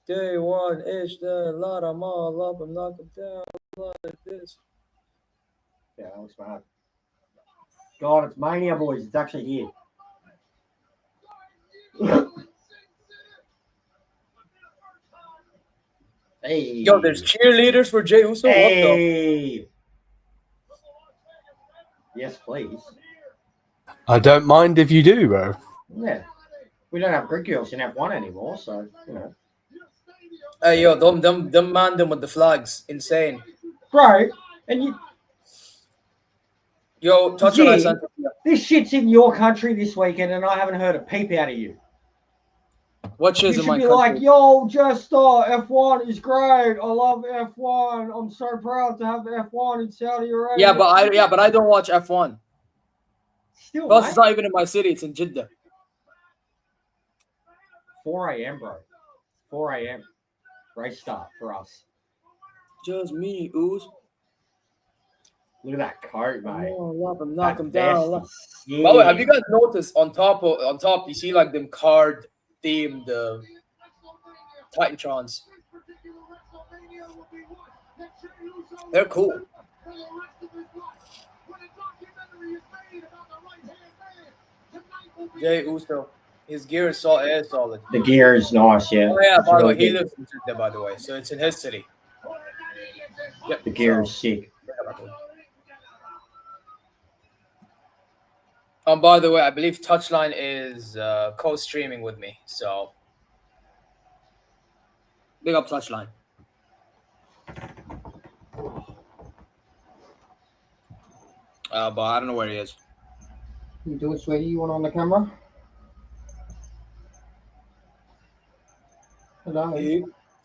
Day one, lot of all up and knock him down like this. Yeah, that looks bad. God, it's Mania, boys. It's actually here. Hey. Yo, there's cheerleaders for Jey Uso? Hey. What the? Yes, please. I don't mind if you do, bro. Yeah. We don't have Greek girls in F1 anymore, so, you know. Hey, yo, them man them with the flags. Insane. Bro, and you... Yo, touch on that. This shit's in your country this weekend, and I haven't heard a peep out of you. What shit's in my country? You should be like, yo, just F1 is great. I love F1. I'm so proud to have F1 in Saudi Arabia. Yeah, but I don't watch F1. Still, plus, it's not even in my city. It's in Jeddah. 4 a.m., bro. 4 a.m. Race start for us. Just me, Ooze. Look at that coat, mate. Oh, knock him down. By the way, have you guys noticed on top you see like them card themed Titantrons? They're cool. Jey Uso. His gear is solid. The gear is nice, yeah. Oh yeah, by the way, he lives in Jeddah, by the way, so it's in his city. Yep, the gear is sick. By the way, I believe Touchline is co-streaming with me, so big up Touchline. But I don't know where he is. You doing, sweetie? You want on the camera? Hello.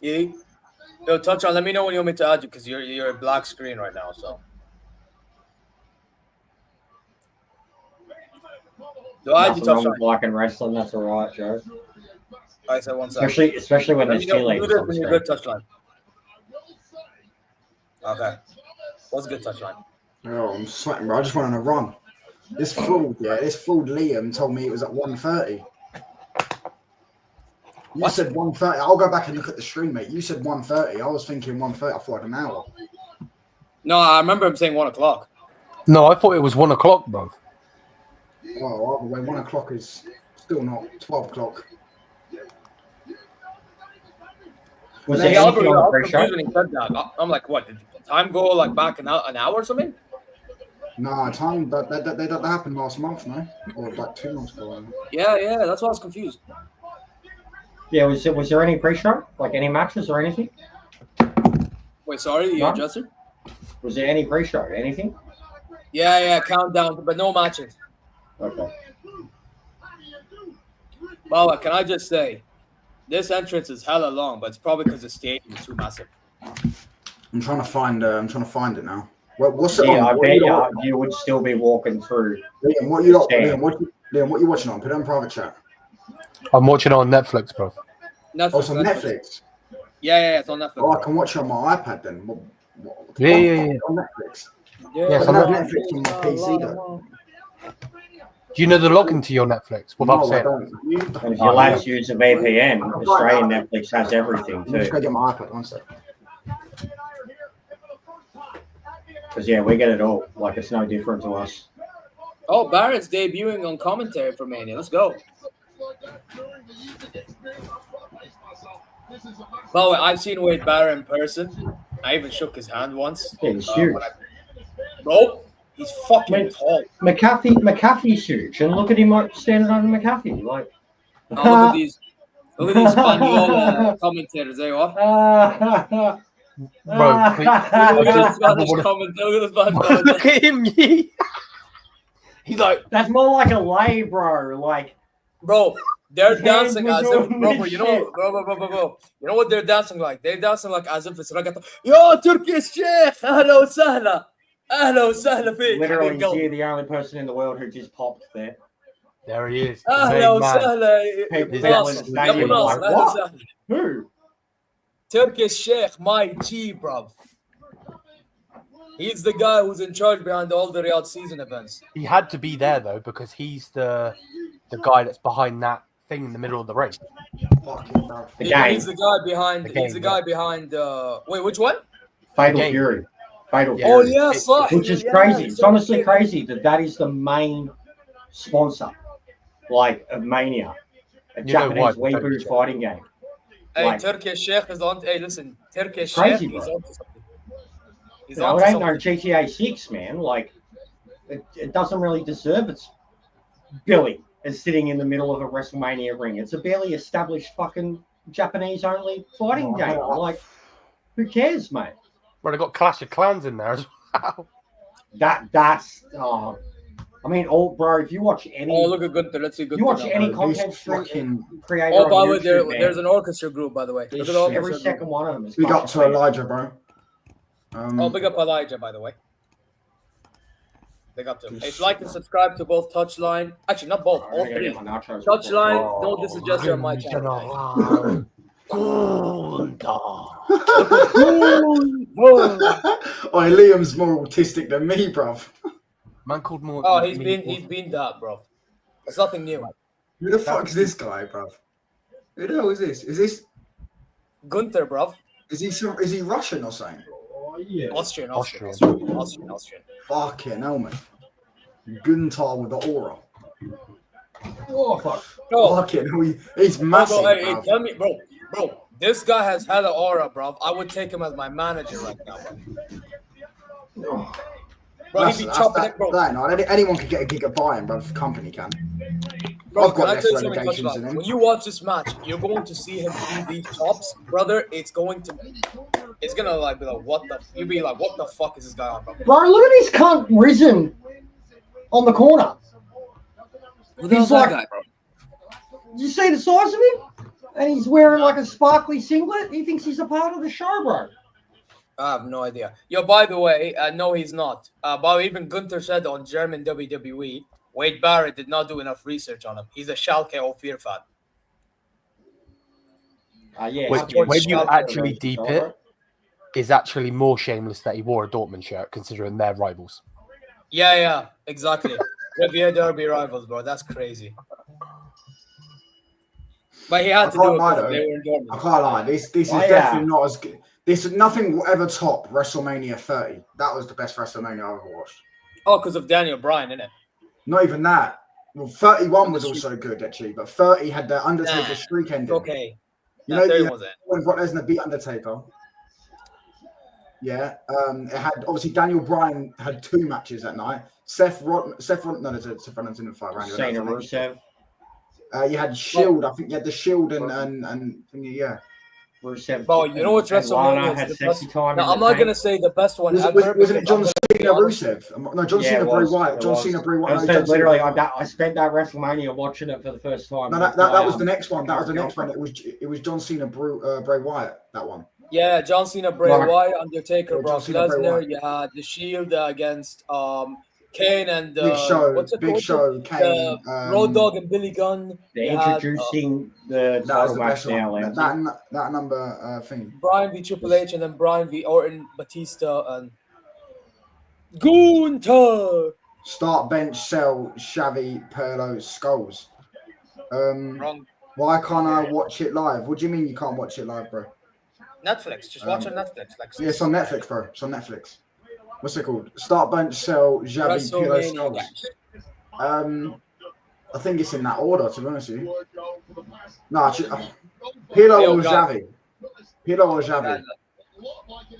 Yeah. Yo, Touchline, let me know when you want me to add you, because you're a black screen right now, so. Do I do Touchline? Black and wrestling, that's all right, Joe. I said one second. Especially when there's cheerleaders on when you're good, Touchline. Okay. What's a good Touchline? Oh, I'm sweating, bro. I just went on a run. This fool Liam told me it was at 1:30. You said 1:30. I'll go back and look at the stream, mate. You said 1:30. I was thinking 1:30. I thought I had an hour. No, I remember him saying 1 o'clock. No, I thought it was 1 o'clock, bro. Oh, either way, 1 o'clock is still not 12 o'clock. Was it confused when he said that? I'm like, what? Did the time go like back an hour or something? Nah, time that happened last month, no? Or like 2 months ago. Yeah, that's why I was confused. Yeah, was there any pre-show? Like any matches or anything? Wait, sorry, you adjusted? Was there any pre-show? Anything? Yeah, countdown, but no matches. Okay. Well, can I just say, this entrance is hella long, but it's probably because the stadium is too massive. I'm trying to find it now. What's it on? I bet you would still be walking through. Liam, what you watching on? Put it on private chat. I'm watching it on Netflix, bro. Oh, it's on Netflix? Yeah, it's on Netflix. Oh, I can watch it on my iPad then. Yeah. On Netflix. Yeah, it's on Netflix on my PC though. Do you know the login to your Netflix? No, I don't. If your lads use a VPN, Australian Netflix has everything too. I'm just going to get my iPad, one sec. Because, yeah, we get it all. Like, it's no different to us. Oh, Barrett's debuting on commentary for Mania. Let's go. By the way, I've seen Wade Barrett in person. I even shook his hand once. Yeah, he's huge. Bro, he's fucking tall. McAfee's huge. And look at him standing over McAfee. Like, look at these Spanish commentators. There you are. Bro, look at him. He's like, that's more like a lay, bro. Like, bro, they're dancing as if, bro. You know what they're dancing like? They're dancing like as if it's reggaeton. Yo, Turkish Sheikh, ahla wa sahla fik. Literally, you're the only person in the world who just popped there. There he is. Ahla wa sahla. Who? Turkish Sheikh, my G, bro. He's the guy who's in charge behind all the Riyadh season events. He had to be there though because he's the guy that's behind that thing in the middle of the ring. Fucking bro. The Yeah, game. he's the guy behind. The He's the game, guy behind. Wait, which one? Fatal game. Fury. Fatal Yeah. Oh Fury. yeah, It's- fuck. Which is Yeah, crazy. It's honestly yeah. crazy that is the main sponsor, like, of Mania, a You know why, Japanese weeaboo Turkish. fighting game. Hey, Like, Turkish Sheikh is on. Hey, listen, Turkish Crazy, Sheikh, he's bro. on to something. He's you know, on it to ain't no something. GTA 6, man. Like, it doesn't really deserve its billing as sitting in the middle of a WrestleMania ring. It's a barely established fucking Japanese-only fighting game. Like, who cares, mate? Well, they got Clash of Clans in there as well. That's I mean, bro, if you watch any, Oh, look at Gunther. Let's see Gunther. you watch now. any Bro, content these fucking creator Oh, on by the way, YouTube, man, there's an orchestra group. By the way, look at the Every every orchestra second group. one of them is big up Clash to of Clans. Elijah, bro. Oh, big up Elijah, by the way. Big up to him. Hey, like and subscribe to both Touchline. Actually, not both. I'm All gonna three. get my nachos. Touchline. No, this is just on my channel. guys. Oh, Liam's more autistic than me, bruv. Man called more. Oh, he's been that, bro. It's nothing new. Who the fuck's this guy, bruv? Who the hell is this? Gunther, bro. Is he Russian or something? Austrian. Fucking hell, man. Guntar with the aura. Oh fuck! Bro, Fucking hell, he's massive, bro, hey, bruv. tell me, bro. This guy has had an aura, bro. I would take him as my manager right now, bro. Bro, he'd be chopping it, bro. No, anyone could get a gig of buying, bruv. The company can. Bro, I've can got I less tell you something, relegations Touchline? than him. When you watch this match, you're going to see him do these chops, brother. It's gonna like be like, what the fuck is this guy on, bro? Bro, look at this cunt risen on the corner. Who the hell's He's like- that guy, bro? Did you see the size of him? And he's wearing like a sparkly singlet. He thinks he's a part of the show, bro. I have no idea. Yo, by the way, no, he's not. But even Gunther said on German WWE, Wade Barrett did not do enough research on him. He's a Schalke 04 fan. Yeah. When you actually deep it, is actually more shameless that he wore a Dortmund shirt, considering they're rivals. Yeah, exactly. Riviera Derby rivals, bro. That's crazy. But he had to do it because they were in Dortmund. I can't lie. This is definitely not as good. Nothing will ever top WrestleMania 30. That was the best WrestleMania I've ever watched. Oh, because of Daniel Bryan, innit? Not even that. Well, 31 was also good, actually, but 30 had the Undertaker streak ending. Okay. You know, 30 was it. when Brock Lesnar beat Undertaker. Yeah. It had, obviously, Daniel Bryan had 2 matches that night. Seth Rollins didn't fight around. Cena Rusev. You had Shield. I think you had the Shield and yeah. Rusev. Bro, you know what's WrestleMania? Had The sexy best. time. No, I'm not gonna say the best one ever. Wasn't it John because Cena Rusev? No, John Cena Bray Wyatt. John Cena Bray Wyatt. Literally, I spent that WrestleMania watching it for the first time. No, that was the next one. That was the next one. It was John Cena Bray Wyatt. That one. Yeah, John Cena, Bray Wyatt, Undertaker, Yeah, Brock John Cena, Bray Lesnar. Wyatt. You had the Shield against Kane and Big Show. what's it Big called? Show. Kane. Road Dogg and Billy Gunn. They're You had, introducing the That was title the match best now, one. Lance. That number thing. Brian v Triple H and then Brian v Orton, Batista and Gunther. Start, bench, sell, Shabby, Perlo, Skulls. Wrong. Why can't I watch it live? What do you mean you can't watch it live, bro? Netflix. Just watch on Netflix. Like, Yeah, it's on Netflix, bro. It's on Netflix. What's it called? Start, bench, sell, Shabby, Perlo, WrestleMania. Skulls. I think it's in that order, to be honest with you. No, Pirlo or Xavi. Pirlo or Xavi.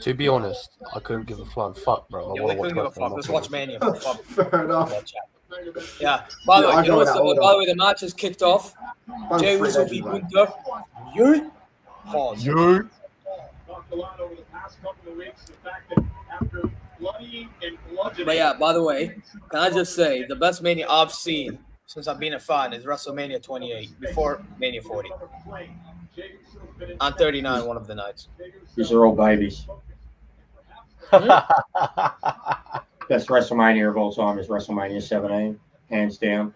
To be honest, I couldn't give a flying fuck, bro. Yeah, we couldn't give a fuck. Let's watch Mania. For fuck. Fair enough. Yeah. By the Yeah, way, I you know go what's that order. by the way, the match is kicked off. Both Jay free Uso legends, beat right? Gunther. You pause. But yeah, by the way, can I just say the best Mania I've seen since I've been a fan is WrestleMania 28 before Mania 40. And 39 one of the nights. These are all babies. Best WrestleMania of all time is WrestleMania 17, hands down.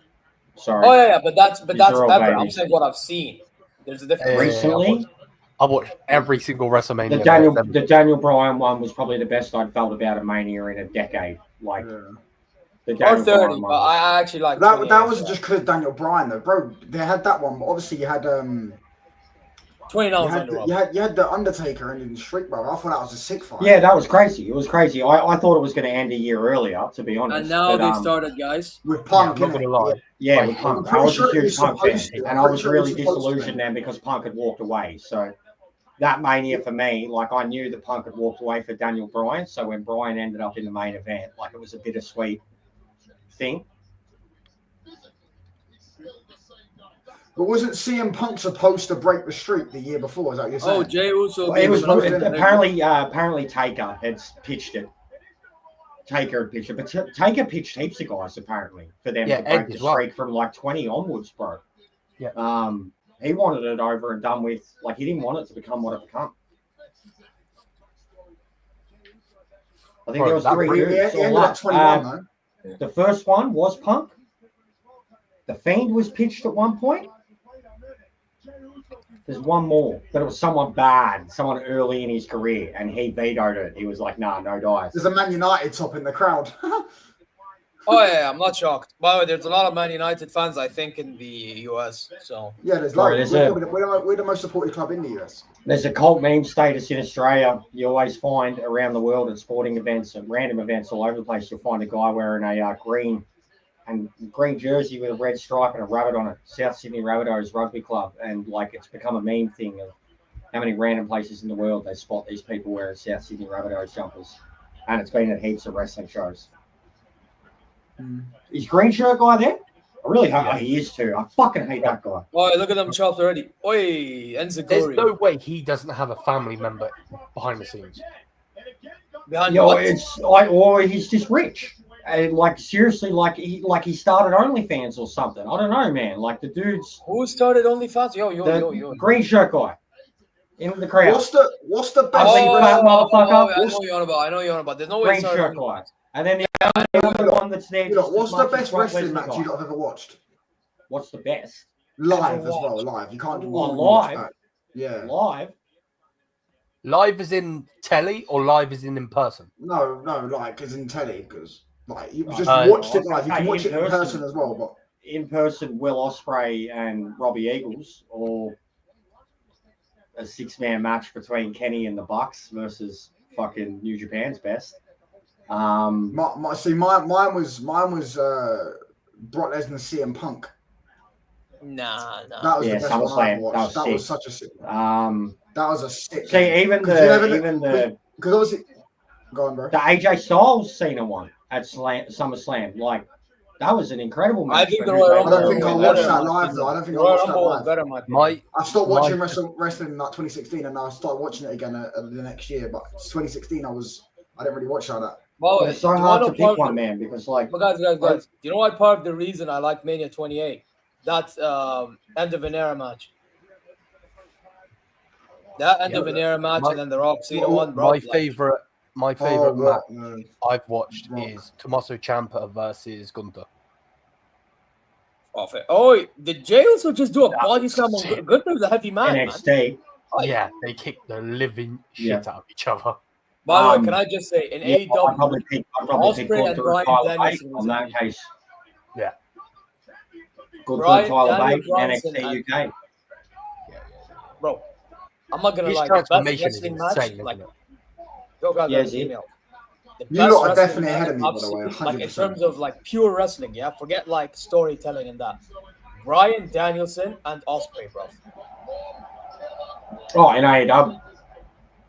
Sorry. Oh yeah, but that's are all ever. I'm babies. saying what I've seen. There's a difference. Recently, I watched every single WrestleMania. the Daniel Bryan one was probably the best I'd felt about a Mania in a decade. Like, The Or Daniel 30, Bryan but one. I actually like That was just because Daniel Bryan though, bro. They had that one, but obviously you had 29 you was had under the, Rob. you had the Undertaker and the Streak, bro. I thought that was a sick fight. Yeah, that was crazy. It was crazy. I thought it was going to end a year earlier, to be honest. And now but, they started, guys. With Punk, I'm not innit? gonna lie. Yeah, I with hate Punk. I'm I pretty was sure a it huge was Punk fan, supposed to. I'm and I pretty was sure it was really supposed to be. disillusioned then because Punk had walked away. So that Mania for me, like I knew that Punk had walked away for Daniel Bryan. So when Bryan ended up in the main event, like it was a bittersweet thing. But wasn't CM Punk supposed to break the streak the year before? Is that what you're saying? Oh, Jey Uso. Well, it was supposed to, apparently Taker had pitched it. Taker had pitched it, but Taker pitched heaps of guys apparently for them to break the streak from like 20 onwards, bro. Yeah. He wanted it over and done with. Like he didn't want it to become what it became. I think there was 3 dudes. He ended at 21, though. The first one was Punk. The Fiend was pitched at one point. There's one more, but it was someone bad, someone early in his career, and he vetoed it. He was like, "Nah, no dice." There's a Man United top in the crowd. Oh yeah, I'm not shocked. By the way, there's a lot of Man United fans, I think, in the US. So yeah, there's Right, like we're the most supported club in the US. There's a cult meme status in Australia. You always find around the world at sporting events and random events all over the place. You'll find a guy wearing a green jersey with a red stripe and a rabbit on it. South Sydney Rabbitohs Rugby Club, and like it's become a meme thing of how many random places in the world they spot these people wearing South Sydney Rabbitohs jumpers, and it's been at heaps of wrestling shows. Is green shirt guy there? I really hope he is too. I fucking hate that guy. oh, look at them chopped already. Oi, Enziguri. There's no way he doesn't have a family member behind the scenes. Behind Yo, what? it's like, or he's just rich. And like seriously, like he started OnlyFans or something. I don't know, man. Like the dude's Who started OnlyFans? Yo. green shirt guy in the crowd. What's the best? motherfucker. I know you're on about. There's no way he Green started shirt OnlyFans. guy. And then the other one that's there. Look, what's just the as much best as Brock wrestling Lesnar match guy. you've ever watched? What's the best? Live as well. Live. You can't do live. that. Yeah. Live. Live is in telly or live is in person? No, like as in telly, because like you just Oh, watched it live. You can watch it in person as well, but In person, Will Ospreay and Robbie Eagles, or a 6-man match between Kenny and the Bucks versus fucking New Japan's best. mine was Brock Lesnar CM Punk. Nah. That was the best one I SummerSlam. ever watched. That was such a sick one. That was a sick. See, even the because obviously, go on, bro. The AJ Styles Cena one at SummerSlam, like that was an incredible match. I think for the New Royal Japan. I don't think I watched that live though. I don't think I watched that live. Better, I stopped watching wrestling in like 2016, and I started watching it again the next year. But 2016, I didn't really watch that. But it's so hard to pick one, man, because like. But guys, you know what? Part of the reason I like Mania 28, that's end of an era match. That end of an era match, and then the Rock Cena one. My favorite match No. I've watched is Tommaso Ciampa versus Gunther. Oh, did Jey also just do a body slam on Gunther, the heavy man? NXT. Man? Yeah, they kicked the living shit out of each other. By the way, can I just say, in AEW, I'd probably pick Ospreay and Bryan Danielson on that case. Yeah. Tyler Bate, NXT UK. Bro, I'm not gonna His lie. transformation is Wrestling insane, match, like, isn't it? go guys, Yeah, email. The You best lot are wrestling definitely match ahead of me, by I've the way, seen, like in 100%. terms of like pure wrestling, yeah. Forget like storytelling and that. Bryan Danielson and Ospreay, bro. Oh, in AEW.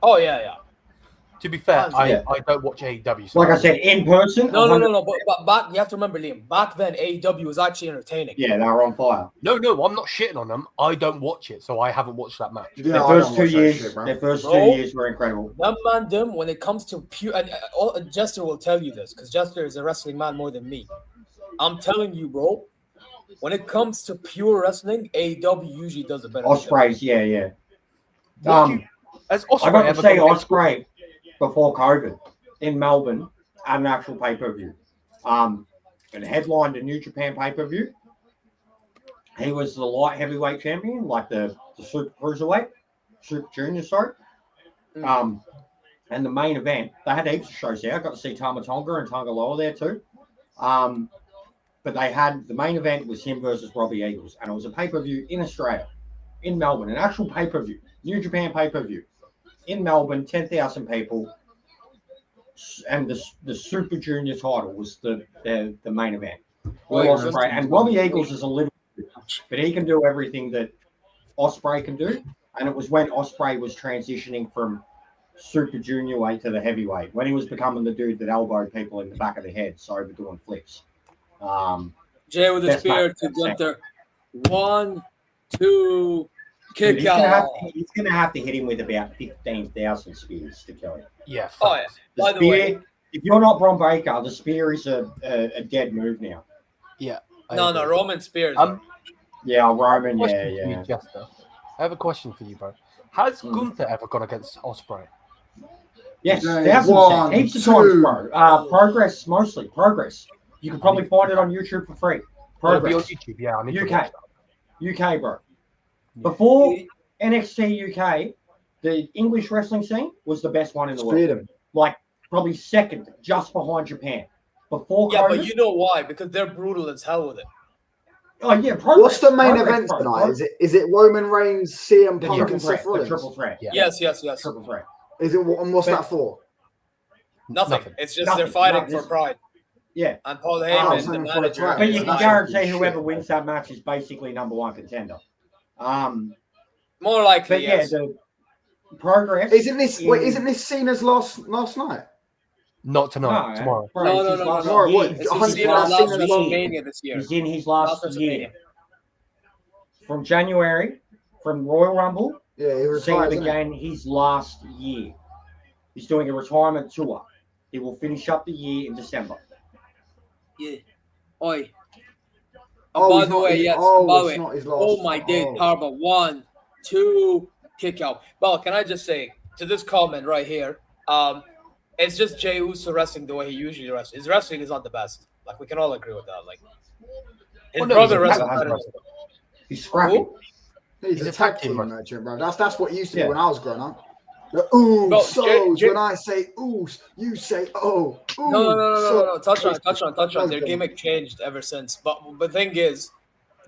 Oh yeah. To be fair, Yeah. I don't watch AEW. So Like I said, in person. No. But back, you have to remember, Liam. Back then, AEW was actually entertaining. Yeah, they were on fire. No, I'm not shitting on them. I don't watch it, so I haven't watched that match. Yeah, Their I first don't 2 watch that years, shit, bro. their first Bro. 2 years were incredible. Them, when it comes to pure, and Jester will tell you this because Jester is a wrestling man more than me. I'm telling you, bro. When it comes to pure wrestling, AEW usually does a better job. Ospreay's, yeah. Has I Ospreay got to ever see gone Ospreay before COVID in Melbourne at an actual pay-per-view. It headlined a New Japan pay-per-view. He was the light heavyweight champion, like the super cruiserweight, super junior, sorry. And the main event, they had heaps of shows there. I got to see Tama Tonga and Tonga Loa there too. But they had the main event was him versus Robbie Eagles, and it was a pay-per-view in Australia, in Melbourne, an actual pay-per-view, New Japan pay-per-view in Melbourne, 10,000 people, and the Super Junior title was the main event. And Robbie Eagles is a little, but he can do everything that Ospreay can do, and it was when Ospreay was transitioning from Super Junior weight to the heavyweight, when he was becoming the dude that elbowed people in the back of the head, so overdoing flips. Jay with the spear to Gunther. 1, 2, kick out. He's going to have to hit him with about 15,000 spears to kill him. Yeah. Oh, yeah. By the way, if you're not Bron Breakker, the spear is a dead move now. Yeah. No, Roman Spears. Yeah, Roman, yeah. You, Jester. I have a question for you, bro. Has Gunther ever gone against Ospreay? Yes, thousands, heaps of times, bro. Progress, mostly. Progress. You can probably find it on YouTube for free. Progress. On YouTube, yeah. I need UK. UK, bro. Before NXT UK, the English wrestling scene was the best one in the world. Like, probably second, just behind Japan. Before yeah, COVID, but you know why? Because they're brutal as hell with it. Oh, yeah. Progress, what's the main event tonight? Is it Roman Reigns, CM Punk, and Seth Rollins? The triple threat. Yeah. Yes. Triple threat. Is it? And what's that for? Nothing. It's just they're fighting for pride. Yeah. And Paul Heyman, the manager. But you can guarantee whoever wins that match is basically number one contender. More likely, yes. Yeah, the progress. Isn't this Cena's last night? Not tonight. Tomorrow. No. Tomorrow. What? It's Cena's last WrestleMania this year. He's in his last year. From January, from Royal Rumble. Yeah, he retired again his last year. He's doing a retirement tour. He will finish up the year in December. Yeah. Oi. Oh, by the way, yes. Oh my days, Harbour. 1, 2, kick out. Well, can I just say to this comment right here? It's just Jey Uso wrestling the way he usually wrestles. His wrestling is not the best. Like, we can all agree with that. Like, his brother wrestles better. He's scrappy. He's a tag team manager, bro. That's what he used to do when I was growing up. When I say oohs, you say oh. No. Touch on. Their gimmick changed ever since. But the thing is,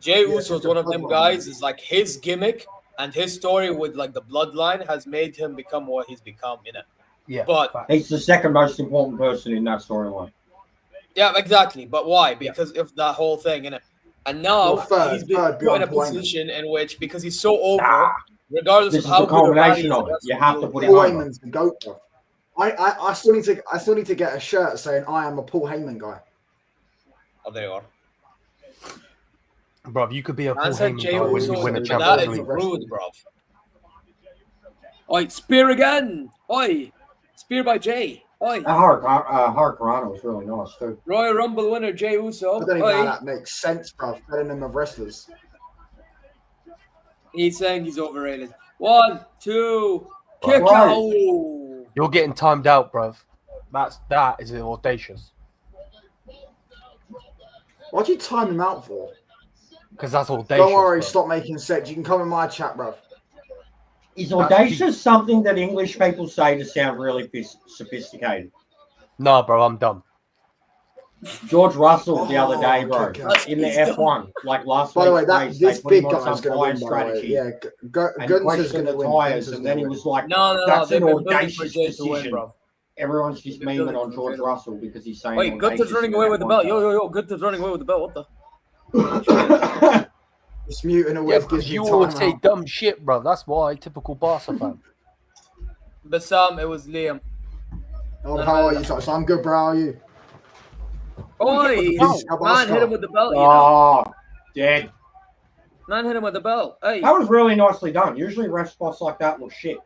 Jey Uso is one of them guys. Is like his gimmick and his story with like the bloodline has made him become what he's become. Yeah. But he's the second most important person in that storyline. Yeah, exactly. But why? Because of that whole thing, and now he's put in a position in which, because he's so over, regardless of how good or bad he is, you have to put him over. Heyman's the GOAT. I still need to get a shirt saying I am a Paul Heyman guy. Oh, there you are. Bro, you could be a Paul Heyman guy when you win a Champions League. That is rude, bro. Oi, spear again. Oi, spear by Jay. Oi. Hurricanrana was really nice too. Royal Rumble winner Jey Uso. I don't even know how that makes sense, bro. Better than the wrestlers. He's saying he's overrated. 1, 2, kick out. You're getting timed out, bruv. That is audacious. Why'd you time him out for? Because that's audacious. Don't worry, bro. Stop making sense. You can come in my chat, bruv. Is audacious something that English people say to sound really sophisticated? No, bro, I'm dumb. George Russell the other day, bro, in the F1, like last week. By the way, this big guy's going to win, strategy. Yeah, Gunther's going to win. Tires, and then he was like, no, that's an audacious decision. Win, bro. Everyone's just memeing on George Russell because he's saying. Wait, Gunther's running away with the belt. Yo, Gunther's running away with the belt. What the? It's muting always gives you always say dumb shit, bro. That's why. Typical Barca fan. Bassam, it was Liam. Oh, how are you? So I'm good, bro. How are you? Oi, man hit him with the belt, you know. Dead. Man hit him with the belt. Hey. That was really nicely done. Usually ref spots like that look shit.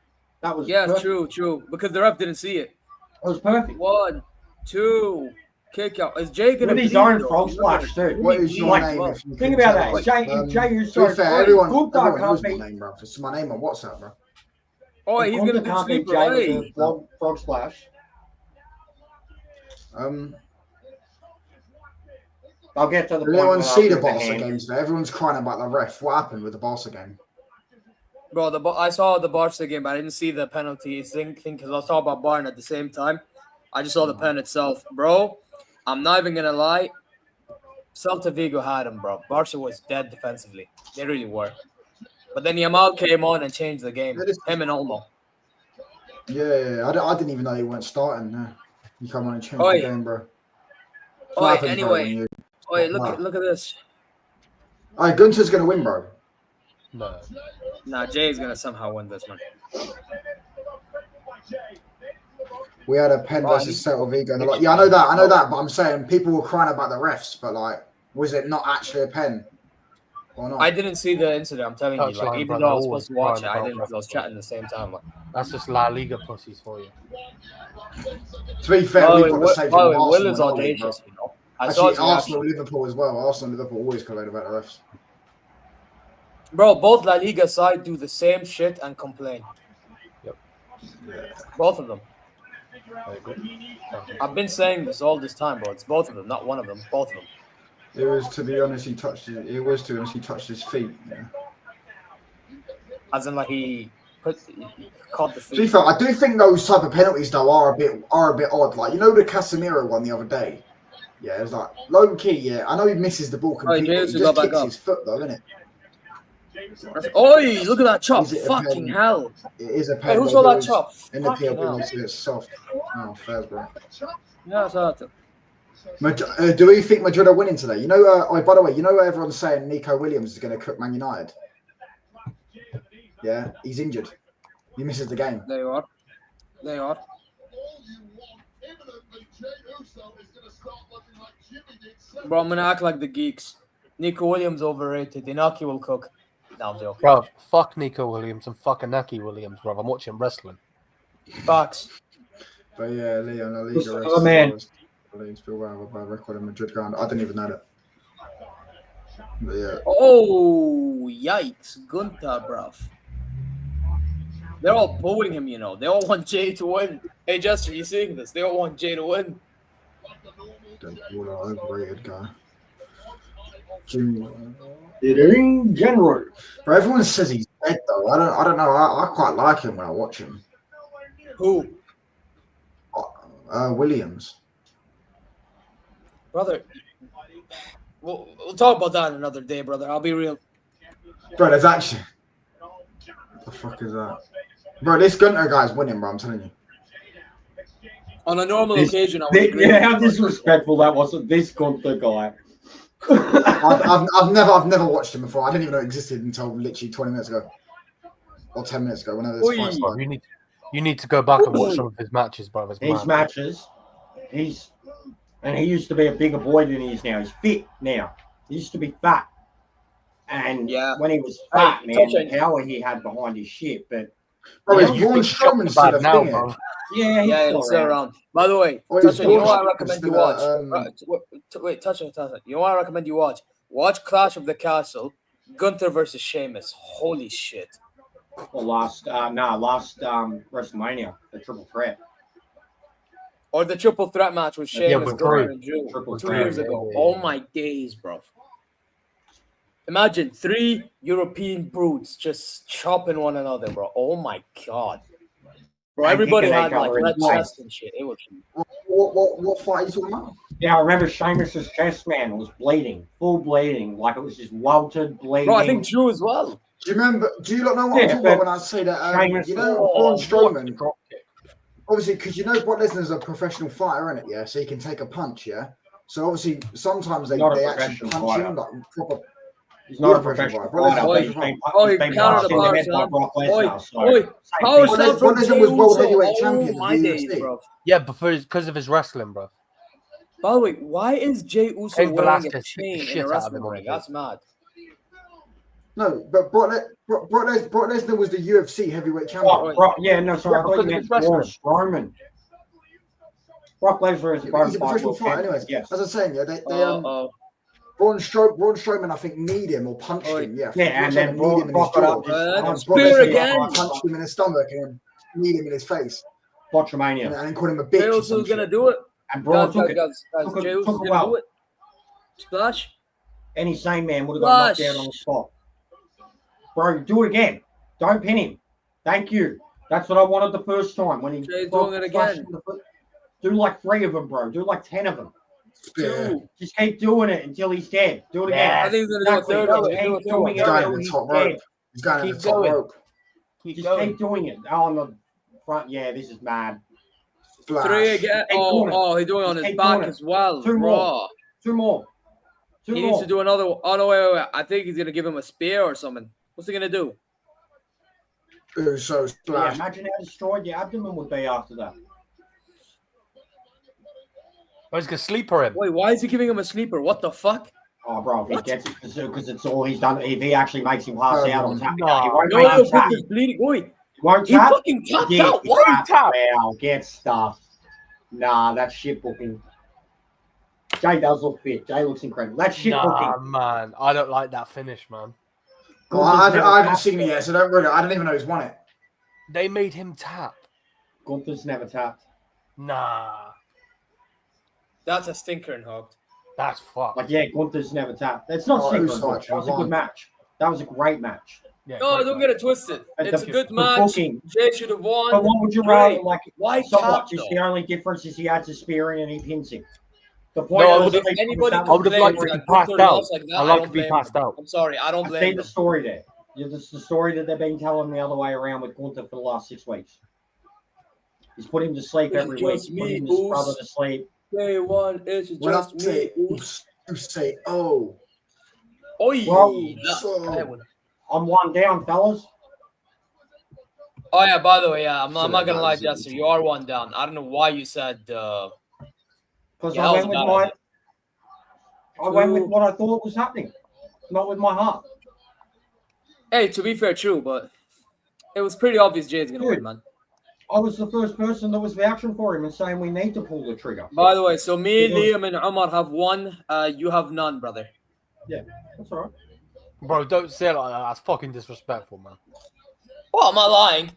That was perfect. True. Because the ref didn't see it. It was perfect. 1, 2, kick out. Is Jay gonna be his own frog splash too? What is your name? Think about that. Jay Uso. Everyone knows my name, bro. It's my name on WhatsApp, bro. Oh, he's gonna do sleeper. Frog splash. I'll get to the point. Everyone see the Barca game today. Everyone's crying about the ref. What happened with the Barca game? Bro, I saw the Barca game, but I didn't see the penalty thing because I was talking about Bayern at the same time. I just saw the pen itself, bro. I'm not even gonna lie. Celta Vigo had him, bro. Barca was dead defensively. They really were. But then Yamal came on and changed the game. Him and Olmo. Yeah. I didn't even know he weren't starting. You come on and change Oi. the game, bro. Oh, anyway. Oh, look at this. All right, Gunter's gonna win, bro. No. Nah, Jay's gonna somehow win this one. We had a pen versus Celta Vigo. And they're like, yeah, I know that, but I'm saying people were crying about the refs, but like, was it not actually a pen or not? I didn't see the incident. I'm telling you, like, even though I was supposed to watch it, I didn't. I was chatting at the same time. Like, That's just La Liga pussies for you. To be fair, we've got the same Will from is Arsenal, audacious, you know. Actually, Arsenal, Liverpool as well. Arsenal, Liverpool always complain about the refs. Bro, both La Liga side do the same shit and complain. Yep. Yeah. Both of them. I've been saying this all this time, bro. It's both of them, not one of them. Both of them. It was, to be honest, he touched his feet. Yeah. As in, like, he caught the feet. To be fair, I do think those type of penalties though are a bit odd. Like, you know, the Casemiro one the other day. Yeah, it was like low key. Yeah, I know he misses the ball completely. He just kicks his foot though, isn't it? Oi, look at that chop. Fucking hell. It is a pen. Hey, who saw that chop? In the PLP, it's soft. Oh, fair, bro. Yeah, I saw it. Do we think Madrid are winning today? You know, by the way, you know everyone's saying Nico Williams is going to cook Man United? Yeah, he's injured. He misses the game. There you are. Bro, I'm going to act like the geeks. Nico Williams overrated. Inaki will cook. No, I'm joking. Bro, fuck Nico Williams and fuck Inaki Williams, bro. I'm watching wrestling. Facts. But yeah, Leon, La Liga. Oh, man. Still have a bad record in Madrid ground. I didn't even know that. But yeah. Oh, yikes. Gunter, bruv. They're all booing him, you know. They all want Jay to win. Hey, Jester, you seeing this? They all want Jay to win. Overrated guy. In general. But everyone says he's dead though. I don't know. I quite like him when I watch him. Who? Williams. Brother, we'll talk about that another day, brother. I'll be real. Bro, there's actually... What the fuck is that? Bro, this Gunter guy's winning, bro. I'm telling you. On a normal occasion, I would agree. Yeah, how disrespectful that was. This Gunter guy. I've never watched him before. I didn't even know it existed until literally 20 minutes ago. Or 10 minutes ago, whenever this fight started. You need to go back and watch some of his matches, bro. His matches. He used to be a bigger boy than he is now. He's fit now. He used to be fat. And when he was fat, man, the power he had behind his shit. But bro, he's Braun Strowman still now, bro. Yeah, he's still around. By the way, Touch, you know what I recommend you watch? Wait, Touch. You know what I recommend you watch? Watch Clash of the Castle, Gunther versus Sheamus. Holy shit. Well, last WrestleMania, the triple threat. Or the triple threat match with Sheamus, Gunther, and Drew 2 years ago. Yeah. Oh my days, bro. Imagine 3 European brutes just chopping one another, bro. Oh my god. Bro, everybody had like red chest and shit. It was. What fight are you talking about? Yeah, I remember Sheamus's chest, man, was bleeding, full bleeding, like it was just welted bleeding. Bro, I think Drew as well. Do you remember? Do you not know what I'm talking about when I say that? You know, Braun Strowman. Obviously, because you know Brock Lesnar's a professional fighter, isn't it? Yeah, so he can take a punch. Yeah. So obviously, sometimes they actually punch him like proper. He's not a professional fighter. He countered the power slam. Power slam from Jey was world Uso. heavyweight champion. My days, bro. Yeah, because of his wrestling, bro. By the way, why is Jey Uso wearing a chain in a wrestling ring? That's mad. No, but Brock Lesnar was the UFC heavyweight champion. I thought you meant Braun Strowman. Brock Lesnar is he's a professional fighter, anyways. Yes. As I was saying, yeah, Braun Strowman, I think, kneed him or punched him. Yeah, and then Brock got up. Spear again. Punched him in his stomach and kneed him in his face. Watchalong. And then called him a bitch. Jey Uso's gonna do it. And Braun took it. Jey Uso's gonna do it. Splash. Any sane man would have got knocked down on the spot. Bro, do it again. Don't pin him. Thank you. That's what I wanted the first time when he Jay's doing it again. Do like 3 of them, bro. Do like 10 of them. 2. Just keep doing it until he's dead. Do it again. I think he's gonna do a third one. Keep He's doing He's it going until to the he's top dead. rope. He's going to Keep the top going. rope. Just keep doing it. Oh, on the front. Yeah, this is mad. Splash. 3 again. Oh, he's doing it on Just his keep back doing it. as well. 2 more. 2 more. 2 He more. needs to do another one. Oh, no, wait. I think he's going to give him a spear or something. What's he going to do? So Yeah, splash. imagine how destroyed your abdomen would be after that. Oh, he's going to sleeper him. Wait, why is he giving him a sleeper? What the fuck? Oh, bro, if he What? gets it because it's all he's done. If he actually makes him pass out on tap, No. he won't No, make him tap. Gunther's bleeding. Wait, He won't he tap. fucking tapped Yeah, out. he What? tapped. tap? Wow, get stuffed. Nah, that's shit booking. Jay does look fit. Jay looks incredible. That's shit Nah, booking. man. I don't like that finish, man. Well, I haven't seen it yet, so don't worry. I don't even know who's won it. They made him tap. Gunther's never tapped. Nah. That's a stinker and hooked. That's fucked. Like, yeah, Gunther's never tapped. It's not Oh, secret. who's That like, was a won. good match. That was a great match. Yeah, No, great don't match. get it twisted. But It's a the- good the match. booking- Jay should have won. But what would you Great. rather, like, Why so tap, what? Just though? the only difference is he adds a spear in and he pins him. The point No, I of would the have- sleep was Anybody that I would have complains liked to that be passed Gunther out. lost like that, I I like don't to be blame passed them. out. I'm sorry, I don't I see blame the them. story there. Yeah, this is the story that they've been telling the other way around with Gunther for the last 6 weeks. He's put him to sleep It's every week. just Putting me, his Oos. brother to sleep. Day one, it's When I just say, me. you say, oh. Oi, Whoa, so- that one. I'm 1 down, fellas. Oh yeah, by the way, yeah, I'm not Should've gonna lie, done Jester, it. you are 1 down. I don't know why you said Because Yeah, I that was went with a bad my, idea. I went with what I thought was happening, not with my heart. hey, to be fair, true, but it was pretty obvious Jay's gonna Dude. win, man. I was the first person that was vouching for him and saying we need to pull the trigger. By the way, so me, Because- Liam, and Omar have 1. You have none, brother. That's all right. Bro, don't say it like that. That's fucking disrespectful, man. Oh, I'm not lying.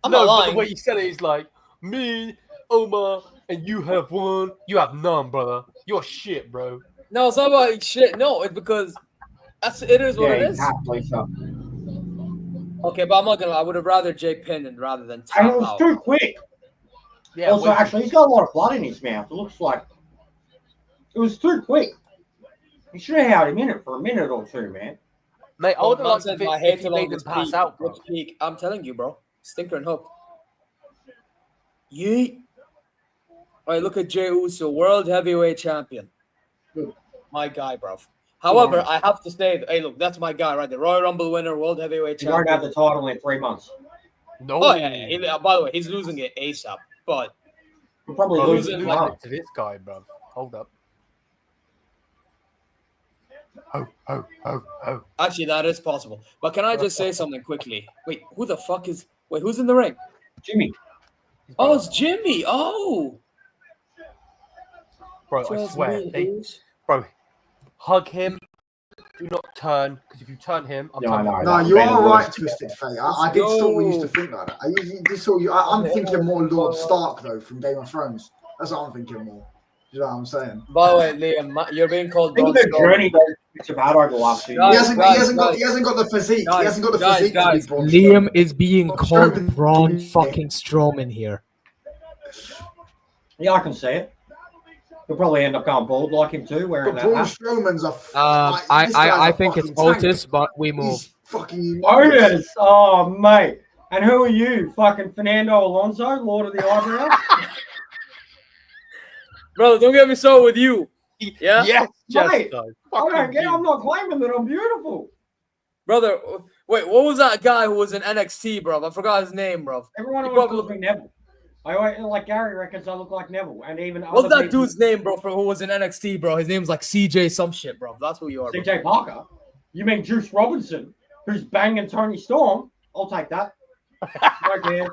I'm no, not but lying. the way you said it is like, me, Omar, and you have 1. You have none, brother. You're shit, bro. No, it's not about shit. No, it's because it is what Yeah, it is. exactly. So. Okay, but I'm not gonna lie. I would have rather Jay pinned rather than And tap it was out. too quick. Yeah, Also, wait- actually, he's got a lot of blood in his mouth. It looks like it was too quick. You should have held him in it for a minute or 2, man. mate, I would have liked Nonsense, if my if hate he along made him this pass peak. out, bro. Which peak? I'm telling you, bro. Stinker and hook. Yeet. All right, look at Jey Uso, world heavyweight champion. Good. My guy, bro. However, I have to say, hey, look, that's my guy, right? The Royal Rumble winner, world heavyweight He won't have champion. the title in 3 months. No. Oh yeah. By the way, he's losing it ASAP. But He'll probably Bro, lose losing it like tomorrow. to this guy, bro. Hold up. Oh. actually, that is possible. But can I just say something quickly? Wait, who the fuck is? Wait, who's in the ring? Jimmy. Oh, it's Jimmy. Oh. Bro, I Just swear. me, Bro, hug him. Do not turn, because if you turn him, I'm No, I turning. know. No, that you would be are the right, worst. Twisted Fate. I did thought we used to think like that. I'm thinking more Lord Stark, though, from Game of Thrones. That's what I'm thinking more. You know what I'm saying? By the way, Liam, you're being called. Think of Braun the Strowman. journey that it's about over the last 2 Guys, years. He hasn't got the physique. He hasn't got the guys, physique to guys. be Braun Liam Strowman. is being Braun called Strowman. Braun fucking Strowman here. Yeah, I can see it. He'll probably end up going bald like him too, wearing But that Braun hat. Strowman's a. this guy's I a think it's fucking tank. Otis, but we move. He's fucking. Otis! Oh, mate. And who are you? Fucking Fernando Alonso, Lord of the Eyebrows? Bro, don't get me started with you. Yeah? Yes, Mate, Jester. I don't Fucking get I'm you. not claiming that I'm beautiful. Brother, wait, what was that guy who was in NXT, bro? I forgot his name, bro. Everyone You always probably calls me Neville. I always, like Gary reckons I look like Neville. And even What's other that people- dude's name, bro, who was in NXT, bro? His name's like CJ some shit, bro. That's who you are, bro. CJ Parker? You mean Juice Robinson, who's banging Tony Storm? I'll take that. Right there.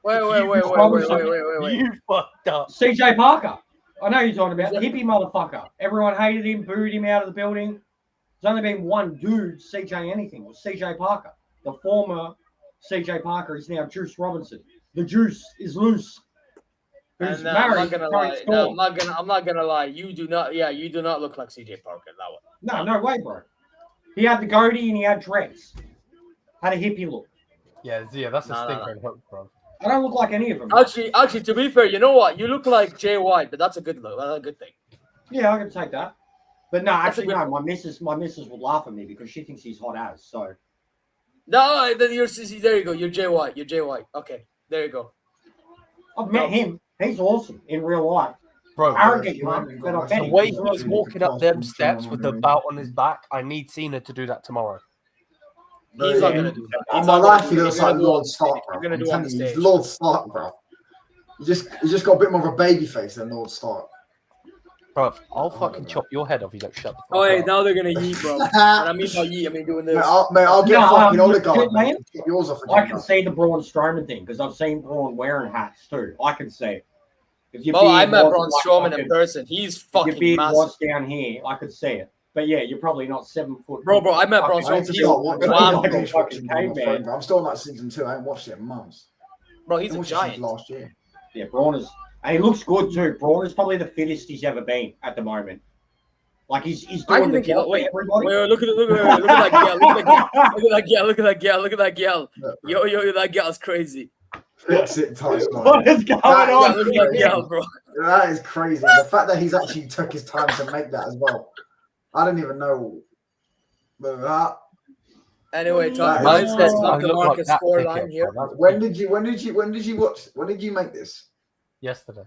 Wait. You fucked up. CJ Parker. I know you're talking about. Hippie motherfucker. Everyone hated him, booed him out of the building. There's only been one dude, CJ anything. It was CJ Parker. The former CJ Parker is now Juice Robinson. The juice is loose. Who's And married I'm not to gonna Tony lie. Storm. No, I'm not gonna lie. You do not look like CJ Parker. That one. No way, bro. He had the goatee and he had dreads. Had a hippie look. Yeah, that's a No, stinker and hook, bro. I don't look like any of them. Actually, to be fair, you know what? You look like Jay White, but that's a good look. That's a good thing. Yeah, I can take that. But no, That's a actually, good- no. My missus would laugh at me because she thinks he's hot as. So No, then you're CC. There you go. You're Jay White. You're Jay White. Okay, there you go. I've met him. He's awesome in real life. Bro, Arrogant, man. But I've met the him. way He's he's awesome. walking up them steps with the belt on his back, I need Cena to do that tomorrow. He's not gonna do that. On He's my not life, gonna he do looks that. like You're gonna do Lord it Stark, on- bro. You're gonna I'm do it on the telling you, he's stage. Lord Stark, bro. He's just got a bit more of a baby face than Lord Stark. Bro, I'll fucking chop your head off if you don't shut the fuck Oh, hey, up. now they're gonna yeet, bro. And I mean by yeet, I mean doing this. I'll get No, fucking legit, oligarch, man. mate. Keep yours off I again, can bro. see the Braun Strowman thing because I've seen Braun wearing hats too. I can see it. If your Oh, I beard met was Braun like Strowman fucking- in person. He's if your fucking beard massive. was down here, I could see it. But yeah, you're probably not 7 foot. Bro, I met Braun Fucking- I need to Strowman. start watching. Wow. I finished Fucking watching Game of caveman. Thrones, bro. I'm still on like season 2. I ain't watched it in months. Bro, I he's a watched it since giant. last year. Yeah, Braun is, and he looks good too. Braun is probably the fittest he's ever been at the moment. Like he's I doing can the think job for wait, everybody. look at that gal. Look at that gal. Look at that gal. Look at that gal. Look at that gal. Look, Yo, that gal's crazy. Fix it, touchline. What is going That- Yeah, on? look at that gal, bro. That is crazy. The fact that he's actually took his time to make that as well. I don't even know. But that. Anyway, That talk is- let's I talk the look like Marcus that scoreline dickhead, here. bro. That's When did you watch? When did you make this? yesterday.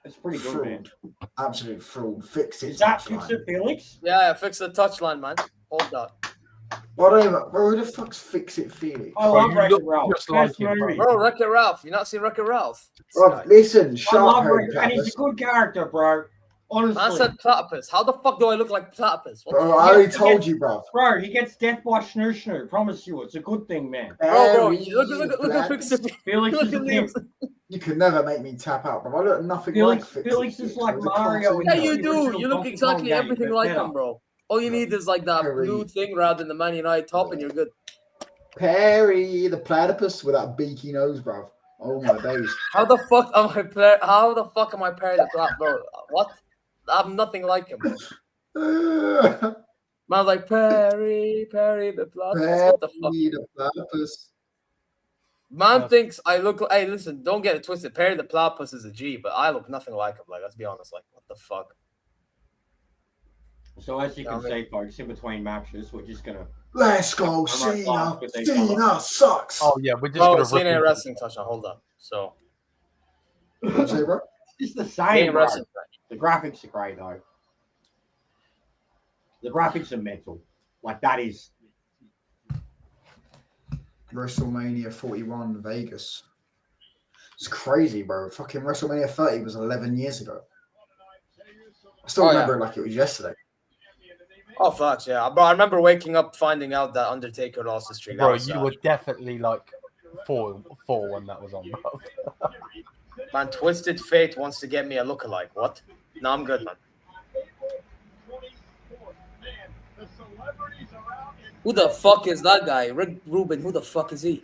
It's pretty good, man. Fraud. Absolute fraud. Fix it. Is that touchline. Fix It Felix? Yeah, fix the touchline, man. Hold that. Whatever. Bro, who the fuck's Fix It Felix? I Bro, love you Wreck-It look Ralph. just like Best him, bro. movie. Bro, Wreck-It Ralph. You not seen Wreck-It Ralph? This Bro, guy. listen, I shut love up, Harry Wreck-It, and he's a Platypus. good character, bro. Honestly, I said platypus. How the fuck do I look like platypus? What Bro, the I fuck? already told you, bro. bro, he gets death by Snoo Snoo. Promise you, it's a good thing, man. Bro, Harry look at Fix It. Felix Look is at a Liam's. pimp. You could never make me tap out, bro. I look nothing Felix- like Fix It Felix is Felix. like It was a Mario cartoon, Yeah, in you the do. original You look Donkey exactly Kong game, everything but like better. him, bro. All you need is like that Harry. blue thing rather than the Man United top, and you're good. Perry the platypus with that beaky nose, bro. Oh my days. How the fuck am I pairing the plat, bro? What? I'm nothing like him. Man's like Perry the platypus. What the fuck? Perry the platypus. Man thinks I look. Hey, listen, don't get it twisted. Perry the platypus is a G, but I look nothing like him. Like, let's be honest. Like, what the fuck? So as you can Yeah, see, folks, in between matches, we're just gonna. Let's go, I'm Cena. not with each other. Cena sucks. Oh yeah, we're just Oh, gonna it's in rip a him. wrestling touchdown. Hold on. So, What'd you say, bro? It's the in same, bro. wrestling. The graphics are great though. The graphics are mental. Like that is. WrestleMania 41 Vegas. It's crazy, bro. Fucking WrestleMania 30 was 11 years ago. I still Oh, remember it like it was yesterday. Oh, fuck yeah, bro. I remember waking up finding out that Undertaker lost his streak. That Bro, was you sad. were definitely like four when that was on, bro. Man, Twisted Fate wants to get me a lookalike. What? No, I'm good, man. Who the fuck is that guy? Rick Rubin. Who the fuck is he?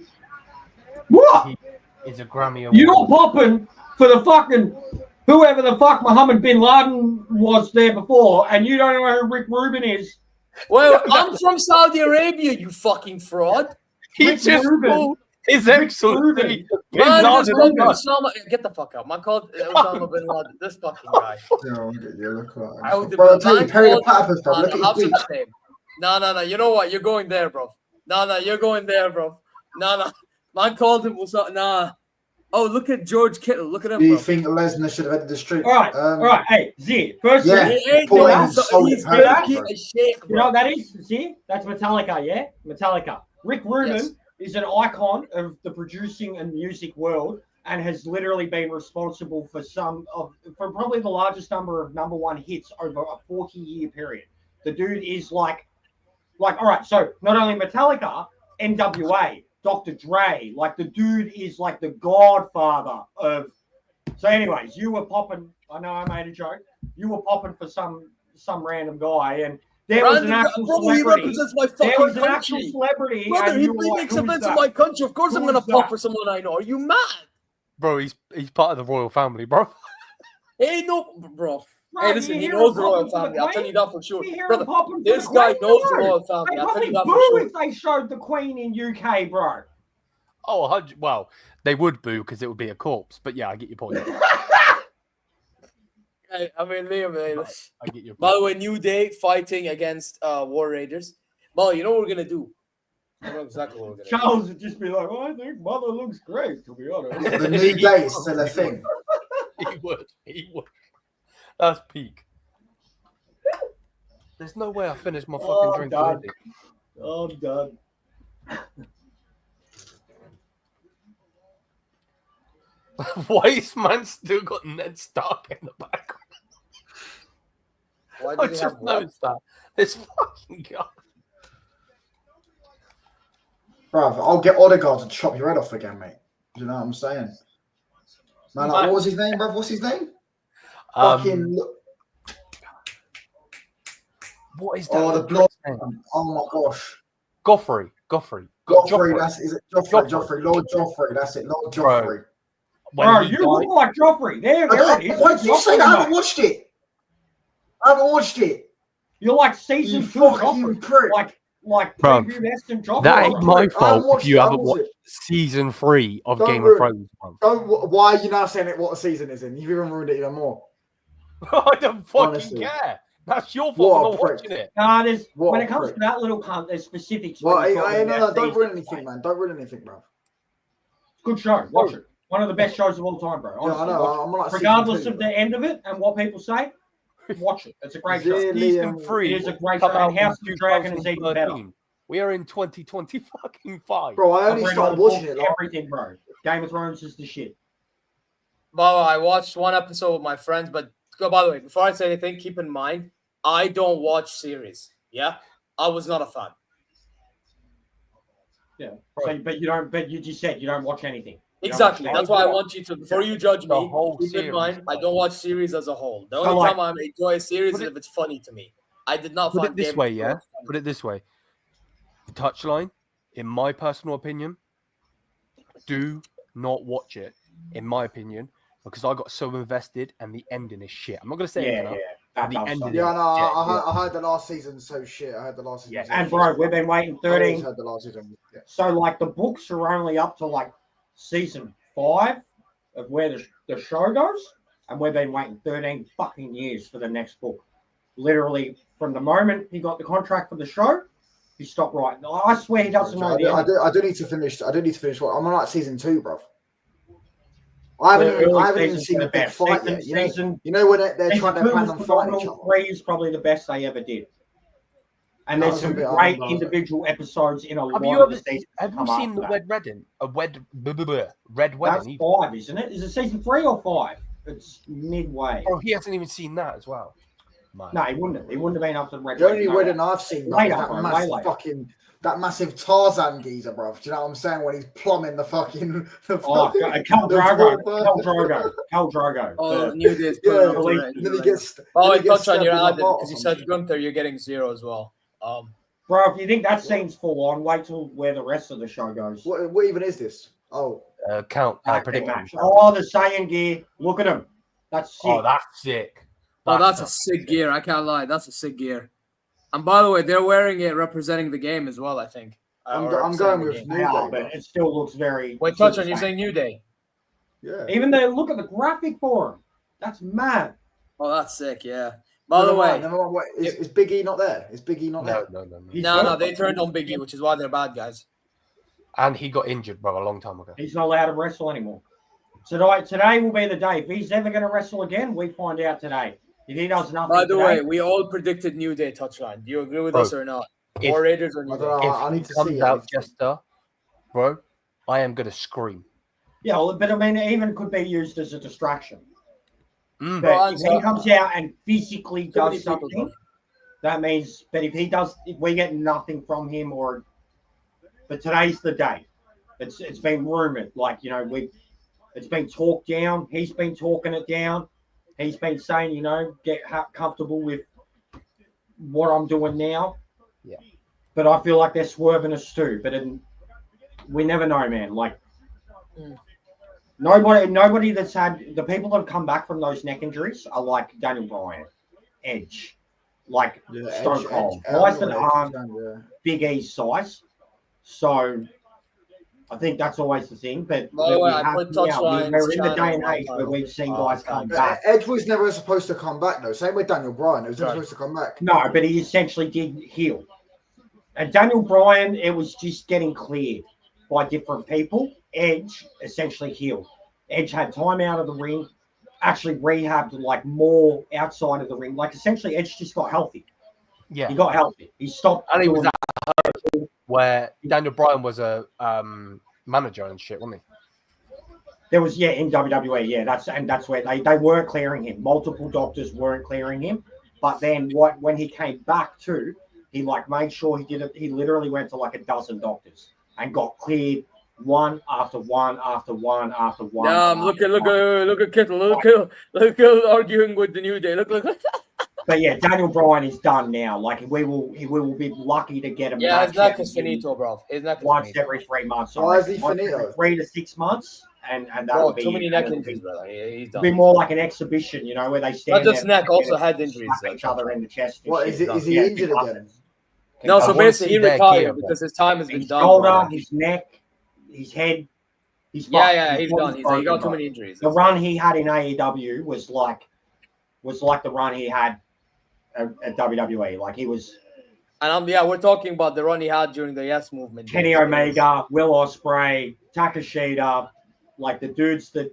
What? He's a Grammy Award. You're popping for the fucking whoever the fuck Mohammed bin Laden was there before, and you don't know who Rick Rubin is. Well, I'm from Saudi Arabia, you fucking fraud. He Rick just Rubin. called His Rubin. Excellency. Man, just Bin called Laden. Osama. Get the fuck out. Man called Osama bin Laden. This fucking guy. Bro, I'll tell you, Perry the platypus, bro. Look at his How's beak. his name? No. You know what? You're going there, bro. No. You're going there, bro. No. Man called him Osama. Nah. Oh, look at George Kittle. Look at him, Do you bro. think Lesnar should have ended the streak? All right. Hey, Z. First, Yeah. He ain't Paul doing Evans this. sold it He's perfect, gonna keep bro. a shake, you know bro. what that is? Z. That's Metallica. Yeah, Metallica. Rick Rubin Yes. is an icon of the producing and music world, and has literally been responsible for for probably the largest number of number one hits over a 40-year period. The dude is like, all right. So not only Metallica, NWA, Dr. Dre, like the dude is like the godfather of. So, anyways, you were popping. I know I made a joke. You were popping for some random guy, and there was an actual Bro, he celebrity. represents my There fucking was an actual country. celebrity, Brother, and he you were like, makes "Who's events that?" in my country. Of course I'm Who's gonna pop that? for someone I know. Are you mad? Bro, he's part of the royal family, bro. Hey, no, bro. Right, Hey, listen, you he hear knows him the royal popping for the family. I'll tell you Queen? that for sure. You hear him Brother, popping for this the guy Queen? knows the No. royal family. They I'll tell probably you that boo for sure. if they showed the Queen in UK, bro. Oh, 100. Well, they would boo because it would be a corpse. But yeah, I get your point. I mean, Liam, I get your by the way, New Day fighting against War Raiders. Molly, you know what we're gonna do? I know exactly what we're gonna Charles would just be like, "Oh, I think Mother looks great, to be honest." The New Day is still a thing. He would. That's peak. There's no way I finished my fucking drink already. Oh, I'm done. Why is man still got Ned Stark in the background? Why I did he just have what? noticed that. This fucking guy. Bruv, I'll get Odegaard to chop your head off again, mate. Do you know what I'm saying? Man, like, what was his name, bruv? What's his name? Fucking. What is that? Oh, the blood. Oh my gosh. Joffrey. Joffrey, is it Joffrey? Lord Joffrey, that's it. Lord Joffrey. Bro, you look like Joffrey. There it is. Why did you say that? I haven't watched it. You're like season 2 fucking prick. Like Bro, preview Aston Joffrey. that ain't my fault if you haven't watched watched season 3 of Don't Game ruin- of Thrones. Why are you now saying it? What the season is in? You've even ruined it even more. I don't fucking Honestly. care. That's your What fault. a I'm not prick. watching it. Nah, there's What when a it comes prick. to that little cunt, there's specifics. Well, when you're talking no, about don't ruin season. anything, man. Don't ruin anything, bro. Good show. Watch it. One of the best shows of all time, bro. Yeah, Honestly, I know. watch it. I'm like Regardless season of two, the end of it and what people say, watch it. It's a great show. Really, Season 3 It is a great show. come out And House of in the Dragon is even better. 2013. We are in 2025. bro. I I've only read started all the watching books, it. Like, everything, bro. Game of Thrones is the shit. By the way, I watched one episode with my friends, but by the way, before I say anything, keep in mind, I don't watch series. Yeah? I was not a fan. Yeah. So, but you just said you don't watch anything. You don't Exactly. watch That's anything. why I want you to, before you judge The me, whole keep in series. mind, I don't watch series as a whole. The So, only like- time I enjoy a series Put is it- if it's funny to me. I did not Put find it this Game way, of yeah? Thrones funny. Put it this way. Touchline, in my personal opinion, do not watch it, in my opinion, because I got so invested and the ending is shit. I'm not going to say Yeah, anything else. That The does end suck. of yeah, no, Yeah, I heard the last season so shit. I heard the last season. Yeah. so And shit. bro, we've been waiting I always 13. heard the last season. Yeah. So like the books are only up to like season 5 of where the show goes, and we've been waiting 13 fucking years for the next book. Literally from the moment he got the contract for the show, he stopped writing. I swear he doesn't know the end. I do need to finish. I do need to finish. What I'm on like season 2, bro. I haven't even seen the big fight yet. You know when they're trying to plan on fighting each other. 3 is probably the best they ever did. And That there's was some a bit great underwhelming. individual episodes in a lot you of the ever- seasons. Have come you seen after the that. Red Wedding? Red That's Wedding? 5, isn't it? Is it season 3 or 5? It's midway. Oh, he hasn't even seen that as well. Man. No, he wouldn't have. He wouldn't have been up to the Red The only Wedding. wedding I've seen, bro, is Later, that bro, massive later. fucking that massive Tarzan geezer, bro. Do you know what I'm saying? When he's plumbing the fucking. Oh, Khal Drogo. Oh, The- New Day's Yeah, put it police- up And then he gets. Oh, then I he gets touch on your stabbed in ad the heart because or you some said shit. Gunther, you're getting 0 as well. Bro, if you think that scene's full on, wait till where the rest of the show goes. What even is this? Oh, Count. Tag team Prediction. match. Oh, the Saiyan gear. Look at him. That's sick. Oh, that's sick. Oh, that's a sick gear. I can't lie. That's a sick gear. And by the way, they're wearing it representing the game as well, I think. I'm Or going representing the with game. New Yeah, Day, but bro. it still looks very. Wait, touch on, you're saying New Day. Yeah. Even though look at the graphic for him. That's mad. Oh, that's sick, yeah. By the way, Never mind, wait, is Big E not there? Is Big E not there? No. no, they turned on Biggie, which is why they're bad guys. And he got injured, bro, a long time ago. He's not allowed to wrestle anymore. So today will be the day. If he's ever going to wrestle again, we find out today. If he does nothing By the today, way, we all predicted New Day touchline. Do you agree with Bro, us or not? if- War Raiders or I New don't Day? know. If I he need to comes see out it. Jester, bro, I am gonna scream. yeah, well, but I mean, it even could be used as a distraction. Mm. But Well, if he comes out and physically Too many does people, something, though. that means. But if we get nothing from him, but today's the day. It's been rumored, like it's been talked down. He's been talking it down. He's been saying, get comfortable with what I'm doing now. Yeah. But I feel like they're swerving us too. But we never know, man. Like nobody that's had the people that have come back from those neck injuries are like Daniel Bryan, Edge, like Stone Cold. Guys that aren't Big E's size. So I think that's always the thing. But By the way, I have put now, Touchline we're in the China day and on age my where we've seen title. guys come Yeah. back. Edge was never supposed to come back though. Same with Daniel Bryan. It was never Right. supposed to come back. No, but he essentially did heal. And Daniel Bryan, it was just getting cleared by different people. Edge essentially healed. Edge had time out of the ring, actually rehabbed like more outside of the ring. Like essentially, Edge just got healthy. Yeah. He got healthy. He stopped. And he was doing- at where Daniel Bryan was a manager and shit, wasn't he? There was in WWE, that's where they weren't clearing him. Multiple doctors weren't clearing him. But then when he came back to, he like made sure he did it. He literally went to like a dozen doctors and got cleared one after one after one after one. Look at Kittle. Look at arguing with the New Day. Look. But yeah, Daniel Bryan is done now. Like we will be lucky to get him. Yeah, his neck is finito, bro. His neck is once finito. every 3 months. Why is he Once every finito? 3 to 6 months, and that Bro, would be too many neck injuries, brother. He's done. be more like an exhibition, where they stand. Not just there neck, also and head injuries. slap each other in the chest. and What shit. is he injured again? No, so wanna basically see he that retired gear, bro. because his time has been His done. shoulder, brother. his neck, his head. He's Yeah, fucked. he's His done. body's He broken, got too bro. many injuries. The run he had in AEW was like the run he had at WWE. Like he was And we're talking about the run he had during the Yes movement. Kenny days. Omega, Will Ospreay, Takashita, like the dudes that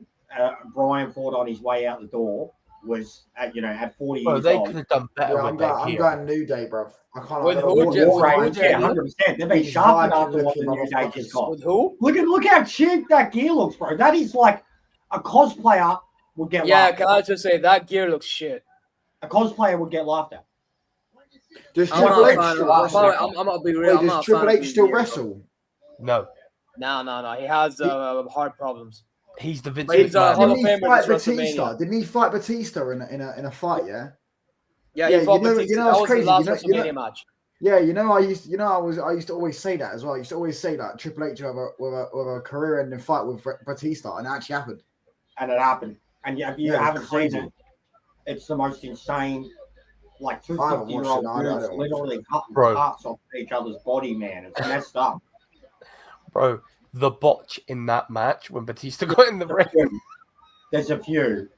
Brian fought on his way out the door was at 40 Bro, years they old. could have done better Yeah, with their I'm gear. going New Day, bro. I can't. With I don't who, know Jeff? what Right, With yeah, who? 100%. They've been These sharpened Viking after what the looking New Day just got. With who? Look how cheap that gear looks, bro. That is like a cosplayer would get Yeah, laughed can at. I just say that gear looks shit. A cosplayer would get laughed at. Does I'm Triple not H a fan still of- wrestle? I'm gonna be real. Wait, I'm not does a Triple fan of H these still gears, bro. wrestle? No, No. He has heart problems. he's the Vince But he's, McMahon. Hall of Didn't he Famer fight this Batista? WrestleMania. Didn't he fight Batista in a fight? Yeah. Yeah, Yeah, he fought you know- Batista. you know That what's was crazy? his last You know- WrestleMania match. Yeah, I used to always say that as well. I used to always say that Triple H with a career-ending fight with Batista, and it actually happened. And it happened. And you Yeah, haven't seen crazy. it. It's the most insane. Like two I haven't watched 50-year-old it, no, I dudes don't watch literally cutting Bro. parts off each other's body, man. It's messed up. Bro, the botch in that match when Batista got in the ring. There's a few.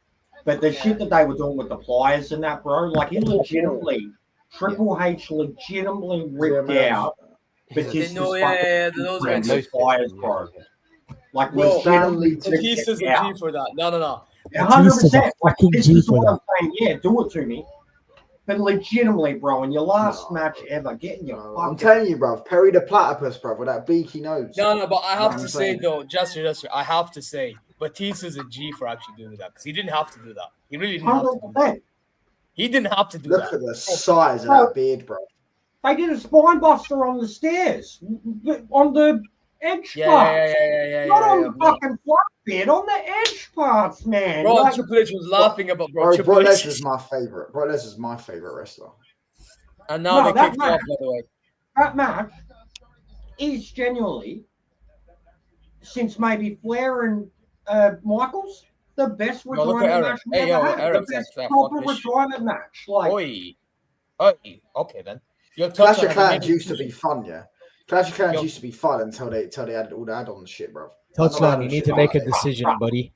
But the shit that they were doing with the pliers and that, bro, like he legitimately, Triple H legitimately ripped man. out Batista's No, fucking those friends men. with pliers, bro. Like Bro, legitimately Batista's a G for that. No. 100%. Like fucking this G is for what I'm that. saying. Yeah, do it to me. But legitimately, bro, in your last match ever, getting your I'm fucking telling you, bro. Perry the Platypus, bro, with that beaky nose. No, but I Know have what to I'm say saying? though, Jester, I have to say, Batista's a G for actually doing that because he didn't have to do that. He really didn't have to do that. 100%. He didn't have to do Look that. at the size of that beard, bro. They did a spine buster on the stairs, on the edge Yeah, parts. yeah. Not on the fucking flat bit, on the edge parts, man. Bro, Like, Triple H was laughing about Bro, Triple Brock H. Lesnar's my favorite. Brock Lesnar's my favorite wrestler. And now No, they that kicked match- off, by the way. that match is genuinely, since maybe Flair and Michaels, the best No, look at retirement Eric. match we Hey, ever yo, had. Eric, The best fuck proper this shit. retirement match. Like, Oi. Okay then. Your Clash touch of on Clans the used to be fun, yeah. Clash of Clans Yo. used to be fun until they added all the add-on shit, bro. Touchline, you shit need to like make a that. decision, buddy.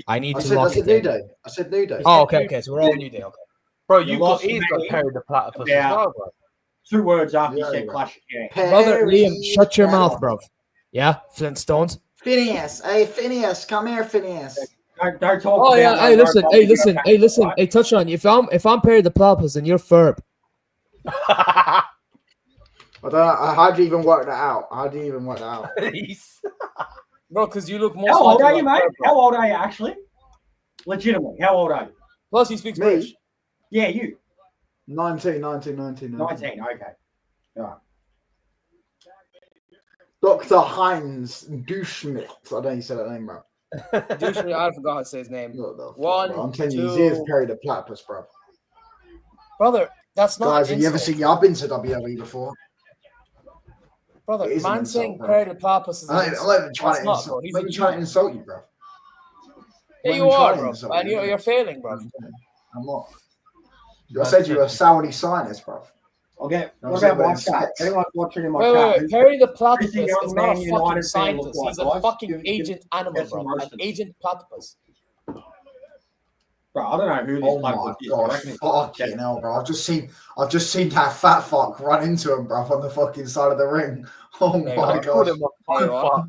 I need I to said lock it New in. Day. I said New Day. Oh, okay, so we're all New Day, okay. Bro, You you got lost he's got me. Perry the Platypus Yeah. as well, bro. 2 words after you Yeah, said yeah. Clash of Clans. Brother, Liam, Perry shut your mouth, Platypus. bro. Yeah, Flintstones. Phineas, hey Phineas, come here, Phineas. Don't talk Oh about yeah, no hey listen, robot, you go back hey to listen, life. hey Touchline. If I'm Perry the Platypus and you're Ferb, I don't know. How do you even work that out? Bro, because you look more How old are you, like mate? Ferb, bro. How old are you, actually? Legitimately, how old are you? Plus, he speaks Me? British. Yeah, you. 19. 19, okay. All right. Dr. Heinz Duschmidt. I don't know you said that name, bro. Usually, I forgot how to say his name. What the fuck, One, bro? I'm telling you, his two- ears Perry the Platypus, bro. Brother, that's not Guys, an have you ever insult. seen? Yeah, I've been to WWE before. Brother, It is an man insult, saying bro. Perry the Platypus is an I'm not insult. even trying That's to not, insult. bro. I'm He's not a even Jew. trying to insult you, bro. Yeah, I'm you not even are, trying to bro. insult And you, you're failing, bro. I'm not. I said you're a Saudi scientist, bro. I'll get. I'm What saying, about my but chat? it's- Anyone's watching in my Wait, chat? wait, Perry the Platypus Who's the young is not a Man fucking United fan scientist. look He's a like, guys? fucking Give agent animal, get some bro. An roasted. agent platypus. Bro, I don't know who this Oh bloke my is. I gosh, reckon it's fucking hell, bro! I've just seen that fat fuck run into him, bro, on the fucking side of the ring. Oh There my you Called gosh! him a fat fuck.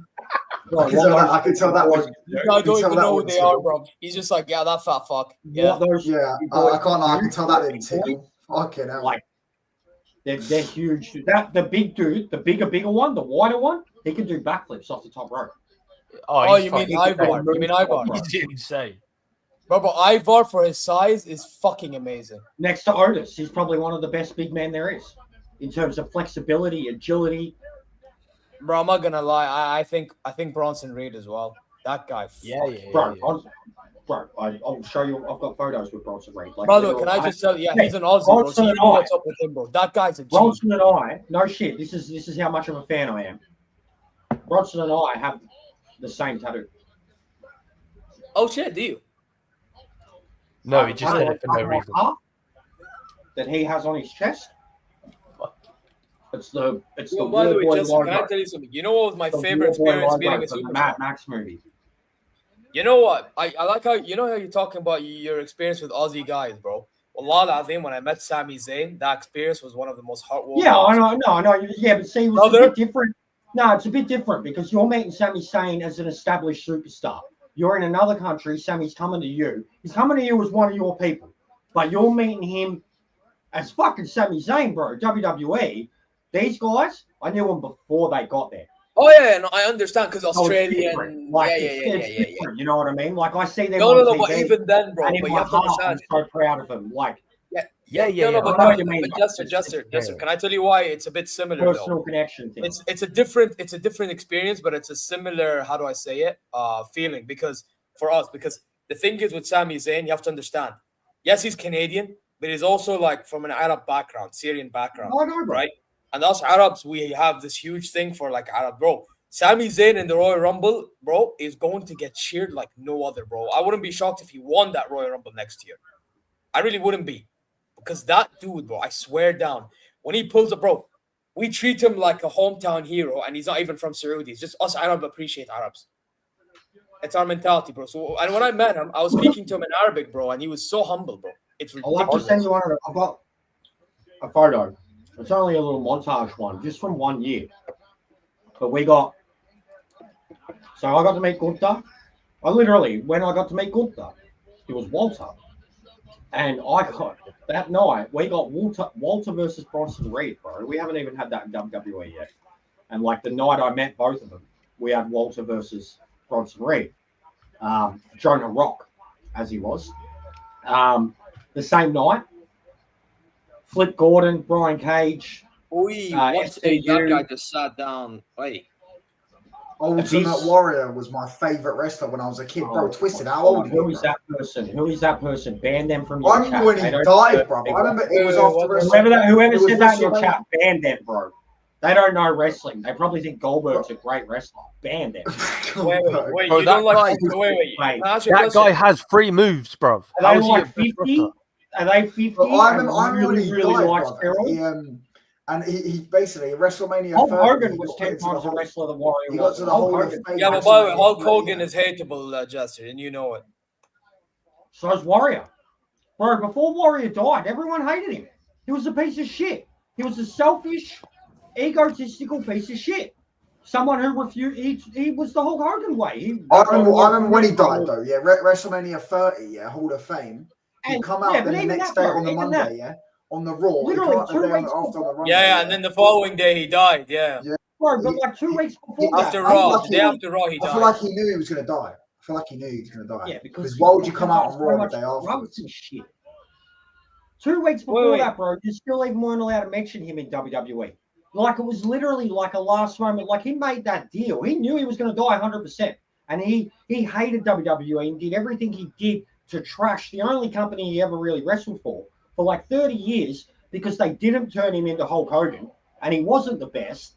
Bro, I can tell that was. You I guys can don't tell even that know who one they are, too. bro. He's just like, yeah, that fat fuck. Yeah. What those? Yeah, you I boys can't lie. I do can tell that for didn't tickle. Fucking hell. Like, they're huge. That the big dude, the bigger one, the wider one, he can do backflips off the top rope. Oh, he's you mean fucking Ivar? You mean Ivar? He's insane. Bro, but Ivar for his size is fucking amazing. Next to Otis, he's probably one of the best big men there is in terms of flexibility, agility. Bro, I'm not gonna lie. I think Bronson Reed as well. That guy. Yeah, yeah, Bro, yeah. bro, I'll show you. I've got photos with Bronson Reed. Like, Brother, can I just tell you? Yeah, he's an Aussie, bro. So you know what's up with him, bro. That guy's a G. Bronson and I, no shit. This is how much of a fan I am. Bronson and I have the same tattoo. Oh shit, do you? No, he just did it for no my reason. heart that he has on his chest. It's the Well, by the way, Warboy Justin, can I logo. tell you something? You know what was my The favorite Warboy experience logo meeting a from the superstar? Mad Max movie. You know what? I like how you know how you're talking about your experience with Aussie guys, bro. Well, I think when I met Sami Zayn, that experience was one of the most heartwarming. Yeah, I know. Yeah, but see, it was Brother? a bit different. No, it's a bit different because you're meeting Sami Zayn as an established superstar. You're in another country. Sammy's coming to you. He's coming to you as one of your people, but you're meeting him as fucking Sami Zayn, bro. WWE. These guys, I knew them before they got there. Oh yeah, no, I understand because So it's Australian. different. Like, Yeah. different, you know what I mean? Like I see them No, on no, TV, but even then, bro, and in but you my have to heart, I'm understand. so proud of them. Like Yeah. No, I but know what you mean, but but Jester, it's- can I tell you why it's a bit similar personal though? connection thing. It's a different experience, but it's a similar, how do I say it, feeling because the thing is with Sami Zayn, you have to understand. Yes, he's Canadian, but he's also like from an Arab background, Syrian background, I know, bro. right? And us Arabs, we have this huge thing for like Arab, bro. Sami Zayn in the Royal Rumble, bro, is going to get cheered like no other, bro. I wouldn't be shocked if he won that Royal Rumble next year. I really wouldn't be. Because that dude, bro, I swear down, when he pulls up, bro, we treat him like a hometown hero, and he's not even from Saudi. It's just us Arabs appreciate Arabs. It's our mentality, bro. So, and when I met him, I was speaking to him in Arabic, bro, and he was so humble, bro. It's I'll have to ridiculous. send you one. I've got a photo. It's only a little montage one, just from 1 year. But we got. So I got to meet Gupta. When I got to meet Gupta, it was Walter. And I got, that night, we got Walter versus Bronson Reed, bro. We haven't even had that in WWE yet. And like the night I met both of them, we had Walter versus Bronson Reed. Jonah Rock, as he was. The same night, Flip Gordon, Brian Cage. Oi, what's that SCU? guy just sat down. Wait. Ultimate Warrior was my favorite wrestler when I was a kid, bro. Twisted, how old are you? Who is that person? Who is that person? Ban them from your I remember when he died, bro. I remember it was after Whoever said that in your WrestleMania. chat, ban them, bro. They don't know wrestling. They probably think Goldberg's a great wrestler. Ban them. Wait, Bro, you that don't like. guy- Wait. Wait. Can I ask you a That question? guy has 3 moves, bruv. Are How they is he like a best 50? wrestler? Are they 50? But I remember when really, he really died, like brother. steroids. And he basically WrestleMania. Hulk 30, Hogan he was got 10 into the times the whole- wrestler the Warrior He got was. to the Hulk Hall of Hogan. Fame. Yeah, but by the way, WrestleMania Hulk 30, Hogan yeah. is hateable, Jester, and you know it. So's Warrior. Bro, before Warrior died, everyone hated him. He was a piece of shit. He was a selfish, egotistical piece of shit. Someone who refused. He was the Hulk Hogan way. I remember when he died though. Yeah, WrestleMania 30. Yeah, Hall of Fame. He And- come out yeah, then but the even next that, day bro, on the even Monday. that. Yeah, on the Raw. Literally, he come out the 2 day weeks after on the Monday. Yeah, and then the following day he died. Yeah. Bro, but like 2 weeks before that. After I feel Raw, like the day after Raw, he I feel died. like he knew he was gonna die. I feel like he knew he was gonna die. Yeah, because why would you come out on so Raw the much day drugs afterwards? and shit. 2 weeks before Wait. that, bro, you still even weren't allowed to mention him in WWE. Like it was literally like a last moment. Like he made that deal. He knew he was going to die 100%, and he hated WWE and did everything he did to trash the only company he ever really wrestled for like 30 years because they didn't turn him into Hulk Hogan, and he wasn't the best.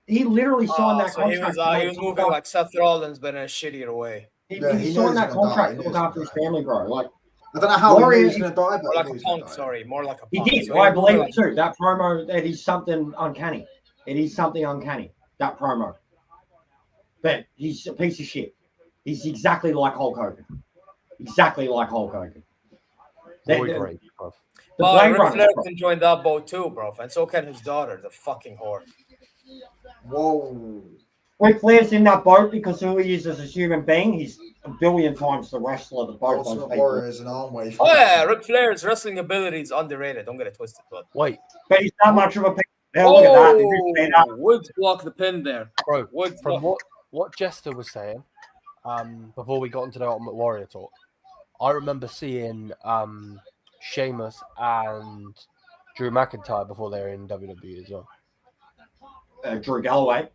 He literally signed that So contract. he was moving like Seth Rollins, but in a shittier way. He Yeah, he signed knows that he's gonna die. contract He to knows look after he's his gonna family, bro. Like I don't know how Warrior- he was going to die, but More like he a was gonna punk, die. sorry. More like a He punk. did. So I he believe really- it too. That promo, that is something uncanny. It is something uncanny. That promo. But he's a piece of shit. He's exactly like Hulk Hogan. Exactly like Hulk Hogan. Roy The- Grape, bruv. The Oh, Blade Ric Runner. Flair bro. can join that boat too, bro. And so can his daughter, the fucking whore. Whoa. Ric Flair's in that boat because who he is as a human being. He's a billion times the wrestler that both those Ultimate people. Warriors and arm wave. Oh yeah, Ric Flair's wrestling ability is underrated. Don't get it twisted, but Wait, But he's not much of a. Yeah, look at that. He ripped it up. Woods blocked the pin there. bro. Woods From blocked- what Jester was saying, before we got into the Ultimate Warrior talk, I remember seeing Sheamus and Drew McIntyre before they were in WWE as well. Drew Galloway.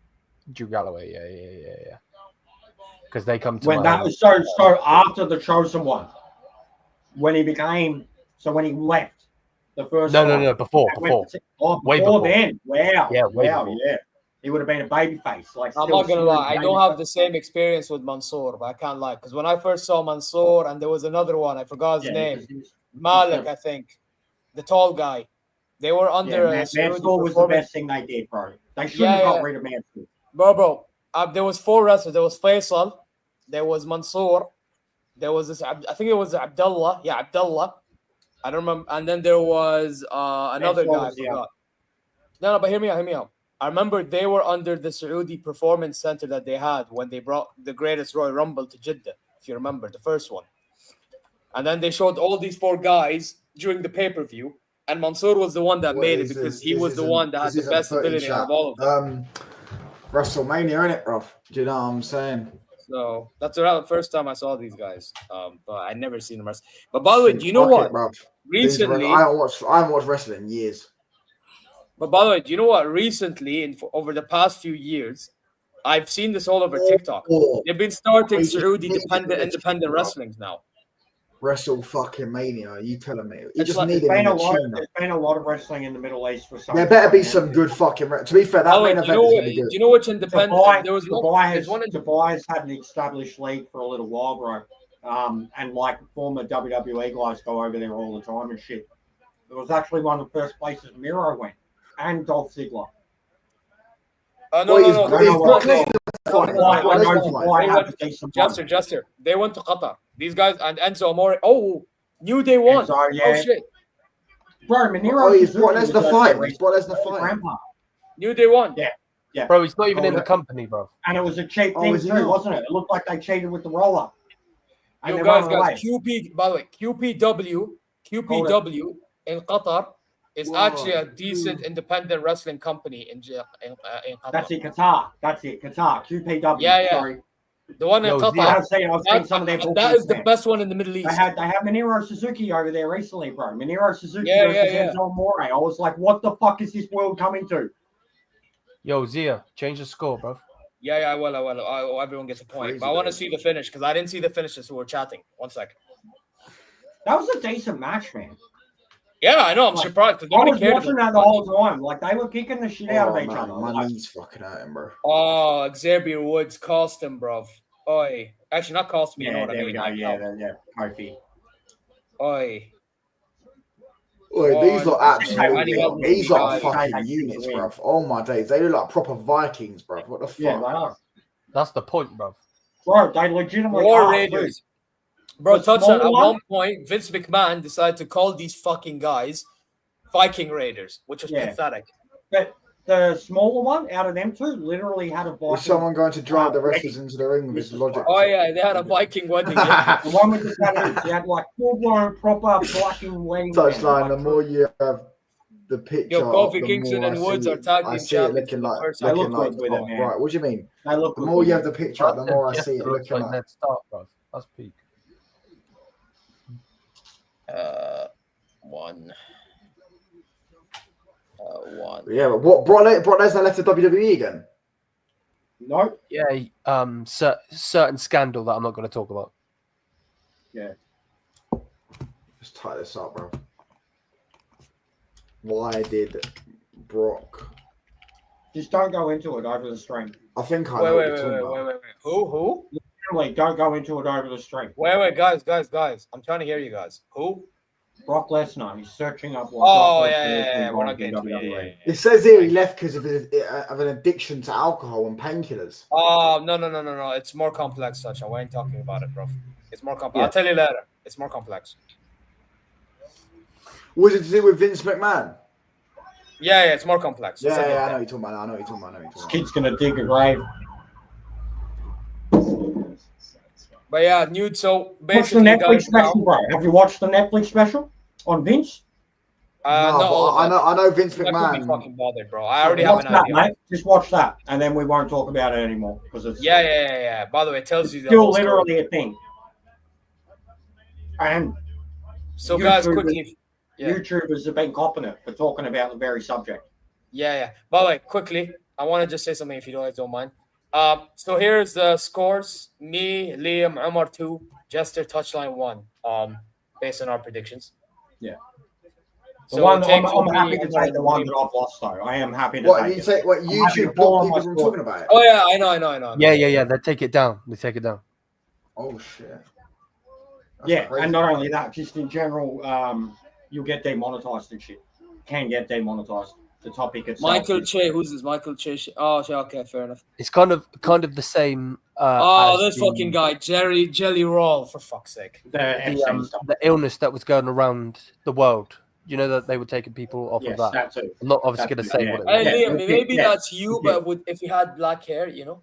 Drew Galloway, yeah. Because they come to When my that was so after the Chosen One, when he became when he left the first no, time, before. Way before before. then, wow, Yeah, way wow, before. yeah, he would have been a baby face. Like I'm still not gonna lie, I baby don't have face. the same experience with Mansoor, but I can't lie. Because when I first saw Mansoor and there was another one, I forgot his name. Malik, I think. The tall guy. They were under Mansoor was the best thing they did, bro. They shouldn't have got rid of Mansoor. Bro. There was 4 wrestlers. There was Faisal. There was Mansoor. There was this. I think it was Abdullah. Yeah, Abdullah. I don't remember. And then there was another Mansoor guy. I was, forgot. No, but hear me out. I remember they were under the Saudi Performance Center that they had when they brought the Greatest Royal Rumble to Jeddah. If you remember the first one. And then they showed all these 4 guys during the pay-per-view. And Mansoor was the one that made it because he was the one that had the best ability out of all of them. WrestleMania, innit, bro? Do you know what I'm saying? So that's around the first time I saw these guys. But I'd never seen them wrestle. But by the way, do you know what? Recently, I haven't watched wrestling in years. But by the way, do you know what? Recently, over the past few years, I've seen this all over TikTok. They've been starting Saudi independent wrestlings now. Wrestle fucking Mania, are you telling me? You It's just like- need There's him in been, the there's been a lot of wrestling in the Middle East for some. There better be some good fucking. To be fair, that By the way, main do event is going to be do good. you know which independent? Dubai, There was Dubai has had an established league for a little while, bro. And like former WWE guys go over there all the time and shit. It was actually one of the first places Miro went, and Dolph Ziggler. Jester. They went to Qatar. These guys and Enzo Amore. Oh, New Day won. Enzo, yeah. Oh shit. Bro, Minero Let's the fight. New Day won. Yeah. Bro, he's not even in the company, bro. And it was a cheap thing too, wasn't it? It looked like they cheated with the roller. You guys, QP, by the way, QPW in Qatar is actually a decent independent wrestling company in Qatar. That's it, Qatar. QPW. Yeah. Sorry. The one in Qatar. I've seen some of their that is the best one in the Middle East. They had Minero Suzuki over there recently, bro. Minero Suzuki Yeah, versus yeah. Enzo Amore. I was like, what the fuck is this world coming to? Yo, Zia, change the score, bro. Yeah, I will. Everyone gets a point. Crazy, but I want to bro. see the finish because I didn't see the finish as we were chatting. 1 sec. That was a decent match, man. Yeah, I know. I'm surprised because I nobody was cared watching about that the whole time. Like, they were kicking the shit out of each other. My Like, knees fucking hurting, bro. Oh, Xavier Woods cost him, bro. Oi. Actually, not cost me. You know what I there mean. we go. Like, Yeah. Kofi. Oi. Wait, these lot absolutely- absolutely. These lot are guys. fucking units, bro. Oh my days, they look like proper Vikings, bro. What the fuck? Yeah, they are. That's the point, bro. Bro, they legitimately War are, Raiders. dude. Bro, The touchdown. At small one one? point, Vince McMahon decided to call these fucking guys Viking Raiders, which was Yeah. pathetic. But the smaller one out of them two literally had a Viking. Is someone going to drive the wrestlers into the ring with his logic? Oh, yeah, they had a Viking wedding. Yeah. The one with the tattoos. They had like full-blown proper Viking wedding. Touchline. band. The more you have the picture, Yo, Kofi the Kingston more and I Woods see are tag I team see it champions looking for the like, first time. looking They look like good with it, man. right. What do you mean? They look The good more with you it. have the picture, the more I see it looks looking like like. Ned Stark, bro. That's peak. One. Yeah, but what Brock Lesnar left the WWE again? No. Yeah, certain scandal that I'm not going to talk about. Yeah. Let's tie this up, bro. Why did Brock? Just don't go into it over the stream. I think I know what you're talking about. Wait. Who? Really, don't go into it over the stream. Wait, guys. I'm trying to hear you guys. Who? Brock Lesnar. He's searching up what. Oh, Brock yeah. Lesnar We're not involved in getting to WWE. it. It says here he left because of an addiction to alcohol and painkillers. Oh, no. It's more complex, such. I ain't talking about it, bro. It's more complex. Yeah. I'll tell you later. It's more complex. Was it to do with Vince McMahon? Yeah, it's more complex. Yeah, I know what you're talking about. This kid's gonna dig a grave. But yeah, Nude. So Watch the basically, Netflix guys, special, bro. Have you watched the Netflix special on Vince? no, I know Vince I couldn't be McMahon. fucking bothered, bro. I already have Watch an that, idea. mate. Just watch that, and then we won't talk about it anymore because it's Yeah. By the way, it tells you the still whole story. literally a thing. And So, guys, YouTubers- quickly. Yeah. YouTubers have been copping it for talking about the very subject. Yeah. By the way, quickly, I want to just say something if you guys don't mind. So here's the scores: me, Liam, Umar 2, Jester, Touchline 1. Based on our predictions. Yeah. So The one, it takes I'm me happy to and take the one Liam. that I've lost, though. I am happy to What take you it. say? What happy to YouTube follow block my people from sport. talking about it? Oh yeah, I know. Yeah. They take it down. Oh shit. That's Yeah, crazy. and not only that, just in general, you'll get demonetized and shit. Can get demonetized. The topic itself. Michael Che, who's this? Michael Che. Oh, okay, fair enough. It's kind of the same. Oh, as this fucking guy, Jelly Roll, for fuck's sake. The Epstein stuff. the illness that was going around the world. You know that they were taking people off Yes, of that. that too. I'm not obviously going That's to say it, what it Hey, was. Yeah, Liam, maybe yeah, that's you, yeah. but if you had black hair, you know?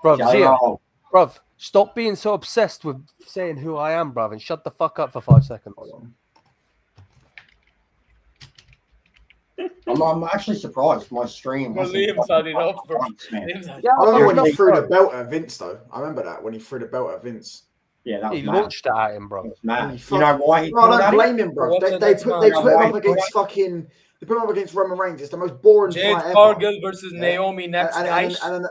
Bruv, Jelly Zia, roll. bruv, stop being so obsessed with saying who I am, bruv, and shut the fuck up for 5 seconds. I'm actually surprised. My stream. Well, hasn't Liam's had enough, bro. fucking man. Liam's had- Yeah, I remember when enough, he threw the bruv. belt at Vince, though. I remember that when he threw the belt at Vince. Yeah, that was He mad. launched it at him, That bruv. was mad. Fuck. You know why he No, threw I that don't in? blame him, bro. What They the put next him man? up Why- against fucking. They put him up against Roman Reigns. It's the most boring Jade fight ever. Cargill versus Yeah. Naomi next, guys. And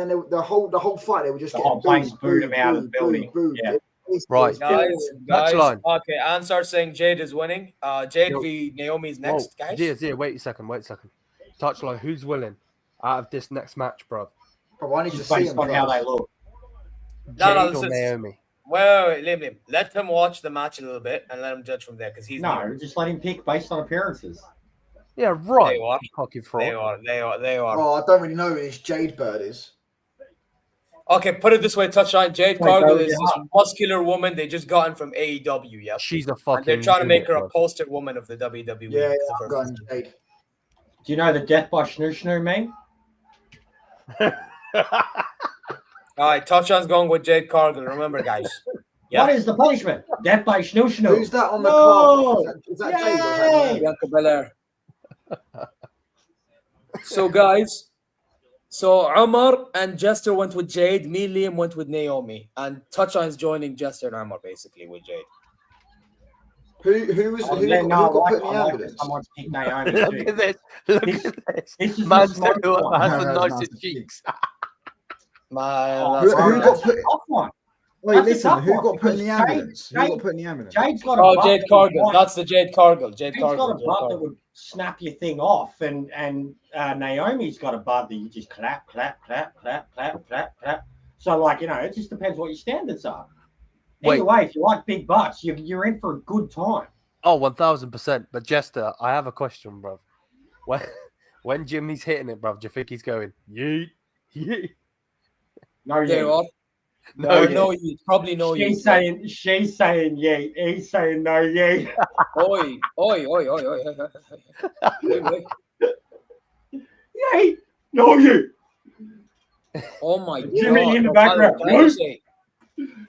then the whole fight they were just The getting whole place booed him out of the booed, building. booed. Yeah. Right. Guys. Touchline. Okay, Ansar saying Jade is winning. Jade Yo. v Naomi's next, guys. Zia, wait a second. Touchline, who's winning out of this next match, bruv? Bro, I need to Just see based him on how first. they look. No, Jade this or is- Naomi? Wait, Liam. Let him watch the match a little bit and let him judge from there because he's No, just let him pick based on appearances. Yeah, right. They are. you fucking They fraud. are. Oh, I don't really know who this Jade Bird is. Okay, put it this way, Touchline. Jade Wait, Cargill go is with this your muscular woman they just gotten from AEW, yeah? She's a fucking. And they're trying to make her a bruv. poster woman of the WWE. Yeah, because of I'm her going physique. Jade. Do you know the Death by Snoo Snoo meme? All right, Touchline's going with Jade Cargill. Remember, guys. Yeah. What is the punishment? Death by Snoo Snoo. Who's that on the No! card? Is that Jade or is that Yay! Naomi? Bianca Belair. So, guys, so Omar and Jester went with Jade. Me, Liam went with Naomi. And Touchline's joining Jester and Omar, basically, with Jade. Who Then, got no, put in the I like ambulance? Someone's picked Naomi Look too. at this. Look This- at this. This is Man the said smoke whoever one. has No, the no, nicest no. cheeks. Man, Who that's Sorry, got that's put- a tough one. Wait, That's a listen. tough Who one got put in the because ambulance? Who Jade- got put in the ambulance? Jade's got a Oh, butt Jade that Cargill. would- That's the Jade Cargill. Jade Jade's got Cargill. a Jade butt that Cargill. would snap your thing off, and Naomi's got a butt that you just clap. So, like, you know, it just depends what your standards are. Wait. Either way, if you like big butts, you're in for a good time. Oh, 1000%. But Jester, I have a question, bruv. When Jimmy's hitting it, bruv, do you think he's going, yeet, yeet? No, There yeah. you are. No, Or yeah. no, you probably know you. She's saying yeah. He's saying no, yeah. Oi. Wait. Yay! No, you. Oh my Jimmy god. in the Bro, background. can I just say,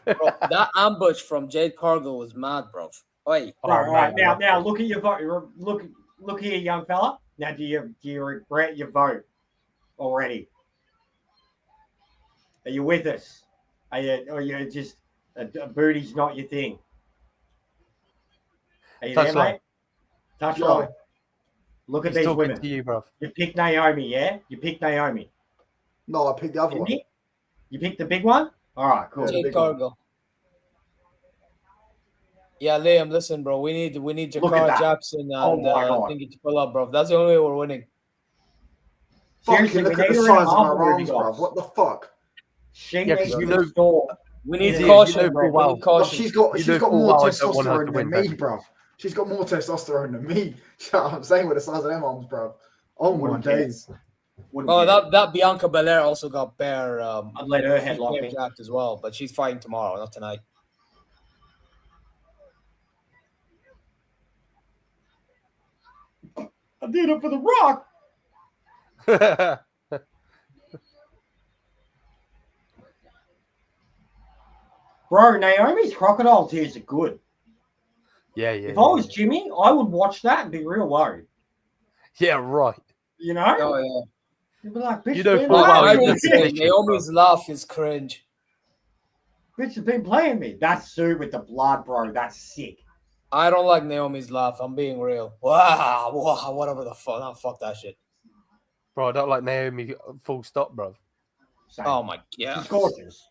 bro, that ambush from Jade Cargill was mad, bro. Oi. Oh, All right, man, now look at your vote. Look here, young fella. Now, do you regret your vote already? Are you with us? Are you just a booty's not your thing? Are you Touchline. there, mate? Touchline. Look at He's these talking women. to you, bruv. You picked Naomi, yeah? You picked Naomi. No, I picked the other Didn't one. you? You picked the big one? All right, cool. Yeah. Jade big one. Cargill. Yeah, Liam, listen, bro. We need Look at Jakar that. Jackson Oh and my God. thingy to pull up, bro. That's the only way we're winning. Seriously, Fucking look we at the need her in size of Marvel our arms, movie, bruv. guys. What the fuck? She Yeah, 'cause needs you to know- install We need Yeah, caution, you know bro. full We well. need caution. She's got You know more full well I don't want her to testosterone win, than me, Becky. bruv. She's got more testosterone than me. I'm saying with the size of them arms, bruv. Oh my Wouldn't care. days. Wouldn't Oh, care. that Bianca Belair also got bare I'd let her headlock me. jacked as well, but she's fighting tomorrow, not tonight. I did it for the Rock. Bro, Naomi's crocodile tears are good. yeah. If I was Jimmy, I would watch that and be real worried. Yeah, right. You know? Oh yeah. You'd be like, bitch, You know been full Well, well playing I you're me. just say delicious, Naomi's laugh is cringe. Bitch has been playing me. That suit with the blood, bro. That's sick. I don't like Naomi's laugh. I'm being real. Wow, whatever the fuck. No, fuck that shit. Bro, I don't like Naomi full stop, bro. Same. Oh my god. She's gorgeous.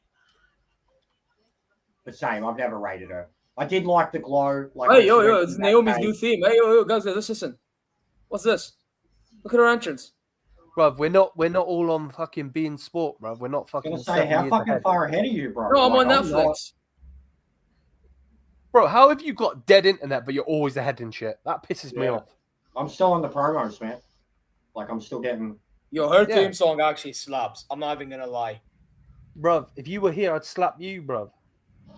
But same, I've never rated her. I did like the glow. Like Hey, when yo, she went it's through that Naomi's phase. new theme. Hey, yo, guys, let's listen. What's this? Look at her entrance. Bruv, we're not all on fucking being sport, bruv. We're not I was fucking gonna say, 7 how years fucking ahead. far ahead are you, bro? No, I'm Like, on not- Netflix. Bro, how have you got dead internet, but you're always ahead in shit? That pisses me Yeah. off. I'm still on the promos, man. Like, I'm still getting. Yo, her Yeah. theme song actually slaps. I'm not even gonna lie. Bruv, if you were here, I'd slap you, bruv.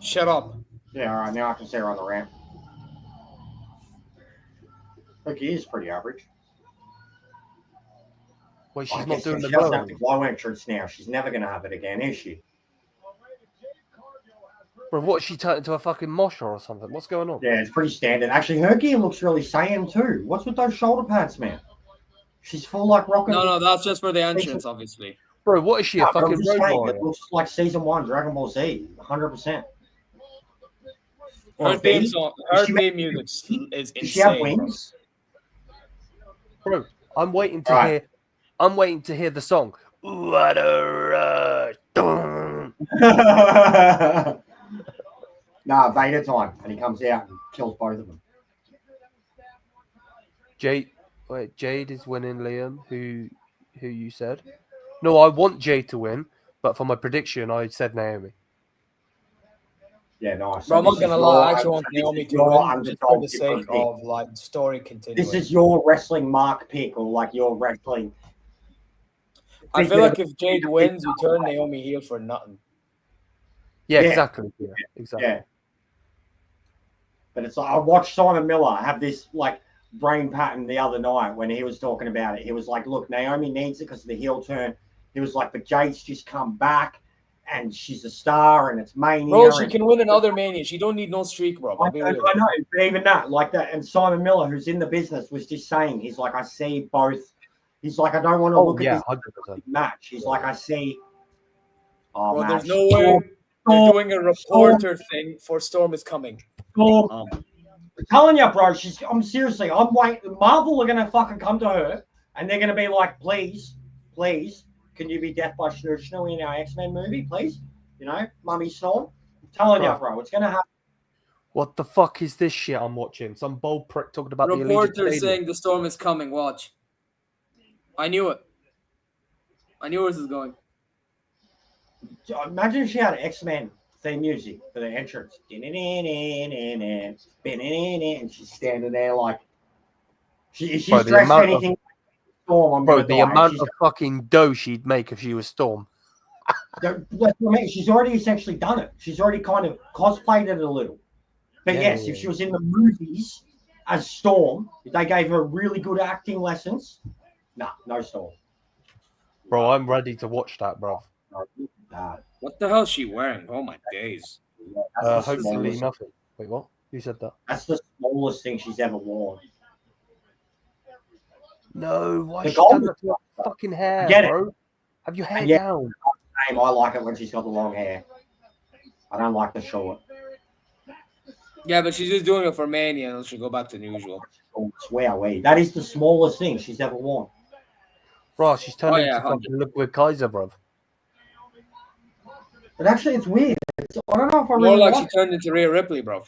Shut up. Yeah, all right, now I can see her on the ramp. Look, he is pretty average. Wait, I she's not guess doing she the doesn't glow. have the glow entrance now. She's never going to have it again, is she? Bro, what, she turned into a fucking mosher or something? What's going on? Yeah, it's pretty standard. Actually, her gear looks really Saiyan too. What's with those shoulder pads, man? She's full like rocking. No, that's just for the entrance, obviously. Bro, what is she, a No, but I'm fucking just road saying, warrior? it looks like season 1 Dragon Ball Z, 100%. Her theme song, her She theme music is Does she have insane. Bro. wings? Bro, I'm waiting to Right. hear. I'm waiting to hear the song. What a rush. Dun. Nah, Vader time. And he comes out and kills both of them. Jade is winning, Liam. Who you said? No, I want Jade to win, but for my prediction, I said Naomi. Yeah, nice. Bro, I'm So not this gonna is lie. I your- actually want this Naomi is to your win just for underdog the sake different pick. of like story continuing. This is your wrestling mark pick, or like your wrestling. I feel like if Jade wins, you turn Naomi heel for nothing. Yeah, Yeah. exactly. Yeah, exactly. Yeah. But it's like I watched Simon Miller have this like brain pattern the other night when he was talking about it. He was like, "Look, Naomi needs it because of the heel turn." He was like, "But Jade's just come back, and she's a star, and it's Mania." Bro, she and- can win another Mania. She don't need no streak, bro. I I'll be know, real. but even that, like that, and Simon Miller, who's in the business, was just saying, he's like, I see both. He's like, I don't want to Oh look yeah, at 100%. this match. He's like, I see. Oh, Bro, match. there's no way they're doing a reporter thing for Storm is coming. Storm. I'm telling you, bro. I'm seriously. I'm waiting. Marvel are gonna fucking come to her, and they're gonna be like, please, can you be Death by Schnurr in our X-Men movie, please? You know, Mummy Storm. I'm telling you, bro, it's gonna happen. What the fuck is this shit I'm watching? Some bold prick talking about the Allegiant Reporter Stadium. saying the Storm is coming. Watch. I knew it. I knew where this is going. Imagine if she had X-Men theme music for the entrance. And she's standing there like if she's Bro, the dressed amount anything like Storm, I'm Bro, gonna the die. amount of fucking dough she'd make if she was Storm. That's what I mean. She's already essentially done it. She's already kind of cosplayed it a little. But Yeah, yes, yeah, if she was in the movies as Storm, if they gave her really good acting lessons, no Storm. Bro, I'm ready to watch that, bro. Nah. What the hell is she wearing? Oh my days. That's the Hopefully smallest- nothing. Wait, what? Who said that? That's the smallest thing she's ever worn. No, why The she done gold- that to her fucking hair, Get it. bro? Have your hair Yeah. down. I like it when she's got the long hair. I don't like the short. Yeah, but she's just doing it for Mania and she'll go back to the usual. Oh, swear we. That is the smallest thing she's ever worn. Bro, she's turned Oh, into yeah, fucking Ludwig Kaiser, bro. But actually, it's weird. I don't know if I More really like like she turned into Rhea Ripley, bro.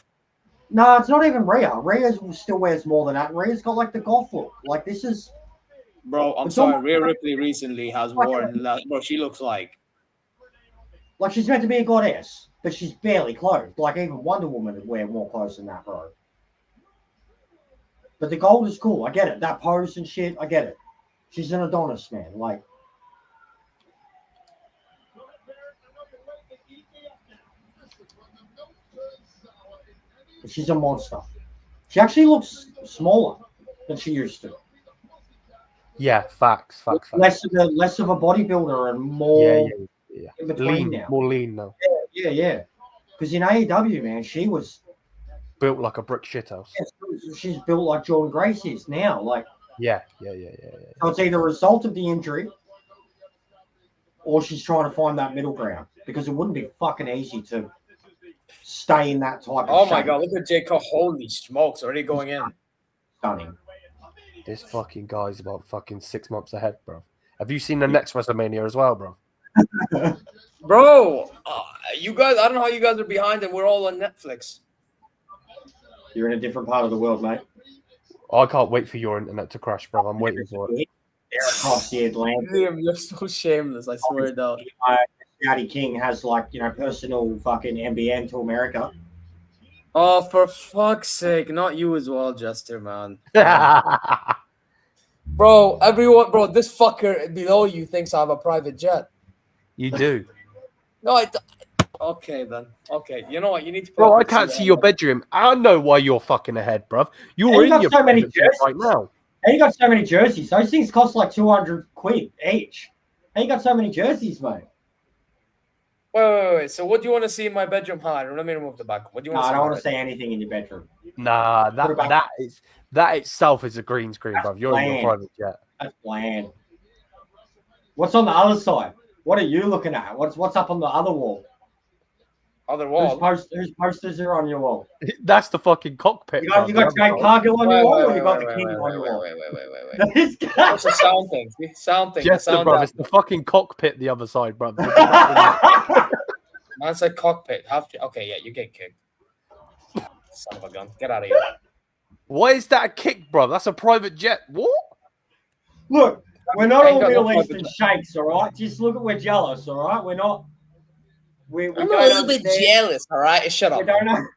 No, it's not even Rhea. Rhea still wears more than that. Rhea's got like the golf look. Like this is. Bro, I'm It's sorry. almost Rhea Ripley recently has like worn. Bro, she looks like. Like, she's meant to be a goddess, but she's barely clothed. Like, even Wonder Woman would wear more clothes than that, bro. But the gold is cool. I get it. That pose and shit, I get it. She's an Adonis, man. Like, but she's a monster. She actually looks smaller than she used to. Yeah, facts. Less of a bodybuilder and more in between lean, now. more lean now. Yeah. Because in AEW, man, she was Built like a brick shithouse. She's built like Jordan Grace is now. Like, Yeah. so it's either a result of the injury or she's trying to find that middle ground, because it wouldn't be fucking easy to stay in that type of Oh my shape. god, look at J. Cole. Holy smokes, already going in. Stunning. This fucking guy's about fucking 6 months ahead, bro. Have you seen the next WrestleMania as well, bro? Bro, you guys, I don't know how you guys are behind and we're all on Netflix. You're in a different part of the world, mate. I can't wait for your internet to crash, bro. I'm waiting for it. They're across the Atlantic. Liam, you're so shameless, I swear down. Scotty King has, like, personal fucking MBN to America. Oh, for fuck's sake, not you as well, Jester, man. Bro, everyone, this fucker below you thinks I have a private jet. You do. No, okay, then. Okay, you know what? You need to. Bro, I can't see your bedroom. I know why you're fucking ahead, bro. You're in your so many bedroom right now. How you got so many jerseys? Those things cost like 200 quid each. How you got so many jerseys, mate? Wait. So what do you want to see in my bedroom? Let me remove the back. What do you want to see? I don't want to see anything in your bedroom. Nah, that itself is a green screen, bro. You're in your private jet. That's bland. What's on the other side? What are you looking at? What's up on the other wall? Other wall? Whose posters are on your wall? That's the fucking cockpit. You got Jade Cargill on your wall, or you got the King on your wall? Wait. That's a sound thing. Sound thing. Jester, bro, it's the fucking cockpit the other side, bro. Man said cockpit. Okay, yeah, you get kicked. Son of a gun. Get out of here. Why is that a kick, bro? That's a private jet. What? Look, we're not all Middle Eastern sheikhs, all right? Just look at we're jealous, all right? We're not. I'm a little bit jealous, all right? Shut up. We don't know.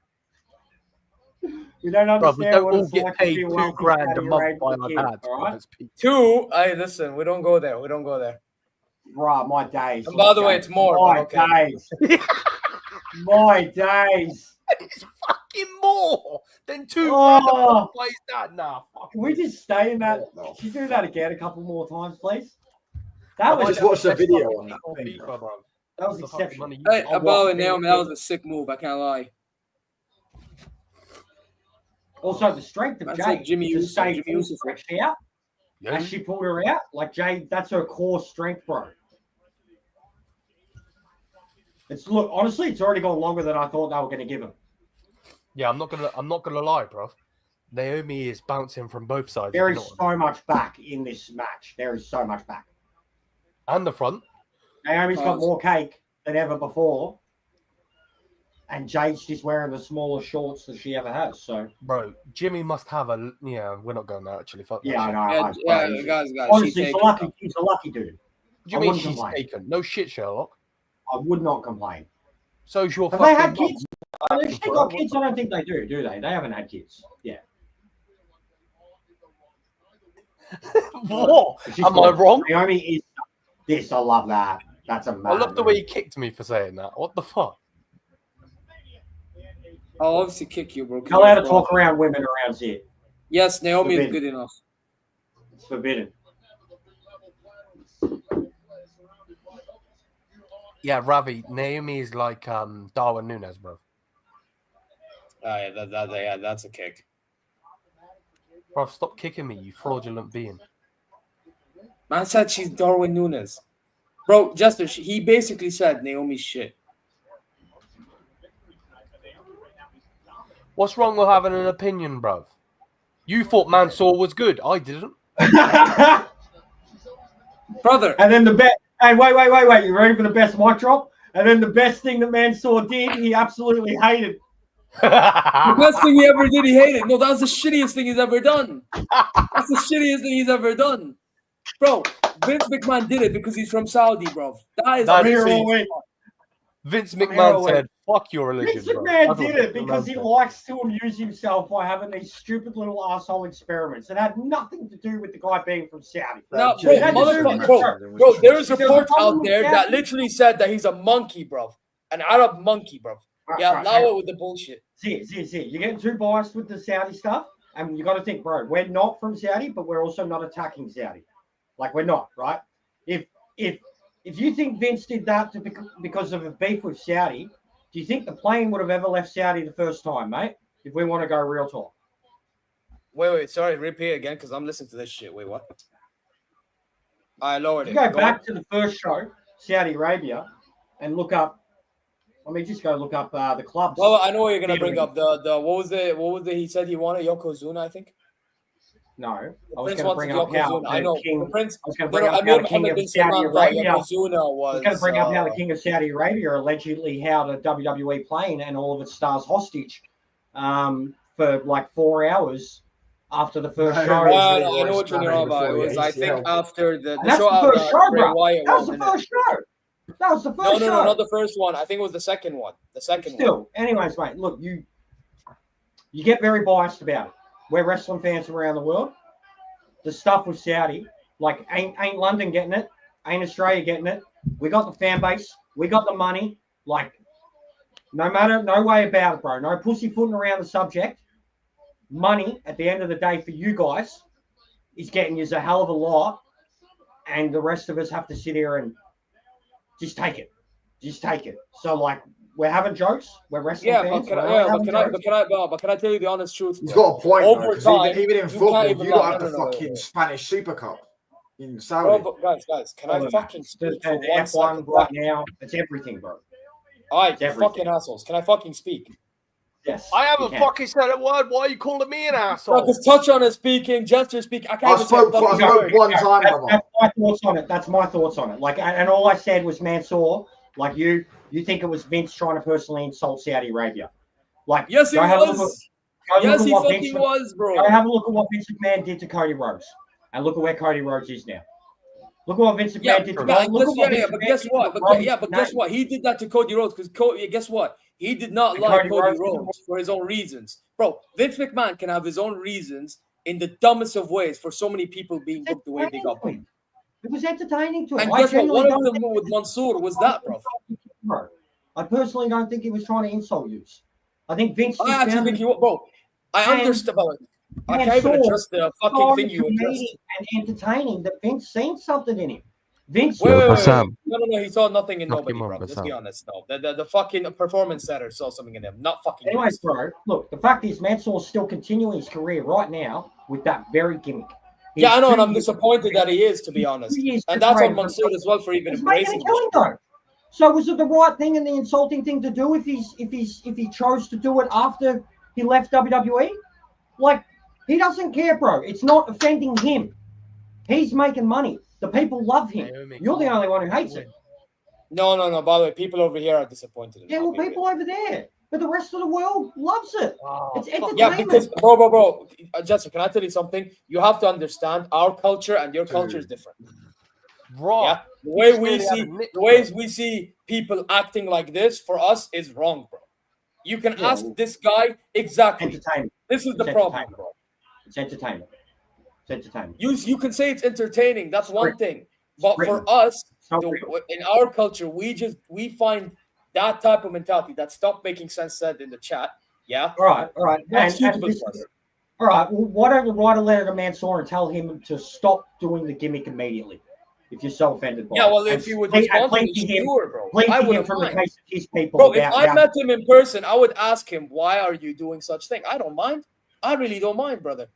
We don't understand. Bro, we don't what all it's get like paid to be $2 grand a month by our kids, dads. all right? Two. Hey, listen, we don't go there. Right, my days. And by the way, it's more. My days. My days. It's fucking more than $2 grand. Why is that? Nah. Can we just stay in that? Can you do that again a couple more times, please? That was just watched the video on that. That was exceptional. Hey, about Naomi, that was a sick move. I can't lie. Also, the strength of Jade. Jimmy Uso out. As she pulled her out, like Jade, that's her core strength, bro. Honestly, it's already gone longer than I thought they were going to give him. Yeah, I'm not gonna lie, bro. Naomi is bouncing from both sides. There is so much back in this match. There is so much back. And the front. Naomi's got more cake than ever before. And Jade's just wearing the smallest shorts that she ever has. So, bro, Jimmy must have a. Yeah, we're not going there actually. Fuck yeah, I know. Yeah, guys. Honestly, he's a lucky dude. What do you mean she's taken? No shit, Sherlock. I would not complain. So is your Have fucking they had kids? They got kids? I don't think they do they? They haven't had kids. Yeah. What? Am I wrong? Naomi is this. I love that. That's a man. I love the way he kicked me for saying that. What the fuck? I'll obviously kick you, bro. You're allowed to talk around women around here. Yes, Naomi is good enough. It's forbidden. Yeah, Ravi, Naomi is like Darwin Núñez, bro. Yeah, that's a kick. Bro, stop kicking me, you fraudulent being. Man said she's Darwin Núñez. Bro, Jester, he basically said Naomi's shit. What's wrong with having an opinion, bro? You thought Mansoor was good. I didn't. Brother. And then the best. Hey, wait. You ready for the best mic drop? And then the best thing that Mansoor did, he absolutely hated. The best thing he ever did, he hated. No, that was the shittiest thing he's ever done. That's the shittiest thing he's ever done. Bro, Vince McMahon did it because he's from Saudi, bro. That is Vince McMahon said, "Fuck your religion." Vince bro. McMahon That's what did Vince it because McMahon he said. likes to amuse himself by having these stupid little asshole experiments. It had nothing to do with the guy being from Saudi. No, Jay bro, had to do motherfucker, with- bro, there is There's a reports problem out with there that Saudi. literally said that he's a monkey, bro, an Arab monkey, bro. Yeah, Right, allow hang it on. with the bullshit. See, you're getting too biased with the Saudi stuff, and you got to think, bro, we're not from Saudi, but we're also not attacking Saudi. Like, we're not, right? If you think Vince did that because of a beef with Saudi, do you think the plane would have ever left Saudi the first time, mate? If we want to go real talk. Wait, sorry, repeat again, because I'm listening to this shit. Wait, what? I lowered You it. go back to the first show, Saudi Arabia, and look up. Let me just go look up the clubs. Well, I know what you're gonna bring up. The what was the he said he wanted Yokozuna, I think. No, I was Prince going to bring up wanted how Yokozuna. I know. the king. The Prince. I was going to No, bring no, up how Amir the king Mohammed of bin Saudi Salman thought Arabia. Yokozuna I was. was going to bring up how the king of Saudi Arabia allegedly held a WWE plane and all of its stars hostage for like 4 hours after the first No, show. I know what you're on about. It was, I think, after the And that's show the out first that show, Bray bro. Wyatt That was won, the innit? first show. That was the first show. No, not the first one. I think it was the second one. The second one. Still, anyways, mate, look, you get very biased about it. We're wrestling fans from around the world. The stuff with Saudi, like, ain't London getting it? Ain't Australia getting it? We got the fan base. We got the money. Like, no way about it, bro. No pussyfooting around the subject. Money, at the end of the day, for you guys, is getting you a hell of a lot. And the rest of us have to sit here and just take it. Just take it. So, like, we're having jokes. We're wrestling Yeah, fans. but can I tell you the honest truth? He's bro? got a point, Over though, 'cause time, even in you football, can't you even don't lie. have No, the no, fucking wait. Spanish Super Cup in Bro, Saudi. but guys, can I fucking speak for the 1 F1 second? right now? It's everything, bro. All right, It's you everything. fucking assholes. Can I fucking speak? Yes. I you haven't can. fucking said a word. Why are you calling me an asshole? Because Touch on is speaking, Gesture speak. I I can't even say a spoke fucking word. one time, That's brother. my thoughts on it. That's my thoughts on it. Like, and all I said was Mansoor. Like, you think it was Vince trying to personally insult Saudi Arabia? Like, Yes, he go have a look was. at- go Yes, look at he what fucking Vince was, bro. Go have a look at what Vince McMahon did to Cody Rhodes, and look at where Cody Rhodes is now. Look at what Vince McMahon Yeah, did to yeah, look at what Vince but McMahon guess did what? to But Rhodes' guess name. what? He did that to Cody Rhodes because guess what? He did not And like Cody Cody Rhodes Rhodes for his own reasons, bro. Vince McMahon can have his own reasons in the dumbest of ways for so many people being booked the way they got booked. It was entertaining to him. And I guess what? genuinely One of don't them think with Mansoor was that, bro. bro. I personally don't think he was trying to insult you. I think Vince just I actually found think it you, bro. I And- understand, but I can't even address the fucking thing you addressed. and entertaining that Vince seen something in him. Vince, Wait, Bassam. no, he saw nothing in Knock nobody, him on, bro. Let's Bassam. be honest, no. The fucking performance center saw something in him, not fucking anyways, Vince. bro. Look, the fact is, Mansoor's still continuing his career right now with that very gimmick. Yeah, I know, and 2 I'm years- disappointed that he is, to be honest. 2 years And that's on separated from- Mansoor as well for even He's making embracing a killing, this. though. So was it the right thing and the insulting thing to do if he chose to do it after he left WWE? Like, he doesn't care, bro. It's not offending him. He's making money. The people love him. You're the only one who hates it. No. By the way, people over here are disappointed. Yeah, well, people over there, but the rest of the world loves it. Oh, It's fuck. entertainment. Yeah, because bro, Jessica, can I tell you something? You have to understand our culture and your culture is different. Bro, Yeah, the ways we see people acting like this for us is wrong, bro. You can Yeah, ask this guy exactly. entertainment. This is the It's problem, entertainment. bro. It's entertainment. It's entertainment. You can say it's entertaining. That's one thing, but written. for us, It's not real. in our culture, we find that type of mentality that stop making sense said in the chat. Yeah. All right. Not And suitable this- for us. all right. Well, why don't you write a letter to Mansoor and tell him to stop doing the gimmick immediately? If you're so offended by Yeah, it. well, And if you would plead- respond to plead me, to him- sure, bro. plead I to him wouldn't from the mind. case of his people. Bro, if about I how- met him in person, I would ask him, why are you doing such thing? I don't mind. I really don't mind, brother.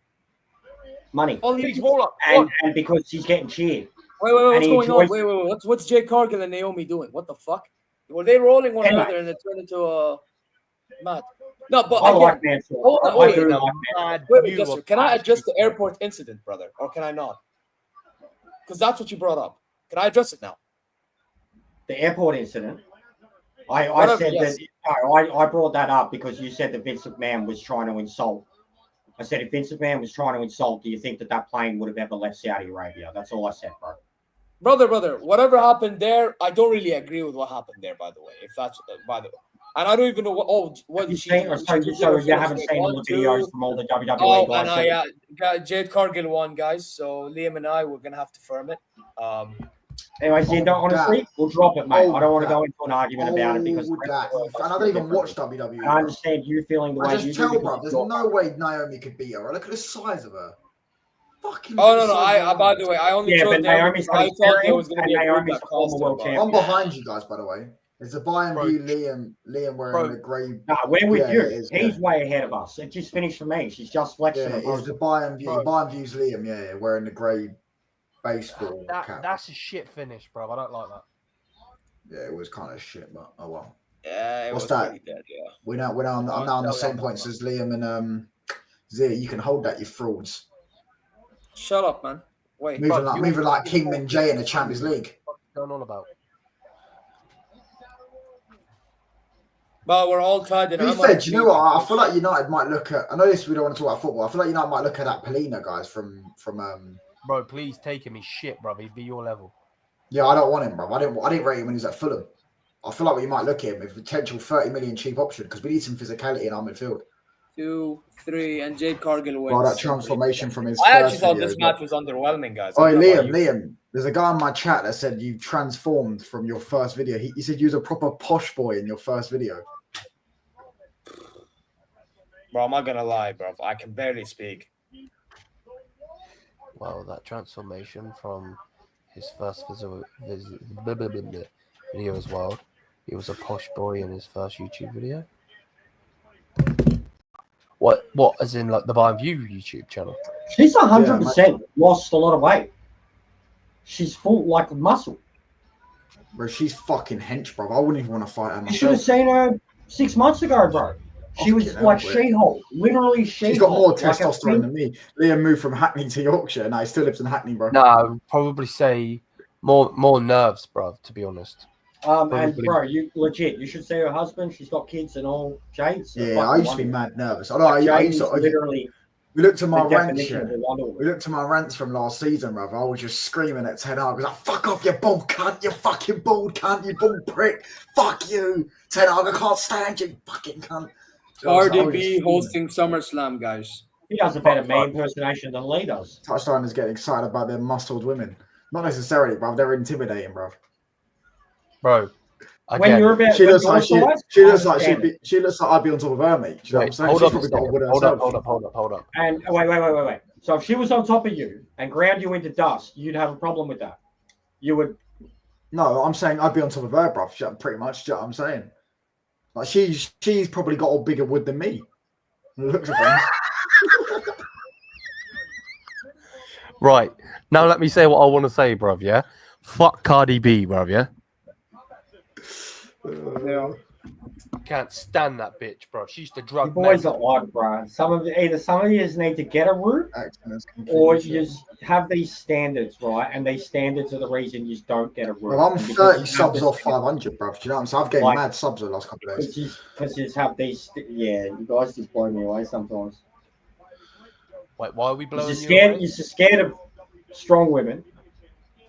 money, All he Please, hold up. and and because he's getting cheered. Wait, and what's he going on? enjoys- Wait. What's Jay Cargill and Naomi doing? What the fuck? Were they rolling one Anyway. another and it turned into a mad? No, but I like again, Mansoor. hold on, I wait, do no. like Mansoor. wait, Jester, can I address the airport incident, brother, or can I not? Because that's what you brought up. Can I address it now? The airport incident. I Whatever, said yes. that I brought that up because you said that Vince McMahon was trying to insult. I said if Vince McMahon was trying to insult, do you think that plane would have ever left Saudi Arabia? That's all I said, bro. brother, whatever happened there, I don't really agree with what happened there. By the way, if that's by the way, and I don't even know what. Oh, what did she do? So you haven't seen all the videos from all the WWE Oh, guys? and Jade Cargill won, guys. So Liam and I, we're gonna have to firm it. Anyways, honestly, we'll drop it, mate. I don't want to go into an argument about it because and I don't even watch WWE. I understand you feeling the way you do. Bro, there's no way Naomi could beat her. Look at the size of her. Fucking. Oh no! By the way, I only chose Naomi's I thought there was going to be a group that former world champion. I'm behind you guys, by the way. It's a buy-in view. Liam wearing the grey. No, we're with you. He's way ahead of us. It just finished for me. She's just flexing. Yeah, it's the buy-in view. Buy-in view's Liam. Yeah, wearing the grey baseball cap. That's a shit finish, bro. I don't like that. Yeah, it was kind of shit, but oh well. Yeah, what's that? Dead, yeah. I'm now on the same points as Liam and Zia. You can hold that, you frauds. Shut up, man. Wait. Moving like King Min Jae in the Champions League. What's going on about? But we're all tied in. Do you know what? I feel like United might look at. I know this. We don't want to talk about football. I feel like United might look at that Polina guys from. Bro, please take him. He's shit, bro. He'd be your level. Yeah, I don't want him, bro. I didn't rate him when he was at Fulham. I feel like we might look at him with potential 30 million cheap option because we need some physicality in our midfield. 2, 3, and Jade Cargill wins. Well, that transformation from his. I actually thought this match was underwhelming, guys. Oh, Liam. There's a guy in my chat that said you transformed from your first video. He said you was a proper posh boy in your first video. Bro, I'm not gonna lie, bro. I can barely speak. Well, that transformation from his first video as well. He was a posh boy in his first YouTube video. What? As in, like the Buy and View YouTube channel? She's 100% lost a lot of weight. She's full like muscle. Bro, she's fucking hench, bro. I wouldn't even want to fight her myself. You should have seen her 6 months ago, bro. She was like She-Hulk, literally She-Hulk. She's got more testosterone than me. Liam moved from Hackney to Yorkshire. No, he still lives in Hackney, bro. No, I would probably say more nerves, bro. To be honest. And bro, you should see her husband. She's got kids and all. Jade's. Yeah, I used to be mad nervous. I know. I used to literally. We looked at my rants. We looked at my rants from last season, brother. I was just screaming at Ten Hag. I was like, "Fuck off, you bald cunt! You fucking bald cunt! You bald prick! Fuck you, Ten Hag! I can't stand you, fucking cunt!" RDB hosting SummerSlam, guys. He does a better meme impersonation than Lee does. Touchline is getting excited about their muscled women. Not necessarily, bro. They're intimidating, bro. Bro, when you're about, she looks like I'd be on top of her, mate. You know what I'm saying? Hold up. And wait. So if she was on top of you and ground you into dust, you'd have a problem with that. You would. No, I'm saying I'd be on top of her, bro. Pretty much. Do you know what I'm saying? Like she's probably got all bigger wood than me. Looks at things. Right. Now let me say what I want to say, bruv, yeah? Fuck Cardi B, bruv, yeah? Can't stand that bitch, bro. She used to drug you boys are odd, bro. Some of you need to get a root, or you just have these standards, right? And these standards are the reason you just don't get a root. Well, I'm 30 subs off 500, bro. Do you know what I'm saying? I've gained mad subs the last couple of days. Because you just have these, you guys just blow me away sometimes. Wait, why are we blowing you away? You're scared of strong women,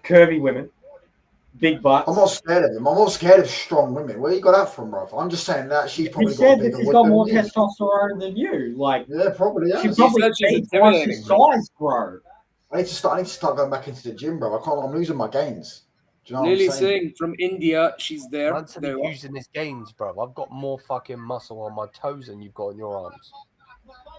curvy women. Big butts. I'm not scared of them. I'm not scared of strong women. Where you got that from, bro? I'm just saying that she's probably got more testosterone than you. Like, yeah, probably. Yeah. She probably beat twice his size, bro. I need to start going back into the gym, bro. I'm losing my gains. Do you know Lily what I'm saying? Singh from India, she's there. They're using his gains, bro. I've got more fucking muscle on my toes than you've got on your arms.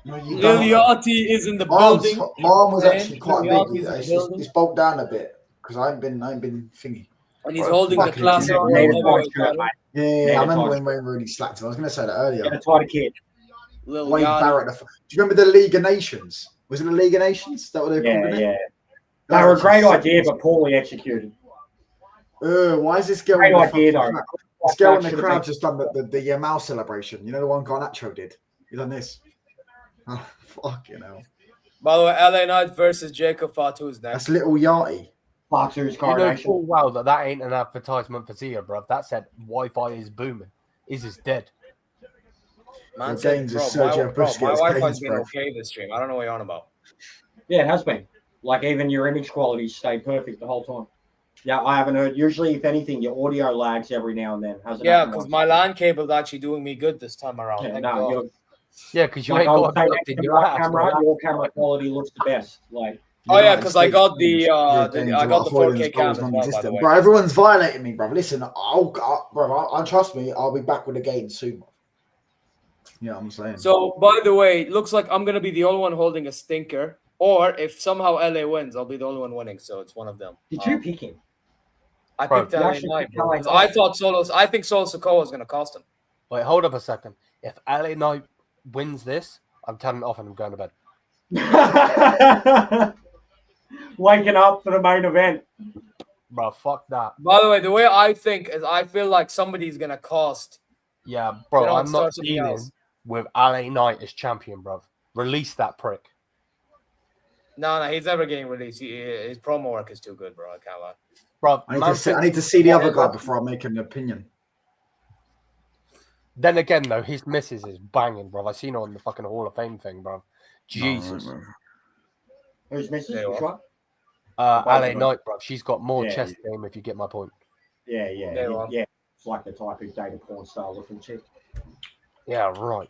No, Liliati is in the building. My arm was actually quite big. It's bulked down a bit because I ain't been thingy. And he's holding the class. Yeah, I remember when Wayne really slapped him. I was going to say that earlier. Yeah, that's what a kid. Wayne Barrett. Do you remember the League of Nations? Was it the League of Nations? Is that what they were called? Yeah. They were a great idea, but poorly executed. Why is this girl? Great idea, though. This girl in the crowd just done the Mao celebration. You know the one Garnacho did? He done this. Oh, fucking hell. By the way, LA Knight versus Jacob Fatu's next. That's little Yachty. Fatu's coronation. You know full well that ain't an advertisement for Zia, bro. That said Wi-Fi is booming. Is dead. Man said, bro, my Wi-Fi's been okay this stream. I don't know what you're on about. Yeah, it has been. Like, even your image quality stayed perfect the whole time. Yeah, I haven't heard. Usually, if anything, your audio lags every now and then. Hasn't Yeah, happened because once. my LAN cable is actually doing me good this time around. Yeah, Thank no, God. you're, Yeah, because you like ain't I got would a say plug next in to your my ass. camera, your camera quality looks the best. Like, Oh yeah, United because I States got the You're a I got the danger. 4K Hoyland's cam goals as well, by the non-existent. way. Bro, everyone's violating me, bro. Listen, bro, trust me, I'll be back with the game soon. You know what I'm saying? So, by the way, it looks like I'm gonna be the only one holding a stinker, or if somehow LA wins, I'll be the only one winning. So it's one of them. did you pick him? I Bro, picked you LA actually Knight, picked bro, LA 'cause Knight? I think Solo Sikoa was gonna cost him. Wait, hold up a second. If LA Knight wins this, I'm turning it off and I'm going to bed. Waking up for the main event. Bro, fuck that. By the way, the way I think is, I feel like somebody's gonna cost. Yeah, bro, You know, I'm start not something dealing else. with LA Knight as champion, bro. Release that prick. No, he's never getting released. His promo work is too good, bro. I can't lie. Bro, I need to see the other guy before I make an opinion. Then again, though, his missus is banging, bro. I seen her on the fucking Hall of Fame thing, bro. Jesus. No, Who's Mrs.? There you Which are. one? LA Knight, bro. She's got more Yeah, chest game, if you get my point. Yeah, There you are. yeah. It's like the type of data porn star looking chick. Yeah, right.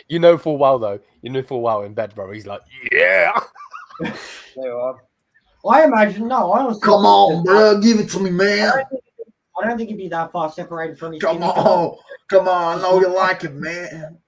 You know full well, though. You know full well in bed, bro. He's like, yeah. There you are. I imagine, no, I honestly. Come on, bro. Give it to me, man. I don't think he'd be that far separated from his Come team. on. Come on. I know you like it, man.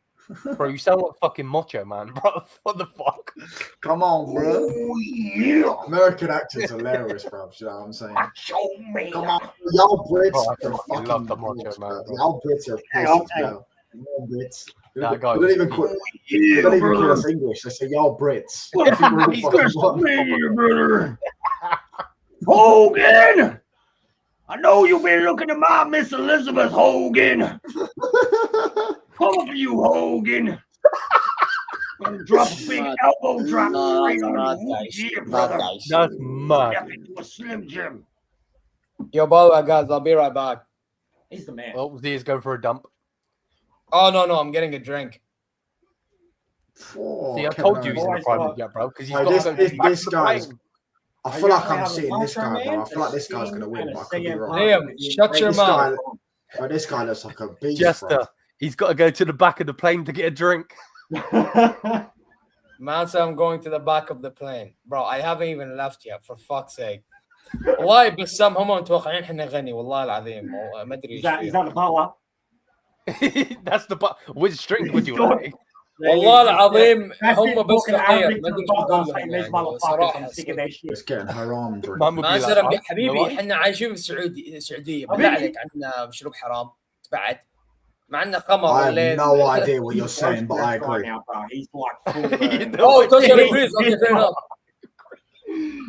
Bro, you sound like fucking Macho Man, bro. What the fuck? Come on, bro. Oh, yeah. American accent's hilarious, bro. You know what I'm saying? Show me. Come on. Y'all Brits Bro, I are fucking fucking love the Macho dogs, Man, bro. bro. Y'all Brits are Hang on, pussies, hang bro. Y'all Brits. That They guy don't was even call us English. They say y'all Brits. What I think we're all He's fucking got one. me, brother. Hogan! I know you've been looking at my Miss Elizabeth Hogan. Come up, you Hogan. Gonna drop a big elbow drop straight on you. Yeah, brother. That's mad. Step into a Slim Jim. Yo, by the way, guys, I'll be right back. He's the man. Well, Z's going for a dump. Oh no, I'm getting a drink. Oh, See, I Kevin told you Owens. he's in a Always private got- jet, bro. Because he's Hey, got this- to go this- back this to the guy's- plane. I feel like usually I'm have a seeing this Macho guy, bro. Man, I feel like this a guy's going to Sting, win, and a but I could be CM wrong. Punk. Liam, shut your This mouth. guy, oh, this guy looks like a beast, Jester, bro. he's got to go to the back of the plane to get a drink. Man said I'm going to the back of the plane. Bro, I haven't even left yet, for fuck's sake. والله بس هم متوقعين احنا نغني والله العظيم ما ادري ايش Is فيه. that the power? That's the which drink would you He's got- like? والله العظيم That's هم it, بس fucking غير Arabic ما ادري ايش to بقول the لهم these يعني motherfuckers. صراحه. I'm sick of that shit. It's getting haram drink. Man would ما be سرب like, يا حبيبي "Huh? احنا عايشين في السعوديه حبيبي. بالله عليك عندنا مشروب حرام بعد مع انه قمر I have الليل. no idea what you're He's saying, but I roasting us right agree. now, bro. He's like full You burn. know- Oh, totally agrees. Okay, fair enough.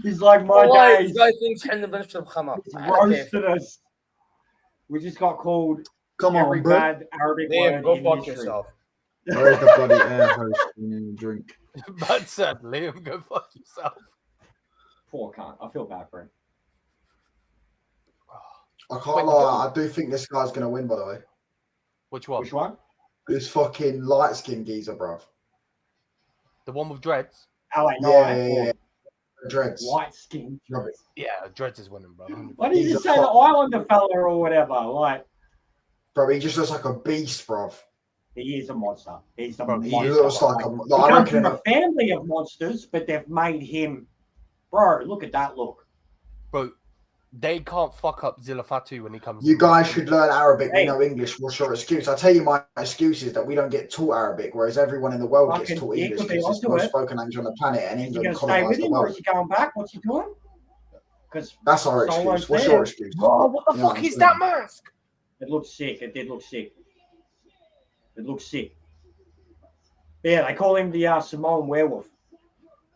He's like my والله days. this guy thinks احنا بنشرب خمر. He's على كيف. roasted us. We just got called Come every on, bro. bad Arabic Liam, word go in fuck history. yourself. Where's the bloody air host drink? But said, Liam, go fuck yourself. Poor cunt. I feel bad for him. I can't lie. I do think this guy's going to win, by the way. Which one? Which one? This fucking light skinned geezer, bro. The one with dreads? LA Yeah. Dreads. White skin. Love it. Yeah, dreads is winning, bro. What did He's you a say? The fuck- Islander fella or whatever. Like, Bro, he just looks like a beast, bro. he is a monster. He's a Bro, he He monster. looks like a. He Like, I comes from reckon. a family of monsters, but they've made him. Bro, look at that look. Bro, they can't fuck up Zilafatu when he comes You in. guys should learn Arabic. Hey. We know English. What's your excuse? I tell you, my excuse is that we don't get taught Arabic, whereas everyone in the world gets Fucking taught dick English would be because it's the onto most it. spoken language on the planet, and Is he England going to stay colonized with the him or world. is he going back? What's he doing? Because That's our Solo's excuse. What's there. your excuse? Oh, what the You know fuck what I'm is saying? that mask? it looks sick. It did look sick. It looks sick. Yeah, they call him the Samoan werewolf.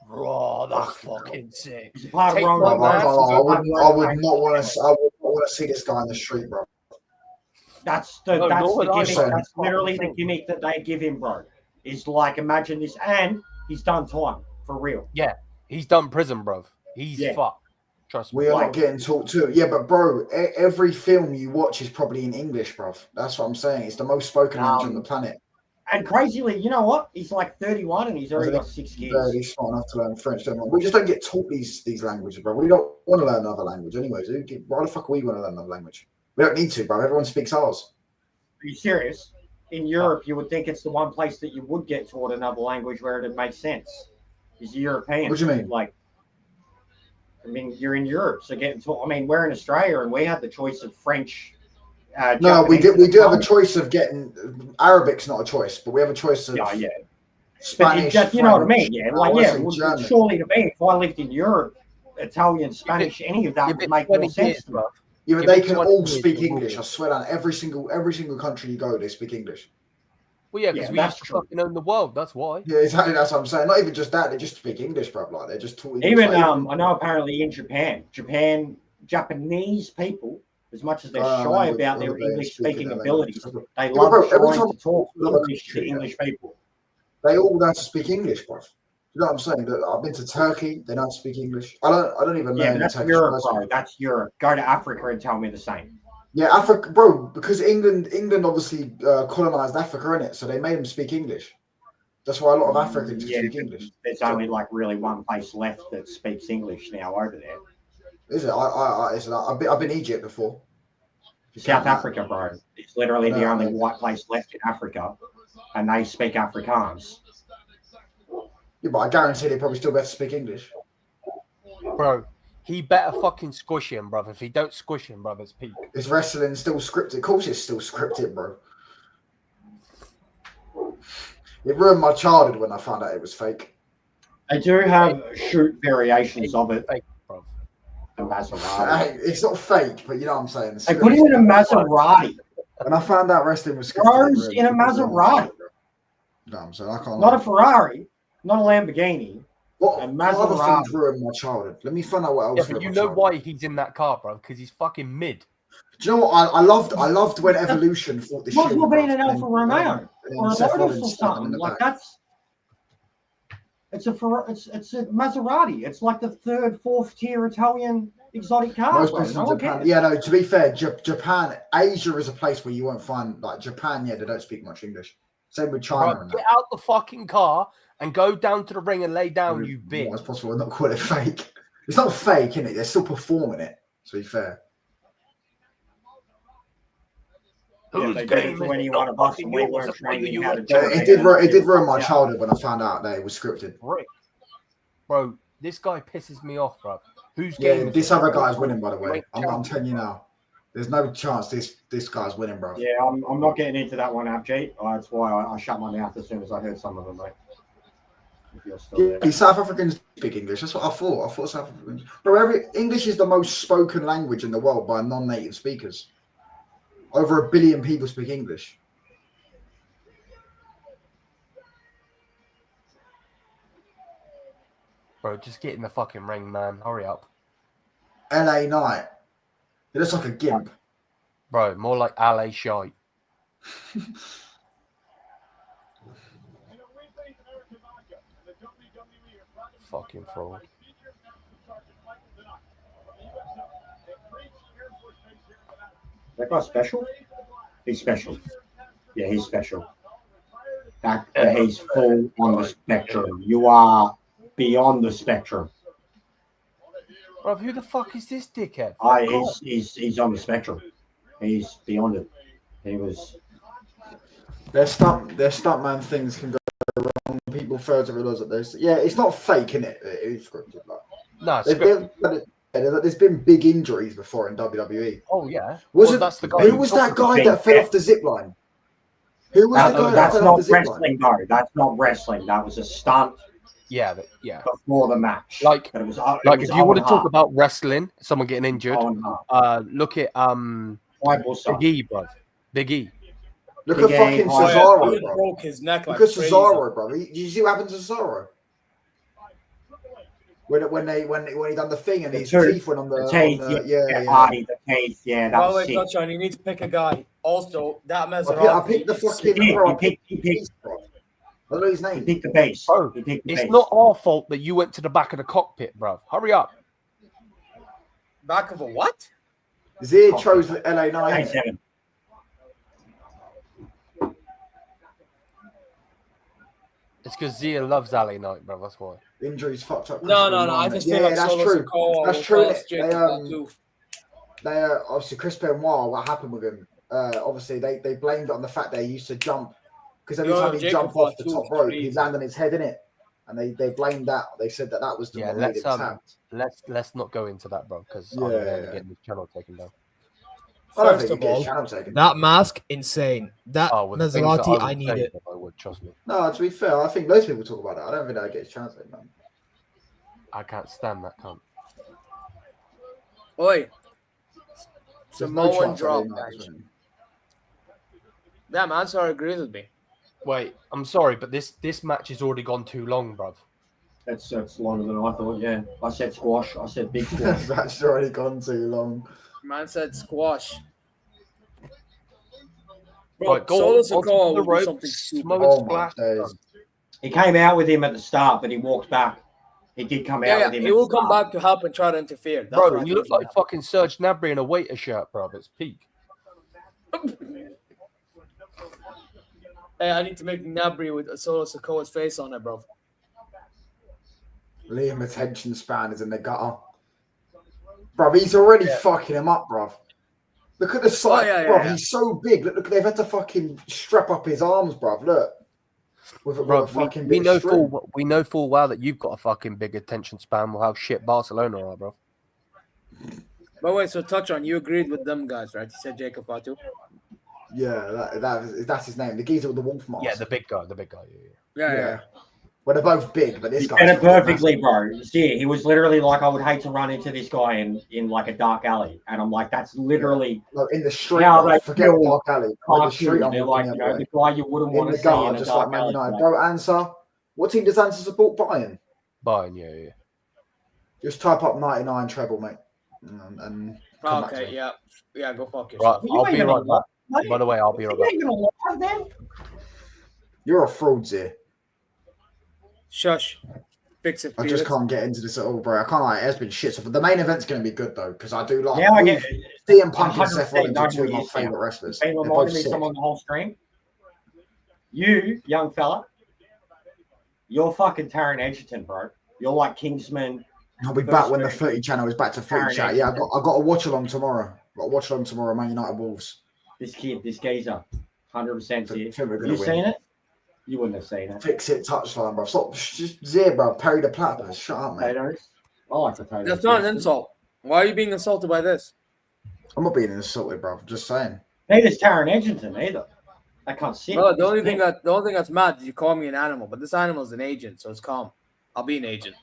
Bro, that's fucking sick. He's a part of Take Roman my Bro, I man. can't lie, I would not want to see this guy in the street, bro. That's No, the nor would I, gimmick. bro. That's literally the gimmick that they give him, bro. Is like, imagine this, and he's done time for real. He's done prison, bro. He's Yeah. fucked. Trust me. We are Like- not getting taught to. Yeah, but bro, every film you watch is probably in English, bro. That's what I'm saying. It's the most spoken language on the planet. And crazily, you know what? He's like 31 and he's already got 6 kids. He's smart enough to learn French, don't we? We just don't get taught these languages, bro. We don't want to learn another language anyways. Why the fuck we want to learn another language? We don't need to, bro. Everyone speaks ours. Are you serious? In Europe, you would think it's the one place that you would get taught another language where it makes sense. Is European. What do you mean? Like, I mean, you're in Europe, so getting taught. I mean, we're in Australia and we had the choice of French. No, we do have a choice of getting Arabic's not a choice, but we have a choice of Spanish. But you know what I mean? Yeah, like German. surely to me, if I lived in Europe, Italian, Spanish, any of that would make more sense to me. Yeah, but they can all speak English. I swear down. Every single country you go, they speak English. Well, yeah, because we used to fucking own the world. That's why. Yeah, exactly. That's what I'm saying. Not even just that. They just speak English, bro. Like they're just talking. Even I know apparently in Japanese people, as much as they're shy about their English speaking abilities, they love trying to talk English to English people. They all know how to speak English, bro. You know what I'm saying? I've been to Turkey. They know how to speak English. I don't even know. Yeah, that's Europe, bro. That's Europe. Go to Africa and tell me the same. Yeah, Africa, bro. Because England obviously colonized Africa, innit? So they made them speak English. That's why a lot of Africans speak English. There's only like really one place left that speaks English now over there. Is it? I've been Egypt before. South Africa, bro. It's literally the only white place left in Africa, and they speak Afrikaans. Yeah, but I guarantee they probably still better speak English. Bro, he better fucking squish him, brother. If he don't squish him, brother, it's peak. Is wrestling still scripted? Of course it's still scripted, bro. It ruined my childhood when I found out it was fake. They do have shoot variations of it. Fake, bro. A Maserati. It's not fake, but you know what I'm saying. They put him in a Maserati. When I found out wrestling was scripted, Bro's in a Maserati. No, I'm saying I can't. Not a Ferrari, not a Lamborghini. What other things ruined my childhood? Let me find out what else. Yeah, but you know why he's in that car, bro? Because he's fucking mid. Do you know what I loved when Evolution fought the Shield. Might as well be an Alfa Romeo or a Lotus or something. Like that's. It's a Maserati. It's like the third, fourth tier Italian exotic car. Yeah, no. To be fair, Japan, Asia is a place where you won't find like Japan. Yeah, they don't speak much English. Same with China. Bro, get out the fucking car and go down to the ring and lay down, you bitch. As possible, not call it fake. It's not fake, is it? They're still performing it. To be fair. Who's game when you want to box and we weren't training how to do it. It did ruin my childhood when I found out that it was scripted. Bro, this guy pisses me off, bro. Who's game? This other guy's winning, by the way. I'm telling you now. There's no chance this guy's winning, bro. Yeah, I'm not getting into that one, Abjay. That's why I shut my mouth as soon as I heard some of them, mate. If you're still there. South Africans speak English. That's what I thought. I thought South Africans. Bro, English is the most spoken language in the world by non-native speakers. Over 1 billion people speak English. Bro, just get in the fucking ring, man. Hurry up. LA Knight. He looks like a gimp. Bro, more like LA shite. Fucking fraud. That guy special? He's special. Yeah, he's special. He's full on the spectrum. You are beyond the spectrum. Bro, who the fuck is this dickhead? He's on the spectrum. He's beyond it. He was. Their stuntman things can go wrong. People fail to realise that there's. Yeah, it's not fake, innit? It is scripted. Like. No, it's scripted. There's been big injuries before in WWE. Oh yeah. That's the guy. Who was that guy that fell off the zip line? Who was the guy that fell off the zip line? That's not wrestling. That was a stunt. Yeah. Before the match. Like if you want to talk about wrestling, someone getting injured, look at Big E, bro. Big E. Look at fucking Cesaro, bro. Broke his neck like look at Cesaro, bro. Did you see what happened to Cesaro? When he done the thing and his teeth went on the teeth, the teeth, yeah. That was touch on. You need to pick a guy. Also, that Maserati. I picked the fucking. He picked. I don't know his name. He picked the base. Bro, it's not our fault that you went to the back of the cockpit, bro. Hurry up. Back of a what? Zia chose LA Knight. It's because Zia loves LA Knight, bro. That's why. Injuries fucked up. No. I just feel like that's Solo true. Sikoa That's will true. cause Jacob Fatu. They obviously Chris Benoit. What happened with him? Obviously they blamed it on the fact that he used to jump because every time he jumped off the top rope, he'd land on his head in it, and they blamed that. They said that was the one made him tapped. Let's not go into that, bro, because I'm going to get the channel taken down. First of all, that mask, insane. That Maserati, I need it. I would, trust me. No, to be fair, I think most people talk about it. I don't think that gets translated, man. I can't stand that cunt. Oi. Samoan drop match. Yeah, man, sorry, agrees with me. Wait, I'm sorry, but this match has already gone too long, bruv. That's longer than I thought, yeah. I said squash. I said big squash. That's already gone too long. Man said squash. Bro, right, Solo Sikoa will do something stupid. He came out with him at the start, but he walked back. He did come out with him. He will come back to help and try to interfere. That's bro, you look like fucking Serge Gnabry in a waiter shirt, bro. It's peak. Hey, I need to make Gnabry with Solo Sikoa's face on it, bro. Liam attention span is in the gutter. Bro, he's already fucking him up, bro. Look at the size, bro. He's so big. Look, they've had to fucking strap up his arms, bro. Look. We know full well that you've got a fucking big attention span with how shit Barcelona are, bro. But wait, so touch on, you agreed with them guys, right? You said Jacob Fatu. Yeah, that's his name. The geezer with the wolf mask. Yeah, the big guy. Yeah. Well, they're both big, but this guy. He said it perfectly, bro. See, he was literally like, I would hate to run into this guy in like a dark alley, and I'm like, that's literally in the street. Now forget dark alley. The street, they're like, you know, the guy you wouldn't want to see in a dark alley. Bro, answer. What team does Answer support? Bayern. Bayern, yeah. Just type up 99 treble, mate. And okay, yeah, go fuck yourself. Right, I'll be right back. By the way, I'll be right back. You're a fraud, Zir. Shush. Fix it. I just can't get into this at all, bro. I can't lie. It has been shit. So the main event's going to be good, though, because I do like CM Punk and Seth Rollins are two of my favourite wrestlers. Been reminding me someone the whole stream. You, young fella, you're fucking Taron Egerton, bro. You're like Kingsman. I'll be back when the footy channel is back to footy chat. Yeah, I got a watch along tomorrow. Man United Wolves. This kid, this geezer, 100% here. You seen it? You wouldn't have seen it. Fix it, touchline, bro. Stop, just Zir, bro. Parry the platypus. Shut up, mate. I like potatoes. That's not an insult. Why are you being insulted by this? I'm not being insulted, bro. I'm just saying. Neither's Taron Egerton either. I can't see. Bro, the only thing that's mad is you call me an animal, but this animal is an agent, so it's calm. I'll be an agent.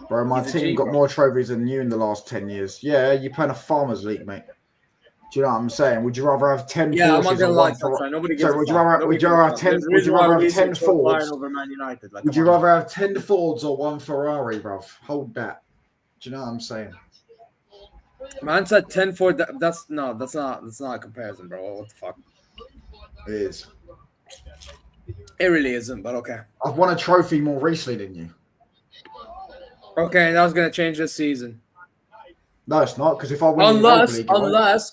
Bro, my team got more trophies than you in the last 10 years. Yeah, you're playing a Farmers League, mate. Do you know what I'm saying? Would you rather have 10 I'm not gonna lie. Nobody gets would you rather have 10 Fords? Would you rather have 10 Fords or one Ferrari, bro? Hold that. Do you know what I'm saying? Man said 10 Ford. That's not a comparison, bro. What the fuck? It is. It really isn't, but okay. I've won a trophy more recently than you. Okay, that was gonna change this season. No, it's not, because if I win the Europa League,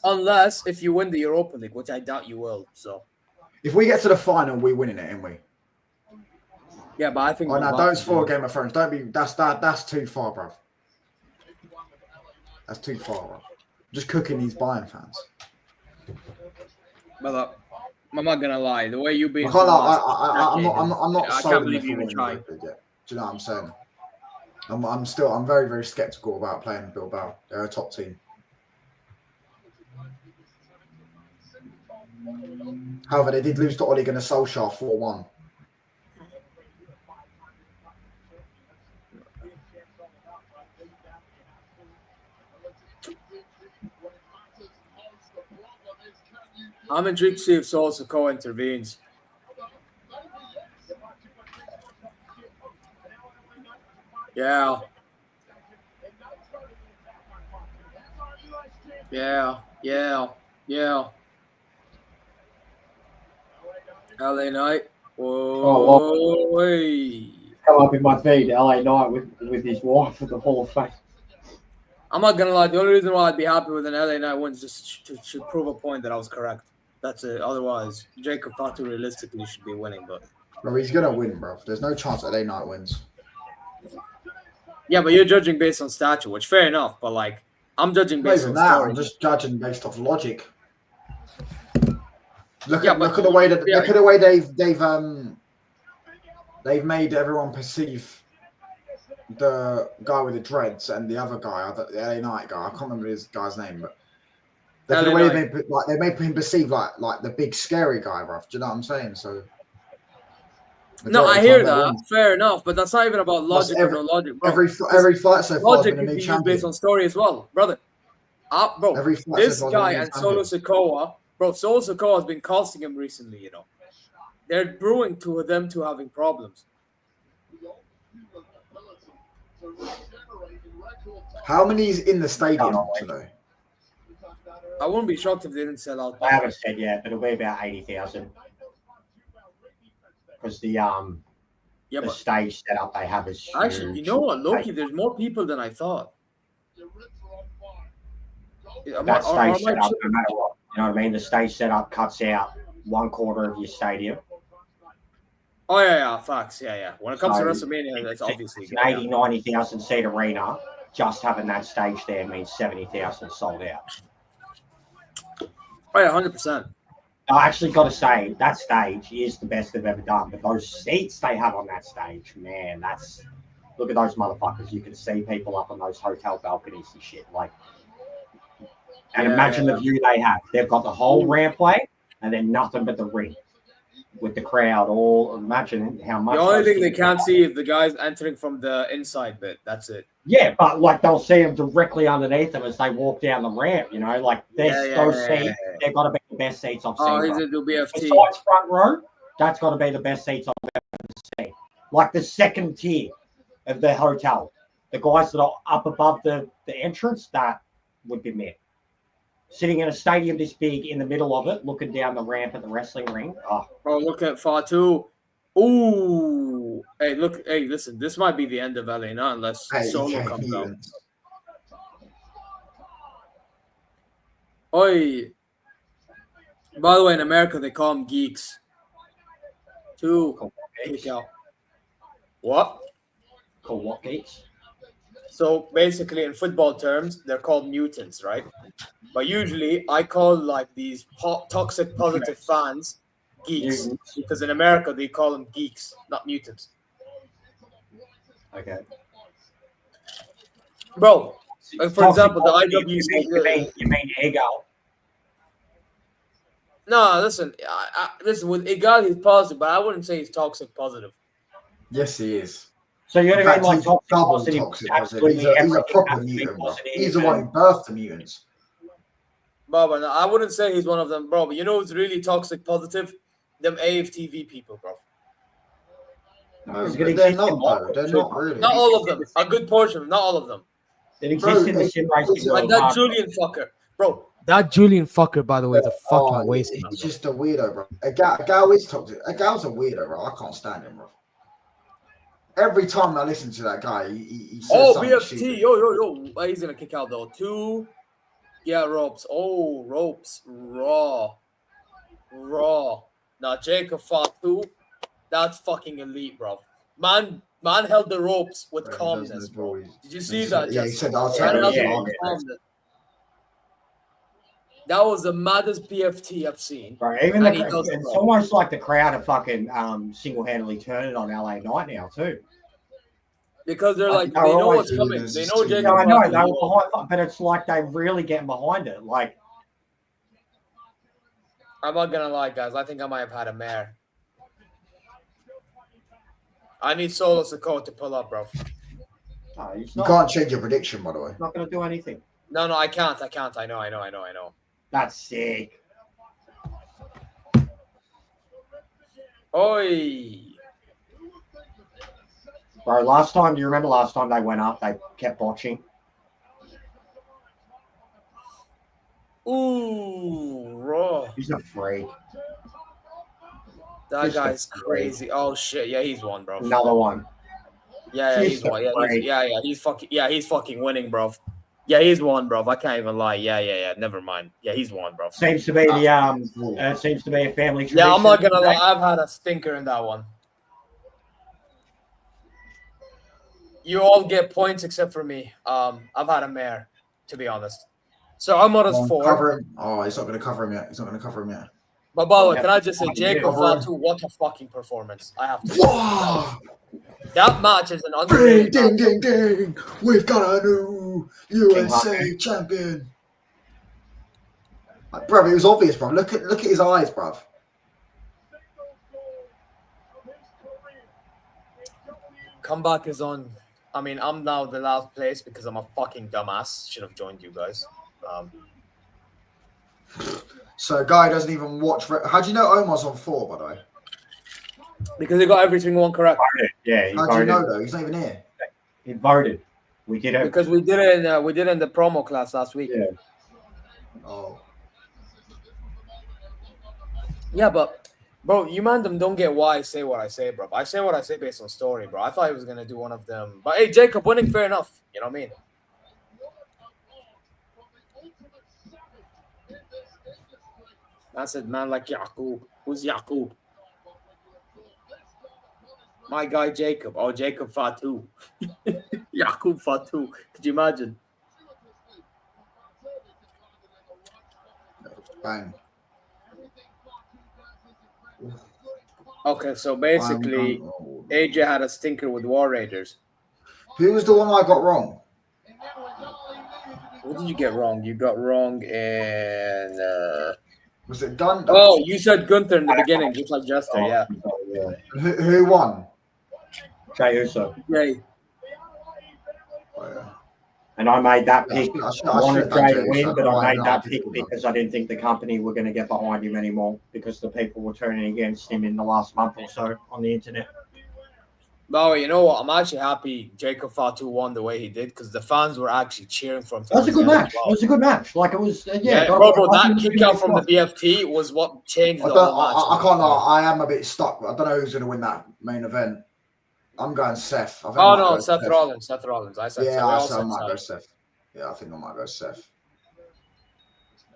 unless if you win the Europa League, which I doubt you will. So if we get to the final, we're winning it, ain't we? Yeah, but I think. Oh no, don't spoil Game of Thrones. Don't be. That's too far, bro. That's too far, bro. Just cooking these Bayern fans. But I'm not gonna lie. The way you being. I'm not. I can't believe you even tried. Do you know what I'm saying? I'm very, very skeptical about playing Bilbao. They're a top team. However, they did lose to Ole Gunnar Solskjaer 4-1. I'm intrigued to see if Solo Sikoa intervenes. Yeah. LA Knight. Whoa. Come up in my feed, LA Knight with his wife at the Hall of Fame. I'm not gonna lie. The only reason why I'd be happy with an LA Knight win is just to prove a point that I was correct. That's it. Otherwise, Jacob Fatu realistically should be winning, but Bro, he's gonna win, bro. There's no chance that LA Knight wins. yeah, but you're judging based on stature, which fair enough. But like, I'm judging Not based even on that. story. I'm just judging based off logic. Look Yeah, at but- look at the way that yeah. look at the way they've made everyone perceive the guy with the dreads and the other guy, the LA Knight guy. I can't remember his guy's name, but look at the way they made him perceive like the big scary guy, bro. Do you know what I'm saying? So No, I majority of hear the time that. Fair enough, but that's not even about logic every- or no logic, bro. every fight so far has Logic been a can new be used based champion. on story as well, brother. Bro, Every fight this so far guy has and been a new Solo champion. Sikoa, bro, Solo Sikoa has been costing him recently, you know. They're brewing to them two having problems. How many is in the stadium today? I wouldn't be shocked if they didn't sell out. I haven't said yet, but it'll be about 80,000. Because the Yeah, the but stage setup they have is actually, you know what, Loki? There's more people than I thought. That stage setup, no matter what, you know what I mean. The stage setup cuts out 1/4 of your stadium. Oh yeah, facts. Yeah. When it comes to So, WrestleMania, that's obviously It's an 80, 90,000 seat arena. Just having that stage there means 70,000 sold out. Oh yeah, 100%. I actually got to say that stage is the best they've ever done. But those seats they have on that stage, man, that's look at those motherfuckers. You can see people up on those hotel balconies and shit. Like, and imagine the view they have. They've got the whole rampway and then nothing but the ring with the crowd. All imagine how much. The only thing they can't see is the guys entering from the inside bit. That's it. Yeah, but like they'll see them directly underneath them as they walk down the ramp. You know, like those seats. They've got to be the best seats I've seen. Oh, he's into BFT. Besides front row, that's got to be the best seats I've ever seen. Like the second tier of the hotel, the guys that are up above the entrance, that would be me. Sitting in a stadium this big in the middle of it, looking down the ramp at the wrestling ring. Oh, Bro, look at Fatu. Ooh. Hey, look. Hey, listen. This might be the end of LA now unless Solo comes out. Oi. By the way, in America, they call them geeks. Two. Kick out. What? Called what geeks? So basically, in football terms, they're called mutants, right? But usually, I call like these toxic positive fans geeks because in America they call them geeks, not mutants. Okay. Bro, like for example, the IWC. You mean ego? No, listen. Listen, with Egal, he's positive, but I wouldn't say he's toxic positive. Yes, he is. So you know In what I fact, mean? Like he's double toxic, toxic. absolutely He's a everything proper has to be mutant, bro. positive He's the one who birthed the mutants. Bro, no, I wouldn't say he's one of them, bro. But you know who's really toxic positive? Them AFTV people, bro. No, but they're not, though. They're not really. Not all of them. A good portion of them. Not all of them. It exists in the sim racing Like world. that Julian fucker, bro. That Julian fucker, by the way, is a fucking waste. He's just a weirdo, bro. A gal is toxic. A gal's a weirdo, bro. I can't stand him, bro. Every time I listen to that guy, he says something BFT. stupid. Yo. He's going to kick out, though. Two. Yeah, ropes. Oh, ropes. Raw. Now, Jacob fought two. That's fucking elite, bro. Man held the ropes with calmness, bro. Did you see that? Yeah, he said, I'll Man tell held you. it with calmness. That was the maddest PFT I've seen. Right, even it's almost like the crowd are fucking single-handedly turning on LA Knight now too. Because they're like, they know what's coming. They know Jacob. I know they were behind, but it's like they're really getting behind it. Like, I'm not gonna lie, guys. I think I might have had a mare. I need Solo Sikoa to pull up, bro. no, You can't change your prediction, by the way. He's not going to do anything. No, I can't. I know. That's sick. Oi. Bro, last time, do you remember last time they went up, they kept botching? Ooh, raw. He's a freak. That guy's crazy. Oh shit, yeah, he's won, bro. Another one. Yeah, he's won. Yeah, he's fucking winning, bro. Yeah, he's won, bro. I can't even lie. Yeah. Never mind. Yeah, he's won, bro. Seems to be seems to be a family tradition. Yeah, I'm not gonna lie. I've had a stinker in that one. You all get points except for me. I've had a mare, to be honest. So I'm on his 4. Cover him. Oh, he's not going to cover him yet. But by the way, can I just say, Jacob Fatu, what a fucking performance! I have to say. Whoa! That match is an underrated Ding, ding, ding! We've got a new USA champion. Like, bruv, it was obvious, bruv. Look at his eyes, bruv. Comeback is on. I mean, I'm now the last place because I'm a fucking dumbass. Should have joined you guys. So, guy doesn't even watch. How do you know Omar's on 4, by the way? Because he got every single one correct. Yeah, How do you know though? He's not even here. He voted. We did it because we did it in the promo class last week. Yeah. Oh. Yeah, but bro, you man them don't get why I say what I say, bro. I say what I say based on story, bro. I thought he was gonna do one of them, but hey, Jacob winning, fair enough. You know what I mean? I said, man, like Yaqub. Who's Yaqub? My guy Jacob. Oh, Jacob Fatu. Yaqub Fatu. Could you imagine? Bang. Okay, so basically, AJ had a stinker with War Raiders. Who was the one I got wrong? What did you get wrong? You got wrong in... Was it Gun? Oh, you said Gunther in the beginning, just like Jester, yeah. Who won? Jey Uso. Jey. Oh, yeah. And I made that pick. I I wanted Jey to Jey win, Uso, but I made that I pick because I didn't think the company were going to get behind him anymore because the people were turning against him in the last month or so on the internet. No, you know what? I'm actually happy Jacob Fatu won the way he did because the fans were actually cheering for him. That was a good match. Well. It was a good match. Like it was, yeah. Bro, that kick out from the BFT was what changed the whole match. I can't lie. I am a bit stuck. I don't know who's going to win that main event. I'm going Seth. Seth Rollins. Seth Rollins. I said Seth. I might go Seth. Yeah, I think I might go Seth.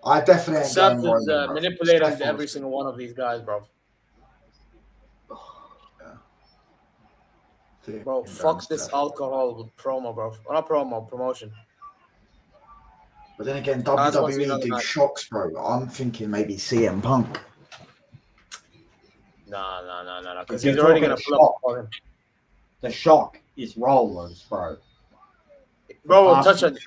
I definitely ain't Seth going is Roman, manipulating Seth every single one of these guys, bro. Bro, fuck this alcohol promo, bro. Well, not promo, promotion. But then again, WWE do shocks, bro. I'm thinking maybe CM Punk. No. Because he's already going to pull up for him. The shock is Rollins, bro. Bro, touch on.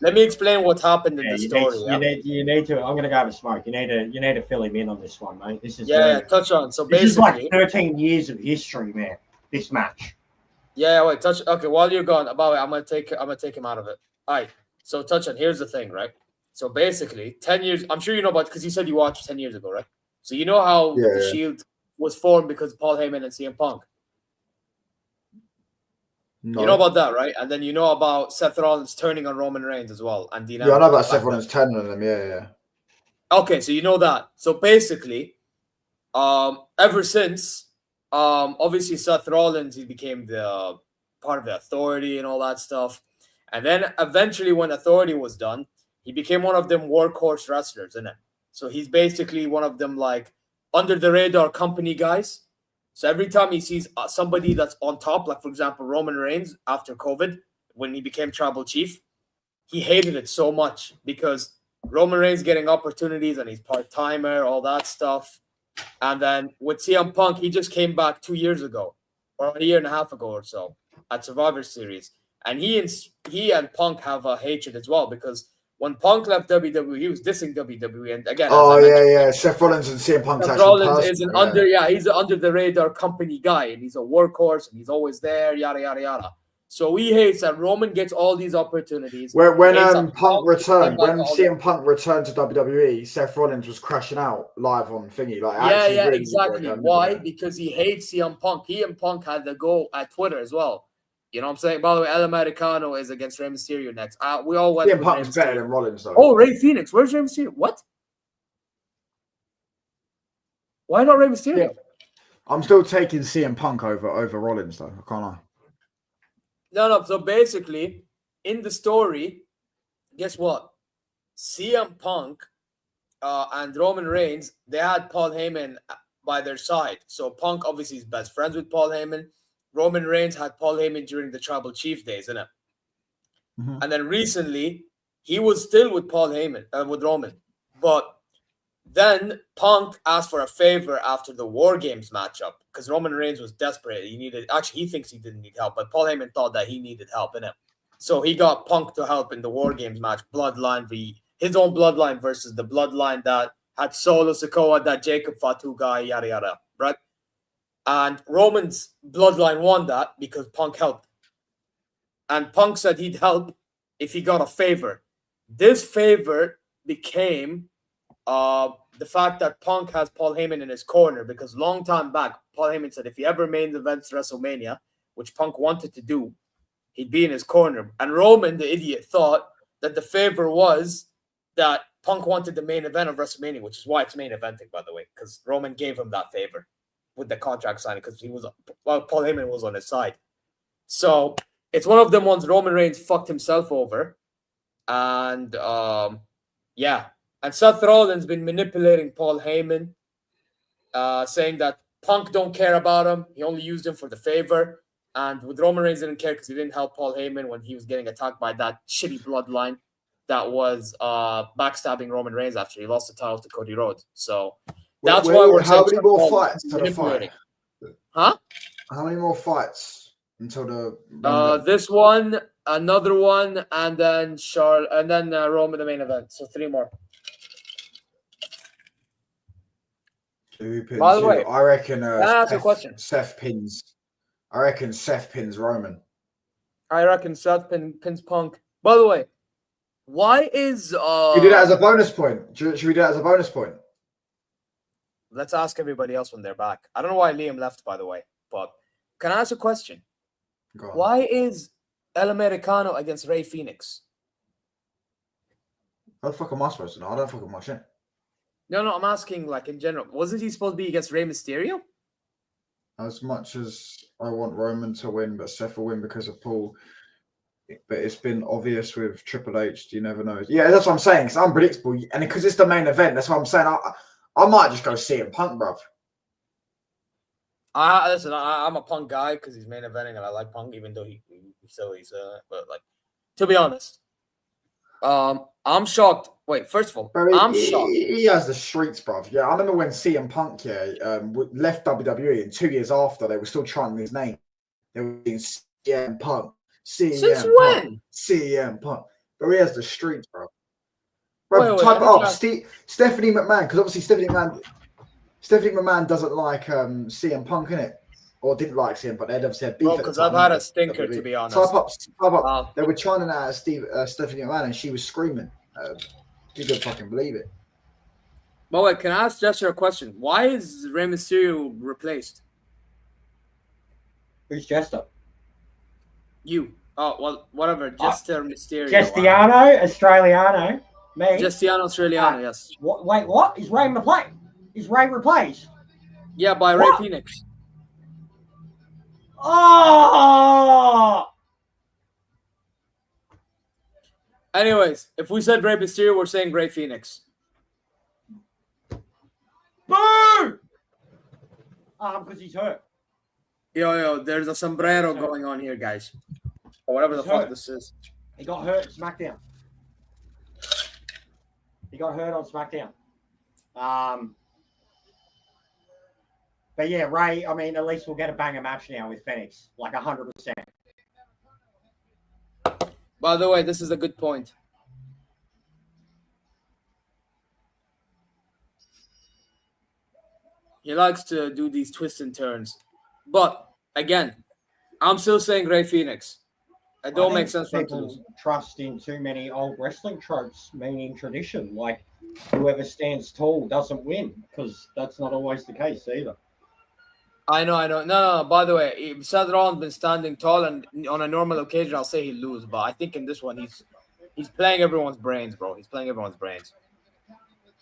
Let me explain what happened in the story. You need to. I'm going to go with smoke. You need to fill him in on this one, mate. This is touch on. So this basically, is like 13 years of history, man. This match. Yeah, wait, touch. Okay, while you're gone, about it, I'm gonna take him out of it. All right. So touch on. Here's the thing, right? So basically, 10 years. I'm sure you know about because you said you watched 10 years ago, right? So you know how the Shield was formed because of Paul Heyman and CM Punk. No. You know about that, right? And then you know about Seth Rollins turning on Roman Reigns as well, and Dean. Yeah, I know about Seth Rollins turning on them. Yeah. Okay, so you know that. So basically, ever since. Obviously Seth Rollins, he became the part of the Authority and all that stuff. And then eventually when Authority was done, he became one of them workhorse wrestlers, isn't it? So he's basically one of them like under the radar company guys. So every time he sees somebody that's on top, like for example, Roman Reigns after COVID, when he became tribal chief, he hated it so much because Roman Reigns getting opportunities and he's part-timer, all that stuff. And then with CM Punk, he just came back 2 years ago or a year and a half ago or so at Survivor Series. And he and Punk have a hatred as well because when Punk left WWE, he was dissing WWE. And again, Seth Rollins and CM Punk. Seth Rollins is he's an under the radar company guy and he's a workhorse and he's always there, yada, yada, yada. So he hates that Roman gets all these opportunities. When Punk returned, when CM Punk returned to WWE, Seth Rollins was crashing out live on thingy. Like, exactly. Why? Because he hates CM Punk. He and Punk had to go at Twitter as well. You know what I'm saying? By the way, El Americano is against Rey Mysterio next. We all went. CM Punk is better than Rollins, though. Oh, Rey Fenix. Where's Rey Mysterio? What? Why not Rey Mysterio? Yeah. I'm still taking CM Punk over Rollins, though. I can't lie. No. So basically, in the story, guess what? CM Punk and Roman Reigns, they had Paul Heyman by their side. So Punk obviously is best friends with Paul Heyman. Roman Reigns had Paul Heyman during the Tribal Chief days, innit? Mm-hmm. And then recently, he was still with Paul Heyman, with Roman. But then Punk asked for a favor after the War Games matchup because Roman Reigns was desperate. He thinks he didn't need help, but Paul Heyman thought that he needed help, innit? So he got Punk to help in the War Games match, Bloodline his own bloodline versus the bloodline that had Solo Sikoa, that Jacob Fatu guy, yada yada, right? And Roman's bloodline won that because Punk helped. And Punk said he'd help if he got a favor. This favor became the fact that Punk has Paul Heyman in his corner, because long time back, Paul Heyman said if he ever main events WrestleMania, which Punk wanted to do, he'd be in his corner. And Roman, the idiot, thought that the favor was that Punk wanted the main event of WrestleMania, which is why it's main eventing, by the way, because Roman gave him that favor with the contract signing because Paul Heyman was on his side. So it's one of them ones Roman Reigns fucked himself over. And yeah. And Seth Rollins been manipulating Paul Heyman, saying that Punk don't care about him. He only used him for the favor. And with Roman Reigns didn't care because he didn't help Paul Heyman when he was getting attacked by that shitty bloodline that was backstabbing Roman Reigns after he lost the title to Cody Rhodes. So that's why we're how many more fights to the fight? Huh? How many more fights until the this one, another one, and then Roman the main event. So 3 more. By the way, I reckon can I ask a question? Seth pins. I reckon Seth pins Roman. I reckon Seth pins Punk. By the way, why is we do that as a bonus point? Should we do that as a bonus point? Let's ask everybody else when they're back. I don't know why Liam left, by the way, but can I ask a question? Why is El Americano against Rey Fenix? How the fuck am I supposed to know? I don't fucking watch it. No, I'm asking like in general. Wasn't he supposed to be against Rey Mysterio? As much as I want Roman to win, but Seth will win because of Paul. But it's been obvious with Triple H. You never know. Yeah, that's what I'm saying. It's unpredictable. And because it's the main event, that's what I'm saying. I might just go see CM Punk, bruv. Listen, I'm a Punk guy because he's main eventing and I like Punk, even though he's but like, to be honest, I'm shocked. Wait, first of all, Bro, I'm shocked. He has the streets, bruv. Yeah, I remember when CM Punk left WWE, and 2 years after, they were still chanting his name. They were saying CM Punk. Since when? CM Punk. But he has the streets, bro. Bro, type it up. Stephanie McMahon, because obviously Stephanie McMahon doesn't like CM Punk, innit? Or didn't like CM Punk. They'd obviously had beef. Well, because I've had a stinker, to be honest. Type up. They were chanting at Stephanie McMahon, and she was screaming. You couldn't fucking believe it. But wait, can I ask Jester a question? Why is Rey Mysterio replaced? Who's Jester? You. Oh, well, whatever. Jester Mysterio. Gestiano, Australiano. Me. Gestiano Australiano, yes. Wait, what? Is Ray replaced? Is Ray replaced? Yeah, by Rey Fenix. Oh! Anyways, if we said Rey Mysterio, we're saying Rey Fenix. Boo! Because he's hurt. Yo, there's a sombrero going on here, guys. Or whatever the fuck this is. He got hurt at SmackDown. He got hurt on SmackDown. But yeah, Ray, I mean, at least we'll get a banger match now with Phoenix. Like 100%. By the way, this is a good point. He likes to do these twists and turns. But, again, I'm still saying Rey Fenix. It don't make sense for him to lose. Trust in too many old wrestling tropes, meaning tradition. Like, whoever stands tall doesn't win, because that's not always the case either. I know. No. By the way, if Seth Rollins been standing tall, and on a normal occasion, I'll say he'll lose. But I think in this one, he's playing everyone's brains, bro. He's playing everyone's brains.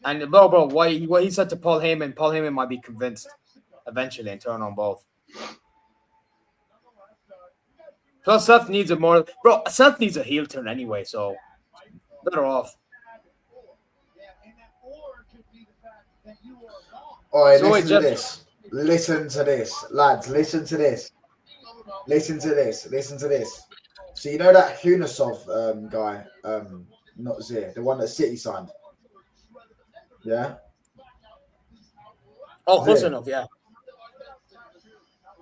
And bro, what he said to Paul Heyman might be convinced eventually and turn on both. Plus, Seth needs Seth needs a heel turn anyway. So Better off. All right, So listen to this. Listen to this, lads. Listen to this. Listen to this. Listen to this. So you know that Hunasov guy, not Zir, the one that City signed. Yeah. Oh, close Zir. enough. Yeah.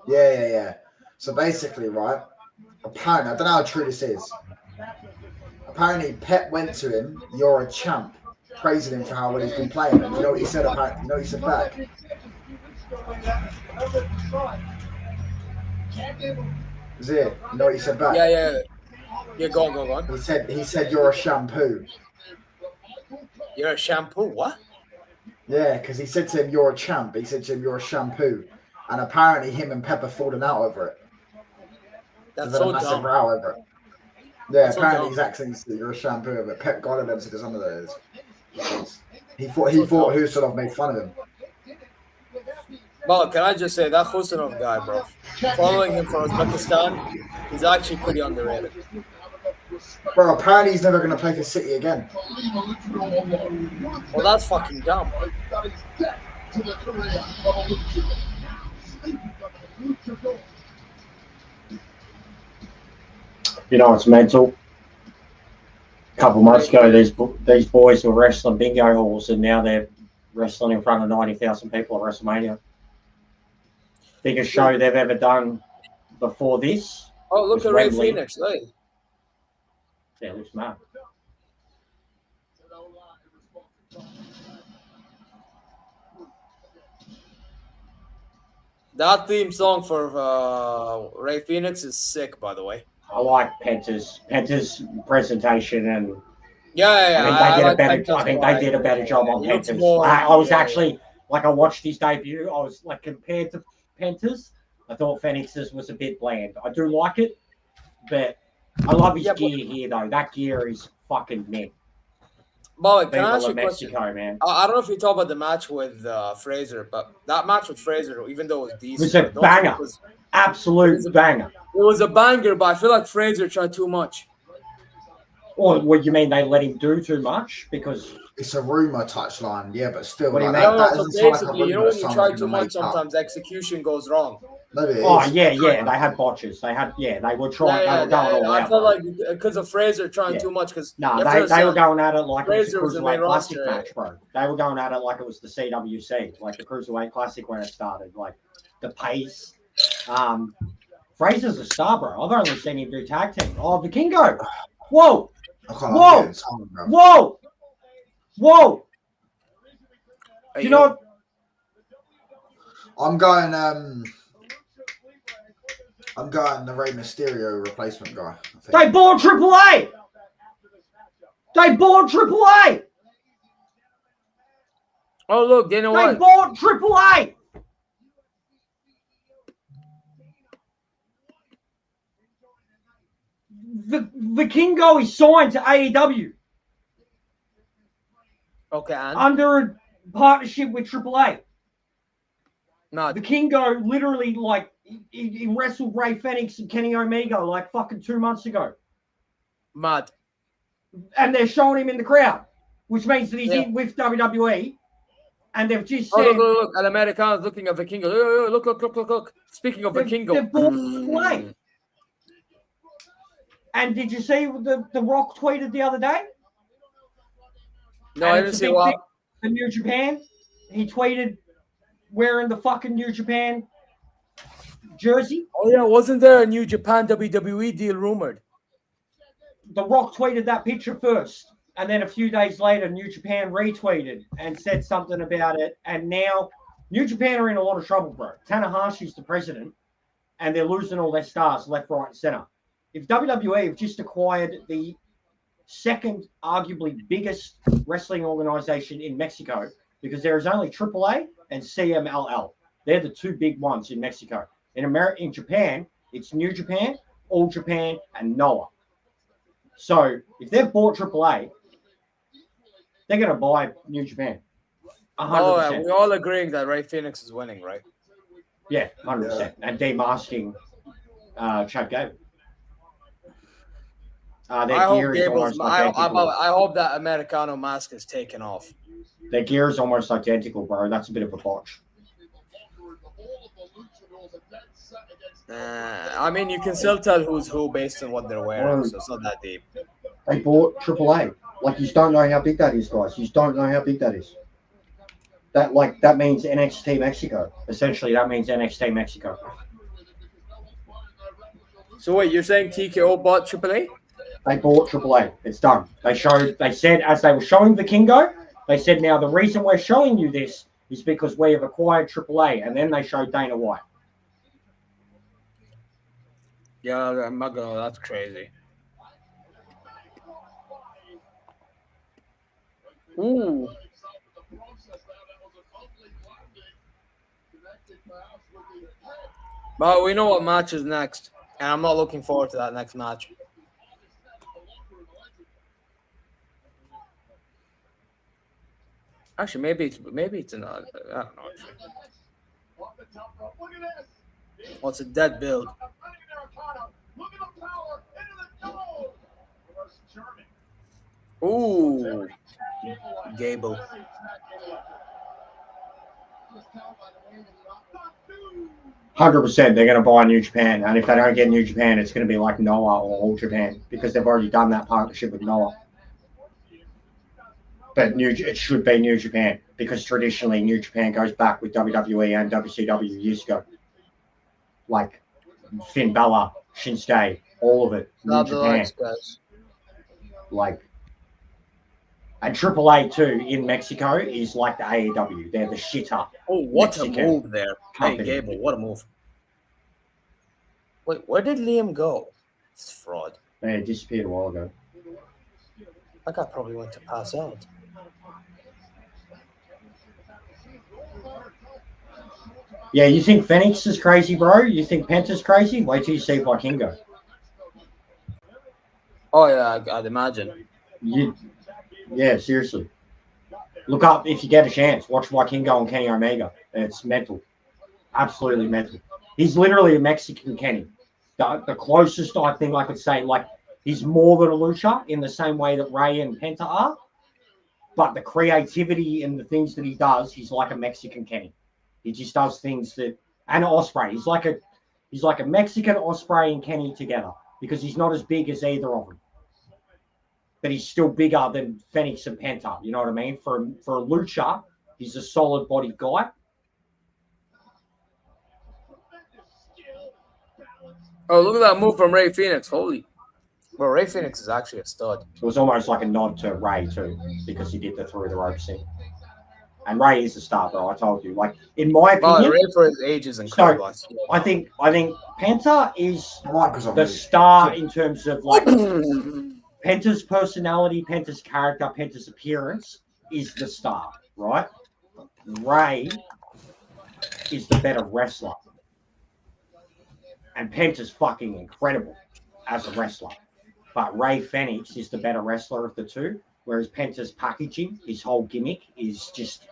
Yeah. So basically, right? Apparently, I don't know how true this is. Apparently, Pep went to him. You're a champ, praising him for how well he's been playing. And you know what he said? Apparently, you know what he said back. Zir, you know what he said back? Yeah, go on. He said you're a shampoo. You're a shampoo? What? Yeah, because he said to him, you're a champ. He said to him, you're a shampoo. And apparently him and Pep have fallen out over it. That's so dumb. Row over it. Yeah, That's apparently so he's actually said you're a shampoo, but Pep got at him to some of those. He thought Husanov made fun of him. Well, can I just say that Husanov guy, bro? Following him for Uzbekistan, he's actually pretty underrated. Bro, apparently he's never going to play for City again. Well, that's fucking dumb. You know, it's mental. A couple months ago, these boys were wrestling bingo halls, and now they're wrestling in front of 90,000 people at WrestleMania. Biggest show they've ever done before this. Oh, look at Ray Phoenix. Hey. Yeah, looks mad. That theme song for Ray Phoenix is sick, by the way. I like Penta's presentation, and I think they did a better job on Penta's. I was actually I watched his debut. I was compared to Penta's, I thought Phoenix's was a bit bland. I do like it, but I love his gear here though. That gear is fucking mint. But can I ask you a question? Man. I don't know if you talk about the match with Fraser, but that match with Fraser, even though it was decent, it was a banger. Absolute banger. It was a banger, but I feel like Fraser tried too much. Or what you mean they let him do too much? Because it's a rumor touchline, yeah, but still. What do you mean? Basically, you know when you try too much, sometimes execution goes wrong. Yeah, they had botches. They were trying. They were going all out. I felt like because of Fraser trying too much. Because they were going at it like Fraser it was a main Cruiserweight Classic roster, match, bro. They were going at it like it was the CWC, like the Cruiserweight Classic when it started. Like the pace. Fraser's a star, bro. I've only seen him do tag team. Oh, Vikingo. Whoa. You know, I'm going the Rey Mysterio replacement guy. They bought Triple A. Oh look, you know what? They bought Triple A. Vikingo is signed to AEW. Okay, and? Under a partnership with Triple A. No, Vikingo literally he wrestled Ray Phoenix and Kenny Omega like fucking 2 months ago. Mad. And they're showing him in the crowd, which means that he's in with WWE. And they've just said, look, Al Americano's looking at Vikingo. Look. Speaking of Vikingo. They've bought Triple A. And did you see the Rock tweeted the other day? No, I didn't see what. In New Japan, he tweeted wearing the fucking New Japan jersey. Oh yeah, wasn't there a New Japan WWE deal rumored? The Rock tweeted that picture first, and then a few days later, New Japan retweeted and said something about it. And now New Japan are in a lot of trouble, bro. Tanahashi's the president, and they're losing all their stars left, right, and center. If WWE have just acquired the second, arguably biggest wrestling organization in Mexico, because there is only AAA and CMLL. They're the two big ones in Mexico. In Japan, it's New Japan, All Japan, and Noah. So if they've bought AAA, they're going to buy New Japan. 100%. We're all agreeing that Ray Phoenix is winning, right? Yeah, 100%. And demasking Chad Gable. Their I hope gear is Gable's. almost identical. I hope that Americano mask is taken off. Their gear is almost identical, bro. That's a bit of a botch. I mean, you can still tell who's who based on what they're wearing, so it's not that deep. They bought AAA. Like, you don't know how big that is, guys. You don't know how big that is. That means NXT Mexico. Essentially, that means NXT Mexico. So wait, you're saying TKO bought AAA? They bought AAA. It's done. They said, as they were showing the Kingo, they said, now the reason we're showing you this is because we have acquired AAA. And then they showed Dana White. Yeah, I'm not gonna. That's crazy. Ooh. But we know what match is next, and I'm not looking forward to that next match. Actually, maybe it's another. I don't know. Oh, it's a dead build. Ooh, Gable. 100%, they're going to buy New Japan. And if they don't get New Japan, it's going to be like Noah or All Japan because they've already done that partnership with Noah. But it should be New Japan because traditionally New Japan goes back with WWE and WCW years ago. Like Finn Balor, Shinsuke, all of it. New Japan. Like, and AAA too in Mexico is like the AEW. They're the shitter. Oh, what Mexican a move there. company. Hey, Gable, what a move. Wait, where did Liam go? It's fraud. Yeah, it disappeared a while ago. That guy probably went to pass out. Yeah, you think Phoenix is crazy, bro? You think Penta's crazy? Wait till you see Vikingo. Oh, yeah, I'd imagine. Yeah, seriously. Look up if you get a chance. Watch Vikingo and Kenny Omega. It's mental. Absolutely mental. He's literally a Mexican Kenny. The closest I think I could say, like, he's more than a lucha in the same way that Ray and Penta are. But the creativity and the things that he does, he's like a Mexican Kenny. He just does things that, and Ospreay. He's like a Mexican Ospreay and Kenny together because he's not as big as either of them. But he's still bigger than Phoenix and Penta. You know what I mean? For a lucha, he's a solid bodied guy. Oh, look at that move from Ray Phoenix. Holy. Well, Ray Phoenix is actually a stud. It was almost like a nod to Ray too, because he did the through the ropes thing. And Ray is a star, bro. I told you. Like, in my opinion, Ray for his age is incredible. So, I think Penta is the star in terms of like Penta's personality, Penta's character, Penta's appearance is the star, right? Ray is the better wrestler. And Penta's fucking incredible as a wrestler. But Ray Phoenix is the better wrestler of the two, whereas Penta's packaging, his whole gimmick, is just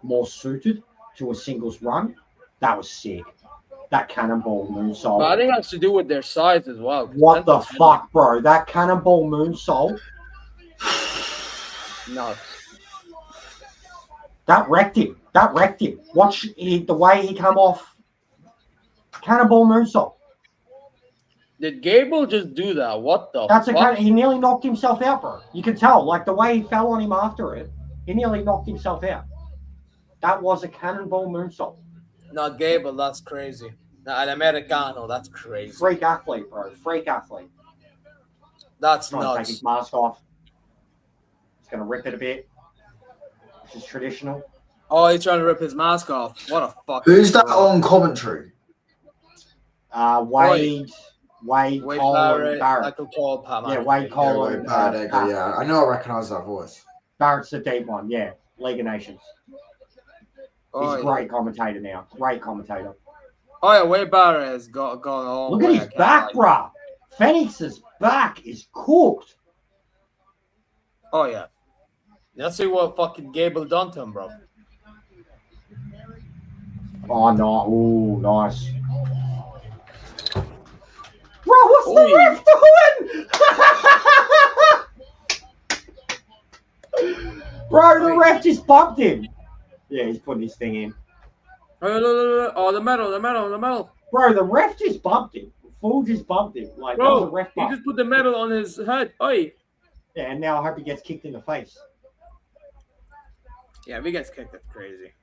more suited to a singles run. That was sick. That cannonball moonsault. But I think it has to do with their size as well. What the fuck, bro? That cannonball moonsault. Nuts. That wrecked him. Watch the way he come off. Cannonball moonsault. Did Gable just do that? What the fuck? He nearly knocked himself out, bro. You can tell, like the way he fell on him after it, he nearly knocked himself out. That was a cannonball moonsault. No, Gable, that's crazy. An Americano, that's crazy. Freak athlete, bro. Freak athlete. That's Trying nuts. to take his mask off. He's going to rip it a bit, which is traditional. Oh, he's trying to rip his mask off. What a fuck. Who's that on commentary? Wade Cole, Barrett. Barrett. Yeah, Wade Cole. Yeah, I know I recognise that voice. Barrett's the deep one, yeah. League of Nations. He's a great commentator now. Great commentator. Oh, yeah, Wade Barrett has gone all Look at his back, bruh. Phoenix's back is cooked. Oh, yeah. Let's see what fucking Gable done to him, bro. Oh, no. Ooh, nice. Bro, what's the ref doing? Bro, the ref just bumped him. Yeah, he's putting his thing in. Oh, the medal. Bro, the ref just bumped him. Fool just bumped him. Like, that was a Bro, ref he bump. just put the medal on his head. Oi. Yeah, and now I hope he gets kicked in the face. Yeah, if he gets kicked, that's crazy.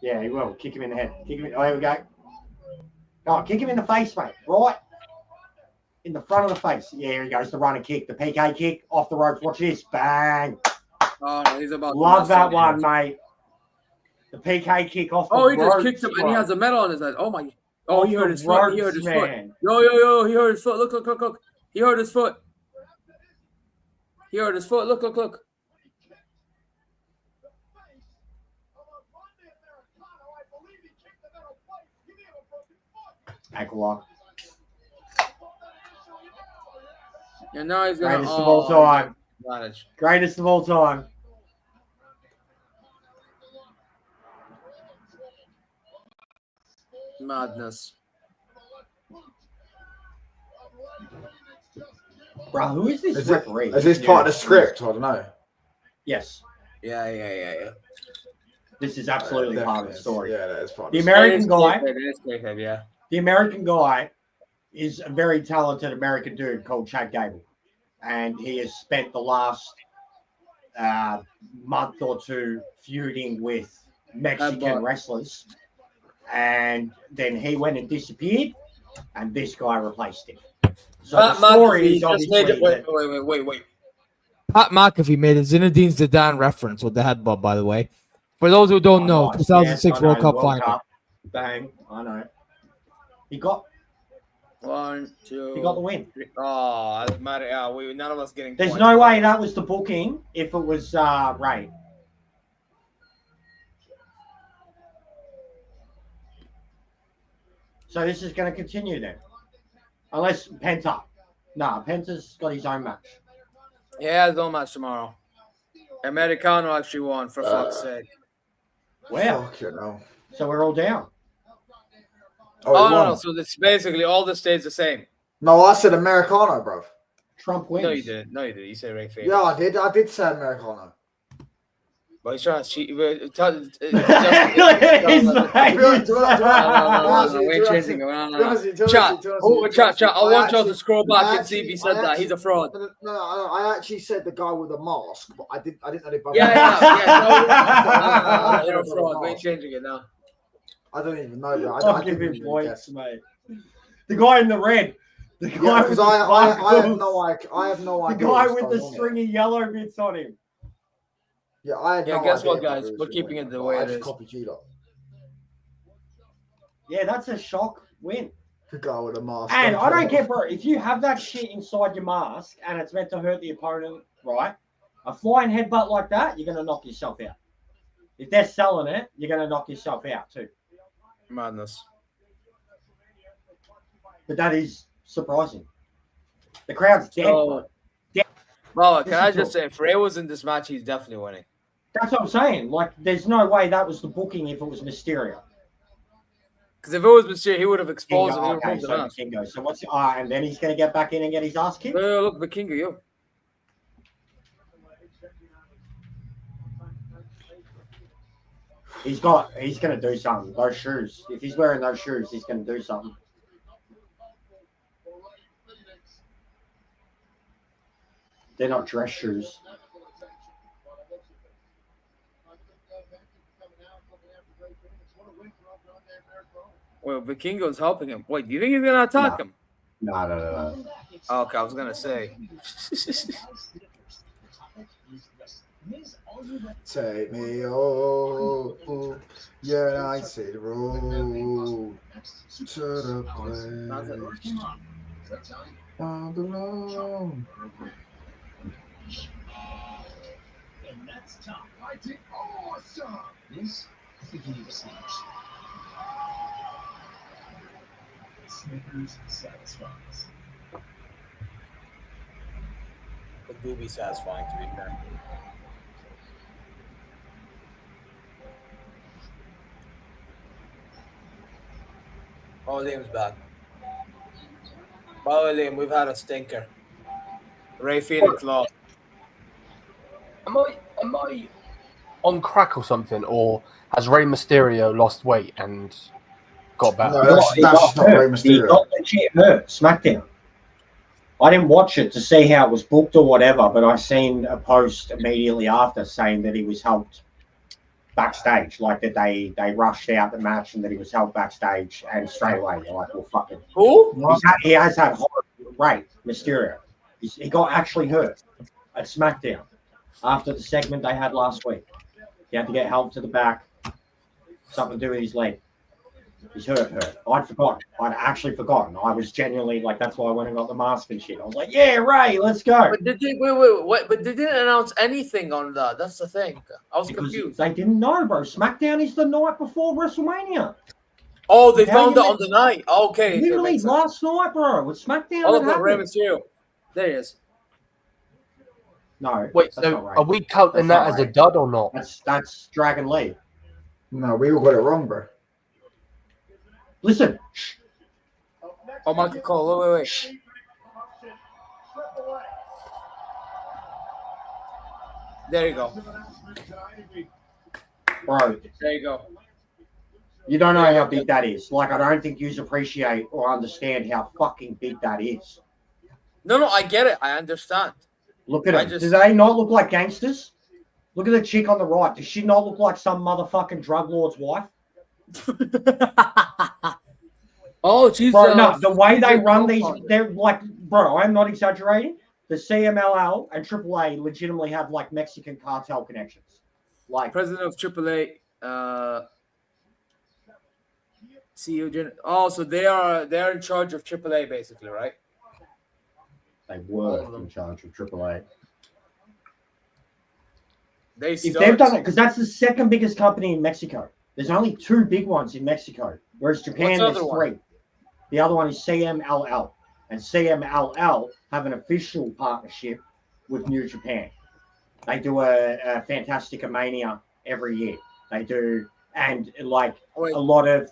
Yeah, he will. Kick him in the head. Kick him in. Oh, here we go. Oh, kick him in the face, mate. Right in the front of the face. Yeah, here he goes. The running kick. The PK kick. Off the ropes. Watch this. Bang. Oh, no, he's about Love that one, mate. The PK kick off the ropes. Oh, he just kicked him and he has a medal on his head. Oh, my. Oh, he hurt his foot. He hurt his foot. Yo. He hurt his foot. Look. He hurt his foot. Look. Ankle lock. And now he's going to... Greatest of all time. Manage. Greatest of all time. Madness. Bro, who is this referee? Is this part of the script? I don't know. Yes. Yeah. This is absolutely part of the story. Yeah, that is part of The the American guy. Yeah. The American guy is a very talented American dude called Chad Gable. And he has spent the last month or two feuding with Mexican wrestlers. And then he went and disappeared, and this guy replaced him. So the story is obviously... Wait. Pat McAfee made a Zinedine Zidane reference with the headbutt, by the way. For those who don't know, nice. 2006 Yes, World Cup final. Bang, I know. He got 1, 2. He got the win. 3. Oh, that's matter. Yeah, none of us getting. There's points. no way that was the booking if it was Ray. So this is going to continue then, unless Penta. Nah, Penta's got his own match. Yeah, his own match tomorrow. Americano actually won, for fuck's sake. Wow. Fuck, you know. So we're all down. Oh, no. So it's basically all this stays the same. No, I said Americano, bro. Trump wins. No, you did. You said Ray Favors. Yeah, I did. I did say Americano. But he's trying to cheat. Look at his face. No, we're changing it. Chat. I want y'all to scroll back and see if he said that. He's a fraud. No, I actually said the guy with the mask, but I didn't know they both. Yeah. You're a fraud. We're changing it now. I don't even know that. I'll give him points, mate. The guy in the red. The guy with I have no idea. The guy with the stringy yellow bits on him. Yeah, I had no idea. Guess what, guys? We're keeping it the way it is. Copied you lot. Yeah, that's a shock win. The guy with a mask. And I don't get, bro, if you have that shit inside your mask and it's meant to hurt the opponent, right? A flying headbutt like that, you're going to knock yourself out. If they're selling it, you're going to knock yourself out too. Madness. But that is surprising. The crowd's dead. Oh. Well, can I just say, if Ray was in this match, he's definitely winning. That's what I'm saying. Like, there's no way that was the booking if it was Mysterio. Because if it was Mysterio, he would have exposed him. Okay, so Vikingo. So what's and then he's going to get back in and get his ass kicked? Look, Vikingo, yo. He's going to do something. Those shoes. If he's wearing those shoes, he's going to do something. They're not dress shoes. Well, Vikingo's helping him. Wait, do you think he's going to attack him? No. Oh, okay, I was going to say. Take me oh, yeah, I see the road to the place I belong. And that's top. I did awesome. This is the game of Snickers. Snickers satisfies. It will be satisfying, to be fair. Oh, Liam's back. By the way, Liam, we've had a stinker. Ray Phoenix lost. Am I on crack or something, or has Rey Mysterio lost weight and got better? No, that's just not Rey He Mysterio. got legit hurt. SmackDown. I didn't watch it to see how it was booked or whatever, but I seen a post immediately after saying that he was helped backstage, like that they rushed out the match and that he was helped backstage, and straight away they're like, well, fucking. Who? He has had horror. Rey Mysterio. He got actually hurt at SmackDown after the segment they had last week. He had to get help to the back, something to do with his leg. He's hurt. I'd forgotten. I'd actually forgotten. I was genuinely like, that's why I went and got the mask and shit. I was like, yeah, Ray, let's go. But did they, wait, but they didn't announce anything on that. That's the thing. I was Because confused. they didn't know, bro. SmackDown is the night before WrestleMania. Oh, they How found you it on the night. Okay. Literally last night, bro. With SmackDown. Oh, that look, Rey happened. Mysterio. There he is. No. Wait, that's so not Ray. are we counting That's that not as a Ray. dud or not? That's Dragon Lee. No, we all got it wrong, bro. Listen. Oh, Michael Cole. Wait. There you go. Bro, There you go. you don't know how big that is. Like, I don't think you appreciate or understand how fucking big that is. No, I get it. I understand. Look at I them. just- Do they not look like gangsters? Look at the chick on the right. Does she not look like some motherfucking drug lord's wife? Oh, she's Bro, no, the way they she's a run these, co-founder. they're like, bro, I'm not exaggerating. The CMLL and AAA legitimately have like Mexican cartel connections. Like, President of AAA. CEO. Oh, so they're in charge of AAA basically, right? they All were of them. in charge of AAA. They If still they've done it, because that's the second biggest company in Mexico. There's only two big ones in Mexico, whereas Japan What's the there's other one? three. The other one is CMLL, and CMLL have an official partnership with New Japan. They do a Fantastica Mania every year. They do, and like Wait. a lot of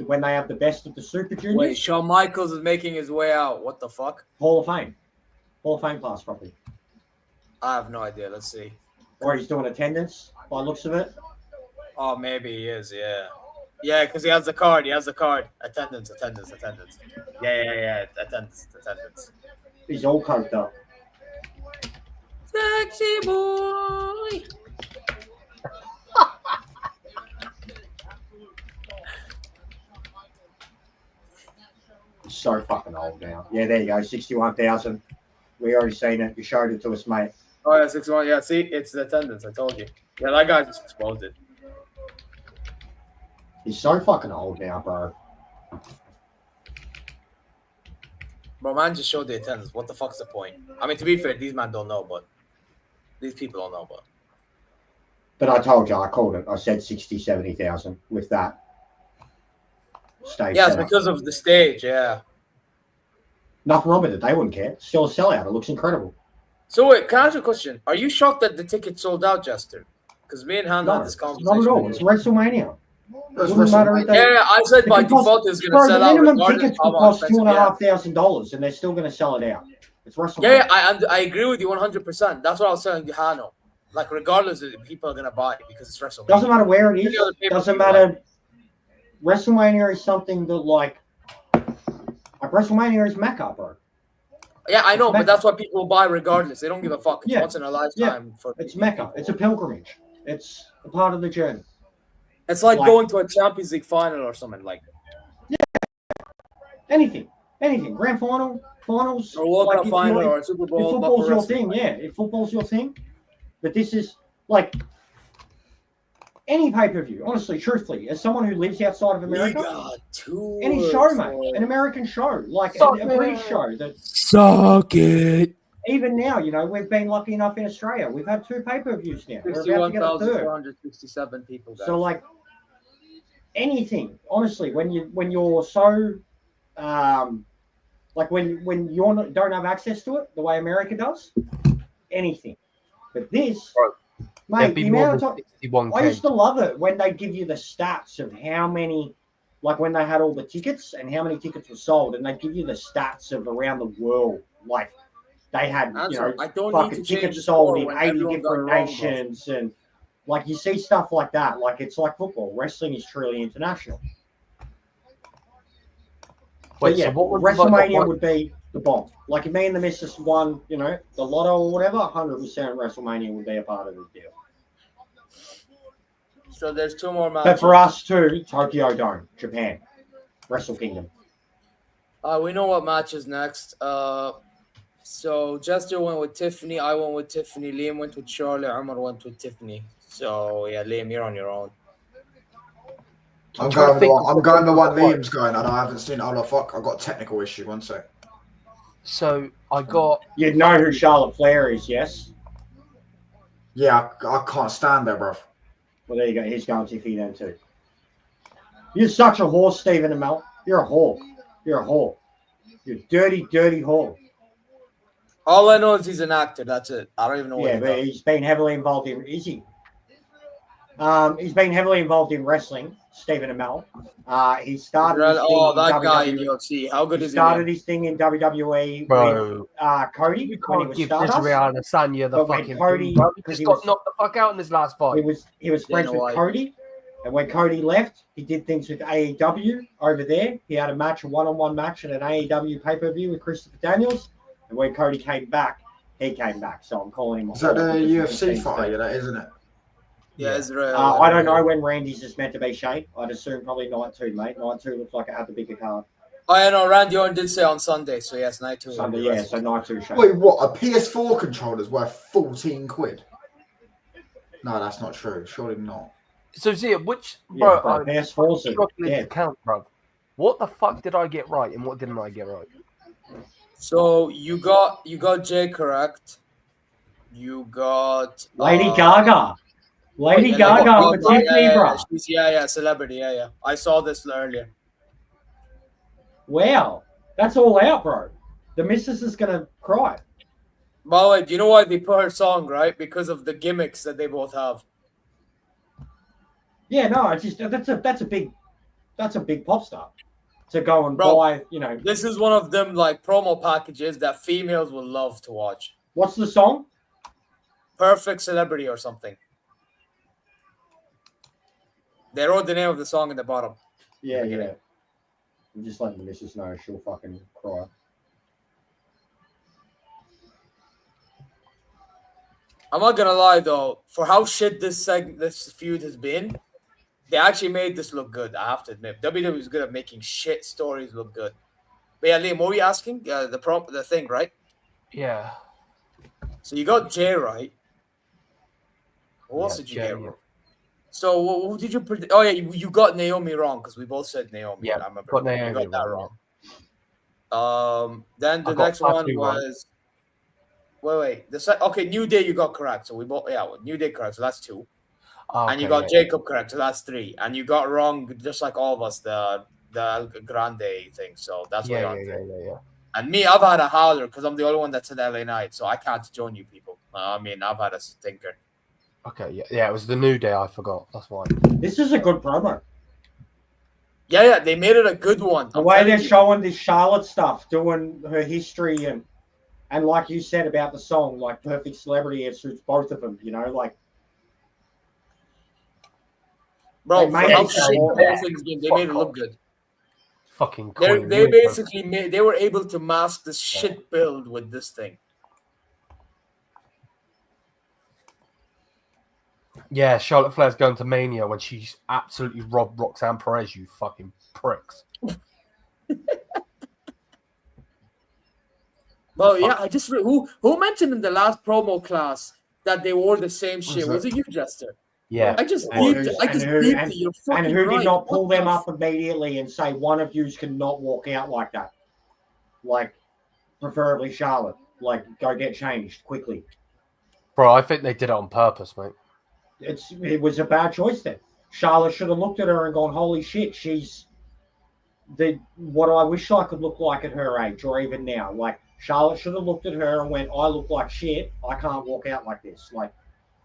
when they have the best of the Super Juniors, Wait, Shawn Michaels is making his way out. What the fuck? Hall of Fame class probably, I have no idea. Let's see. or he's doing attendance by the looks of it. Oh, maybe he is. Yeah. Yeah, because he has the card. Attendance. Yeah. Attendance. He's all coked up. Sexy boy. He's so fucking old now. Yeah, there you go, 61,000. We already seen it. You showed it to us, mate. Oh yeah, 6-1. Yeah, see, it's the attendance. I told you. Yeah, that guy just exploded. He's so fucking old now, bro. Bro, man just showed the attendance. What the fuck's the point? I mean, to be fair, these men don't know, but these people don't know, but But I told you, I called it. I said 60, 70,000 with that stage. yeah, it's setup. because of the stage. Yeah. Nothing wrong with it. They wouldn't care. Still a sellout. It looks incredible. So wait, can I ask you a question? Are you shocked that the ticket sold out, Jester? Because me and Han No, had this conversation. not at all. It's WrestleMania. That's Wouldn't matter if they- Yeah, I said by It could cost- default it's going Bro, to the sell out minimum regardless tickets of could how cost expensive. Yeah, $2,500, and they're still going to sell it out. It's WrestleMania. I agree with you 100%. That's what I was telling Hano. Like, regardless, people are going to buy it because it's WrestleMania. Doesn't matter where it is. Any other pay-per-view, Doesn't matter. WrestleMania is something that like WrestleMania is Mecca, bro. Yeah, I know, It's but Mecca. that's what people will buy regardless. They don't give a fuck. It's Yeah. once in a lifetime. For It's Mecca. It's a pilgrimage. It's a part of the journey. It's like like- going to a Champions League final or something like. Anything. Grand final, finals. Or World like, Cup if final you- or a Super if Bowl. football's but for your wrestling. thing, yeah. If football's your thing, but this is like any pay-per-view. Honestly, truthfully, as someone who lives outside of We America, got two. any show, mate, an American show, like a British show that. Suck it. Even now, you know, we've been lucky enough in Australia. We've had two pay-per-views now. We're about to get a third. 61,467 people. Guys. So, like, anything, honestly, when you're so, like when you're not, don't have access to it the way America does, anything. But this, There'd mate, be the more amount than of time, 61K. I used to love it when they give you the stats of how many like when they had all the tickets and how many tickets were sold, and they give you the stats of around the world. Like they had, I you don't know, need to fucking change tickets the sold score in when 80 everyone got it different wrong, bro. nations, and like you see stuff like that. Like it's like football. Wrestling is truly international. But yeah, WrestleMania would be the bomb. Like if me and the missus won, you know, the lotto or whatever, 100% WrestleMania would be a part of the deal. So there's 2 more matches. But for us too, Tokyo Dome, Japan, Wrestle Kingdom. We know what match is next. So Jester went with Tiffany, I went with Tiffany, Liam went with Charlotte, Umar went with Tiffany. So yeah, Liam, you're on your own. I'm going the one Liam's going, and I haven't seen it. Oh, no, fuck. I've got a technical issue. One sec. So I got. You know who Charlotte Flair is, yes? Yeah, I can't stand there, bro. Well, there you go. He's going Tiffany then too. You're such a whore, Stephen Amell. You're a whore. You're a whore. You're a dirty, dirty whore. All I know is he's an actor. That's it. I don't even know what Yeah, but he's been heavily involved in. Is he? He's been heavily involved in wrestling. Stephen Amell. He started. His thing in that guy WWE. in UFC. How good is he? Started his thing in WWE Bro, with Cody you when he can't was give Stardust. Israel Adesanya the But when fucking Cody- thing, bro. He because just he got was- knocked the fuck out in his last fight. He was friends know with why. Cody, and when Cody left, he did things with AEW over there. He had a one-on-one match at an AEW pay-per-view with Christopher Daniels, and when Cody came back, he came back. So I'm calling him. Is that the because UFC he's fight? been- Yeah, that isn't it? Yeah, Israel. I don't know when Randy's is meant to be, Shane. I'd assume probably night 2, mate. Night 2 looks like it had the bigger card. Oh, yeah, no, Randy Orton did say on Sunday, so yes, night 2. Sunday, yeah, so night 2, Shane. Wait, what? A PS4 controller's worth 14 quid? No, that's not true. Surely not. So Zia, which Yeah, bro? bro, PS4's I got yeah. into count, bro. What the fuck did I get right and what didn't I get right? So you got Jay correct. You got Lady Gaga. Lady yeah, Gaga for Tiffany, bro. Yeah, celebrity. Yeah. I saw this earlier. Wow. That's all out, bro. The missus is going to cry. By the way, do you know why they put her song, right? Because of the gimmicks that they both have. Yeah, no, it's just that's a big pop star to go and Bro, buy, you know. This is one of them like promo packages that females will love to watch. What's the song? Perfect Celebrity or something. They wrote the name of the song in the bottom. Yeah. I'm just letting the missus know she'll fucking cry. I'm not gonna lie though, for how shit this feud has been, they actually made this look good. I have to admit, WWE is good at making shit stories look good. But yeah, Liam, what were you asking? The thing, right? Yeah. So you got Jay right. What else did you get wrong? So what did you predict? Oh yeah, you got Naomi wrong because we both said Naomi. Yeah, I remember. got Naomi you got that wrong. Then the next one was. Wait. Okay, New Day you got correct. So we both New Day correct. So that's 2. And you got Jacob correct. So that's 3. And you got wrong just like all of us the Grande thing. So that's why you're on 3. Yeah. And me, I've had a howler because I'm the only one that's in LA Night, so I can't join you people. I've had a stinker. Okay, yeah, it was the New Day. I forgot. That's why. This is a good promo. Yeah, they made it a good one. The way they're showing this Charlotte stuff, doing her history and like you said about the song, like Perfect Celebrity, it suits both of them, you know, like. Bro, they made it look good. Fucking they basically they were able to mask this shit build with this thing. Yeah, Charlotte Flair's going to Mania when she's absolutely robbed Roxanne Perez, you fucking pricks. Well, yeah, I just who mentioned in the last promo class that they wore the same shit? Was it you, Jester? Yeah. I just beeped it. You're fucking and who right. did not pull them up immediately and say one of you cannot walk out like that? Like, preferably Charlotte. Like, go get changed quickly. Bro, I think they did it on purpose, mate. It was a bad choice then. Charlotte should have looked at her and gone, holy shit, she's what I wish I could look like at her age or even now. Like, Charlotte should have looked at her and went, I look like shit. I can't walk out like this. Like,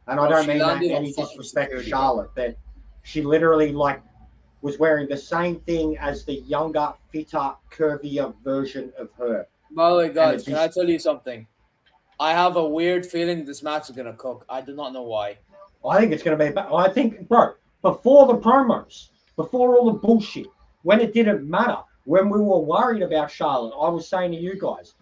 and I don't mean that any disrespect to Charlotte. That she literally, like, was wearing the same thing as the younger, fitter, curvier version of her. By the way, guys, it's can just- I tell you something? I have a weird feeling this match is gonna cook. I do not know why. I think it's going to be. I think, bro, before the promos, before all the bullshit, when it didn't matter, when we were worried about Charlotte, I was saying to you guys,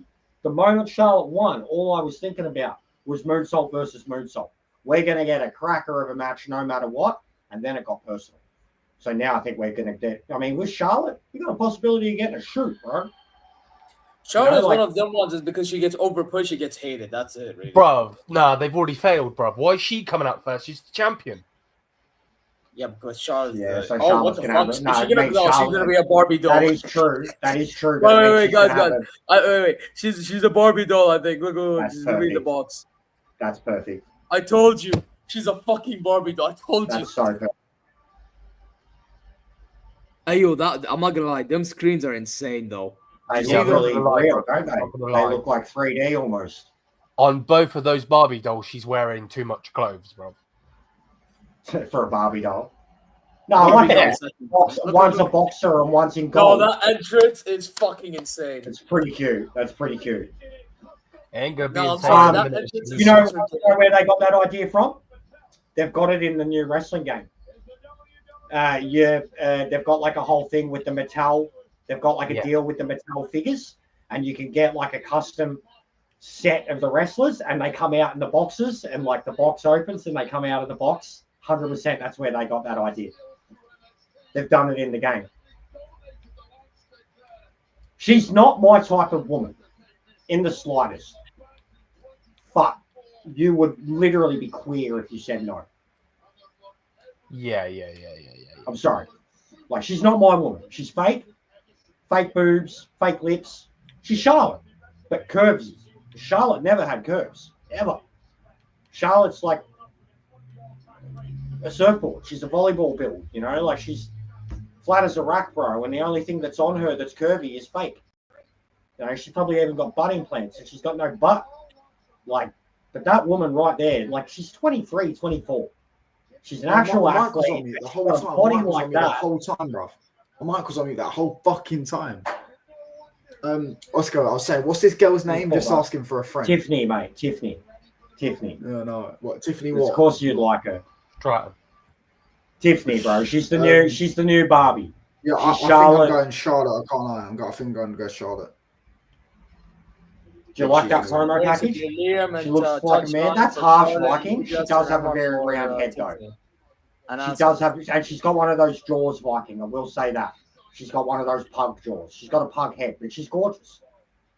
the moment Charlotte won, all I was thinking about was Moonsault versus Moonsault. We're going to get a cracker of a match no matter what, and then it got personal. So now I think we're going to get. I mean, with Charlotte, you got a possibility of getting a shoot, bro. Charlotte's one of them ones is because she gets overpushed, she gets hated. That's it, really. Bruv, nah, they've already failed, bruv. Why is she coming out first? She's the champion. Yeah, because Charlotte's so oh, what the fuck? She's gonna be a Barbie doll. That is true. That is true. Wait, guys. Wait. She's a Barbie doll, I think. Look. She's gonna be in the box. That's perfect. I told you. She's a fucking Barbie doll. I told you. That's so perfect. Hey, yo, I'm not gonna lie. Them screens are insane, though. They look really real, don't they? They look like 3D almost. On both of those Barbie dolls, she's wearing too much clothes, bro. For a Barbie doll. No, one's a boxer and one's in gold. No, that entrance is fucking insane. It's pretty cute. That's pretty cute. Ain't gonna be insane. You know where they got that idea from? They've got it in the new wrestling game. They've got like a whole thing with the Mattel. They've got like a deal with the Mattel figures, and you can get like a custom set of the wrestlers, and they come out in the boxes, and like the box opens, and they come out of the box. 100%. That's where they got that idea. They've done it in the game. She's not my type of woman, in the slightest. But you would literally be queer if you said no. Yeah. I'm sorry. Like, she's not my woman. She's fake boobs, fake lips. She's Charlotte, but curves. Charlotte never had curves, ever. Charlotte's like a surfboard. She's a volleyball build, you know? Like, she's flat as a rack, bro, and the only thing that's on her that's curvy is fake. You know, she's probably even got butt implants, and she's got no butt. Like, but that woman right there, like, she's 23, 24. She's an actual athlete. The whole time. Body like that. The whole time, bruv. Mike was on me that whole fucking time. Oscar, I was saying, what's this girl's name? Just asking for a friend. Tiffany, mate. Tiffany. No. What? Tiffany? What? Of course you'd like her. Try it. Tiffany, bro. She's the new Barbie. Yeah, I think I'm going Charlotte. I can't lie. I think I'm going to go Charlotte. Do you like that promo package? She looks like a man. That's harsh Viking. She does have a very round head, though. She does have, and she's got one of those jaws, Viking. I will say that. She's got one of those pug jaws. She's got a pug head, but she's gorgeous.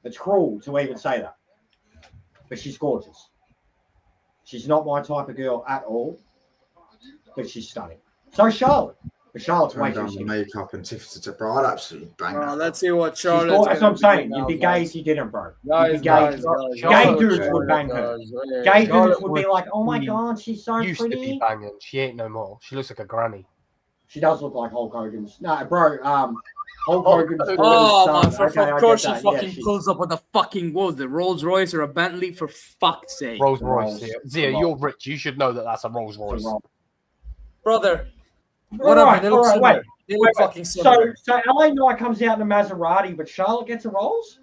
It's cruel to even say that, but she's gorgeous. She's not my type of girl at all, but she's stunning. So Charlotte. But Charlotte's way too the makeup and Tiffany, bro. I'd absolutely bang that. Let's see what Charlotte. That's what I'm saying. You'd be gay if you didn't, bro. Gay dudes would bang her. Gay dudes would be like, "Oh my god, she's so pretty." Used to be banging. She ain't no more. She looks like a granny. She does look like Hulk Hogan's. No, bro. Hulk Hogan's. Of course she fucking pulls up with the fucking the Rolls Royce or a Bentley, for fuck's sake. Rolls Royce. Zia, you're rich. You should know that that's a Rolls Royce. Brother. Whatever. They look similar. They look fucking similar. So LA Knight comes out in a Maserati, but Charlotte gets a Rolls?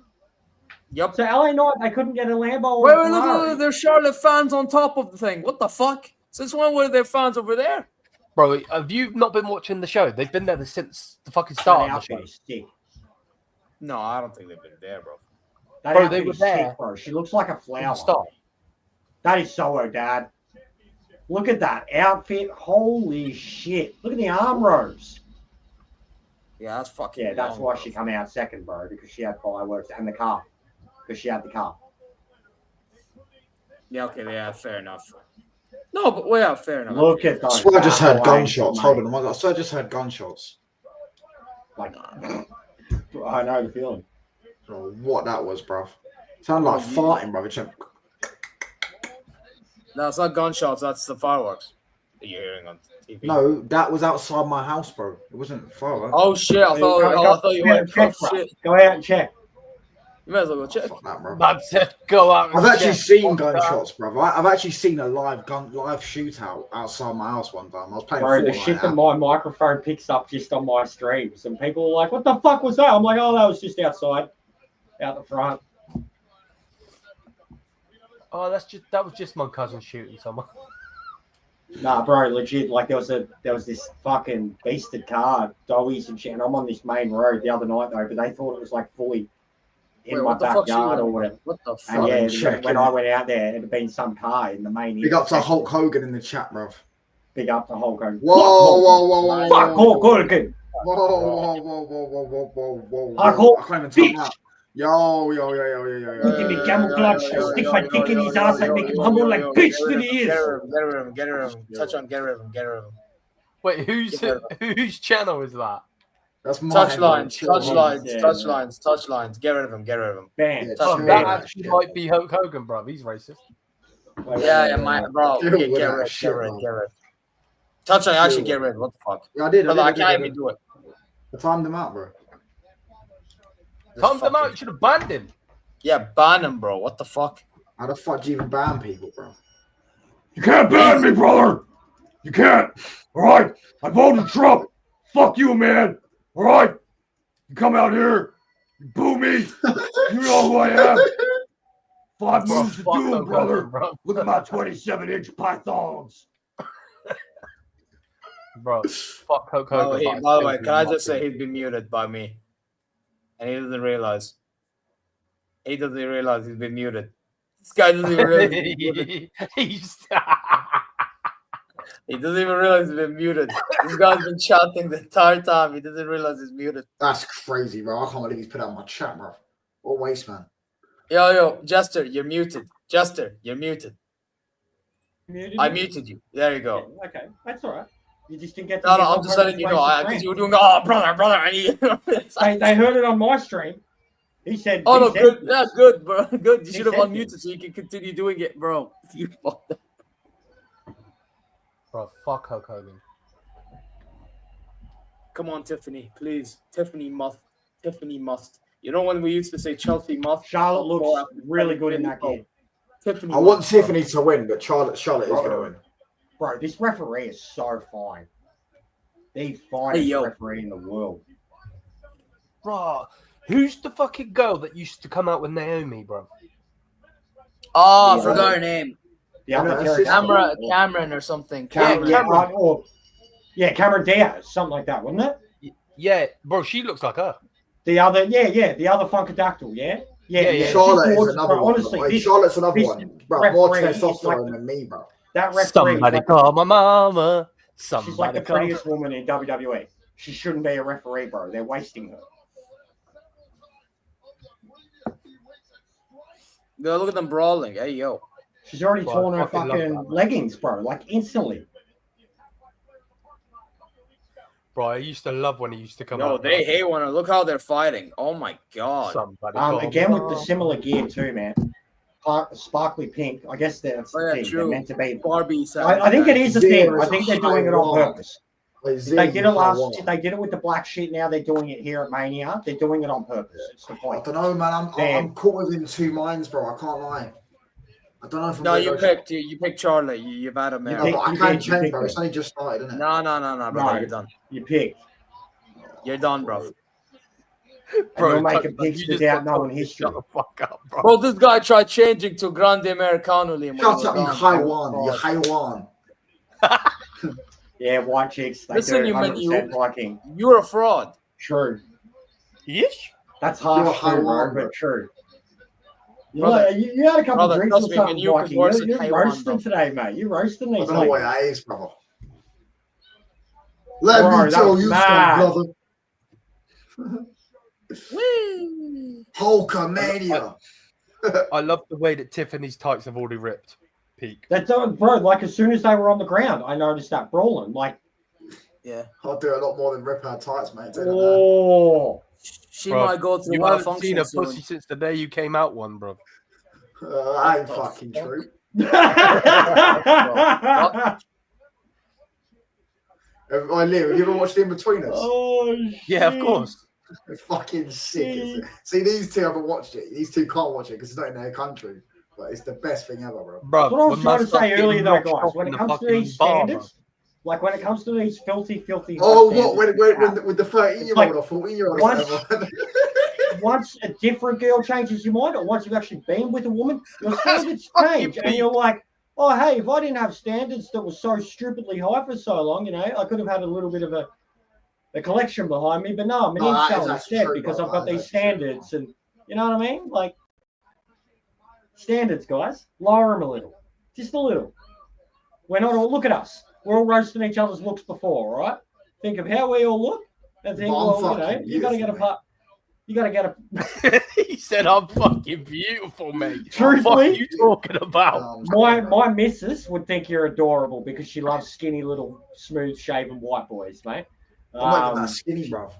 Yep. So LA Knight, they couldn't get a Lambo. Wait, look, there's Charlotte fans on top of the thing. What the fuck? Since when were there fans over there? Bro, have you not been watching the show? They've been there since the fucking start of the show. No, I don't think they've been there, bro. Bro, they were there. Bro. She looks like a flower. Stop. That is so dad. Look at that outfit. Holy shit. Look at the arm robes. Yeah, that's fucking. Yeah, that's why she come out second, bro, because she had fireworks and the car. Because she had the car. Yeah, okay, yeah, fair enough. No, but yeah, fair enough. Look at those. I swear I just heard gunshots. Hold on, I swear I just heard gunshots. Like, I know the feeling. Oh, what that was, bruv. Sounded like farting, bruv. It's no, it's not gunshots. That's the fireworks that you're hearing on TV. No, that was outside my house, bro. It wasn't fireworks. Oh shit! I thought you went. Go out and check. You might as well go check. Fuck that, bro. Man said, go out. and I've actually check seen what's that. gunshots, bro. I've actually seen a live shootout outside my house one time. I was playing Bro, the Fortnite shit that out. my microphone picks up just on my streams, and people are like, "What the fuck was that?" I'm like, "Oh, that was just outside, out the front." Oh, that was just my cousin shooting someone. Nah, bro, legit. Like there was this fucking beasted car, doughies and shit. And I'm on this main road the other night though, but they thought it was like fully in my what the fuck's backyard you or in? whatever. What the fuck? And yeah, Check when it. I went out there, it had been some car in the main. Big up to intersection. Hulk Hogan in the chat, bro. Big up to Hulk Hogan. Whoa. Fuck Hulk Hogan. Whoa. Hulk I can't even bitch. talk now. Yo. Give me camel clutch, stick my dick in his ass and make him humble like bitch that he is. Get rid of him. Touch on, get rid of him. Wait, whose channel is that? That's my Touchlines. Get rid of him. Bam. Yeah, Oh, Sure. that actually might be Hulk Hogan, bro. He's racist. Yeah, my bro. Get Yeah, rid get of rid. that shit, bro. Touch on, actually get rid. What the fuck? Yeah, I did. Brother, I can't even do it. I timed them out, bro. Time them out. You should have banned him. Yeah, ban him, bro. What the fuck? How the fuck do you even ban people, bro? You can't ban me, brother. You can't. All right. I voted Trump. Fuck you, man. All right. You come out here. You boo me. You know who I am. 5 moves to Fuck do, Hulk brother. Hogan, bro. Look at my 27-inch pythons. Bro, fuck Hulk Hogan. By the way, can I just say he's been muted by me, and he doesn't realize. He doesn't realize he's been muted. This guy doesn't even realize. He doesn't even realize he's been muted. This guy's been chatting the entire time. He doesn't realize he's muted. That's crazy, bro. I can't believe he's put out my chat, bro. What waste, man. Yo, Jester, you're muted. Jester, you're muted. I muted you. There you go. Yeah, okay, that's all right. You just didn't get to No, hear I'm Hulk just Hogan's letting you know. racist Because you were rant. doing, oh, brother. I need. They heard it on my stream. He said, Oh, no, he said good. this. Yeah, good, bro. Good. You He should have said unmuted this. so you can continue doing it, bro. You fucked up. Bro, fuck Hulk Hogan. Come on, Tiffany, please. Tiffany must. You know when we used to say Chelsea must? Charlotte looks really good in that game. Tiffany I want must. Tiffany to win, but Charlotte is going to win. Bro, this referee is so fine. The finest yo. referee in the world. Bro, who's the fucking girl that used to come out with Naomi, bro? Oh, I forgot her name. The other no, character. Cameron or something. Cameron, Cameron. Cameron Diaz, something like that, wasn't it? Yeah, bro, she looks like her. The other, the other Funkadactyl, yeah. Charlotte She's is gorgeous, another bro. one. Honestly, Like, this- Charlotte's another this one. Bro, more referee is testosterone like- than me, bro. that referee. Somebody like, call my mama. she's like Somebody the call. prettiest woman in WWE. She shouldn't be a referee, bro. They're wasting her. Yo, look at them brawling. Hey, yo. She's already Bro, I torn her fucking love fucking that, man. leggings, bro. Like instantly. Bro, I used to love when he used to come No, out. they hate one. Look how they're fighting. Oh my god. Somebody call Again my with the mama. similar gear too, man. Sparkly pink. I guess that's the Oh, yeah, thing. true. They're meant to be. Barbie. I think it is a Zero thing. is I think a they're doing it on high purpose. Like, They did it Zero, they did it with the black shit. Now they're doing it here at Mania. They're doing it on purpose. It's the I point. don't know, man. I'm caught within 2 minds, bro. I can't lie. I don't know if I'm No, gonna you go- picked Charlie. You've had him You there. picked- No, but I you can't picked change, bro. them. It's only just started, isn't it? No, brother. No. You're done. You pick. You're done, bro. Bro, you're touch making me. picks You just without got knowing told to history. Shut the fuck up, bro. Bro, this guy tried changing to Grande Americano. Liam, when he Shut was up, you gone. Haiwan. You Haiwan. Yeah, white chicks. They Listen, do you 100% menu. liking. You're a fraud. True. Yes. That's You're harsh, a too, high bro, one, bro. but true. Brother- You had a couple brother, drinks or trust me, something, man, you can Mikey. worse than You're Taiwan, roasting bro. today, mate. You're roasting I these don't know what ladies. that is, brother. Let Bro, me that tell was you mad. something, brother. Hulkamania. I love the way that Tiffany's tights have already ripped. Peak. That's bro. Like as soon as they were on the ground, I noticed that brawling. Like, Yeah. I'll do a lot more than rip her tights, mate. Tell you that. oh, She Bro, might go through You her haven't seen a function pussy soon. since the day you came out one, bro. That ain't fucking true. I live. Have you ever watched In Between Us? oh, Yeah, of shit. course. It's fucking sick. Isn't it? See, these two haven't watched it. These two can't watch it because it's not in their country. But it's the best thing ever, bro. Bro, That's what I was trying to say earlier, though, guys. When it comes to these standards, like when it comes to these filthy. Oh, what? When with the 13-year-old or 14-year-old? Once a different girl changes your mind, or once you've actually been with a woman, your standards change, and you're like, oh, hey, if I didn't have standards that were so stupidly high for so long, I could have had a little bit of a collection behind me, but no, I'm an incel instead because I've got these standards, and you know what I mean? Like, standards, guys, lower them a little, just a little. We're not all, look at us, we're all roasting each other's looks before, all right? Think of how we all look, and think, well, you got to get a part. You gotta get a. He said, "I'm fucking beautiful, mate." Truthfully, what are you talking about? My missus would think you're adorable because she loves skinny little smooth shaven white boys, mate. I'm not even that skinny, bro.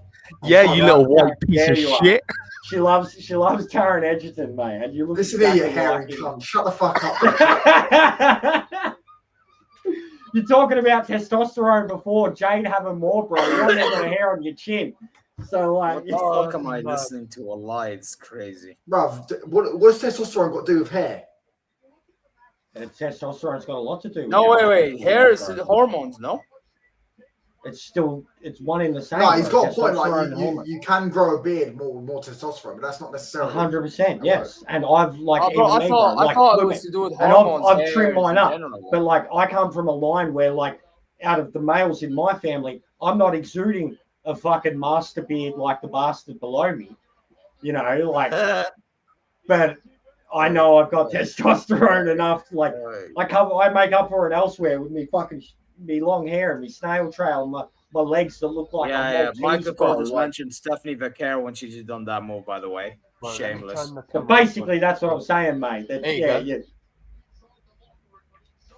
Yeah, you little white piece of shit. She loves Taron Egerton, mate. And you look. Listen to your hairy cunt. Shut the fuck up. You're talking about testosterone before Jade having more, bro. You don't have hair on your chin. So what the fuck am I listening to? A lie, it's crazy. Bruv, what's testosterone got to do with hair? Testosterone's got a lot to do with No, wait. Hair is hormones, no? It's one in the same. No, he's got a point. Like you can grow a beard more testosterone, but that's not necessarily 100%. Yes, and I've I thought it was to do with hormones. And I've trimmed mine up, but like I come from a line where like out of the males in my family, I'm not exuding a fucking master beard like the bastard below me, like. But I know I've got testosterone enough. To, like I make up for it elsewhere with me long hair and me snail trail, and my legs that look like. Yeah. Michael Cole just mentioned Stephanie Vaquer when she just done that move. By the way, shameless. But basically, that's what I'm saying, mate. Yeah,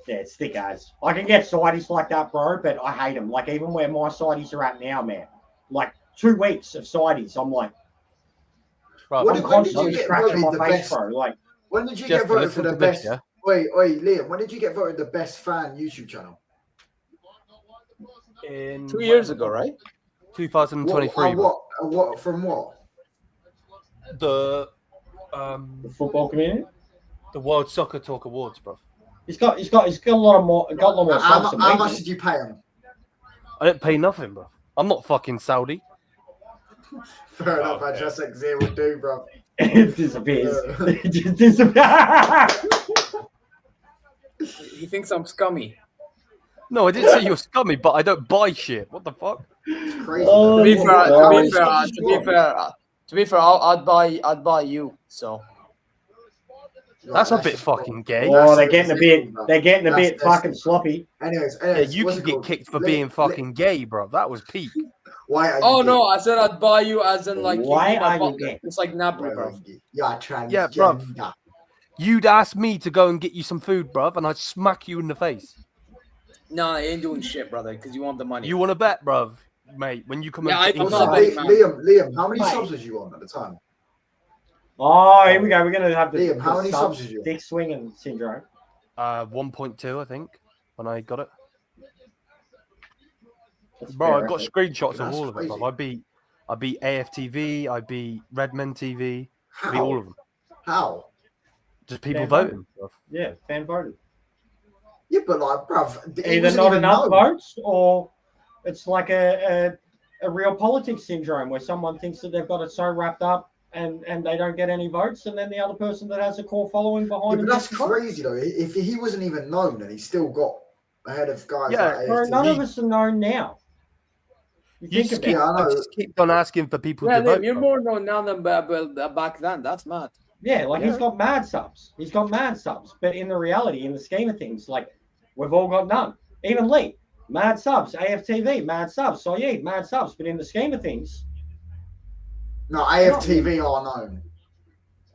it's thick as. I can get sideys like that, bro, but I hate them. Like, even where my sideys are at now, man. Like, 2 weeks of sideys, I'm like, I'm constantly scratching my face, bro. Like, when did you get voted for the best? Yeah? Wait, Liam, when did you get voted the best fan YouTube channel? 2 years ago, right? 2023. What from what? The football community? The World Soccer Talk Awards, bro. He's got a lot more. How much did you pay him? I didn't pay nothing, bro. I'm not fucking Saudi. Fair enough, man. Just like Zay would do, bro. It disappears. It just disappears. He thinks I'm scummy. No, I didn't say you're scummy, but I don't buy shit. What the fuck? It's crazy. To be fair, I'd buy you. So. That's a bit fucking gay. Oh, they're getting a bit fucking sloppy. Anyways, yeah, you can get kicked for being fucking gay, bro. That was peak. Why are you gay? No, I said I'd buy you as in like why are you gay? It's like Napoli, bro. Yeah, transgender. Yeah, bro. You'd ask me to go and get you some food, bro, and I'd smack you in the face. No, I ain't doing shit, brother, because you want the money. You want to bet, bro, mate? When you come Liam, how many subs was you on at the time? Oh, here we go. We're gonna have the Liam, how many subs did you? Dick swinging syndrome. 1.2, I think, when I got it. Bro, I got screenshots of all of it, bro. I beat AFTV, I beat Redmen TV, I beat all of them. How? Just people voting. Bro. Yeah, fan voted. Yeah, but like, bruv, either not enough votes, or it's like a real politics syndrome where someone thinks that they've got it so wrapped up. And they don't get any votes, and then the other person that has a core following behind him. But that's crazy, though. If he wasn't even known, and he still got ahead of guys. Yeah, like none of us are known now. You just keep on asking for people to vote. You're more known now than back then. That's mad. Yeah, like he's got mad subs. But in the reality, in the scheme of things, like we've all got none. Even Lee, mad subs. AFTV, mad subs. So yeah, mad subs. But in the scheme of things. No, AFTV are known.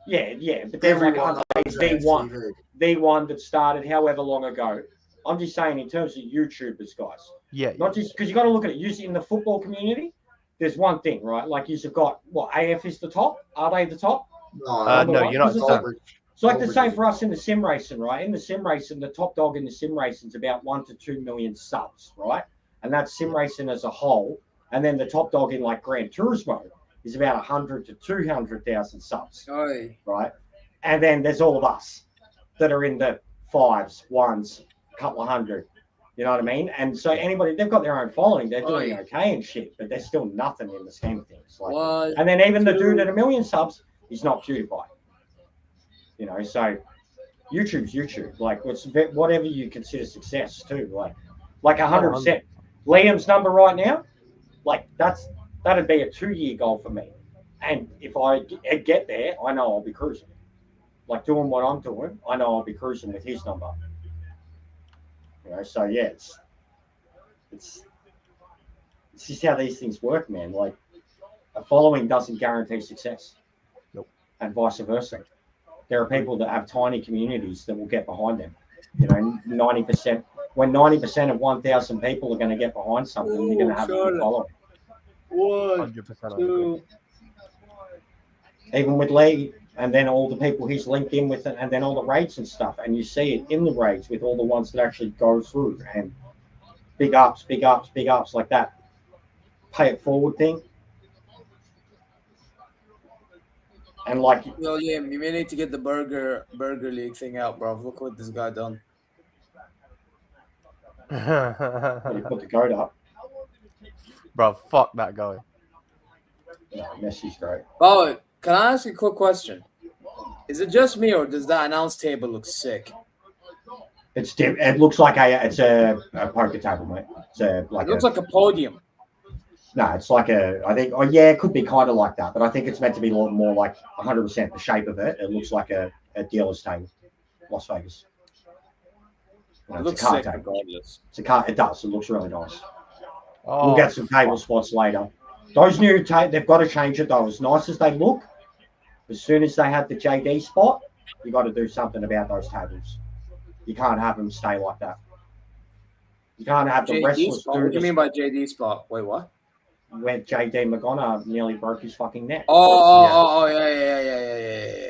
Yeah, but everyone knows the one that started however long ago. I'm just saying in terms of YouTubers, guys. Yeah. Not just because you got to look at it. Usually in the football community, there's one thing, right? Like you've got AF is the top. Are they the top? No, you're not. It's like the same for us in the sim racing, right? In the sim racing, the top dog in the sim racing is about 1 to 2 million subs, right? And that's sim racing as a whole. And then the top dog in like Gran Turismo is about 100 to 200,000 subs, Oi. right? And then there's all of us that are in the fives, ones, a couple of hundred. You know what I mean? And so anybody, they've got their own following. They're doing okay and shit, but they're still nothing in the scheme of things. Like, One, and then even the dude two. at 1 million subs, he's not PewDiePie. You know, so YouTube's YouTube. Like, it's whatever you consider success too. Like 100%. Liam's number right now, like that'd be a 2-year goal for me. And if I get there, I know I'll be cruising. Like doing what I'm doing, I know I'll be cruising with his number. You know, so yeah, it's just how these things work, man. Like a following doesn't guarantee success. Nope. And vice versa. There are people that have tiny communities that will get behind them. You know, 90%. When 90% of 1,000 people are going to get behind something, you're going to have a good following. 100%. Two. Even with Lee, and then all the people he's linked in with, and then all the raids and stuff, and you see it in the raids with all the ones that actually go through, and big ups like that. Pay it forward thing. And like, Well, yeah, you may need to get the burger league thing out, bro. Look what this guy done. you put the code up. Bro, fuck that guy. No, Messi's great. Oh, can I ask you a quick question? Is it just me, or does that announce table look sick? It looks like it's a poker table, mate. It looks like a podium. No, it's like I think, it could be kind of like that, but I think it's meant to be a lot more like 100% the shape of it. It looks like a dealer's table, Las Vegas. It looks sick regardless. It's a car. It does. It looks really nice. Oh, We'll get some table spots later. Those new they've got to change it though. As nice as they look, as soon as they have the JD spot, you got to do something about those tables. You can't have them stay like that. You can't have the JD wrestlers spot? do What do you this mean by JD spot? Wait, what? where JD McGonaugh nearly broke his fucking neck. Yeah.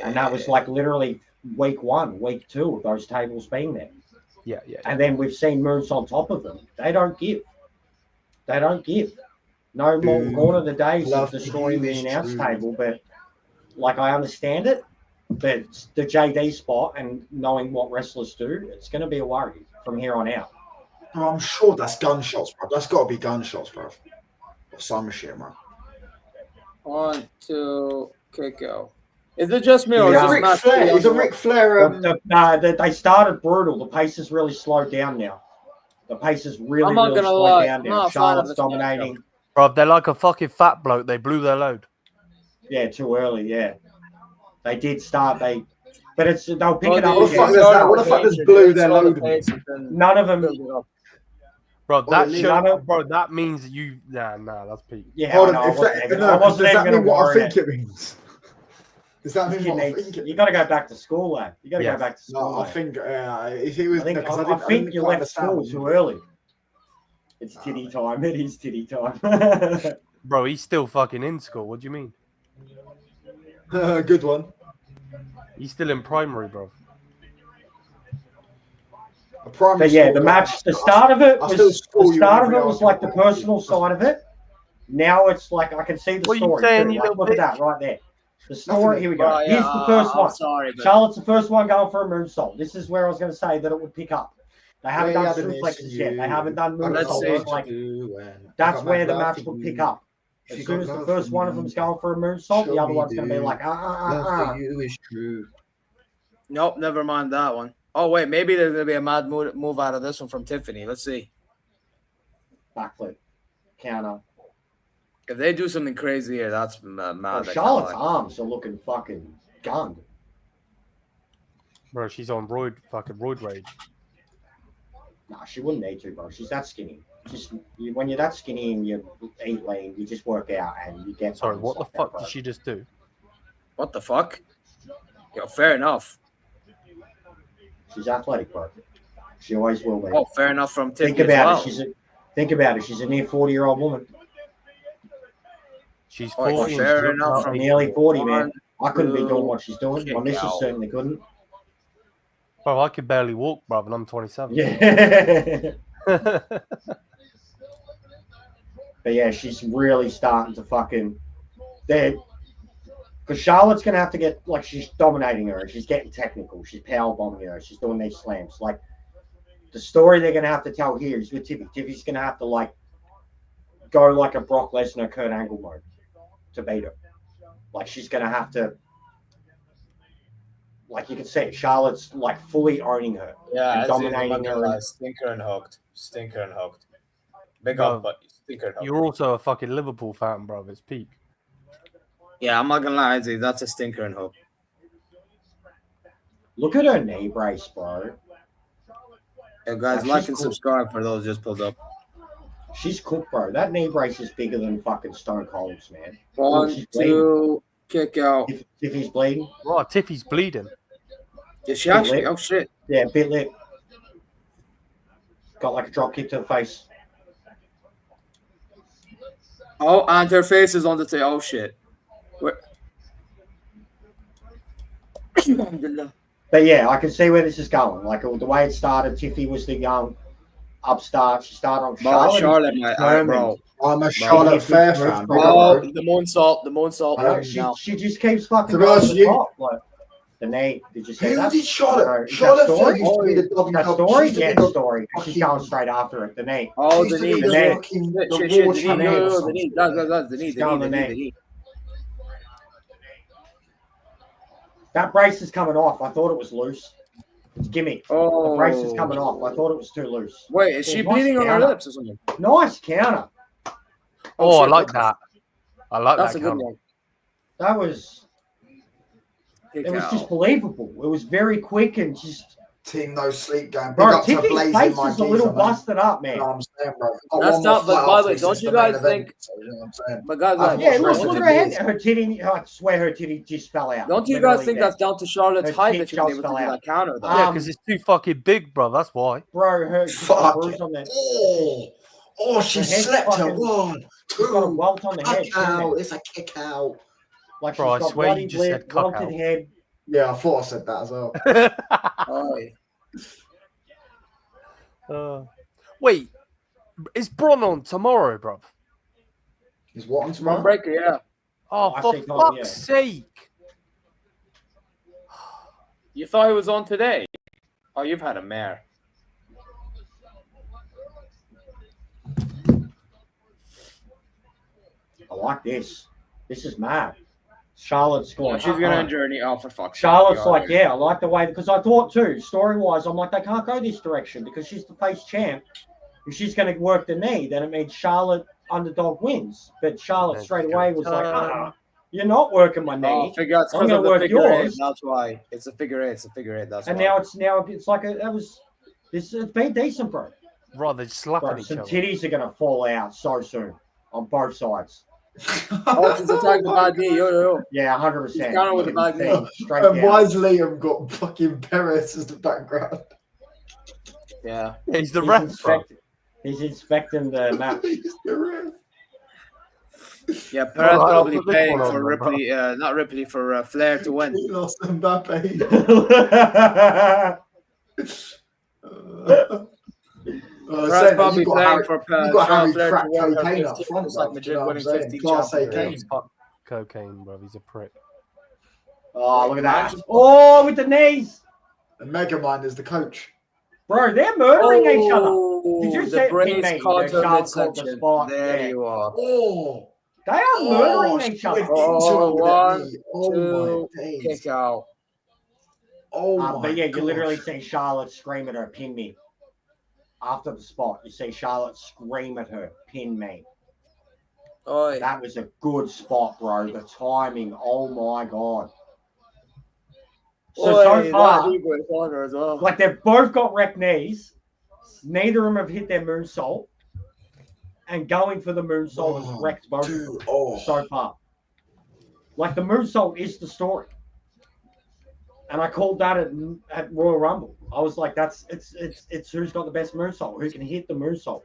And that was like literally week 1, week 2 of those tables being there. Yeah. And then we've seen moves on top of them. They don't give. No more gone are the days of destroying the announce table, but like I understand it, but the JD spot and knowing what wrestlers do, it's going to be a worry from here on out. Oh, I'm sure that's gunshots, bro. That's got to be gunshots, bro. Or some shit, man. 1, 2, kick out. Is it just me or is Ric Flair? Is it Ric Flair? They started brutal. The pace has really slowed down now. The pace has really slowed down now. Charlotte's dominating. Bro, they're like a fucking fat bloke. They blew their load. Yeah, too early. Yeah, they did start. But they'll pick it up. What the fuck does blew their load? None of them. Bro, that means you. Nah, that's peak. Yeah, hold on. I wasn't does that even mean what I worry think it means? Does that mean what I think it means? You got to go back to school, lad. You got to go back to school. No, I think if it was. I think you left school too early. It's titty time. It is titty time. Bro, he's still fucking in school. What do you mean? Good one. He's still in primary, bro. But yeah, the match, the start of it was like the personal side of it. Now it's like I can see the story. Look at that right there. The story. Here we go. Here's the first one. Charlotte's the first one going for a moonsault. This is where I was going to say that it would pick up. They haven't done suplexes yet. They haven't done moonsaults. Like, that's where the match will pick up. As soon as the first one of them's going for a moonsault, the other one's going to be like, Love for you is true. Nope, never mind that one. Oh, wait, maybe there's going to be a mad move out of this one from Tiffany. Let's see. Backflip. Counter. If they do something crazy here, that's mad. Charlotte's arms are looking fucking gunned. Bro, she's on roid rage. Nah, she wouldn't need to, bro. She's that skinny. When you're that skinny and you eat lean, you just work out and you get. Sorry, what the fuck did she just do? What the fuck? Yo, fair enough. She's athletic, bro. She always will be. Oh, fair enough from Tiffany. Think about it. She's a near 40-year-old woman. She's 40. Fair enough from nearly 40, man. I couldn't be doing what she's doing. My missus certainly couldn't. Bro, I could barely walk, bro, and I'm 27. Yeah. But yeah, she's really starting to fucking. because Charlotte's gonna have to get like she's dominating her. She's getting technical. She's power bombing her. She's doing these slams. Like the story they're gonna have to tell here is with Tiffy. Tiffy's gonna have to like go like a Brock Lesnar, Kurt Angle mode to beat her. Like she's gonna have to. Like you can see, Charlotte's like fully owning her. Yeah, and dominating her. Stinker and hooked. Big No, up, but stinker and hooked. You're also a fucking Liverpool fan, bro. It's peak. Yeah, I'm not gonna lie, Izzy, that's a stinker and hook. Look at her knee brace, bro. Yeah, guys, like and subscribe for those just pulled up. She's cooked, bro. That knee brace is bigger than fucking Stone Cold's, man. One, two, kick out. If he's bleeding. Right, Tiffy's bleeding. Is she actually? Oh shit. Yeah, bit lip. Got like a drop kick to the face. Oh, and her face is on the tail. Oh shit. But yeah, I can see where this is going. Like the way it started, Tiffy was the young upstart. She started on Charlotte, bro. I'm a Charlotte Fair fan. Oh, the moonsault. She just keeps fucking going to the top. Like, the knee. Did you see Who that? did Charlotte? Charlotte Fair used to be the that story? Yeah, the story. She's going straight after it. The knee. Oh, the knee. The knee. That brace is coming off. I thought it was loose. It's gimmick. Oh. The brace is coming off. I thought it was too loose. Wait, is she bleeding on her lips or something? Nice counter. Oh, I like that. I like that. That's a good one. That was. It was just believable. It was very quick and just. Team No Sleep going. Bro, Tiffy's face is a little busted up, man. You know what I'm saying, bro? That's not. But by the way, don't you guys think? But guys, yeah, look at her head. Her titty. I swear, her titty just fell out. Don't you guys think that's down to Charlotte's height that she was able to do that counter? Though? Yeah, because it's too fucking big, bro. That's why. Bro, her bruise on that. Oh, she slept her. 1, 2. Got a welt on the head. Out. It's a kick out. Like bro, she's got bloody lip, welted head. Yeah, I thought I said that as well. Wait, is Bron on tomorrow, bro? Is what on tomorrow? Breaker, yeah. Oh, for fuck's sake! You thought he was on today? Oh, you've had a mare. I like this. This is mad. Charlotte's going. She's gonna journey. Oh, for fuck's sake. Charlotte's like, yeah, I like the way, because I thought too, story wise, I'm like, they can't go this direction because she's the face champ. If she's going to work the knee, then it means Charlotte underdog wins. But Charlotte straight away was like, you're not working my knee. Oh, I'm going to work yours. That's why it's a figure eight. That's and why. now it's like it's been decent, bro. Right, they're slapping each some other. titties are going to fall out so soon on both sides. Oh, she's attacking the bad knee. Yo. Yeah, 100%. She's counter with the bad knee. Straight and down. why has Liam got fucking Perez as the background? Yeah. He's the ref, bro. He's inspecting the match. He's the ref. Yeah, Perez probably paying for Ripley, not Ripley, for Flair to win. He lost Mbappe. Perez probably playing for Harry Flair crack to win. cocaine up front, It's like Madrid winning 15 Class A champions. game. Cocaine, bro. He's a prick. Oh, look at that. Oh, with the knees. And Megamind is the coach. Bro, they're murdering each other. Did you The see brace caught her midsection. the spot? There you are. Oh, They are murdering each other. Oh, one, two, kick out. Oh my but yeah, you gosh. literally see Charlotte scream at her, pin me. After the spot, you see Charlotte scream at her, pin me. Oh, That was a good spot, bro. The timing, oh my god. So far, as well. like they've both got wrecked knees. Neither of them have hit their moonsault. And going for the moonsault has wrecked both so far. Like the moonsault is the story. And I called that at Royal Rumble. I was like, it's who's got the best moonsault, who can hit the moonsault.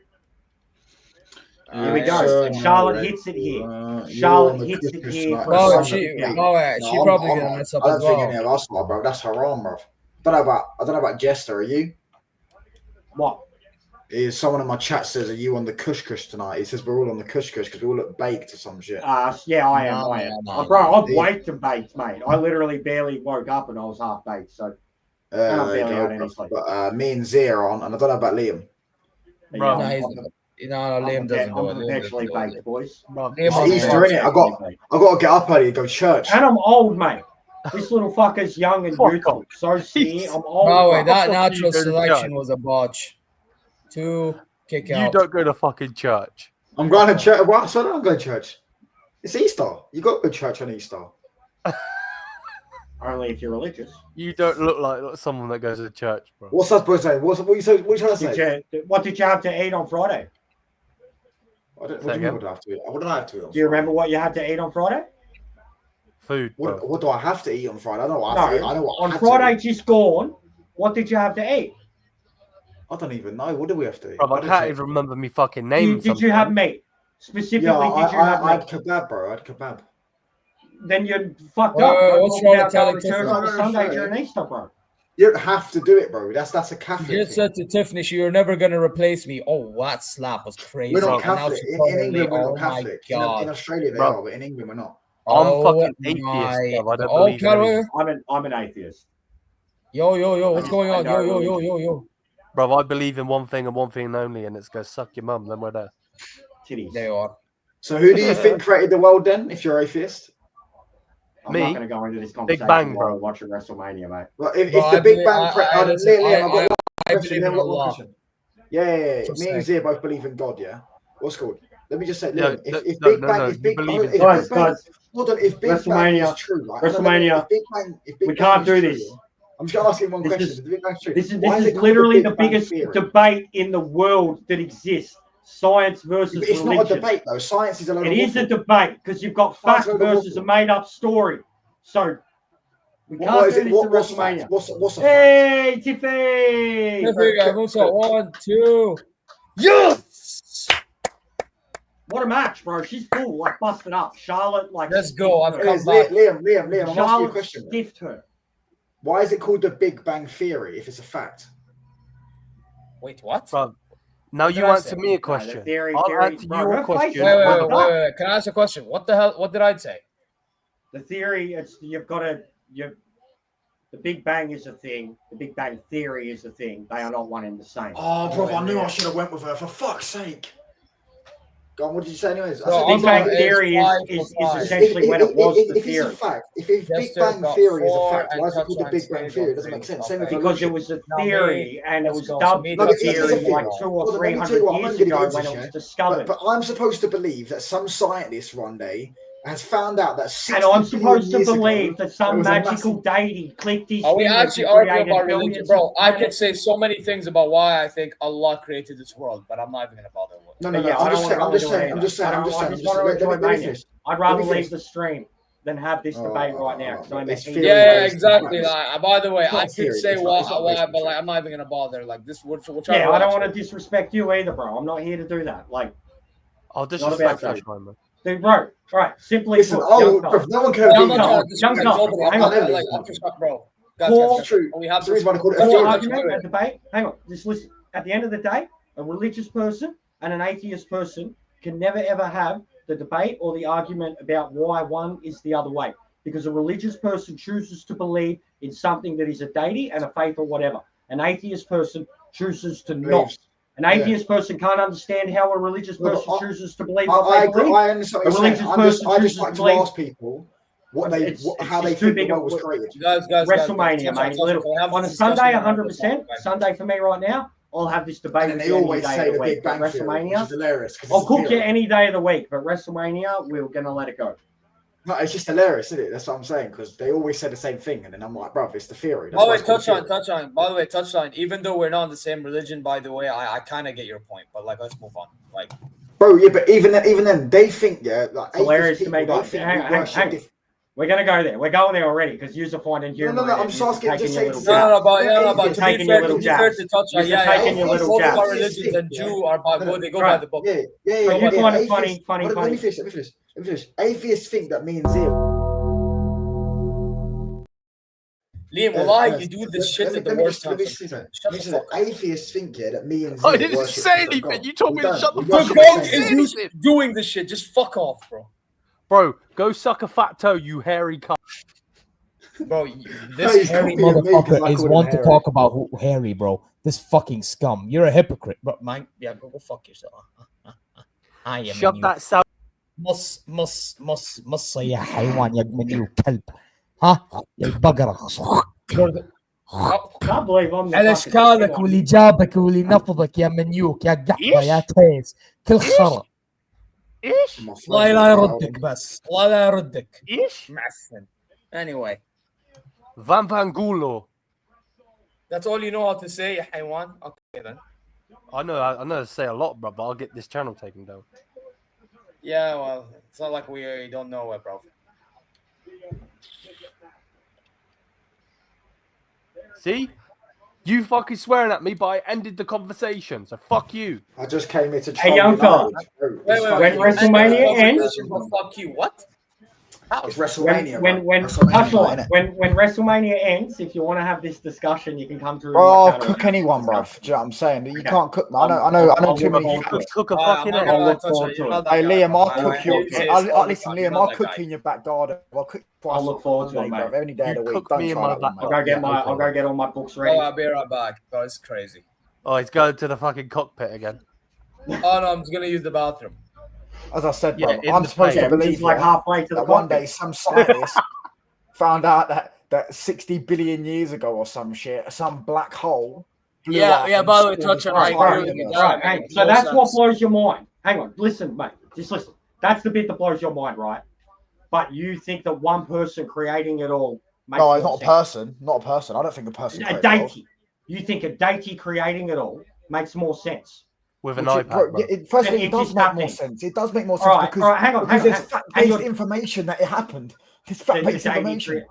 Here we go. Charlotte hits it here. Charlotte hits it here. She probably gonna mess up I as don't think any well. of us are, bro. That's haram, bro. I don't know about Jester. Are you? What? Is someone in my chat says, "Are you on the Kush Kush tonight?" He says we're all on the Kush Kush because we all look baked or some shit. Yeah, I am. I am. Bro, I'm waked and baked, mate. I literally barely woke up and I was half baked. So, and I'm barely out any sleep. But me and Z are on, and I don't know about Liam. Bro, Liam doesn't do it. I'm eventually baked, boys. It's Easter, innit? I got to get up early and go to church. And I'm old, mate. This little fucker's young and beautiful. So see, I'm old. By the way, that natural selection was a botch. 2 kick out. You don't go to fucking church. I'm going to church. What? So I don't go to church. It's Easter. You got to go to church on Easter. Only if you're religious. You don't look like someone that goes to church, bro. What's that supposed to say? What you trying to say? What did you have to eat on Friday? What do you mean what I have to eat? What did I have to eat on Do you remember what you had to eat on Friday? Food. What do I have to eat on Friday? I don't know what I know what on Friday just gone. What did you have to eat? I don't even know. What do we have to eat? Bro, I can't even remember me fucking name. Did you have meat? Specifically, did you have meat? I had kebab, bro. I had kebab. Then you're fucked up. What's wrong with telling church on Sunday during Easter, bro? You don't have to do it, bro. That's a Catholic You just said to Tiffany, you're never going to replace me. Oh, that slap was crazy. We're not Catholic. In England, we're not Catholic. In Australia, they are, but in England, we're not. I'm fucking atheist, bro. I don't believe in I'm an atheist. Yo, what's going on? Yo. Bro, I believe in one thing and one thing only, and it's go suck your mum, then we're there. Titties. There you are. So who do you think created the world then, if you're atheist? I'm not going to go into this conversation. Big Bang, bro. Watching WrestleMania, mate. Well, if the Big Bang... Liam, I've got one question. Yeah. Me and Zia both believe in God, yeah? What's called? Let me just say, Liam, if Big Bang is true, right? WrestleMania, we can't do this. I'm just asking one question. Is the Big Bang true? This is literally the biggest debate in the world that exists. Science versus religion. It's not a debate, though. Science is a lot of... It is a debate because you've got fact versus a made-up story. So we can't do this at WrestleMania. What's a fact? Hey, Tiffy! What's up? 1, 2. Yes! What a match, bro. She's cool. Like, busted up. Charlotte, like... Let's go. I've come back. Liam, I'm asking you a question. Stiffed her. Why is it called the Big Bang Theory if it's a fact? Wait, what? Bro, now you answer me a question. I'll answer you a question. Wait. Can I ask a question? What the hell? What did I say? The theory, the Big Bang is a thing. The Big Bang Theory is a thing. They are not one and the same. Oh, bro, I knew I should have went with her. For fuck's sake. Go on, what did you say anyways? The Big Bang Theory is essentially when it was the theory. If Big Bang Theory is a fact, why is it called the Big Bang Theory? It doesn't make sense. Because it was a theory and it was dubbed a theory like 200 or 300 years ago when it was discovered. But I'm supposed to believe that some scientist one day has found out that 60 and I'm supposed to billion years believe ago, that some magical deity clicked his Are we fingers actually and arguing created about religion, billions bro? of I could planets? say so many things about why I think Allah created this world, but I'm not even gonna bother with it. No, I'm just saying. I'd rather leave the stream than have this debate right now. Yeah, exactly. Like, by the way, I could say why, but like, I'm not even gonna bother. Like this, yeah, I don't want to disrespect you either, bro. I'm not here to do that. Like, I'll disrespect that, man. Dude, bro, right. Simply listen, put, no one cares. I'm not trying to disrespect nobody. I'm not like, bro. Guys, we have this argument and debate. Hang on, just listen. At the end of the day, a religious person and an atheist person can never ever have the debate or the argument about why one is the other way. Because a religious person chooses to believe in something that is a deity and a faith or whatever. An atheist person chooses to not. An atheist person can't understand how a religious person chooses to believe what they believe. I understand what you're saying. I just like to ask people how they think the world was created. WrestleMania, mate. On a Sunday, 100%. Sunday for me right now. I'll have this debate. And they always say the Big Bang Theory, which is hilarious. I'll cook you any day of the week, but WrestleMania, we're gonna let it go. No, it's just hilarious, isn't it? That's what I'm saying, because they always say the same thing, and then I'm like, bro, it's the theory. By the way, touchline. By the way, touchline. Even though we're not in the same religion, by the way, I kind of get your point, but like, let's move on. Like, bro, yeah, but even then, they think like hilarious to me. Hang. We're gonna go there. We're going there already because you're finding humor. No. I'm just asking. Just say but to be fair to touchline, taking your little jab. Both religions and Jew are they go by the book. Yeah. You find it funny. Let me finish. Atheists think that me and Zia. Liam, wallahi, you do this shit at the worst time. Shut the fuck up. Atheists think that me and I Zia didn't worship say the anything. God. You told We me to don't. shut the We fuck The up. worship God the same is God. used doing this shit. Just fuck off, bro. Bro, go suck a fat toe, you hairy cunt. Bro, No, this he's hairy copying me 'cause I Motherfucker is called him one to hairy. talk about hairy, bro. This fucking scum. You're a hypocrite, bro. Man, yeah, go fuck yourself. I am Shut a that sound. مص يا حيوان يا منيو كلب ها يا البقرة Can't believe I'm the على fucking اشكالك one. واللي جابك واللي نفضك يا منيوك يا قحبة يا تيس كل خرا ايش؟ My friend الله لا was يردك بس الله لا يردك ايش؟ معفن. Anyway, Van Vangulo. that's all you know how to say, حيوان. Okay then. I know to say a lot, bro, but I'll get this channel taken down. Yeah, well, it's not like we don't know it, bro. See? You fucking swearing at me, but I ended the conversation, so fuck you. I just came here to Hey, troll young fella. United. Wait, When WrestleMania ends, fuck you. What? It's WrestleMania, when WrestleMania, innit? when WrestleMania ends, if you want to have this discussion, you can come through. Bro, my I'll channel cook and anyone, bro. Do discuss you know what I'm saying? You Okay. can't cook me. I know I'll too many. look forward to it. Cook a I'm fucking not egg. gonna look touch forward it. to You're it. not that Hey, guy, Liam, bro. I'll I cook hear you. you say this all the Listen, time. You're Liam, not I'll that cook guy. you in your back garden. I'll cook twice. I'll look forward to it, a day, mate. bro. Every day of the You week. cook Don't me in try my that one, back mate. I'll go get all my books ready. Oh, I'll be right back. Bro, it's crazy. Oh, he's going to the fucking cockpit again. Oh no, I'm just gonna use the bathroom. As I said, Yeah, bro, in I'm the supposed plane. to Which believe is like halfway to the that one day cockpit. some scientist found out that 60 billion years ago or some shit, some black hole. blew Yeah, up yeah, and by the way, destroyed Touch on, the I entire agree with you. universe. That Right, hey, makes so no that's what sense. blows your mind. Hang on, listen, mate. Just listen. That's the bit that blows your mind, right? But you think that one person creating it all makes No, it's more not a sense. person. Not a person. I don't think a person. A created the world. deity. You think a deity creating it all makes more sense. With an Which iPad, bro, bro. firstly, If it does he's make more happening. sense. It does make more All sense right, because, all right, hang on, because there's And fact-based you're- information that it happened. There's the fact-based deity information.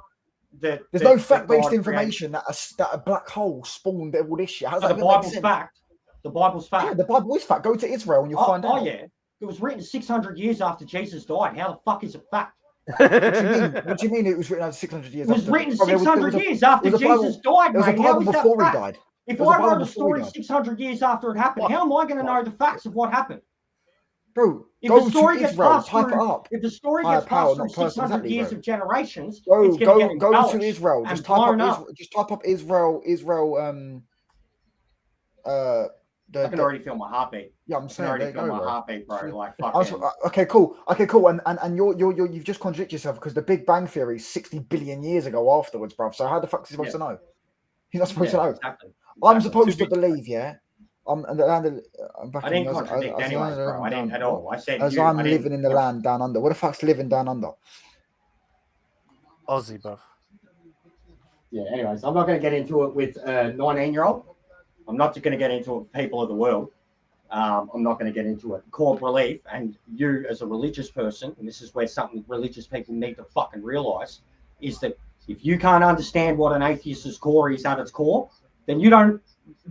that There's that- no that fact-based God information that a black hole spawned all this shit. How does created. that The even make Bible's sense? fact. The Bible's fact. Yeah, the Bible is fact. Go to Israel and you'll find out. Oh yeah, it was written 600 years after Jesus died. How the fuck is it fact? What do you mean? What do you mean it was written over 600 years It was after? written Bro, there was- 600 there was a- years after there was a Bible- Jesus died, There was a mate. How Bible is that before he fact? died. If There was a I Bible wrote a before he story died. 600 years after it happened, What? how am I going to know the facts of what happened? Bro, If go the to story gets Israel. passed Type it through, up. if the story Higher gets power, passed through not person. 600 Exactly, years bro. of generations, Go it's going to get to embellished Israel. and Just type blown up up. Israel. Just type up Israel. I can already feel my heartbeat. Yeah, I'm I can saying already there you feel go, my bro. heartbeat, bro. Like Okay, fucking. cool. Okay, cool. And you've just contradicted yourself because the Big Bang Theory is 60 billion years ago afterwards, bro. So how the fuck is he supposed to know? He's not supposed to know. Exactly. I'm supposed to believe, yeah. I'm back I in didn't the- contradict as anyways, long as bro. I didn't at down- all. I said As you. I'm I didn't- living in the land down under. What the fuck's living down under? Aussie, bro. Yeah, anyways, I'm not going to get into it with a 19-year-old. I'm not going to get into it with people of the world. I'm not going to get into it. Core belief, and you as a religious person, and this is where something religious people need to fucking realize, is that if you can't understand what an atheist's core is at its core, then you don't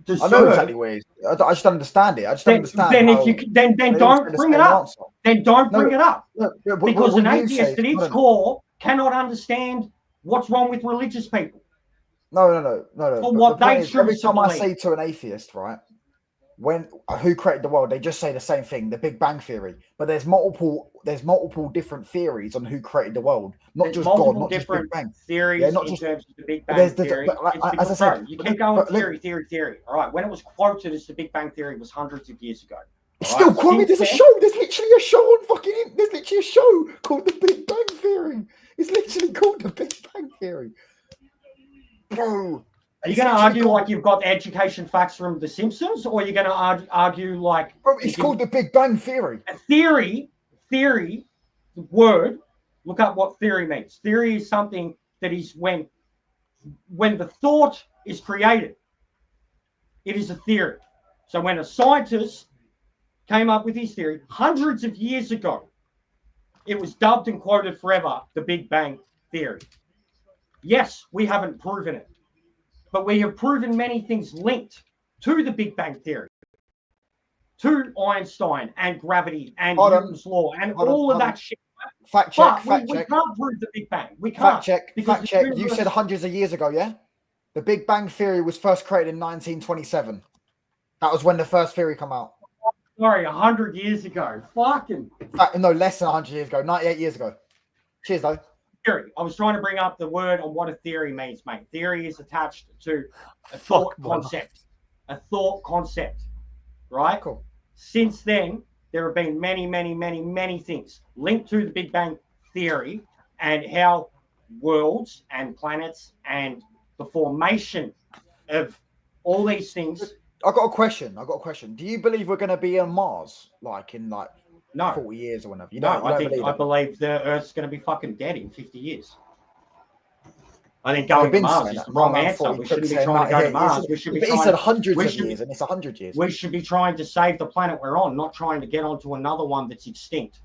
deserve. I know exactly where it is. I just don't understand it. I just don't understand. Then how if you then they all don't say the bring it same up. answer. Then don't No, bring it up. Look, Because what an you say atheist is at its not- core cannot understand what's wrong with religious people. No. For But what the point they is, every choose to time I believe. say to an atheist, right, who created the world, they just say the same thing, the Big Bang Theory. But there's multiple different theories on who created the world, not There's just God, multiple not just Big different Bang. theories Yeah, not in just- terms of the Big but Bang there's Theory. but like, It's as I because, said, bro, you but keep then- going but theory. All right, when it was quoted as the Big Bang Theory was hundreds of years ago. It's all still right? quoted. There's a Since show. There's literally a show on fucking. There's literally a show called The Big Bang Theory. It's literally called The Big Bang Theory, bro. Are you going to argue like you've got education facts from The Simpsons, or are you going to argue like? Bro, it's called The Big Bang Theory. A theory, the word. Look up what theory means. Theory is something that is when the thought is created. It is a theory. So when a scientist came up with his theory hundreds of years ago, it was dubbed and quoted forever the Big Bang Theory. Yes, we haven't proven it, but we have proven many things linked to the Big Bang Theory, to Einstein and gravity and Newton's law and all of that shit. Fact check. But we can't prove the Big Bang. We can't. Fact check. Fact check. You said hundreds of years ago, yeah? The Big Bang Theory was first created in 1927. That was when the first theory came out. Sorry, 100 years ago. Fucking. No, less than 100 years ago. 98 years ago. Cheers, though. Theory. I was trying to bring up the word on what a theory means, mate. Theory is attached to a thought concept. A thought concept. Right? Cool. Since then, there have been many things linked to the Big Bang Theory and how worlds and planets and the formation of all these things. I got a question. Do you believe we're going to be on Mars, like in like 40 years or whenever? I believe the Earth's going to be fucking dead in 50 years. I think going to Mars is the wrong answer. We shouldn't be trying to go to Mars. We should be. He said hundreds of years, and it's 100 years. We should be trying to save the planet we're on, not trying to get onto another one that's extinct.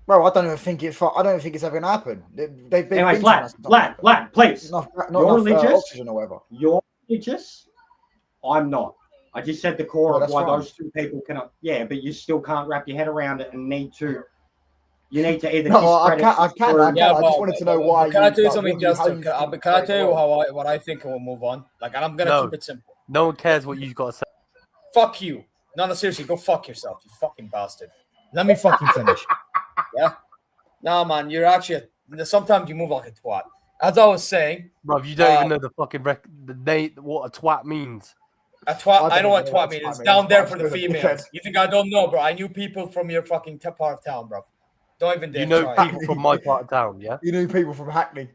Bro, I don't even think it's ever going to happen. They've been. Anyway, lad, please. Not you're religious. Oxygen or whatever. You're religious. I'm not. I just said the core of why those two people cannot. Yeah, but you still can't wrap your head around it and need to. You need to either. No, I can. I just wanted to know why. Can I tell you something, Justin? Can I tell you what I think, and we'll move on? Like, and I'm gonna keep it simple. No one cares what you've got to say. Fuck you. No, seriously, go fuck yourself, you fucking bastard. Let me fucking finish. Yeah. No, man, you're actually. Sometimes you move like a twat. As I was saying, bro, you don't even know the fucking what a twat means. A twat. I know what twat means. It's down there for the females. You think I don't know, bro? I knew people from your fucking part of town, bro. Don't even dare. You know people from my part of town, yeah? You knew people from Hackney.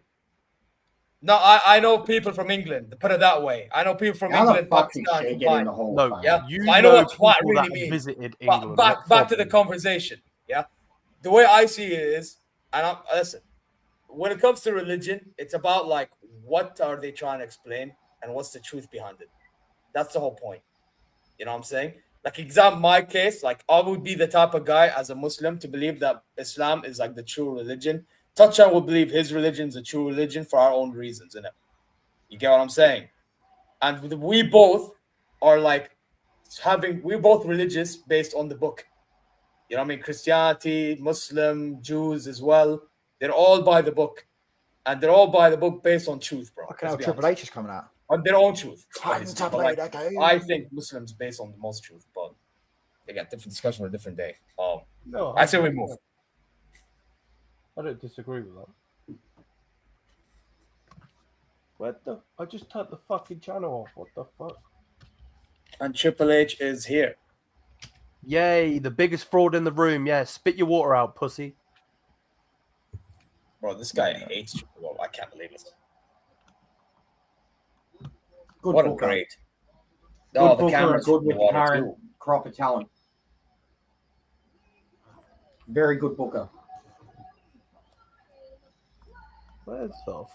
No, I know people from England. Put it that way. I know people from England, Pakistan. No, yeah. You I know what twat really means. Visited England. Back to the conversation. Yeah. The way I see it is, and listen, when it comes to religion, it's about like what are they trying to explain and what's the truth behind it. That's the whole point. You know what I'm saying? Like, my case, like, I would be the type of guy as a Muslim to believe that Islam is like the true religion. Touchdown will believe his religion is a true religion for our own reasons, innit? You get what I'm saying? And we both are like we're both religious based on the book. You know what I mean? Christianity, Muslim, Jews as well. They're all by the book. And they're all by the book based on truth, bro. Okay, Triple H is coming out. On their own truth. Like, I think Muslims based on the most truth, but they got different discussion for a different day. No, I say we move. I don't disagree with that. I just turned the fucking channel off. What the fuck? And Triple H is here. Yay, the biggest fraud in the room. Yeah, spit your water out, pussy. Bro, this guy hates Triple H. I can't believe it. Good what booker. A great. Good booker, good with the current crop of talent. Very good booker. Where's the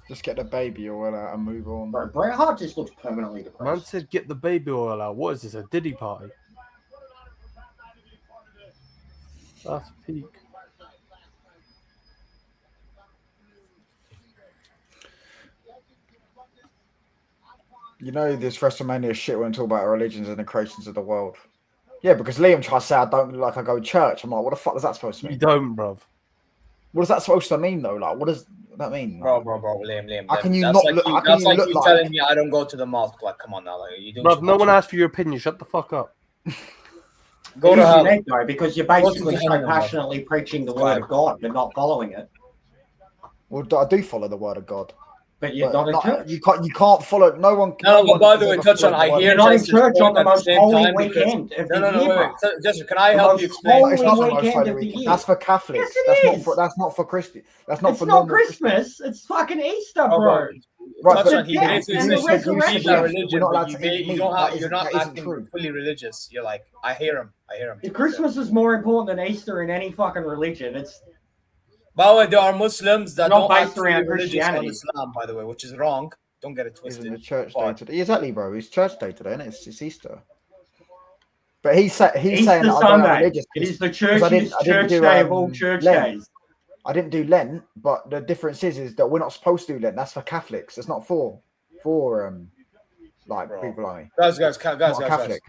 Just get the baby oil out and move on. Bro, Bret Hart just looks permanently depressed. Man said get the baby oil out. What is this, a Diddy party? That's peak. You know this WrestleMania shit when we talk about religions and the creations of the world. Yeah, because Liam tries to say I don't look like I go to church. I'm like, what the fuck is that supposed to mean? You don't, bruv. What is that supposed to mean though? Like, what does that mean? Bro, Liam. How can you that's not like look? you, How can that's you like look you like? telling me I don't go to the mosque. Like, come on now, like you do. Bruv, no one asked for your opinion. Shut the fuck up. Go to hell, though, because you're basically so passionately preaching the word of God, but not following it. Well, I do follow the word of God. But you're not in church. You can't follow. No one. No, but by the way, touch on. I hear you're not in church on the most holy weekend of the year. Wait. Just can I help you explain? It's not the most holy weekend. That's for Catholics. That's not for Christian. That's not for normal. It's not Christmas. It's fucking Easter, bro. Right, touch on. He basically says you believe that religion, but you're not acting fully religious. You're like, I hear him. Christmas is more important than Easter in any fucking religion. It's. By the way, there are Muslims that don't based act around religious on Islam, by the way, which is wrong. Don't get it twisted. It's church day today. Exactly, bro. It's church day today, and it's Easter. But he's saying that I don't have religious. It is the church day of all church days. I didn't do Lent, but the difference is that we're not supposed to do Lent. That's for Catholics. It's not for like people like me.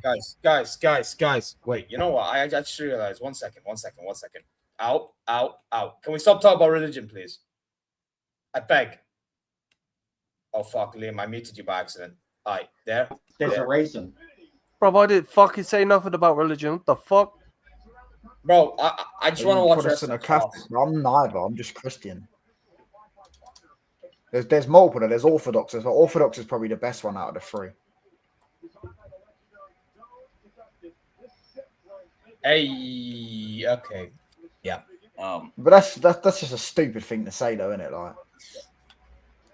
Guys. Wait, you know what? I just realized. One second. Out. Can we stop talking about religion, please? I beg. Oh, fuck, Liam, I muted you by accident. Aye, there. There's a reason. Bro, I didn't fucking say nothing about religion. What the fuck? Bro, I just want to watch Protestant wrestling. or Catholic. I'm neither. I'm just Christian. There's multiple. There's Orthodox. Orthodox is probably the best one out of the three. Hey, okay. Yeah. But that's just a stupid thing to say, though, isn't it? Like,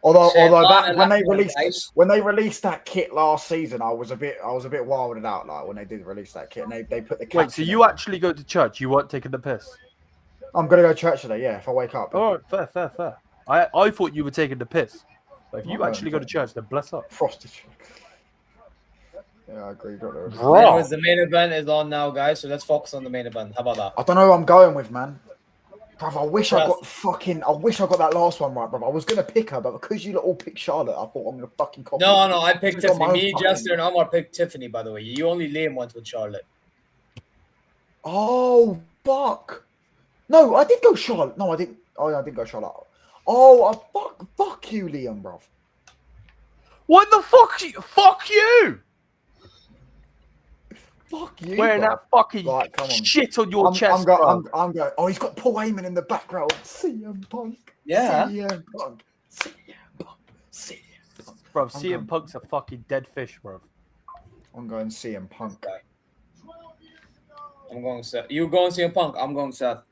although that when they released that kit last season, I was a bit wilded out. Like when they did release that kit, and they put the. Wait, so you actually go to church? You weren't taking the piss? I'm gonna go to church today. Yeah, if I wake up. All right, fair. I thought you were taking the piss. But if you actually go to church, then bless up. Frosted. Yeah, I agree. Anyways, the main event is on now, guys. So let's focus on the main event. How about that? I don't know who I'm going with, man. Bruv, I wish I got that last one right, bruv. I was gonna pick her, but because you all picked Charlotte, I thought I'm gonna fucking copy. No, I picked Tiffany. Me, Jester, and Omar picked Tiffany. By the way, you only Liam went with Charlotte. Oh fuck! No, I did go Charlotte. No, I didn't. Oh, I didn't go Charlotte. Oh, fuck you, Liam, bruv. What the fuck? Fuck you! Fuck you! Wearing that fucking shit on your chest, I'm going. Oh, he's got Paul Heyman in the background. CM Punk. Yeah. CM Punk. Bro, CM Punk's a fucking dead fish, bro. I'm going CM Punk. I'm going Seth. You going CM Punk? I'm going Seth.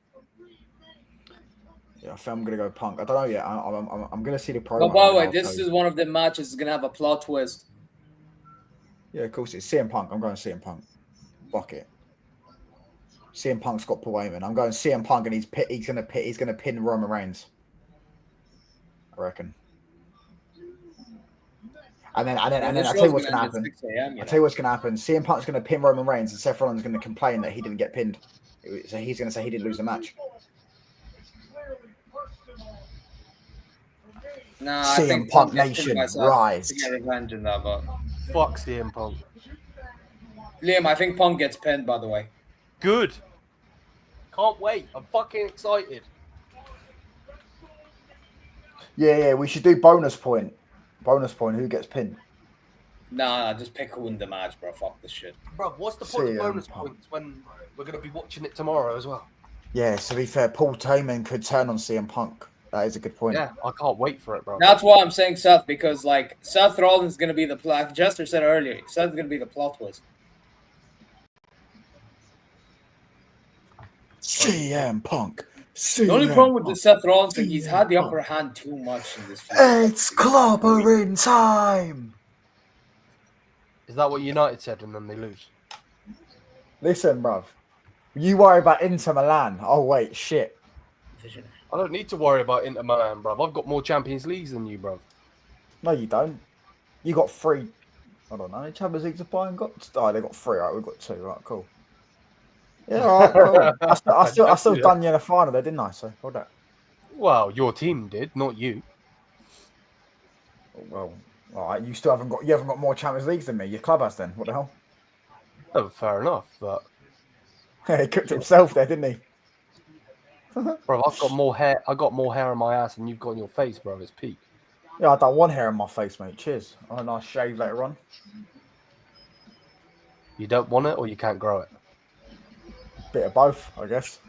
Yeah, I think I'm gonna go Punk. I don't know yet. I'm gonna see the promo. But by the way, this is one of the matches is gonna have a plot twist. Yeah, of course it's CM Punk. I'm going CM Punk. Fuck it. CM Punk's got Paul Heyman. I'm going CM Punk, and he's gonna pin Roman Reigns. I reckon. And then I tell you what's gonna happen. I tell you what's gonna happen. CM Punk's gonna pin Roman Reigns, and Seth Rollins gonna complain that he didn't get pinned. So he's gonna say he didn't lose the match. Nah, CM I think Punk Nation rise. To get revenge in that, but fuck CM Punk. Liam, I think Punk gets pinned. By the way, good. Can't wait. I'm fucking excited. Yeah, we should do bonus point. Bonus point. Who gets pinned? Nah, just pick who in the match, bro. Fuck this shit. Bro, what's the point of bonus points when we're gonna be watching it tomorrow as well? Yeah, to be fair, Paul Heyman could turn on CM Punk. That is a good point. Yeah, I can't wait for it, bro. That's why I'm saying Seth, because like Seth Rollins is gonna be the plot. Jester said earlier, Seth's gonna be the plot twist. CM Punk. The only problem with the Seth Rollins thing, he's had the upper hand too much in this fight. It's clobbering time. Is that what United said and then they lose? Listen, bruv. You worry about Inter Milan. Oh, wait, shit. I don't need to worry about Inter Milan, bruv. I've got more Champions Leagues than you, bruv. No, you don't. You got 3. I don't know. Champions Leagues have Bayern got? Oh, they got 3. Right, we've got 2. Right, cool. Yeah, all right, cool. I still done you in a final there, didn't I? So, hold that. Well, your team did, not you. Well, all right. You haven't got more Champions Leagues than me. Your club has then. What the hell? Oh, fair enough, but he cooked himself there, didn't he? Bro, I've got more hair. I got more hair on my ass than you've got on your face, bro. It's peak. Yeah, I done one hair on my face, mate. Cheers. I'll have a nice shave later on. You don't want it, or you can't grow it. Bit of both, I guess.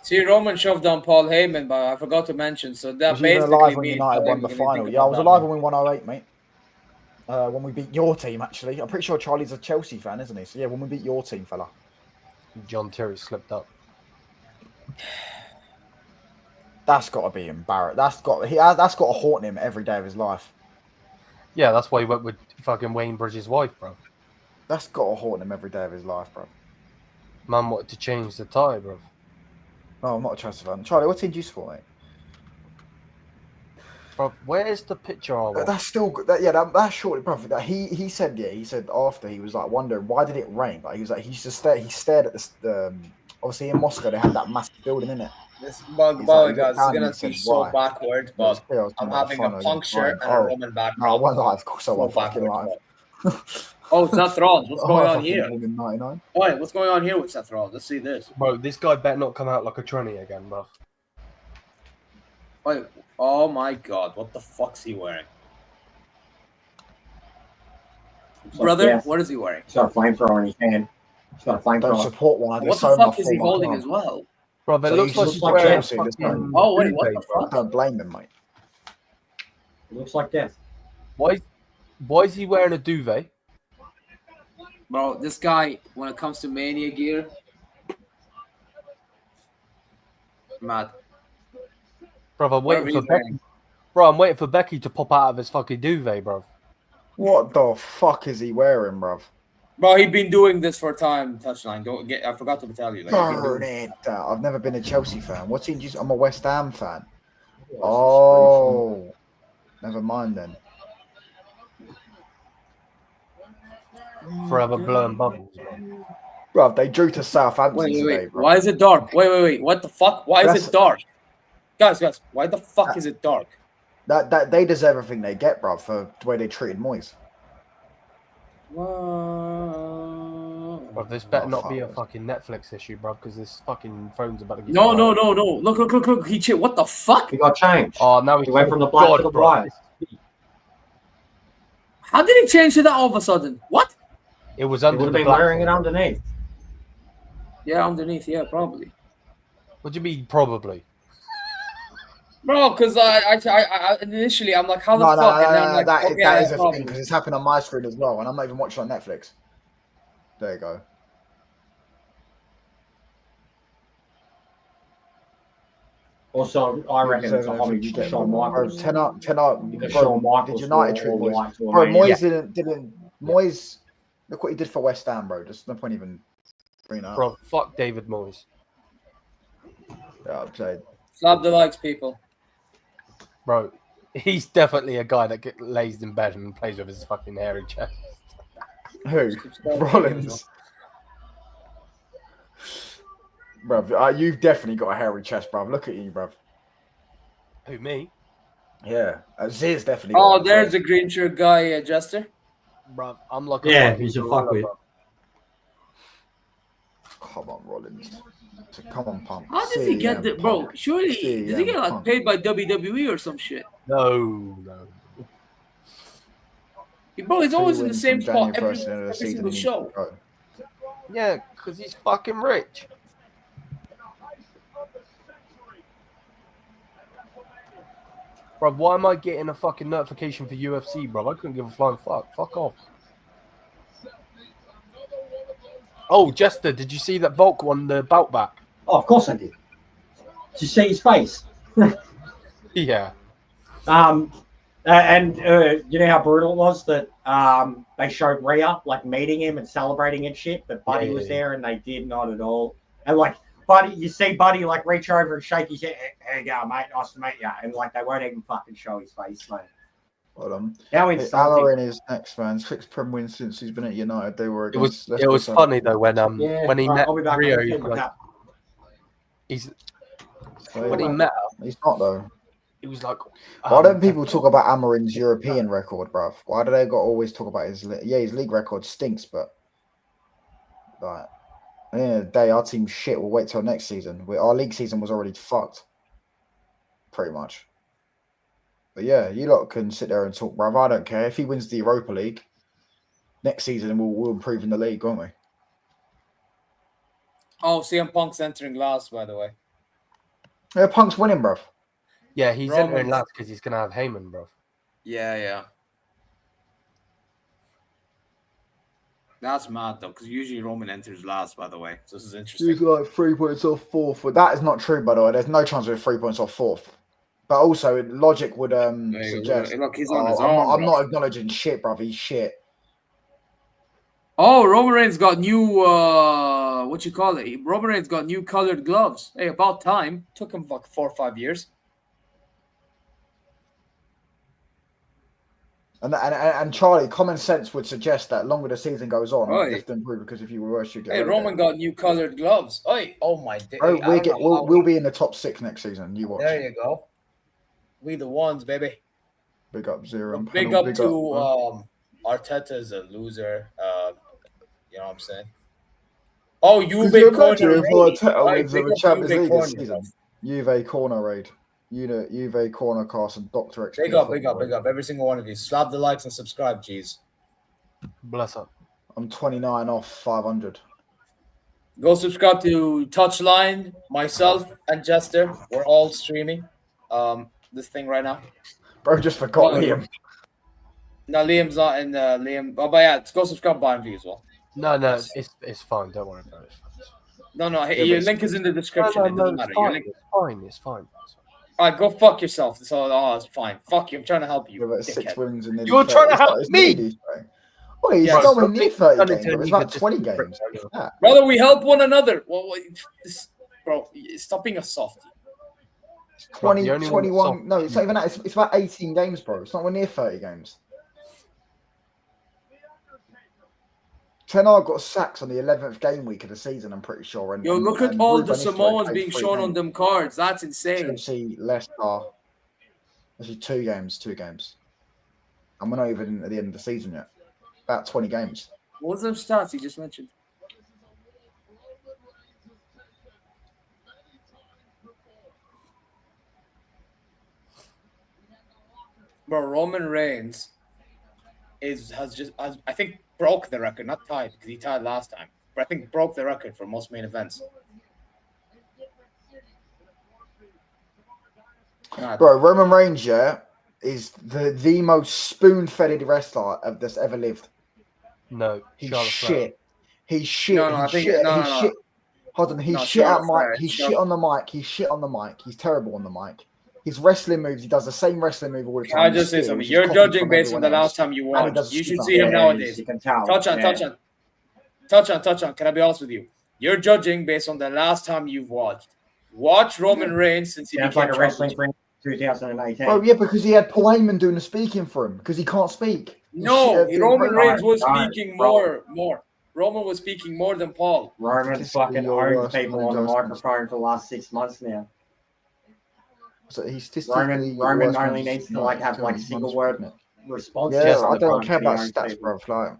See, Roman shoved on Paul Heyman, but I forgot to mention. So that basically alive when means United won the final. Yeah, I was alive when we won 08, mate. When we beat your team, actually. I'm pretty sure Charlie's a Chelsea fan, isn't he? So yeah, when we beat your team, fella. John Terry slipped up. That's got to be embarrassing. That's got to haunt him every day of his life. Yeah, that's why he went with fucking Wayne Bridges' wife, bro. That's got to haunt him every day of his life, bro. Man wanted to change the tie, bro. No, I'm not a Chelsea fan. Charlie, what team do you support, mate? Bro, where's the picture of it? That's still good. That's shortly, bro. He said after he was like wondering why did it rain? Like he was like he stared at the obviously in Moscow they had that massive building in it. This bug, guys, is gonna be so backwards, but I'm having a Punk shirt and a Roman background. No, I won't lie, of course I won't fucking lie. Oh, Seth Rollins. What's going on fucking here? born in 99. Wait, what's going on here with Seth Rollins? Let's see this. Bro, this guy better not come out like a tranny again, bro. Wait, oh my god, what the fuck's he wearing? Brother, what is he wearing? He's got a flamethrower in his hand. He's got a Don't flamethrower. support one. What the fuck is he holding as well? Bro, it So looks he like looks he's like wearing Chelsea, this fucking Oh, wait, what duvet, the bro. fuck? Don't blame him, mate. It looks like death. Why is he wearing a duvet? Bro, this guy, when it comes to Mania gear, mad. Bro, I'm waiting Whatever for he's Becky. wearing. Bro, I'm waiting for Becky to pop out of his fucking duvet, bro. What the fuck is he wearing, bruv? Bro, he's been doing this for a time, Touchline. Don't get. I forgot to tell you. Like, he's been Burn doing- it. I've never been a Chelsea fan. What team do you... I'm a West Ham fan. Oh. Never mind then. Forever blowing bubbles, bro. Bruv, they drew to Southampton Wait, today, wait. bro. Why is it dark? Wait. What the fuck? Why is That's- it dark? Guys, why the fuck is it dark? That they deserve everything they get, bruv, for the way they treated Moyes. Bro, this better not be a fucking Netflix issue, bro, because this fucking phone's about to get... No. Look. He changed. What the fuck? He got changed. Oh, now He went from the black to the white. How did he change to that all of a sudden? What? It was He under would have the been black. wearing it underneath. Yeah, underneath. Yeah, probably. What do you mean, probably? Bro, because I initially I'm like, how the No, fuck? And then I'm no, like, that okay, that is that's a probably. thing, because it's happened on my screen as well, and I'm not even watching on Netflix. There you go. Also, I reckon it's a homage to Shawn Michaels. 10 up. Because Shawn Michaels Did United wore all treat the Moyes? white to a Bro, Mania. Moyes didn't. Moyes, look what he did for West Ham, bro. There's no point even bringing that up. Bro, fuck David Moyes. Yeah, I'd say. Slap the likes, people. Bro, he's definitely a guy that lays in bed and plays with his fucking hairy chest. Who? Rollins. Bruv, you've definitely got a hairy chest, bruv. Look at you, bruv. Who, me? Yeah. Ziz's definitely Oh, got one, there's so- the green shirt guy, Jester. Bro, I'm like Yeah, fucking he's a gorilla, fuckwit. bro. Come on, Rollins. So come on, Punk. How does he get the bro? Surely, did he get like Punk. paid by WWE or some shit? No. Bro, he's always in the wins same from January spot every 1st, end of the every season, single he- show. bro. Yeah, because he's fucking rich. Bro, why am I getting a fucking notification for UFC, bro? I couldn't give a flying fuck. Fuck off. Oh, Jester, did you see that Volk won the bout back? Oh, of course I did. Did you see his face? Yeah. And you know how brutal it was that they showed Rhea like meeting him and celebrating and shit, but Buddy was there and they did not at all. And like Buddy, you see Buddy like reach over and shake his head. Here you go, mate. Nice to meet you. And like they won't even fucking show his face, mate. Hold on. How Hey, insulting. Amarin is next, man. 6 Prem wins since he's been at United. They were It was against it was Leicester. funny though when he right, met I'll be back. Rio. I'll He's keep my like, cap. when he met her, He's not though. he was like, Why don't people talk about Amarin's European record, bruv? Why do they got always talk about his his league record stinks, but like at the end of the day, our team's shit. We'll wait till next season. Our league season was already fucked, pretty much. But yeah, you lot can sit there and talk, bruv. I don't care if he wins the Europa League next season. We'll improve in the league, won't we? Oh, CM Punk's entering last, by the way. Yeah, Punk's winning, bruv. yeah, he's Roman- entering last because he's gonna have Heyman, bro. Yeah. That's mad though, because usually Roman enters last, by the way. So this is interesting. He's like 3 points off fourth. But that is not true, by the way. There's no chance of 3 points off fourth. But also, logic would suggest. Look, he's on his I'm own. not acknowledging shit, bruv. He's shit. Oh, Roman Reigns got new what you call it? Roman Reigns got new colored gloves. Hey, about time. Took him like 4 or 5 years. And Charlie, common sense would suggest that longer the season goes on, Right. you have to improve because if you were worse, you get. Hey, Roman got new colored gloves. Hey, oh my day. Oh, we'll be in the top 6 next season. You watch. There you go. We the ones, baby. Big up Zero. Big up to Arteta is a loser. You know what I'm saying? Oh, Could Juve you corner imagine if raid. Arteta Right, wins big the up Champions Juve League corner, this season? bruv. Juve corner raid. Juve corner cast and Dr. XP. Big up, big football up, big raid. up. Every single one of you. Slap the likes and subscribe, G's. Bless up. I'm 29 off 500. Go subscribe to Touchline, myself, and Jester. We're all streaming this thing right now. Bro, just forgot Oh, Liam. No, Liam's not in Liam. Oh, but yeah, go subscribe Bayern V as well. No, it's fine. Don't worry about it. No, Yeah, your but link is in the description. It doesn't matter. Your link. It's fine. All right, go fuck yourself. It's all. Oh, it's fine. Fuck you. I'm trying to help you. You've got 6 dickhead. wins and You're trying to help me. Oh, he's Yes. nowhere near 30 Done it games. to Bro. It's you, about just 20 prick, games. bro. Brother, we help one another. Well, bro, stop being a softie. 20, the only one 21. that's No, it's not even that. It's about 18 games, bro. It's nowhere near 30 games. Ten Hag got sacks on the 11th game week of the season, I'm pretty sure. And, Yo, look at and all Ruben the Nistelrooy Samoans played being 3 shown on games. them cards. That's insane. Chelsea, Leicester. Actually, 2 games. And we're not even at the end of the season yet. About 20 games. What was them stats he just mentioned? Bro, Roman Reigns has I think broke the record, not tied because he tied last time, but I think broke the record for most main events. Bro, Roman Reigns, yeah, is the most spoon-fed wrestler that's ever lived. No, He's Charlotte shit. He's shit. No, I He's think- shit. no, He's no, no. shit. Hold on. He's No, shit at Charlotte mic. Flair, He's Charlotte- shit on the mic. He's shit on the mic. He's terrible on the mic. His wrestling moves, he does the same wrestling move all the Can time. I just say Still, something? he's You're copied judging from based on the everyone last else. time you And he watched. does You should super see him hard. nowadays. You can tell. Touch on. Can I be honest with you? You're judging based on the last time you've watched. Watch Roman Reigns since he Sounds became like a wrestling champion. friend 2018. Bro, yeah, because he had Paul Heyman doing the speaking for him because he can't speak. He's No, shit at doing Roman promos. Reigns was Right, speaking bro. more. Roman was speaking more than Paul. Roman This fucking is your owns worst people on the adjustment. microphone for the last 6 months now. So he's Roman only needs to have like single word response. Yeah, Just I the don't front care for the about own stats, people. bro. Like,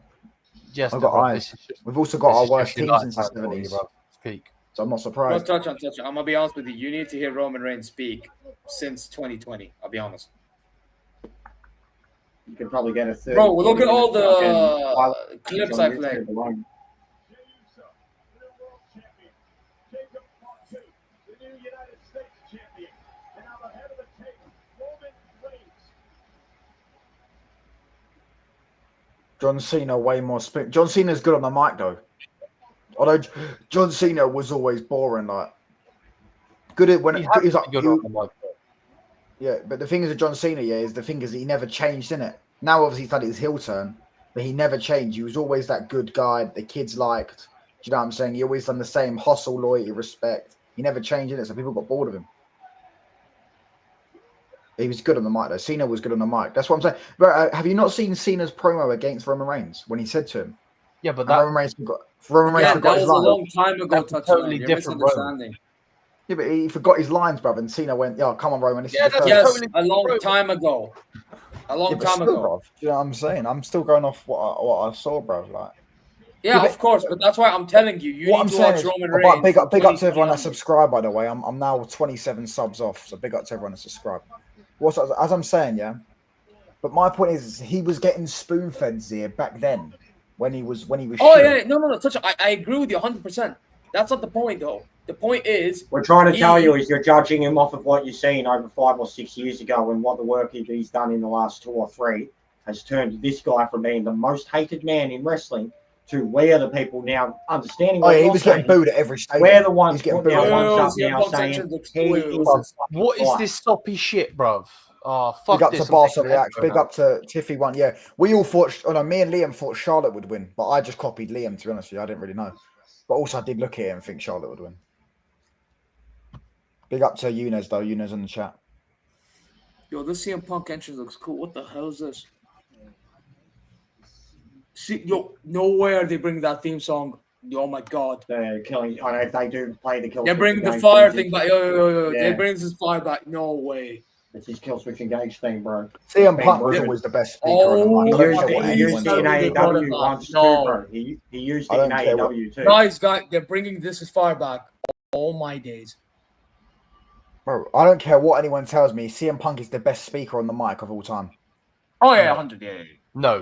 Just I've got eyes. We've also got our worst teams since the 70s, Speak. so I'm not Bro, surprised. touch on. I'm gonna be honest with you. You need to hear Roman Reigns speak since 2020. I'll be honest. You could probably get a third. Bro, look at all fucking the clips on I YouTube played. alone. John Cena way more spin. John Cena's good on the mic though. Although John Cena was always boring, like good at when he's like, good on the mic. yeah. But the thing is with John Cena, yeah, is the thing is that he never changed in it. Now obviously he's had his heel turn, but he never changed. He was always that good guy the kids liked. Do you know what I'm saying? He always done the same hustle, loyalty, respect. He never changed in it, so people got bored of him. He was good on the mic though. Cena was good on the mic. That's what I'm saying. But have you not seen Cena's promo against Roman Reigns when he said to him? Yeah, but And that Roman Reigns forgot Yeah, that his was a lines. long time ago. That's a Touching totally You're different misunderstanding. Yeah, but he forgot his lines, brother. And Cena went, "Yo, come on, Roman. This Yeah, is the that's first." Yes, totally a long different. time ago. A long Yeah, but time still, ago. bruv, do you know what I'm saying? I'm still going off what I saw, bro. Like, Yeah, Yeah, of course, but that's why I'm telling you. You what need I'm to saying watch is, Roman but Reigns. big up from to everyone that 2020 subscribed. By the way, I'm now 27 subs off, so big up to everyone that subscribed. As I'm saying, yeah. But my point is, he was getting spoon fed here back then when he was Oh shit. yeah, no. Touch. I agree with you 100%. That's not the point, though. The point is, We're trying to tell you is you're judging him off of what you've seen over 5 or 6 years ago and what the work he's done in the last 2 or 3 has turned this guy from being the most hated man in wrestling to we're the people now understanding Oh what yeah, he you're was getting saying. booed at every stage. We're the ones He's getting putting booed. our ones up CM now Punk's saying entrance looks he wait, is wait, What is right. this soppy shit, bruv? Oh, fuck Big up this. to Barca Reacts. Big up to Tiffy one. Yeah, we all thought. Oh no, me and Liam thought Charlotte would win, but I just copied Liam. To be honest with you, I didn't really know. But also, I did look at it and think Charlotte would win. Big up to Yunez though. Yunez in the chat. yo, this CM Punk entrance looks cool. What the hell is this? See, yo, no way are they bringing that theme song. Oh my god. The killing. I know if they do play the kill. They're bringing the game, fire please, thing back. Yo. Yeah. They bring this fire back. No way. It's his kill switch engage thing, bro. CM Punk was always the best speaker on the mic. He used it in AEW once too, bro. He used it in AEW too. Guys, they're bringing this as far back. All my days. Bro, I don't care what anyone tells me. CM Punk is the best speaker on the mic of all time. Oh yeah, 100. Yeah. No,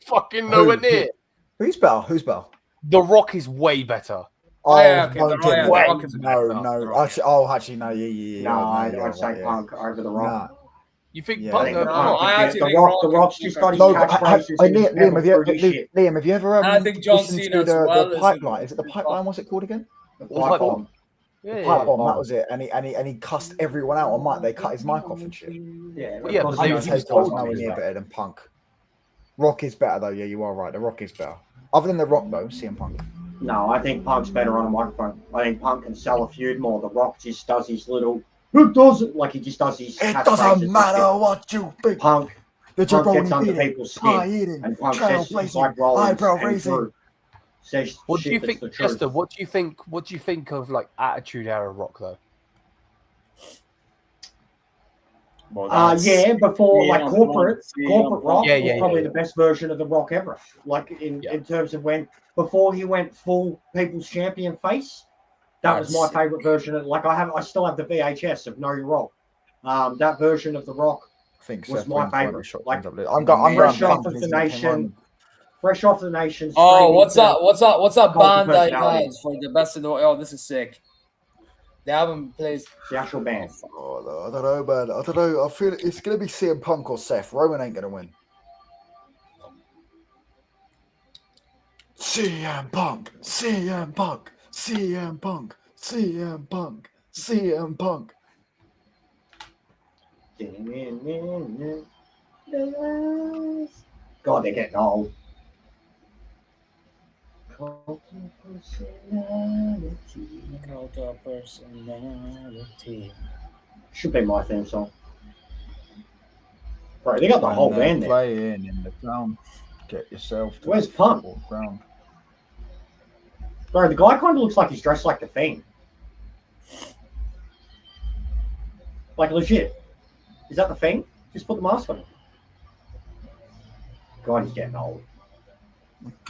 fucking nowhere near. Who's better? Who's better? The Rock is way better. Oh, yeah, okay. don't get me Rock wrong. is No. Actually, no. Yeah. No, I'd say Punk over the Rock. You think Yeah, Punk? the Rock's just got his catchphrases. Liam, have you ever I think John listened Cena to as well the pipeline? Is it the pipeline? What's it called again? The pipe bomb. The pipe bomb. That was it. And he cussed everyone out on mic. They cut his mic off and shit. Yeah, but because he Undertaker was told nowhere me near that. better than Punk. Rock is better though. Yeah, you are right. The Rock is better. Other than the Rock though, CM Punk. No, I think Punk's better on a microphone. I think Punk can sell a feud more. The Rock just does his little. Who does it? Like he just does his. It doesn't matter what you think. Punk gets under beating, people's skin, and Punk says things like Rollins and Drew. What do you think, Chester? What do you think of like Attitude Era Rock though? Yeah, before like corporate Rock was probably the yeah. best version of the Rock ever. Like in terms of before he went full People's Champion face, that was my favorite version of. Like I still have the VHS of Know Your Rock. That version of the Rock was my favorite. Like I'm fresh off of the nation. Fresh off the nation. Oh, what's that band that he has for the best in the world? Oh, this is sick. They haven't played the actual band. Oh, I don't know, man. I don't know. I feel it's gonna be CM Punk or Seth. Roman ain't gonna win. CM Punk, CM Punk, CM Punk, CM Punk, CM Punk. God, they're getting old. Personality. Should be my theme song. Bro, they got the whole band there. Playing in the ground. Get yourself. Where's Punk? Ground. Bro, the guy kind of looks like he's dressed like the Fiend. Like legit. Is that the Fiend? Just put the mask on him. God, he's getting old.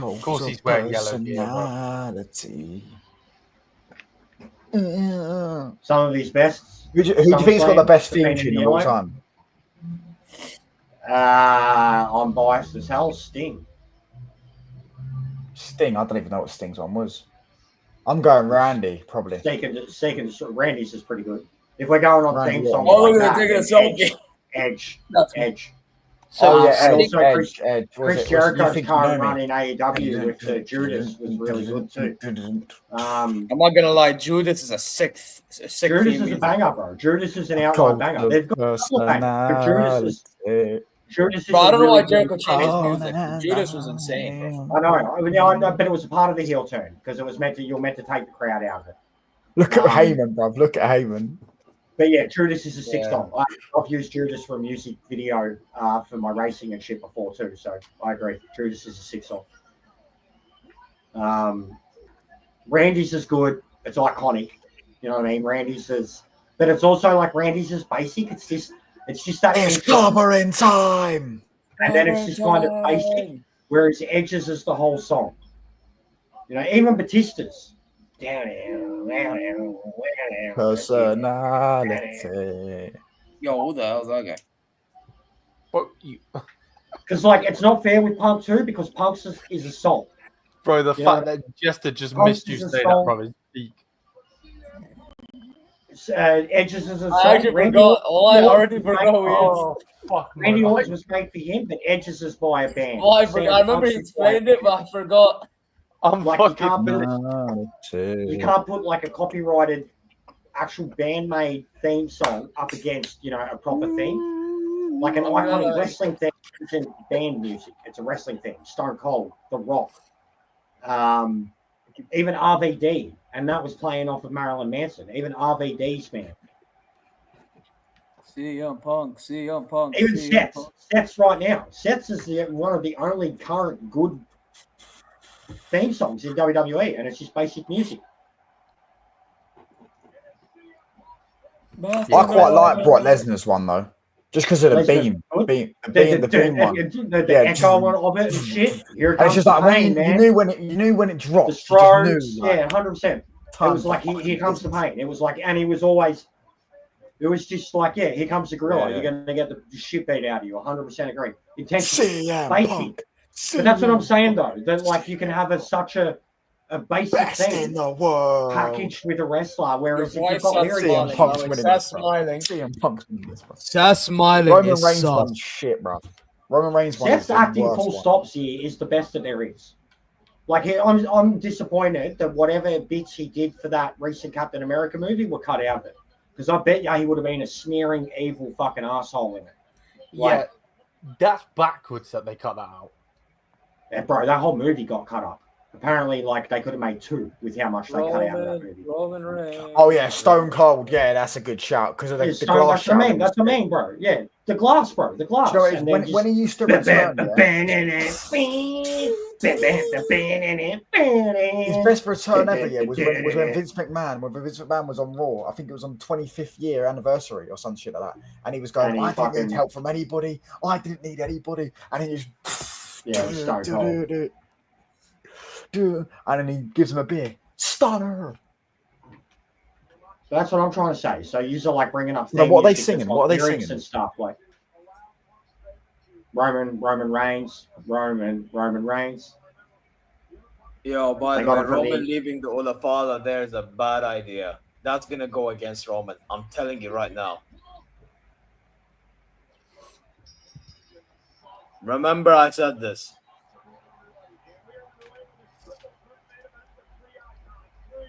Of course, he's wearing yellow gear. Some of his best. Who do you think's got the best theme tune of all time? I'm biased as hell. Sting. Sting. I don't even know what Sting's one was. I'm going Randy, probably. Randy's is pretty good. If we're going on Randy, theme song, Edge. So Chris Jericho's current run in AEW with Judas was really good too. I'm not gonna lie, Judas is a sick. Judas is a banger, bro. Judas is an outright banger. They've got a couple of bangers. Judas is. Bro, I don't know why Jericho changed his music. Judas was insane, bro. I know, but it was a part of the heel turn because it was you're meant to take the crowd out of it. Look at Heyman, bro. Look at Heyman. But yeah, Judas is a six-song. I've used Judas for a music video for my racing and shit before too, so I agree. Judas is a six-song. Randy's is good. It's iconic. You know what I mean? Randy's is, but it's also like Randy's is basic. It's just that. It's clobbering time. And then it's just kind of basic. Whereas Edge's is the whole song. You know, even Batista's. Personality. Yo, who the hell is that guy? Because like it's not fair with Punk too, because Punk is a song. Bro, the fact that Jester just missed you say that from his peak. Edges is a song. I already forgot who he is. Fuck, Randy Orton was made for him, but Edges is by a band. Oh, I remember he explained it, but I forgot. I'm like fucking you can't put like a copyrighted actual band made theme song up against a proper theme. Like an iconic wrestling theme isn't band music, it's a wrestling theme. Stone Cold, The Rock, even RVD, and that was playing off of Marilyn Manson. Even RVD's band. CM Punk. Even Seth's right now. Seth's is one of the only current good theme songs in WWE, and it's just basic music. I quite like Brock Lesnar's one though, just because of the Lesnar, beam, good. the beam one. The Yeah. echo of it and shit. Here And it's comes just the like when pain, you man. knew when it dropped. The You just strokes, knew, like, yeah, 100%. It time was like, for here comes the business. pain. It was like, and he was always, it was just like, yeah, here comes the gorilla. Yeah. You're going to get the shit beat out of you. 100% agree. Intentionally. CM Basic. Punk. But that's what I'm CM saying, Punk. though. That, like, you can have such a basic Best in thing the world. packaged with a wrestler, whereas Your if you've voice got starts lyrics, smiling, CM Punk's bro. winning Start this, bro. smiling. CM Punk's winning this, bro. Start smiling. Roman is Reigns soft. one shit, bro. Roman Reigns one is Seth's the acting worst full one. stops here is the best that there is. Like, I'm disappointed that whatever bits he did for that recent Captain America movie were cut out of it. Because I bet you he would have been a sneering, evil fucking asshole in it. Like, Yeah, that's backwards that they cut that out. yeah, bro, that whole movie got cut up. Apparently, like, they could have made 2 with how much they cut out of that movie. Roman Reigns. Oh yeah, Stone Cold. Yeah, that's a good shout because of the, Yeah, the so glass that's what I mean. shout. That's what I mean, bro. Yeah, the glass, bro. The glass. Do you know what it is? And then When he used to return, his best return ever, yeah, was when Vince McMahon was on Raw. I think it was on 25th year anniversary or some shit like that. And he was going, And he I didn't fucking- need help from anybody. I didn't need anybody. And he just Yeah, it was Stone Cold. and then he gives him a beer. Stunner. That's what I'm trying to say. So you're like bringing up No, theme what are they music singing? that's got What are they lyrics singing? and stuff like Roman Reigns, Roman Reigns. Yo, by They the way, gotta Roman believe- leaving the Olafala there is a bad idea. That's gonna go against Roman. I'm telling you right now. Remember, I said this.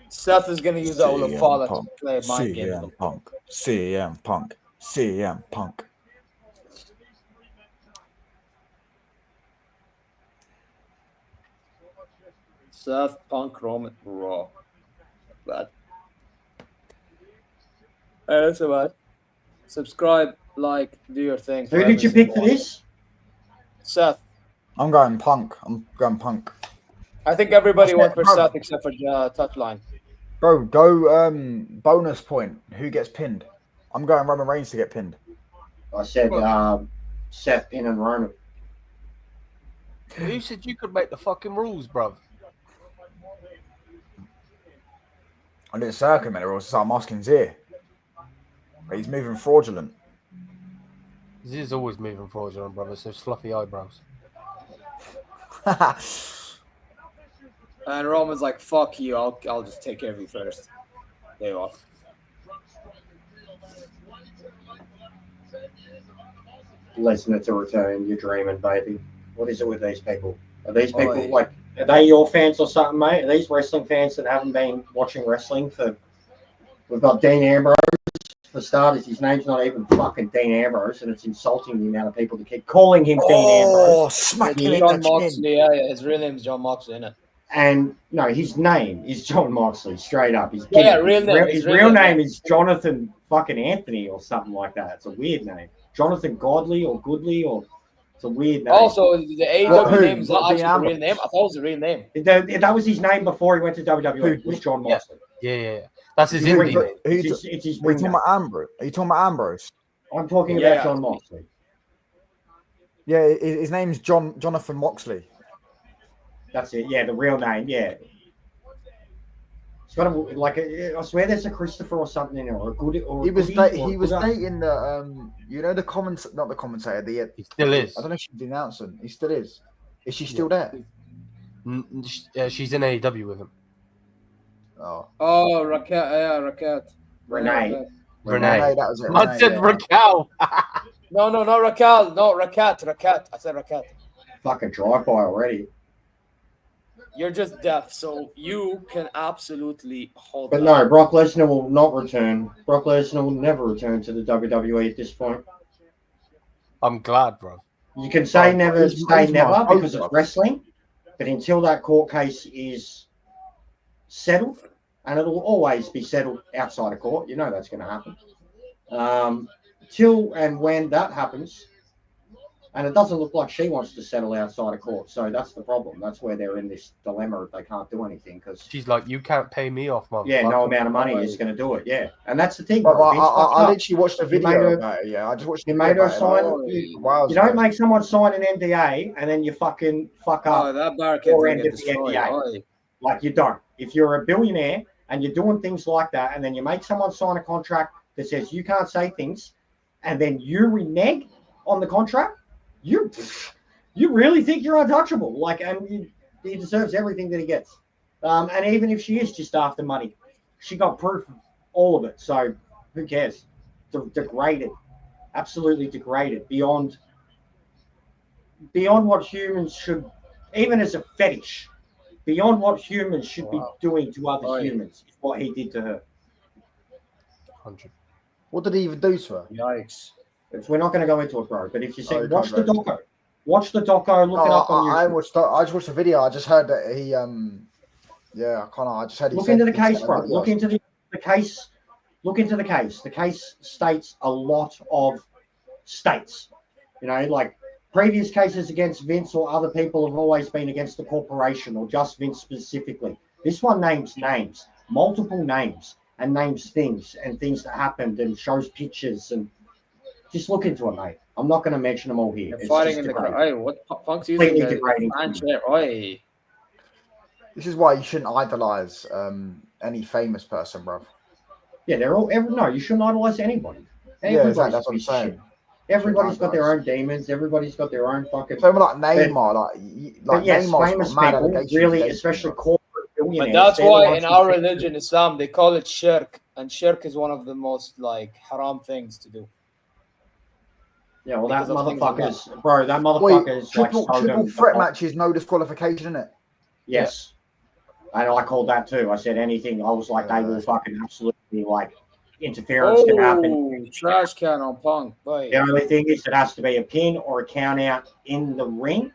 Seth is gonna use the Olafala to play a mind game with him. Punk. CM Punk. CM Punk. Seth, Punk, Roman, Raw. Bad. Hey, that's bad. Subscribe, like, do your thing. Who did you pick for this? Seth. I'm going Punk. I'm going Punk. I think everybody went for Bro. Seth except for Touchline. Bro, go bonus point. Who gets pinned? I'm going Roman Reigns to get pinned. I said Seth, Pin, and Roman. Who said you could make the fucking rules, bruv? I didn't circumvent it, or else I'm asking Zir. But he's moving fraudulent. This is always moving fraudulent, brother. So fluffy eyebrows. And Roman's like, "Fuck you! I'll just take care of you first." There you are. Lesnar to return. You're dreaming, baby. What is it with these people? Are these people Oi. like? Are they your fans or something, mate? Are these wrestling fans that haven't been watching wrestling for? We've got Dean Ambrose for starters. His name's not even fucking Dean Ambrose, and it's insulting the amount of people that keep calling him Dean Ambrose. Oh, smack It's him in John the chin. Moxley. Yeah, his real name's John Moxley, isn't it? And no, his name is John Moxley, straight up. His Yeah, gimmick. real name. His real name is Jonathan fucking Anthony or something like that. It's a weird name. Jonathan Godley or Goodley or it's a weird name. Also, the What, AEW who? name is not What, actually Dean the real name. I thought it was the real name. That was his name before he went to WWE. Who? Was John Yeah. Moxley. Yeah. That's his Who- indie who- name. who you It's his Are you ring talking name. about Ambrose? Are you talking about Ambrose? I'm talking Yeah. about John Moxley. Yeah, his name's Jonathan Moxley. That's it. Yeah, the real name. Yeah. It's got a, like I swear there's a Christopher or something in it, or a good. Or He was Goody, or a he was Gooder. dating the not the commentator, the He still is. I don't know if she's the announcer. He still is. Is she still there? She's in AEW with him. Oh, Oh, Raquel. Yeah, Raquel. Renee. Renee. that was it. I Renee, said yeah. Raquel. No, not Raquel. No, Raquel. I said Raquel. Fucking drive-by already. You're just deaf, so you can absolutely hold. But that. no, Brock Lesnar will not return. Brock Lesnar will never return to the WWE at this point. I'm glad, bro. You can say Oh, never, he's say my never brother. because it's wrestling, but until that court case is settled, and it'll always be settled outside of court, you know that's going to happen. Till and when that happens, And it doesn't look like she wants to settle outside of court. So that's the problem. That's where they're in this dilemma if they can't do anything. Because she's like, you can't pay me off, motherfucker. yeah, no amount of money is going to do it. Yeah, and that's the thing. But Bro. I literally watched a video about it. Yeah, I just watched. You made her sign. You don't make someone sign an NDA and then you fucking fuck up. Oh, that barricade or thing end get of the destroyed. NDA. Like you don't. If you're a billionaire and you're doing things like that, and then you make someone sign a contract that says you can't say things, and then you renege on the contract, you really think you're untouchable. Like, and he deserves everything that he gets. And even if she is just after money, she got proof of all of it. So who cares? Degraded, absolutely degraded beyond what humans should, even as a fetish, beyond what humans should be doing to other humans. Is what he did to her. 100. What did he even do to her? Yikes. We're not going to go into it, bro. But if you say, watch the doco. Watch the doco. Look it up on YouTube. I just watched the video. I just heard that he. Yeah, I just heard he. Look into the case, bro. Look into the case. Look into the case. The case states a lot of states. You know, like previous cases against Vince or other people have always been against the corporation or just Vince specifically. This one names names, multiple names, and names things and things that happened and shows pictures and. Just look into it, mate. I'm not going to mention them all here. It's fighting in the crowd. Hey, what Punk's using the fan chair? Oi. This is why you shouldn't idolize any famous person, bro. Yeah, they're all. No, you shouldn't idolize anybody. Yeah, exactly. That's what I'm saying. Everybody's got their own demons. Everybody's got their own fucking. Someone like Neymar, like yes, Neymar's famous people, really, especially corporate billionaires. But that's why in our religion, Islam, they call it shirk, and shirk is one of the most like haram things to do. Yeah, well, that motherfucker's, bro, that motherfucker's like triple threat match is no disqualification, isn't it? Yes. Yeah. And I called that too. I said anything. I was like, they will fucking absolutely like interference can happen. Trash can on Punk. Boy. The only thing is it has to be a pin or a count out in the ring,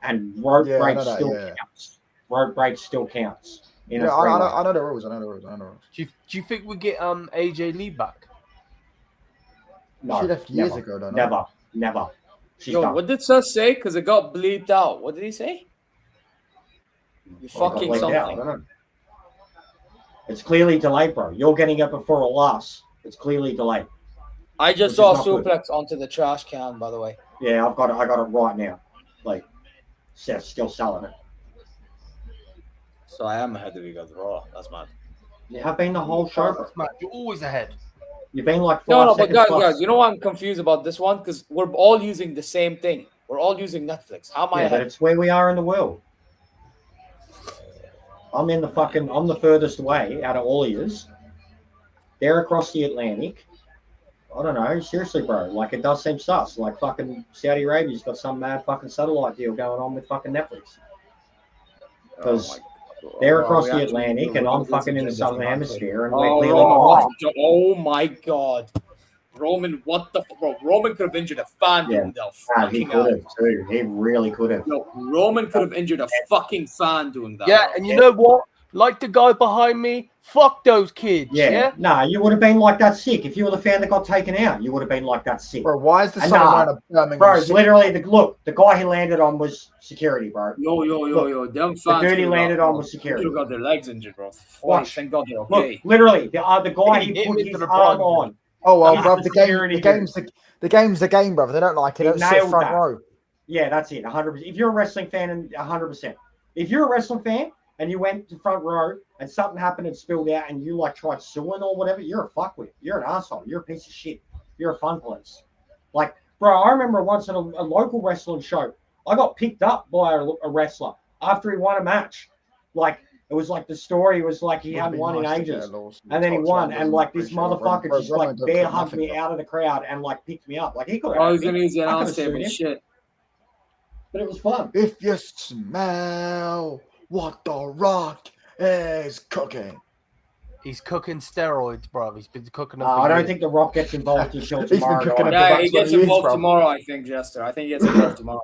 and rope break still counts. Rope break still counts. I know the rules. I know the rules. Do you think we get AJ Lee back? No, she left years ago, don't never. She's done. What did Seth say? Because it got bleeped out. What did he say? You fucking something. It's clearly delayed, bro. You're getting it before a loss. It's clearly delayed. I just saw a suplex onto the trash can, by the way. Yeah, I got it right now. Like, Seth's still selling it. So I am ahead of you guys. Raw. That's mad. You have been the whole show, bro. You're always ahead. You've been like 5 No, but seconds guys, you know why I'm confused about this one? Because we're all using the same thing. We're all using Netflix. How am I ahead? But it's where we are in the world. I'm the furthest away out of all of yous. They're across the Atlantic. I don't know. Seriously, bro. Like, it does seem sus. Like, fucking Saudi Arabia's got some mad fucking satellite deal going on with fucking Netflix. Because they're across the Atlantic and I'm fucking in the Southern Hemisphere and we're clearly behind. Oh my God. Roman, what the bro? Roman could have injured a fan doing that. He could have too. He really could have. No, Roman could have injured a fucking fan doing that. Yeah, and you know what? Like the guy behind me, fuck those kids. Yeah. Nah, you would have been like that sick. If you were the fan that got taken out, you would have been like that sick. Bro, why is the son wearing a Birmingham? Bro, literally, the guy he landed on was security, bro. Yo. Them fans. The dude he landed on was security. They got their legs injured, bro. Watch. Thank God they're okay. Look, literally, the guy he put his arm on. Oh well, bro, the game's the game, brother. They don't like it. They don't sit front row. Yeah, that's it. 100%. If you're a wrestling fan, and 100%. If you're a wrestling fan and you went to front row and something happened and spilled out and you like tried suing or whatever, you're a fuckwit. You're an asshole. You're a piece of shit. You're a fun police. Like, bro, I remember once at a local wrestling show, I got picked up by a wrestler after he won a match. Like, it was like the story was like he hadn't won in ages, and then he won, and like this motherfucker just like bear hugged me out of the crowd and like picked me up. Like he could have. Oh, he's gonna use the announce table shit. But it was fun. If you smell what the Rock is cooking, he's cooking steroids, bro. He's been cooking them. I don't think the Rock gets involved until tomorrow. Yeah, he gets involved tomorrow. I think, Jester. I think he gets involved tomorrow.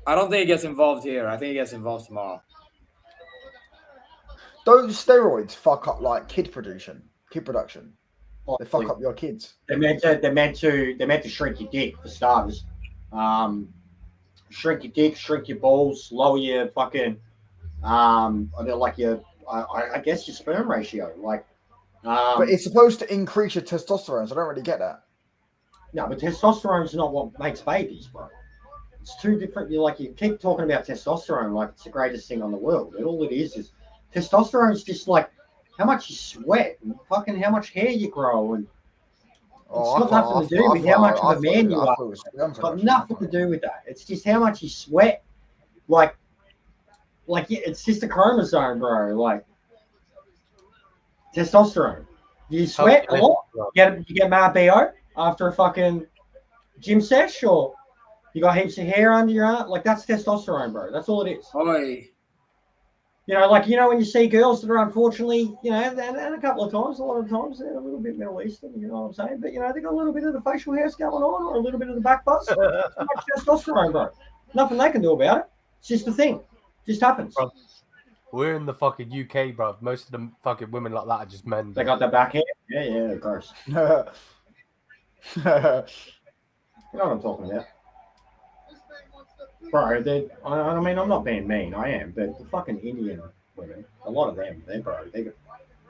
I don't think he gets involved here. I think he gets involved tomorrow. Those steroids fuck up like kid production. They fuck up your kids. They're meant to shrink your dick for starters. Shrink your dick, shrink your balls, lower your fucking like your I guess your sperm ratio. Like But it's supposed to increase your testosterone, so I don't really get that. no, but testosterone's not what makes babies, bro. It's two different. You keep talking about testosterone like it's the greatest thing on the world. And all it is testosterone's just like how much you sweat and fucking how much hair you grow, and it's got nothing to do with how much of a man you are. It's got nothing to do with that. It's just how much you sweat. Like it's just a chromosome, bro. Like testosterone. You sweat a lot. You get mad BO after a fucking gym sesh, or you got heaps of hair under your arm. Like that's testosterone, bro. That's all it is. Oi. You know, like when you see girls that are unfortunately, and a couple of times, a lot of times they're a little bit Middle Eastern. You know what I'm saying? But they got a little bit of the facial hairs going on, or a little bit of the back buzz. Too much testosterone, bro. Nothing they can do about it. It's just a thing. It just happens. Bro, we're in the fucking UK, bro. Most of the fucking women like that are just men. They got their back hair. Yeah, of course. You know what I'm talking about. Bro, I mean, I'm not being mean. I am, but the fucking Indian women, a lot of them, they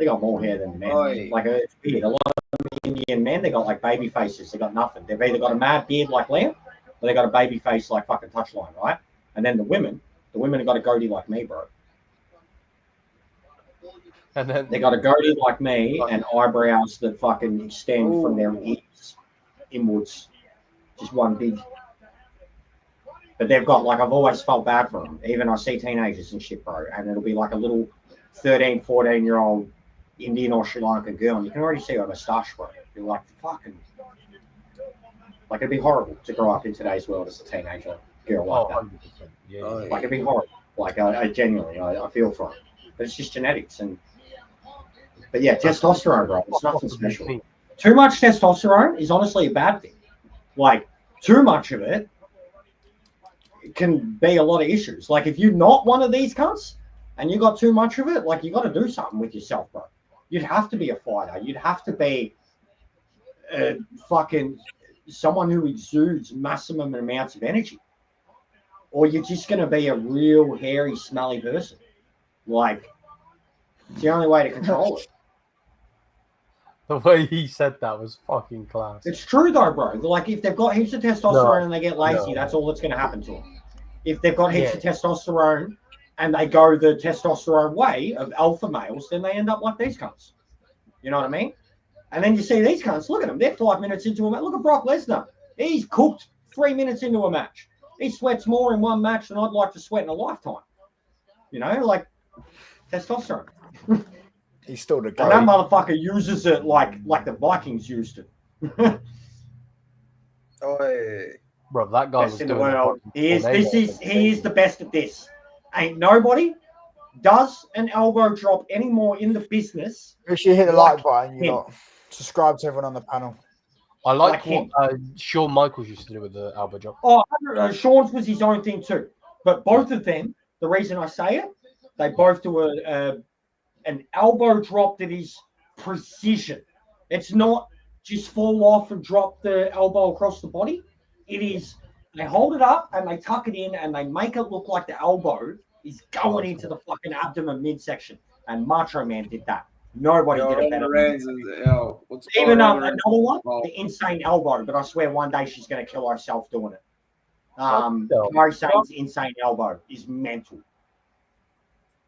got more hair than men. Oi. Like it's weird. A lot of Indian men, they got like baby faces. They got nothing. They've either got a mad beard like Liam, or they got a baby face like fucking Touchline, right? And then the women have got a goatee like me, bro. And then they got a goatee like me and eyebrows that fucking extend from their ears inwards. Just one big. But they've got, like, I've always felt bad for them. Even I see teenagers and shit, bro. And it'll be like a little 13, 14-year-old Indian or Sri Lankan girl. And you can already see her moustache, bro. You're like, fucking. Like, it'd be horrible to grow up in today's world as a teenager girl like that. 100%. Yeah. Like, it'd be horrible. Like, I genuinely, I feel for it. But it's just genetics. But yeah, testosterone, bro. It's nothing special. Too much testosterone is honestly a bad thing. Like, too much of it can be a lot of issues. Like if you're not one of these cunts and you got too much of it, like you got to do something with yourself, bro. You'd have to be a fighter. You'd have to be fucking someone who exudes maximum amounts of energy, or you're just going to be a real hairy, smelly person. Like it's the only way to control it. The way he said that was fucking class. It's true though, bro. Like if they've got heaps of testosterone and they get lazy, that's all that's going to happen to them. If they've got heaps of testosterone and they go the testosterone way of alpha males, then they end up like these cunts. You know what I mean? And then you see these cunts, look at them. They're 5 minutes into a match. Look at Brock Lesnar. He's cooked 3 minutes into a match. He sweats more in one match than I'd like to sweat in a lifetime. You know, like testosterone. He's still the guy. And that motherfucker uses it like the Vikings used it. Bro, that guy best was in doing the world. He is the the best at this. Ain't nobody does an elbow drop anymore in the business. Make sure you hit the like button. You lot subscribe to everyone on the panel. I like what Shawn Michaels used to do with the elbow drop. Oh, Shawn's was his own thing too. But both of them, the reason I say it, they both do an elbow drop that is precision. It's not just fall off and drop the elbow across the body. It is, they hold it up and they tuck it in and they make it look like the elbow is going into the fucking abdomen midsection. And Macho Man did that. Nobody did it better. Even another one, the insane elbow. But I swear one day she's going to kill herself doing it. Mary Sain's insane elbow is mental.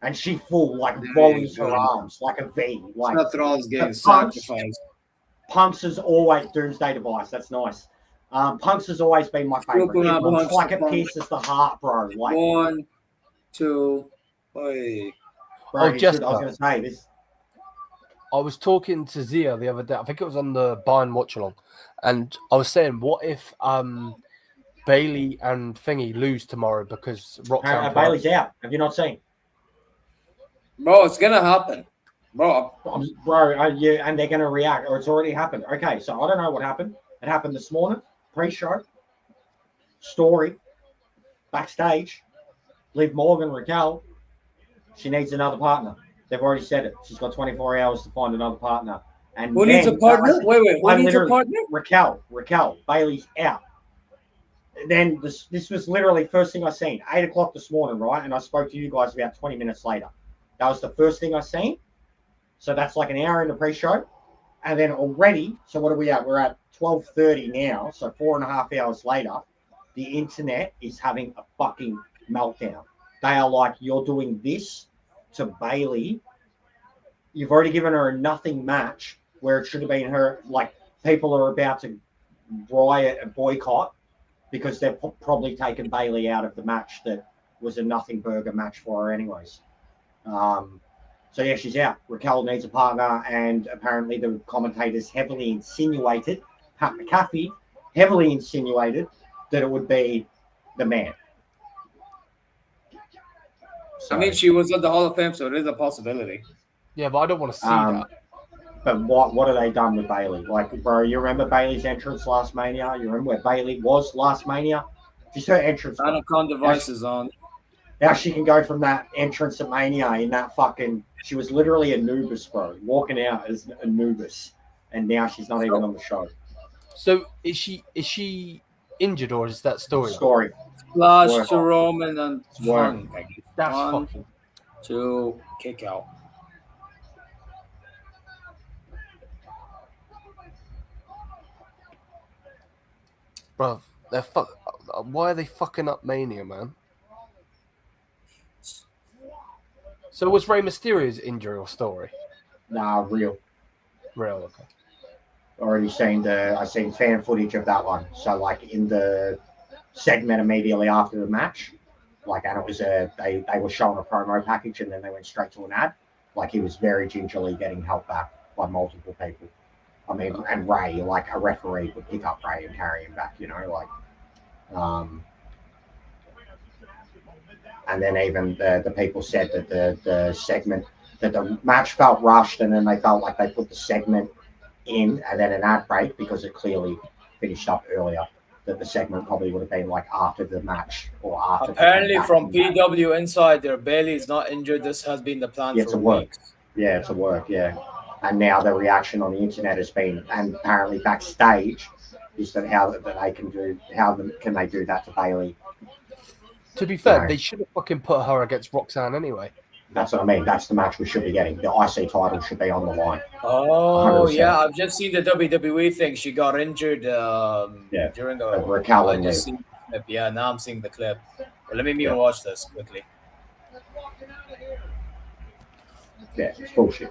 And she full, like, volleys her arms like a V. Like, nothing all is getting sacrificed. Punks is always doomsday device. That's nice. Punks has always been my favorite. It's like it pierces the heart, bro. Like 1, 2, 3. Bro, I was going to say this. I was talking to Zia the other day. I think it was on the Bayern Watchalong, and I was saying, what if Bailey and Thingy lose tomorrow because Roxanne Bailey's out? Have you not seen? Bro, it's gonna happen, bro. Yeah, and they're gonna react, or it's already happened. Okay, so I don't know what happened. It happened this morning, pre-show. Story, backstage. Liv Morgan, Raquel, she needs another partner. They've already said it. She's got 24 hours to find another partner. And Who needs a partner? Wait. Who needs a partner? Raquel. Bailey's out. Then this was literally first thing I seen, 8 o'clock this morning, right? And I spoke to you guys about 20 minutes later. That was the first thing I seen. So that's like an hour in the pre-show. And then already, so what are we at? We're at 12:30 now. So 4.5 hours later, the internet is having a fucking meltdown. They are like, you're doing this to Bailey. You've already given her a nothing match where it should have been her. Like, people are about to riot and boycott because they've probably taken Bailey out of the match that was a nothing burger match for her anyways. So yeah, she's out. Raquel needs a partner, and apparently the commentators heavily insinuated, Pat McAfee heavily insinuated that it would be the man. So, I mean, she was at the Hall of Fame, so it is a possibility. Yeah, but I don't want to see that. But what have they done with Bailey? Like, bro, you remember Bailey's entrance last Mania? You remember where Bailey was last Mania? Just her entrance. Anacon devices on. Now she can go from that entrance at Mania in that fucking. She was literally Anubis, bro, walking out as Anubis, and now she's not even on the show. So is she injured, or is that story? Story. Splash to Roman and One. That's 1, fucking. 2, kick out. Bro, why are they fucking up Mania, man? So was Rey Mysterio's injury or story? Nah, real. Real, okay. Already seen I seen fan footage of that one. So like in the segment immediately after the match, like, and it was they were showing a promo package and then they went straight to an ad. Like, he was very gingerly getting helped back by multiple people. I mean, and Ray, like a referee would pick up Ray and carry him back, you know, like, and then even the people said that the segment, that the match felt rushed, and then they felt like they put the segment in and then an ad break because it clearly finished up earlier. That the segment probably would have been like after the match or after. Apparently, from PW Insider, Bailey is not injured. This has been the plan for weeks. Yeah, it's a work. Yeah, and now the reaction on the internet has been, and apparently backstage, is that how that they can do can they do that to Bailey? To be fair, they should have fucking put her against Roxanne anyway. That's what I mean. That's the match we should be getting. The IC title should be on the line. Oh, 100%. Yeah. I've just seen the WWE thing. She got injured during a Raquel. Yeah, now I'm seeing the clip. Well, let me watch this quickly. Yeah, it's bullshit.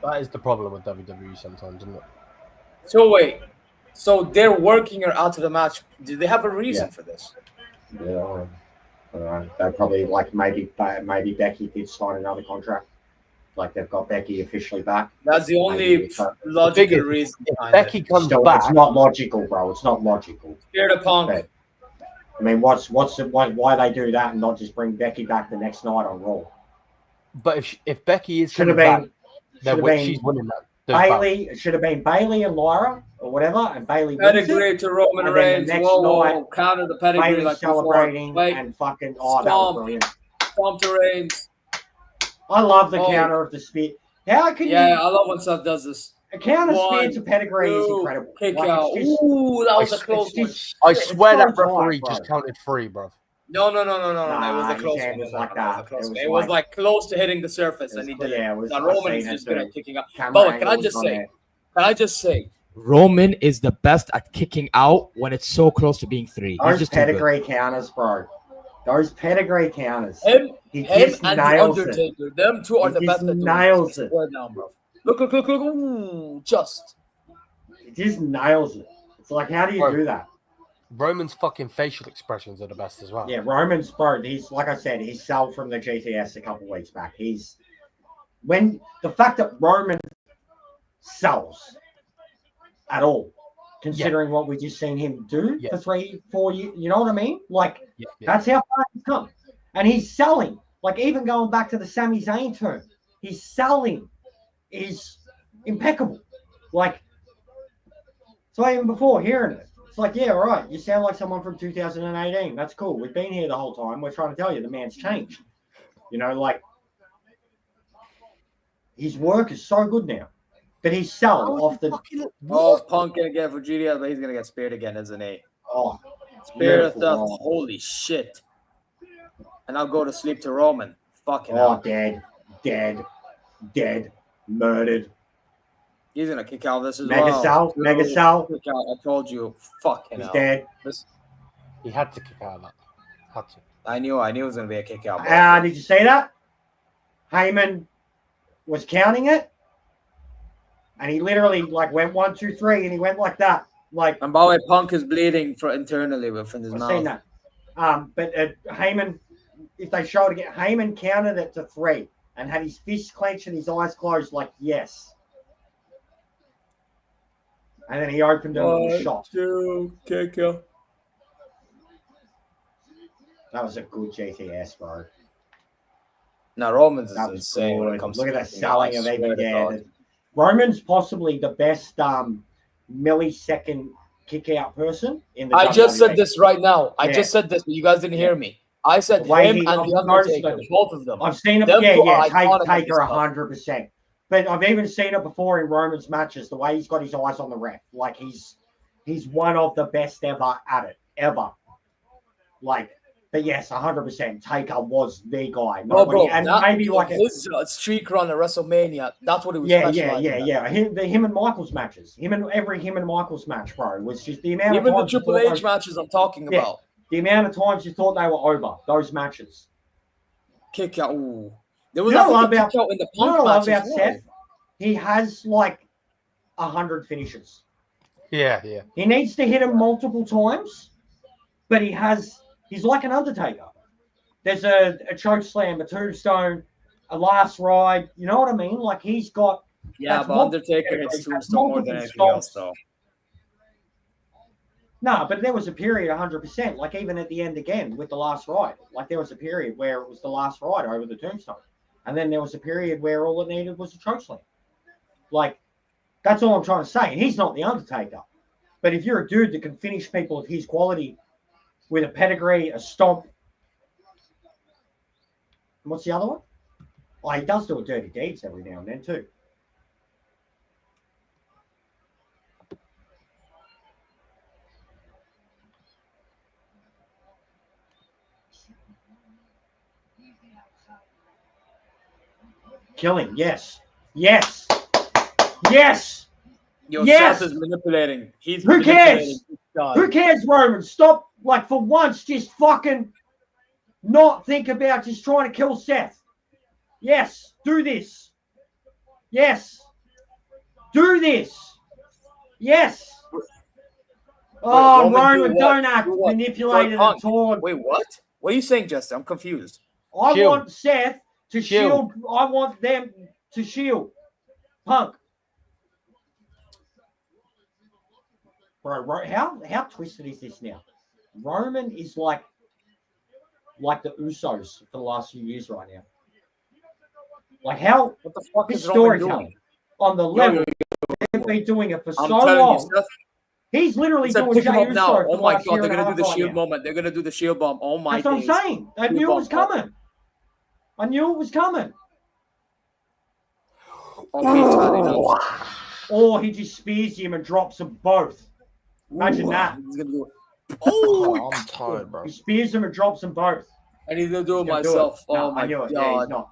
That is the problem with WWE sometimes, isn't it? So wait. So they're working her out of the match. Do they have a reason for this? Yeah, they probably like maybe Becky did sign another contract. Like they've got Becky officially back. That's the only logical reason. Becky comes back. It's not logical, bro. It's not logical. Scared of Punk. But, I mean, why they do that and not just bring Becky back the next night on Raw? But if Becky is coming back, then she's winning that. Bailey, it should have been Bailey and Lyra or whatever, and Bailey pedigree to Roman Reigns. Whoa, counter the pedigree Bailey like celebrating and fucking that was brilliant. Stomp to Reigns. I love the counter of the spear. How can you? Yeah, I love when Seth does this. A counter spear to pedigree is incredible. Kick out. Ooh, that was a close one. I swear that referee just counted 3, bro. No. It was a close one. Like that. It was like close to hitting the surface, and he did it. Yeah, Roman is just good at kicking out. But can I just say, Roman is the best at kicking out when it's so close to being 3. Those pedigree counters, bro. Those pedigree counters. Him and the Undertaker. Them two are the best at nails it. Now, bro. Look. Ooh, just. He just nails it. It's like, how do you do that? Roman's fucking facial expressions are the best as well. Yeah, Roman's, bro. He's, like I said, he sold from the GTS a couple weeks back. The fact that Roman sells at all, considering what we just seen him do for 3-4 years, you know what I mean? Like, that's how far he's come. And he's selling. Like, even going back to the Sami Zayn term, he's selling is impeccable. Like, so even before hearing it, it's like, yeah, all right, you sound like someone from 2018. That's cool. We've been here the whole time. We're trying to tell you the man's changed. You know, like, His work is so good now. But he's selling off the. Oh, Punk gonna get for GDL, but he's gonna get speared again, isn't he? Oh, Spear of beautiful, theft. Roman. Holy shit. And I'll go to sleep to Roman. Fucking Oh, hell. dead, murdered. He's gonna kick out this as Mega well. Sal, Mega Sal. Kick out. I told you. Fucking He's hell. dead. He had to kick out of that. Had to. I knew it was gonna be a kick out. Did you see that? Heyman was counting it, and he literally like went 1, 2, 3, and he went like that. Like, and by the way, Punk is bleeding internally from his I've mouth. seen that. But Heyman, if they showed again, Heyman counted it to 3 and had his fists clenched and his eyes closed, like yes. And then he opened them and was shot. Kick out. That was a good GTS, bro. No, Roman's is That was insane when it good. comes Look to at that selling of kicking out. I swear to even God. Roman's possibly the best millisecond kick out person in the I just said WWE. this right now. I Yeah. just said this, but you guys didn't hear me. I said The way him he- and I've the noticed Undertaker, it. both of them. I've seen it. Them two are iconic at Taker this stuff. 100%. But I've even seen it before in Roman's matches. The way he's got his eyes on the ref, like he's one of the best ever at it, ever. Like, but yes, 100%. Taker was the guy. No, bro, and that- maybe like a, his streak run at WrestleMania. That's what it was. yeah. Him and Michaels matches. Him and Michaels match, bro, was just the amount Even of the times you Triple thought H matches I'm talking Yeah. about. the amount of times you thought they were over those matches. Kick out. Ooh. There was You know what I a love fucking about- kick out in the You know Punk what I love match about as well. Seth? He has like 100 finishes. Yeah. He needs to hit him multiple times, but he's like an Undertaker. There's a choke slam, a tombstone, a last ride. You know what I mean? Like he's got. Yeah, that's but Undertaker hits that's Tombstone more than multiple anything else, stomps. though. No, but there was a period 100%. Like even at the end again with the last ride. Like there was a period where it was the last ride over the tombstone, and then there was a period where all it needed was a choke slam. Like that's all I'm trying to say. And he's not the Undertaker, but if you're a dude that can finish people of his quality with a pedigree, a stomp. And what's the other one? Oh, he does do a dirty deeds every now and then too. Killing, yes. Yes. Yes. Yo, Yes! Seth is manipulating. He's Who manipulating. cares? He's done. Who cares, Roman? Stop, like, for once, just fucking not think about just trying to kill Seth. Yes, do this. Yes. Do this. Yes. Oh, Roman, do Roman, what? don't act Do what? manipulated Destroy and torn. Wait, what? What are you saying, Justin? I'm confused. I Shield. want Seth to Shield. shield. I want them to shield Punk. Bro, how twisted is this now? Roman is like the Usos for the last few years right now. Like how What the fuck his is Roman storytelling doing? on the Yo, level they've been doing it for I'm so telling long. you, Seth. He's literally He said, doing pick Jey him up Uso now. for Oh the my last god, year they're and a gonna do half the right shield now. moment. They're gonna do the shield bomb. Oh my That's what I'm days. saying. I Shield knew it bomb. was coming. I knew it was coming. Oh, Or he just spears him and drops them both. Imagine that. He's gonna do it. Oh, I'm tired, bro. He spears them and drops them both. I need to do it He's gonna do myself. No, Oh my I knew it. god. Yeah, he's not.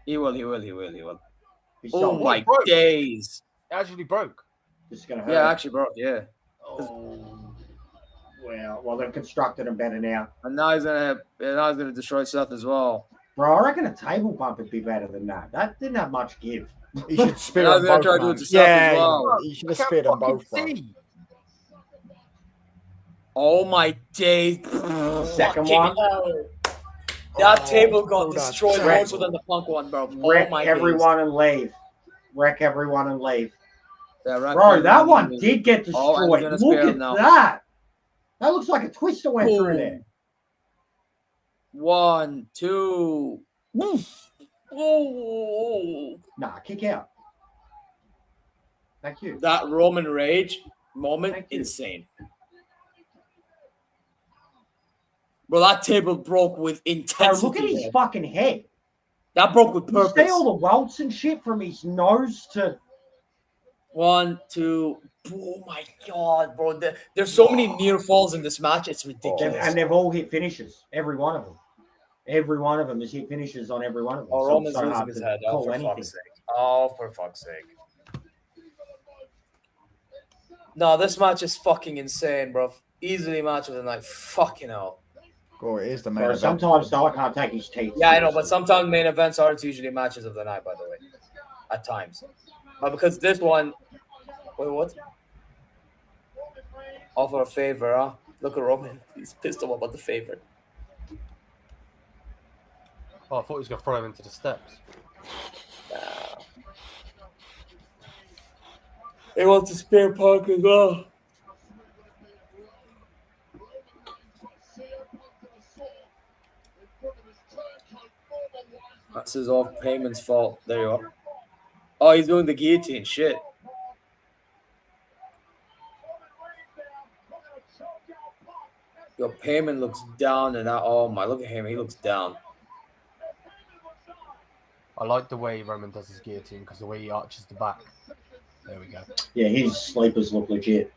He will. He's Oh sold. my broke. days. It actually broke. This is gonna hurt. Yeah, actually, bro. Yeah. Well, they've constructed him better now. And now he's gonna destroy Seth as well. Bro, I reckon a table bump would be better than that. That didn't have much give. He should spear Now them he's gonna both, try to do man. it to Seth as Yeah, well. he should have speared them both, bro. Oh my days. Second Fucking one. hell. That table got hold on. destroyed Wreck- more so than the Punk one, bro. Oh Wreck my everyone and leave. Wreck everyone and leave. days. Yeah, wreck Bro, that everyone. one did get Oh, and destroyed. he's gonna Look spare at him now. that. That looks like a twister went through Boom. there. 1, 2. Oh. Nah, kick out. Thank you. That Roman Rage moment, Thank you. insane. Bro, that table broke with Bro, intensity. look at his man. fucking head. That broke with You see purpose. all the welts and shit from his nose to 1, 2. Oh my god, bro! There's so many near falls in this match. It's ridiculous. and they've all hit finishes. Every one of them. Every one of them has hit finishes on every one of them. Oh, So Roman's it's so losing hard his to head. Oh, call for anything. fuck's sake. Oh, for fuck's sake. No, this match is fucking insane, bro. Easily match of the night. Fucking hell. Oh, it is the main Bro, event. sometimes though I can't take his teeth. Yeah, I know, but sometimes main events aren't usually matches of the night, by the way. At times. But because this one... Wait, what? Offer a favor, huh? Look at Roman. He's pissed off about the favor. Oh, I thought he was going to throw him into the steps. He wants to spare Punk as well. This is all Payman's fault. There you are. Oh, he's doing the guillotine. Shit. Yo, Payman looks down and that. Oh my, look at him. He looks down. I like the way Roman does his guillotine because the way he arches the back. There we go. Yeah, his sleepers look legit.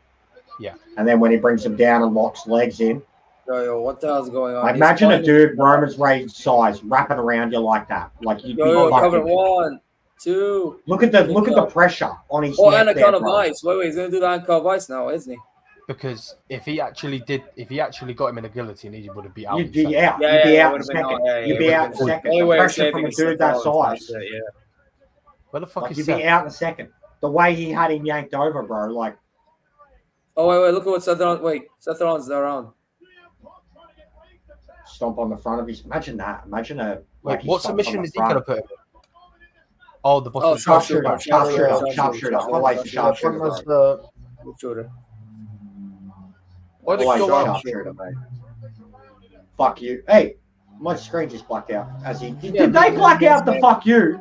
Yeah. And then when he brings them down and locks legs in. Yo, what the hell's going on? Imagine a dude Roman's raised size wrapping around you like that. Like you'd be cover fucking... 1, 2. Look at the pressure on his Oh, neck and a there, cut of bro. ice. Wait, he's gonna do the Anchor of Ice now, isn't he? Because if he actually got him in a guillotine, he would have been out. You'd be out. Yeah, You'd be yeah, out in a second. You'd be out in a second. Only The way of pressure saving from a is dude that size. Yeah. Where the fuck Like is you'd Seth? be out in a second. The way he had him yanked over, bro. Like, Oh, wait, look at what Seth Rollins. Wait, Seth Rollins is around. stomp on the front of his. Imagine that. Imagine a. Wait, he what stomps on submission the is he going to front. put him in? Oh, the boss. Sharpshooter. Always sharpshooter. Shooter. Why did Always he go out? sharpshooter, mate. Fuck you. Hey, my screen just blacked out. As he did they black out the fuck you?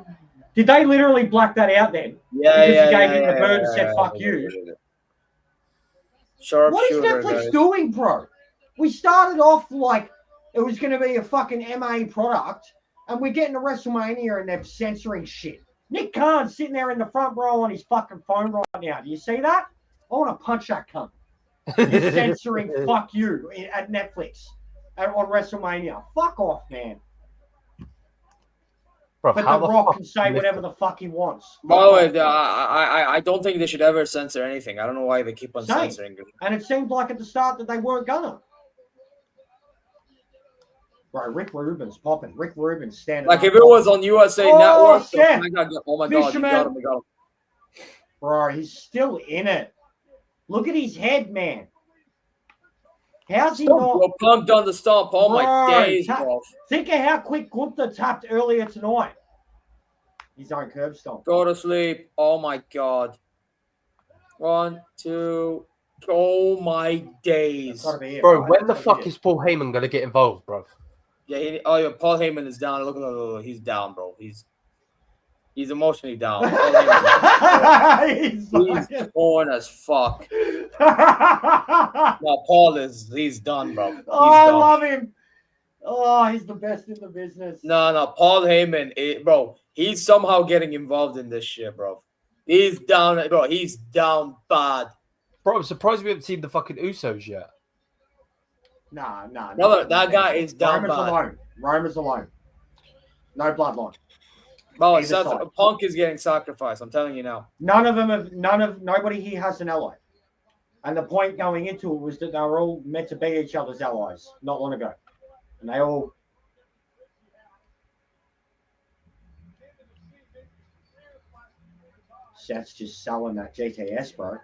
Did they literally black that out then? Yeah, because he gave him the bird and said fuck you. What is Netflix doing, bro? We started off like it was going to be a fucking MA product, and we're getting to WrestleMania and they're censoring shit. Nick Khan's sitting there in the front row on his fucking phone right now. Do you see that? I want to punch that cunt. You're censoring fuck you at Netflix on WrestleMania. Fuck off, man. Bro, But The Rock can say whatever the fuck he wants. By the way, I don't think they should ever censor anything. I don't know why they keep on Same. censoring it. And it seemed like at the start that they weren't gonna. Bro, Rick Rubin's popping. Rick Rubin's standing Like up. if it was on USA Oh, Network, Seth. oh my god, you got him, you got him. Bro, he's still in it. Look at his head, man. How's he not? Bro, Punk done the stomp. Oh my Bro, days, bro. Think of how quick Gunther tapped earlier tonight. His own curb stomp. Go to sleep. Oh my god. 1, 2. Oh my days. Gotta be it, Bro, right? when the Gotta fuck be is Paul Heyman going to get involved, bro? Yeah, Paul Heyman is down. Look, he's down, bro. He's emotionally down. it. He's torn as fuck. No, Paul he's done, bro. He's I done. love him. Oh, he's the best in the business. No, Paul Heyman, bro, he's somehow getting involved in this shit, bro. He's down, bro. He's down bad. Bro, I'm surprised we haven't seen the fucking Usos yet. Nah. Brother, that guy is down Roman's bad. alone. Roman's alone. No bloodline. Bro, Either side. Punk is getting sacrificed. I'm telling you now. Nobody here has an ally. And the point going into it was that they were all meant to be each other's allies not long ago. And they all. Seth's just selling that GTS, bro.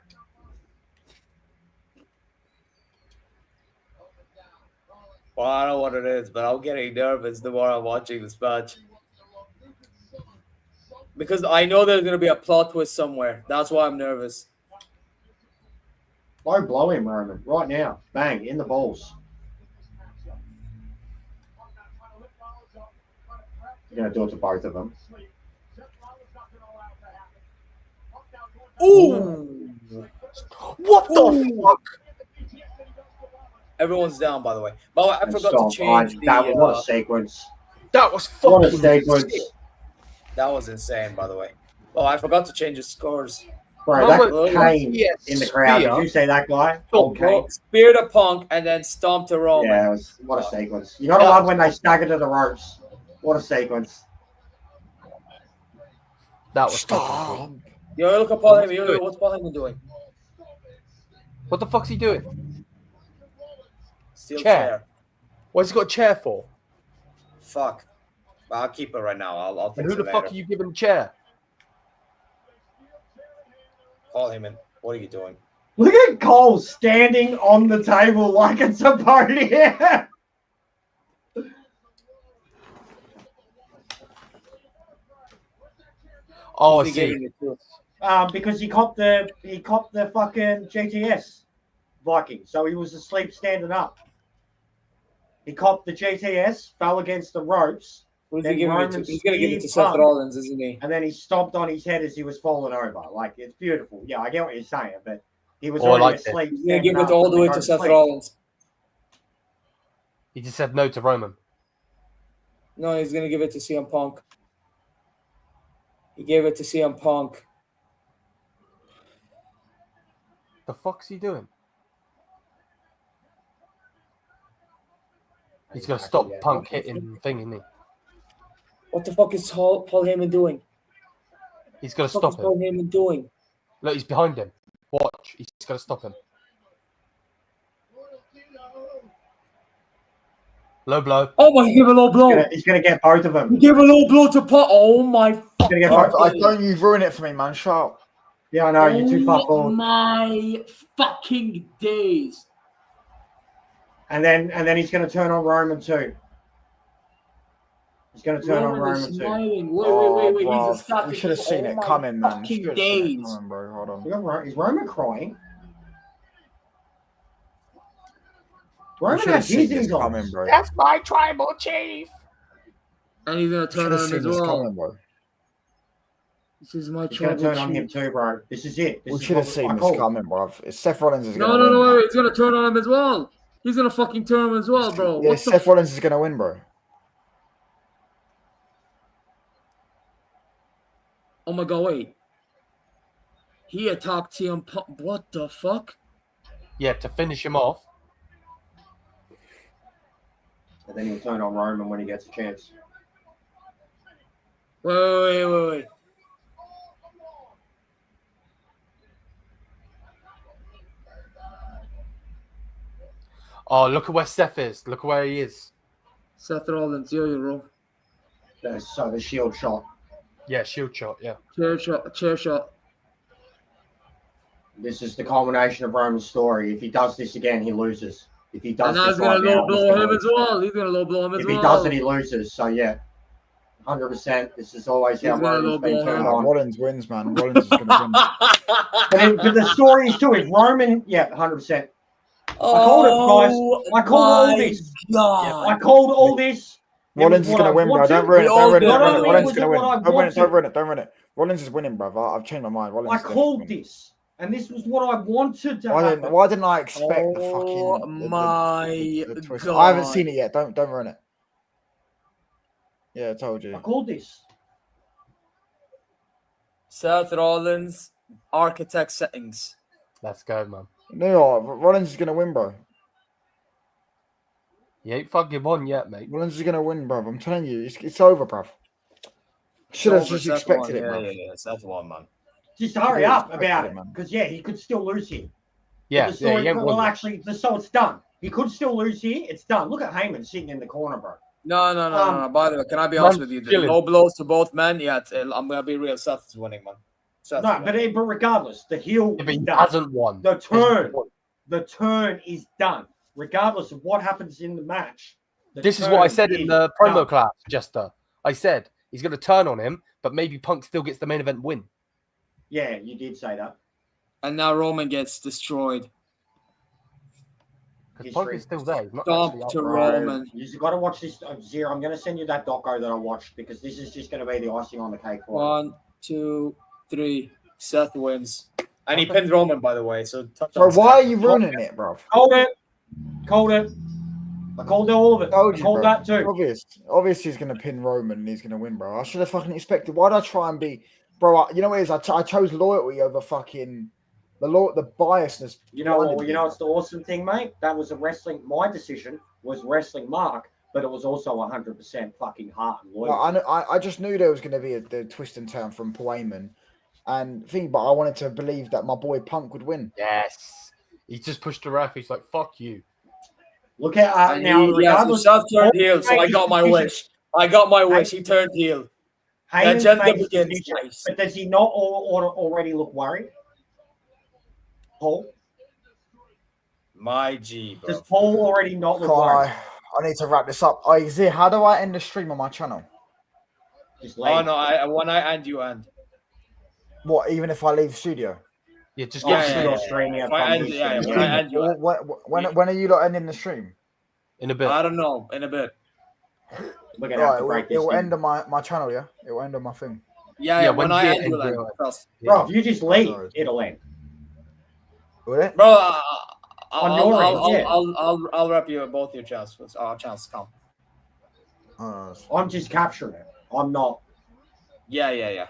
Well, I don't know what it is, but I'm getting nervous the more I'm watching this match. Because I know there's going to be a plot twist somewhere. That's why I'm nervous. Blow him, Roman, right now. Bang, in the balls. You're going to do it to both of them. Ooh! What the fuck? Everyone's down, by the way. By the way, I forgot to change the... What a sequence. That was What a fucking sequence. shit. That was insane, by the way. Oh, I forgot to change the scores. Bro, that Kane in the crowd. Did you see that guy? Old Kane. Spear to Punk and then stomp to Roman. Yeah, what a sequence. You gotta love when they stagger to the ropes. What a sequence. That was fucking cool. Yo, look at Paul Heyman. Yo, what's Paul Heyman doing? What the fuck's he doing? Steel chair. What's he got a chair for? Fuck. I'll keep it right now. I'll And who the fuck are you giving a chair? Paul Heyman, what are you doing? Look at Cole standing on the table like it's a podium. Oh, I see. Because he copped the fucking GTS Viking, so he was asleep standing up. He copped the GTS, fell against the ropes. Who's he giving it to? He's gonna give it to Seth Rollins, isn't he? And then he stomped on his head as he was falling over. Like, it's beautiful. Yeah, I get what you're saying, but he was already asleep. He's gonna give it all the way to Seth Rollins. He just said no to Roman. No, he's gonna give it to CM Punk. He gave it to CM Punk. The fuck's he doing? He's gonna stop Punk hitting thing, isn't he? What the fuck is Paul Heyman doing? He's gonna What the fuck stop is Paul him. Heyman doing? Look, he's behind him. Watch, he's gonna stop him. Low blow. Oh my! He gave a low blow. He's gonna get both of them. He gave a low blow to Paul. Oh my! Don't you ruin it for me, man. Shut up. Yeah, I know. You're too far Oh forward. my fucking days! And then he's gonna turn on Roman too. He's gonna turn on Roman too. Wait. Bro, He's a we should have seen it coming, man. fucking Should have seen it days. coming, bro. Hold on. Is Roman crying? We Roman should have had seen tears in this his eyes. coming, bro. That's my tribal chief. And he's gonna turn Should have on him seen as this well. coming, bro. This is my He's gonna tribal turn on him chief. too, bro. This is it. We should have seen this coming, bro. Seth Rollins is No, gonna win. wait. He's gonna turn on him as well. He's gonna fucking turn him as well, bro. Yeah, What Seth the? Rollins is gonna win, bro. Oh my god! Wait. He attacked CM Punk. What the fuck? Yeah, to finish him off. And then he'll turn on Roman when he gets a chance. Wait. Oh, look at where Seth is. Look at where he is. Seth Rollins, yo, bro. So the shield shot. Yeah, shield shot. Yeah. Chair shot. This is the culmination of Roman's story. If he does this again, he loses. If he does And now this he's gonna right low now, blow him as well. He's gonna low blow him as if well. he doesn't, he loses. So yeah, 100%. This is always how He's gonna Roman's been low blow turned him. on. Rollins wins, man. Rollins is gonna win. But the story is too. If Roman, yeah, 100%. I called it, guys. I called all this. I called all this. Rollins is gonna win, bro. Don't ruin it. Rollins is gonna win. Don't ruin it. Rollins is winning, brother. I've changed my mind. Rollins I called this, and this was what I wanted to happen. Why didn't I expect the Oh fucking my the twist? god! I haven't seen it yet. Don't ruin it. Yeah, I told you. I called this. Seth Rollins, architect settings. Let's go, man. No, Rollins is gonna win, bro. He ain't fucking won yet, mate. Rollins is gonna win, bro. I'm telling you, it's over, bro. Should have just expected it, bro. Yeah, Seth won, man. Just hurry up about it, because yeah, he could still lose here. Yeah, The story, he ain't well, won. actually, so it's done. He could still lose here. It's done. Look at Heyman sitting in the corner, bro. No. By the way, can I be honest with you? The low blows to both men. Yeah, I'm gonna be real. Seth is winning, man. No, but regardless, the heel If he is done. hasn't won. The turn is done. Regardless of what happens in the match. This is what I said in the promo class, Jester. I said he's going to turn on him, but maybe Punk still gets the main event win. Yeah, you did say that. And now Roman gets destroyed. Because Punk is still there. He's not Stomp actually up to there. Roman. You've got to watch this. Zero, I'm going to send you that doco that I watched because this is just going to be the icing on the cake for 1, 2, 3. Seth wins. And he pinned Roman, by the way. So Bro, why are you ruining it, bro? Hold it. I called all of it. Told I you, called bro. that too. Obviously, he's going to pin Roman and he's going to win, bro. I should have fucking expected. Why did I try and be, bro? You know what it is? I chose loyalty over fucking the biasness. You know what? You know what's the awesome thing, mate? That was my decision was wrestling Mark, but it was also 100% fucking heart and loyalty. I just knew there was going to be the twist and turn from Paul Heyman, but I wanted to believe that my boy Punk would win. Yes, he just pushed the ref. He's like, "Fuck you." Look at now. Regardless, Seth turned heel, so I got my wish. I got my wish. He turned heel. Heyman's nice. But does he not already look worried? Paul? My G, bro. Does Paul already not look worried? I need to wrap this up. Zee, how do I end the stream on my channel? Just leave. Oh no, when I end, you end. What? Even if I leave studio? Yeah, just go to Australia. When are you lot ending the stream? In a bit. I don't know. In a bit. We're gonna have to break this. It will end on my channel, yeah. It will end on my thing. Yeah. When I end, you'll end. Bro, if you just leave, it'll end. Will it? Bro, I'll wrap you both your chance. Our chance come. I'm just capturing it. I'm not. Yeah.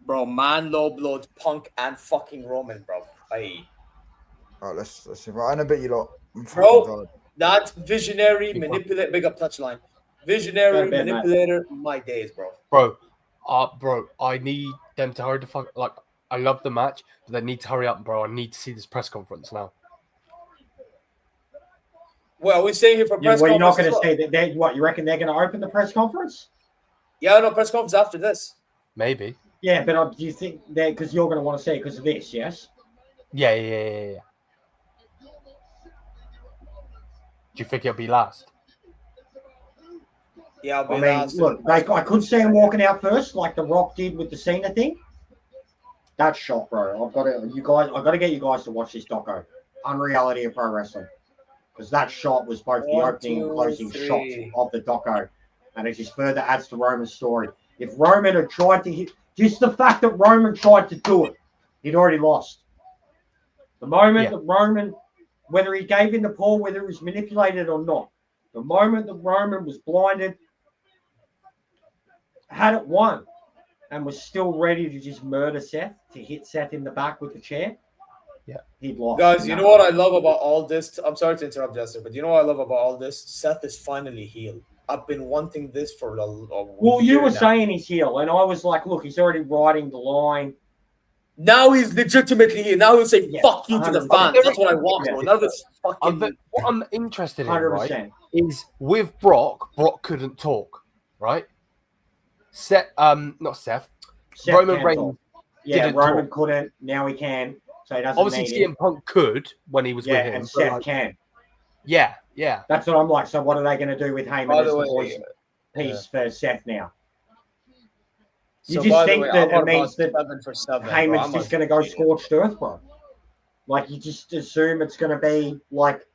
Bro, man, low blood, Punk, and fucking Roman, bro. Hey. Alright, let's see. Right, in a bit, you lot. Bro, that visionary manipulator. Big up touchline. Visionary manipulator. My days, bro. Bro, I need them to hurry the fuck. Like, I love the match, but they need to hurry up, bro. I need to see this press conference now. Well, we're staying here for press conference. Well, you're not going to say that. What, you reckon they're going to open the press conference? Yeah, no, press conference after this. Maybe. Yeah, but do you think that because you're going to want to say it because of this? Yes. Yeah. Do you think it'll be last? Yeah, I'll be last. Look, I could see him walking out first, like The Rock did with the Cena thing. That's shot, bro. I've got to get you guys to watch this doco. Unreality of Pro Wrestling. Because that shot was both the opening and closing shots of the doco. And it just further adds to Roman's story. If Roman had tried to hit, just the fact that Roman tried to do it, he'd already lost. The moment that Roman, whether he gave in to Paul, whether it was manipulated or not, the moment that Roman was blinded, had it won, and was still ready to just murder Seth, to hit Seth in the back with the chair, he'd lost. Guys, you know what I love about all this? I'm sorry to interrupt, Jester, but you know what I love about all this? Seth is finally healed. I've been wanting this for a well, you were saying he's heel, and I was like, look, he's already riding the line. Now he's legitimately here. Now he'll say, fuck you to the fans. That's what I want, bro. Now this fucking... What I'm interested in, 100%. right, is with Brock couldn't talk, right? Roman Reigns Roman couldn't. Now he can. So he doesn't obviously CM Punk could when he was with him. And Seth can. Yeah. That's what I'm like. So what are they going to do with Heyman as the voice piece for Seth now? You just think that it means that Heyman's just going to go scorched earth, bro? Like, you just assume it's going to be like...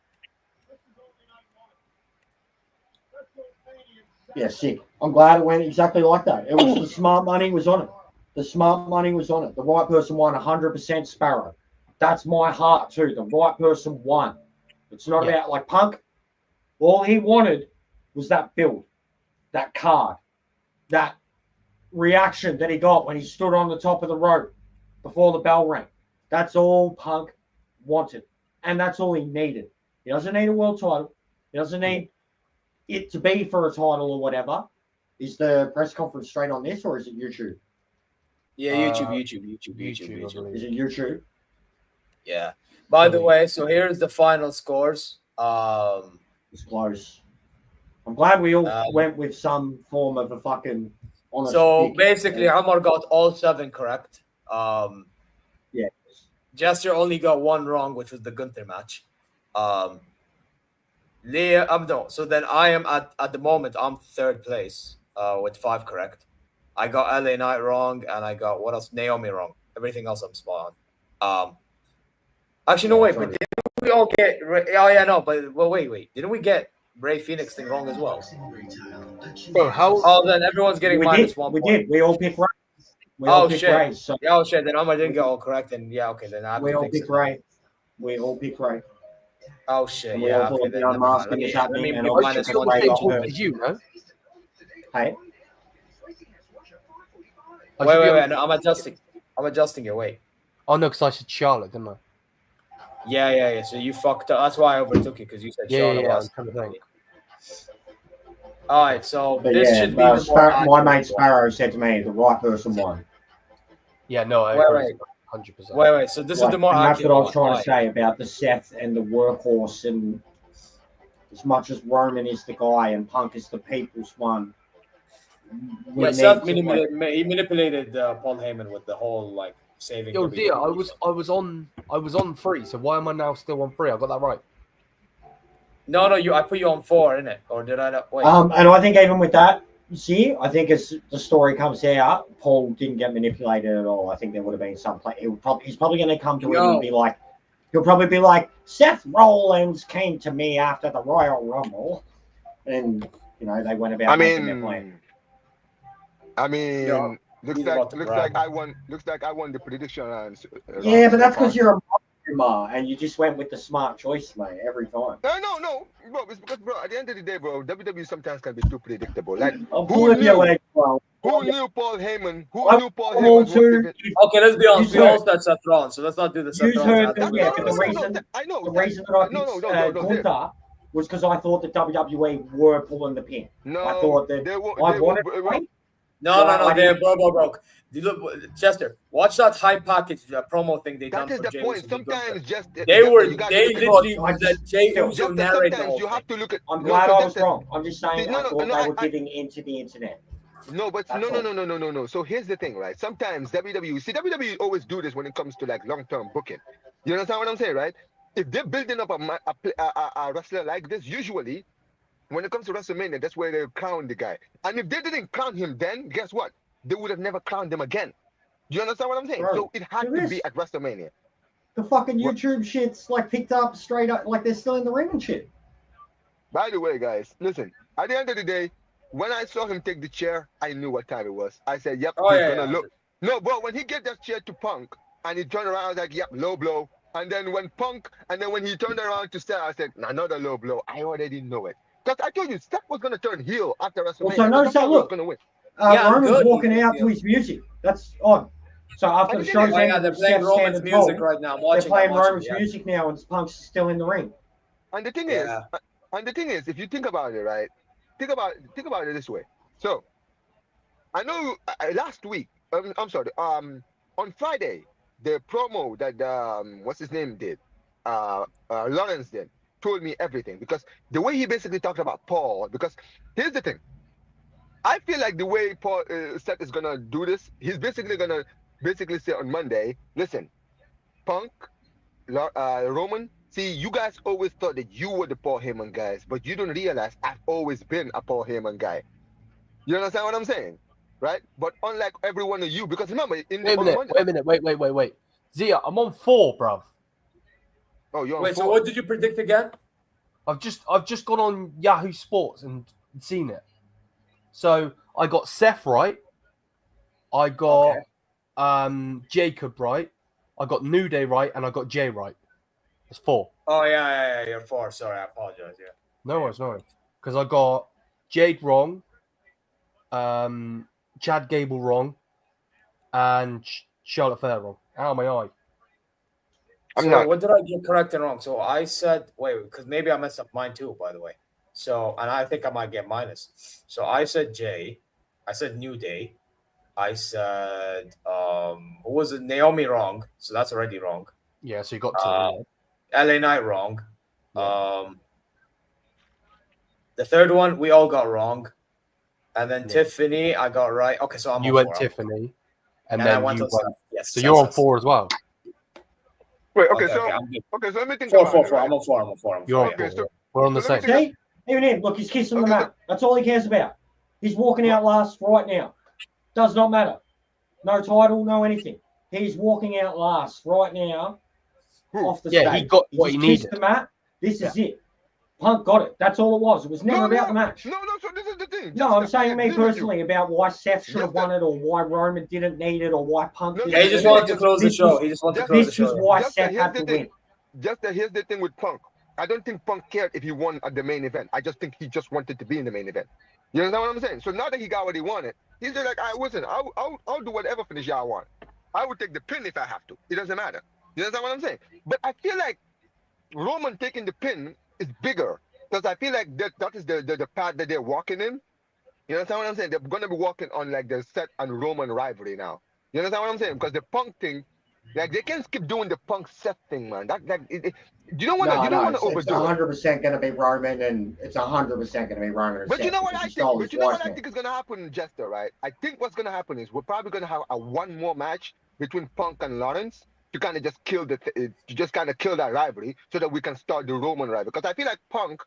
Yeah, sick. I'm glad it went exactly like that. It was the smart money was on it. The smart money was on it. The right person won 100% Sparrow. That's my heart too. The right person won. It's not about like Punk. All he wanted was that build, that card, that reaction that he got when he stood on the top of the rope before the bell rang. That's all Punk wanted. And that's all he needed. He doesn't need a world title. He doesn't need it to be for a title or whatever. Is the press conference straight on this or is it YouTube? Yeah, YouTube. Is it YouTube? Yeah. By the way, so here's the final scores. It's close. I'm glad we all went with some form of a fucking honest. So basically, Amar got all 7 correct. Yeah. Jester only got 1 wrong, which was the Gunther match. So then I am at the moment, I'm 3rd place with 5 correct. I got LA Knight wrong, and I got Naomi wrong. Everything else I'm spot on. Actually, no, wait, but didn't we all get... wait. Didn't we get Ray Phoenix thing wrong as well? Bro, how... Oh, then everyone's getting -1 point. We did. We all picked Ray. Shit. So... Yeah, shit. Then I didn't get all correct, and then I have we to all fix picked Ray. We all picked Ray. Oh shit! And we Yeah. all thought Okay, the then never mind. unmasking is Let happening, me and be all minus Triple You're on one. the H same got talk hurt. as you, no? Hey, Wait. No, I'm adjusting it. Wait. Oh no, because I said Charlotte, didn't I? Yeah. So you fucked up. That's why I overtook it because you said Charlotte Yeah. I'm last. trying to think. All right, so but this yeah, should be the more my accurate mate one. Sparrow said to me the right person won. Yeah, no, I Wait, agree. 100%. Wait. So this is the more And that's accurate what I was one. trying to Alright. say about the Seth and the workhorse, and as much as Roman is the guy and Punk is the people's one. we Yeah, need Seth to, like, manipulated Paul Heyman with the whole like saving. Yo, WWE. dear, I was on 3. So why am I now still on 3? I got that right. No, I put you on 4, innit? Or did I not? Wait. and I think even with that, you see, I think as the story comes out, Paul didn't get manipulated at all. I think there would have been some play. He's probably going to come to him and be like, he'll probably be like, Seth Rollins came to me after the Royal Rumble, and they went about making their plan. Looks like I won the prediction. Yeah, but that's because you're a marketer, and you just went with the smart choice, mate, every time. No, bro. It's because, bro, at the end of the day, bro, WWE sometimes can be too predictable. Like, Who knew Paul Heyman? Who knew Paul Heyman? Okay, let's be honest. We all said Seth Rollins, so let's not do the Seth Rollins. The reason that I picked Gunther was because I thought that WWE were pulling the pin. I thought that I wanted to win. No, they're broke. Chester, watch that high package promo thing they done for That is the point. Sometimes they literally let Jey Uso narrate the whole you have to look at. I'm glad I was wrong. I'm just saying I thought they were giving into the internet. No, but no. So here's the thing, right? Sometimes WWE always do this when it comes to like long-term booking. You understand what I'm saying, right? If they're building up a wrestler like this, usually when it comes to WrestleMania, that's where they crown the guy. And if they didn't crown him then, guess what? They would have never crowned him again. Do you understand what I'm saying? Bro, so it had to be at WrestleMania. The fucking YouTube shit's like picked up straight up, like they're still in the ring and shit. By the way, guys, listen. At the end of the day, when I saw him take the chair, I knew what time it was. I said, "Yep, he's gonna look." No, bro, when he gave that chair to Punk and he turned around, I was like, "Yep, low blow." And then when he turned around to Seth, I said, "Another low blow." I already know it. Because I told you, Seth was going to turn heel after WrestleMania. Also, notice that look. Going to win. Roman's walking out to his music. That's odd. So after the show's ended, they're playing Roman's music right now. They're playing Roman's music now, and Punk's still in the ring. And the thing is, if you think about it, right? Think about it this way. So, I know last week. I'm sorry. On Friday, the promo that what's his name did, Lawrence did, told me everything, because the way he basically talked about Paul. Because here's the thing, I feel like the way Paul Seth is gonna do this, he's basically gonna say on Monday, listen, Punk, Roman, see, you guys always thought that you were the Paul Heyman guys, but you don't realize I've always been a Paul Heyman guy. You understand what I'm saying, right? But unlike every one of you, because remember, wait a minute, wait. Zia, I'm on 4, bruv. Oh, you're on wait. 4. So what did you predict again? I've just gone on Yahoo Sports and seen it. So I got Seth right. I got Jacob right. I got New Day right, and I got Jay right. That's 4. Oh yeah, you're 4. Sorry, I apologize. Yeah. No worries. Because I got Jade wrong, Chad Gable wrong, and Charlotte Flair wrong. Out of my eye. What did I get correct and wrong? So I said, because maybe I messed up mine too, by the way. So, and I think I might get minus. So I said Jay. I said New Day. I said, who was it? Naomi wrong. So that's already wrong. Yeah, so you got 2. LA Knight wrong. The third one, we all got wrong. And then Tiffany, I got right. Okay, so you went Tiffany. And then I went you went. Yes. So you're on 4 as well. Wait, okay, so let me think about it. I'm on 4. We're on the same. See? Even him, look, he's kissing the mat. That's all he cares about. He's walking out last right now. Does not matter. No title, no anything. He's walking out last right now off the stage. He got what he needed. Kissed the mat. This is it. Punk got it. That's all it was. It was never about the match. No, so this is the thing. No, I'm saying me personally about why Seth should have won it, or why Roman didn't need it, or why Punk didn't he just wanted to close the show. This was why Seth had to win. Here's the thing with Punk. I don't think Punk cared if he won at the main event. I just think he just wanted to be in the main event. You understand what I'm saying? So now that he got what he wanted, he's just like, I'll do whatever finish y'all want. I would take the pin if I have to. It doesn't matter. You understand what I'm saying? But I feel like Roman taking the pin is bigger because I feel like that is the path that they're walking in. You understand what I'm saying? They're gonna be walking on like the Seth and Roman rivalry now. You understand what I'm saying? Because the Punk thing, like they can't keep doing the Punk Seth thing, man. You don't want to overdo it's 100% going to be Roman, and it's 100% going to be Roman. But you know what I think? But you know what I think is going to happen, Jester, right? I think what's going to happen is we're probably going to have one more match between Punk and Lawrence to kind of just kill that rivalry so that we can start the Roman rivalry. Because I feel like Punk,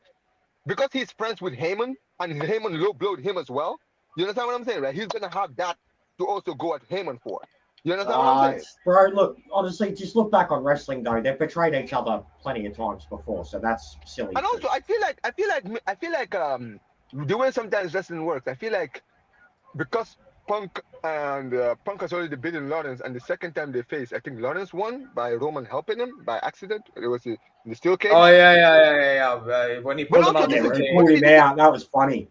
because he's friends with Heyman and Heyman low-blowed him as well. You understand what I'm saying, right? He's going to have that to also go at Heyman for. You understand what I'm saying? Bro, look, honestly, just look back on wrestling though. They've betrayed each other plenty of times before, so that's silly. And also, I feel like the way sometimes wrestling works, I feel like because Punk has already beaten Lawrence, and the second time they faced, I think Lawrence won by Roman helping him by accident. It was in the steel cage. Oh yeah. When he pulled him out, that was funny.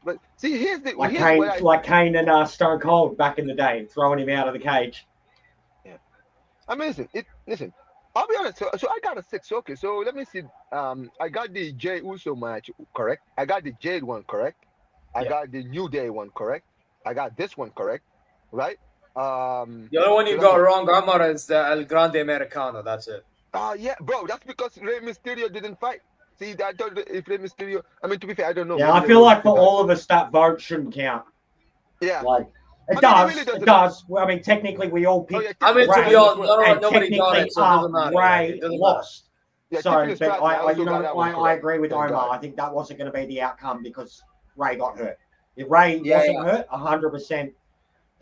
But see, here's like Kane and Stone Cold back in the day, throwing him out of the cage. Yeah, I mean, listen. I'll be honest. So I got a 6. Okay, so let me see. I got the Jey Uso match correct. I got the Jade one correct. I got the New Day one correct. I got this one correct, right? The other one you got wrong, Amar, is the El Grande Americano. That's it. Yeah, bro. That's because Rey Mysterio didn't fight. See, I thought if Rey Mysterio. I mean, to be fair, I don't know. Yeah, I feel like for all of us, that vote shouldn't count. Yeah, like it does. It does. Well, I mean, technically, we all picked. I mean, to be honest, nobody got it, so it doesn't matter. Ray lost. Yeah, so, but I agree with Omar. I think that wasn't going to be the outcome because Ray got hurt. If Ray wasn't hurt, 100%.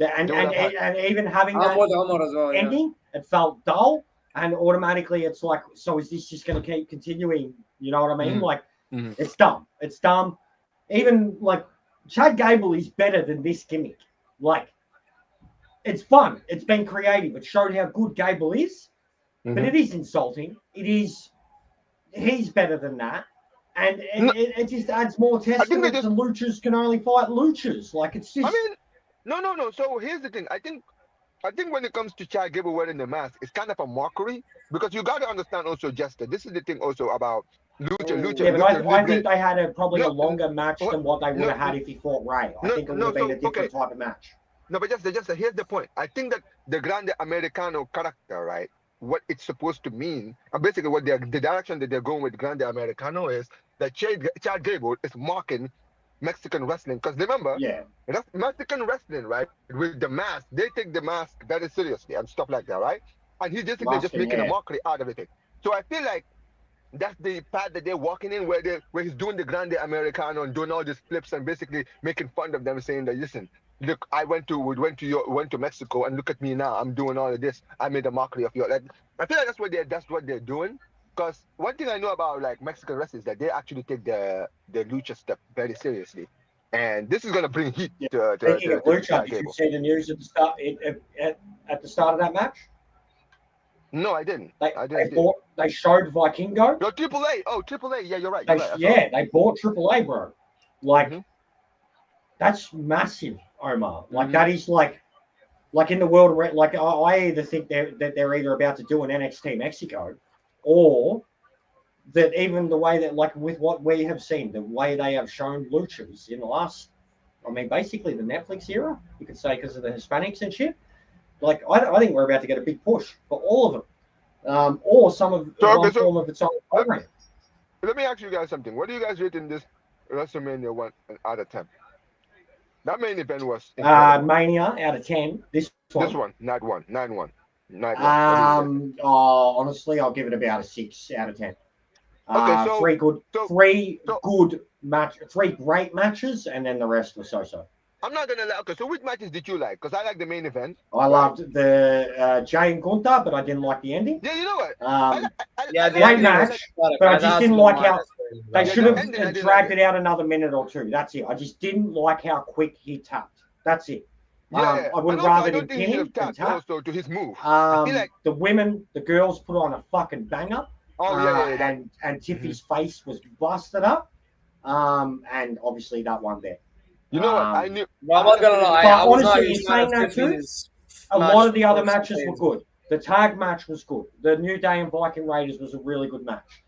And even having that ending, it felt dull, and automatically it's like, so is this just going to keep continuing? You know what I mean? Like, it's dumb. It's dumb. Even like Chad Gable is better than this gimmick. Like, it's fun. It's been creative. It showed how good Gable is, but it is insulting. He's better than that. And it just adds more testament to luchas can only fight luchas. Like, it's just... I mean, no. So here's the thing. I think when it comes to Chad Gable wearing the mask, it's kind of a mockery because you got to understand also, Jester. This is the thing also about lucha. Yeah, but I think they had probably a longer match than what they would have had if he fought Ray. I think it would have been a different type of match. No, but Jester, here's the point. I think that the Grande Americano character, right? What it's supposed to mean, and basically what the direction that they're going with Grande Americano is that Chad Gable is mocking Mexican wrestling. Because remember, Mexican wrestling, right, with the mask, they take the mask very seriously and stuff like that, right? And he's just making a mockery out of it. So I feel like that's the path that they're walking in, where he's doing the Grande Americano and doing all these flips and basically making fun of them, saying that, listen, look, I went to Mexico, and look at me now. I'm doing all of this. I made a mockery of you. Like, I feel like that's what they're doing. Because one thing I know about like Mexican wrestlers is that they actually take the lucha stuff very seriously, and this is gonna bring heat to lucha. Did you see the news at the start of that match? No, I didn't. They showed Vikingo. No, AAA. Oh, AAA. Yeah, you're right. They bought AAA, bro. Like, that's massive, Omar. Like, that is like in the world. Like, I either think they're either about to do an NXT Mexico, or that even the way that, like, with what we have seen, the way they have shown luchas in the last, I mean, basically the Netflix era, you could say, because of the Hispanics and shit. Like, I think we're about to get a big push for all of them, or some of form of its own program. Let me ask you guys something. What do you guys rate in this WrestleMania 1 out of 10? That main event was Mania out of 10. This one, 9-1. Honestly, I'll give it about a 6 out of 10. Three great matches, and then the rest was so-so. I'm not gonna lie. Okay, so which matches did you like? Because I like the main event. I loved the Jay and Gunther, but I didn't like the ending. Yeah, you know what? Great match, but I just didn't like how they should have dragged it out another minute or two. That's it. I just didn't like how quick he tapped. That's it. I would rather him pin than tap. Also to his move. I feel like the girls put on a fucking banger. Oh yeah. And Tiffy's face was busted up. And obviously that one there. You know what? I knew. Well, I'm not gonna lie. But I was not a honestly, huge in fan saying of that too, Tiffany's a match lot of the other for matches were Saints. good. The tag match was good. The New Day and Viking Raiders was a really good match.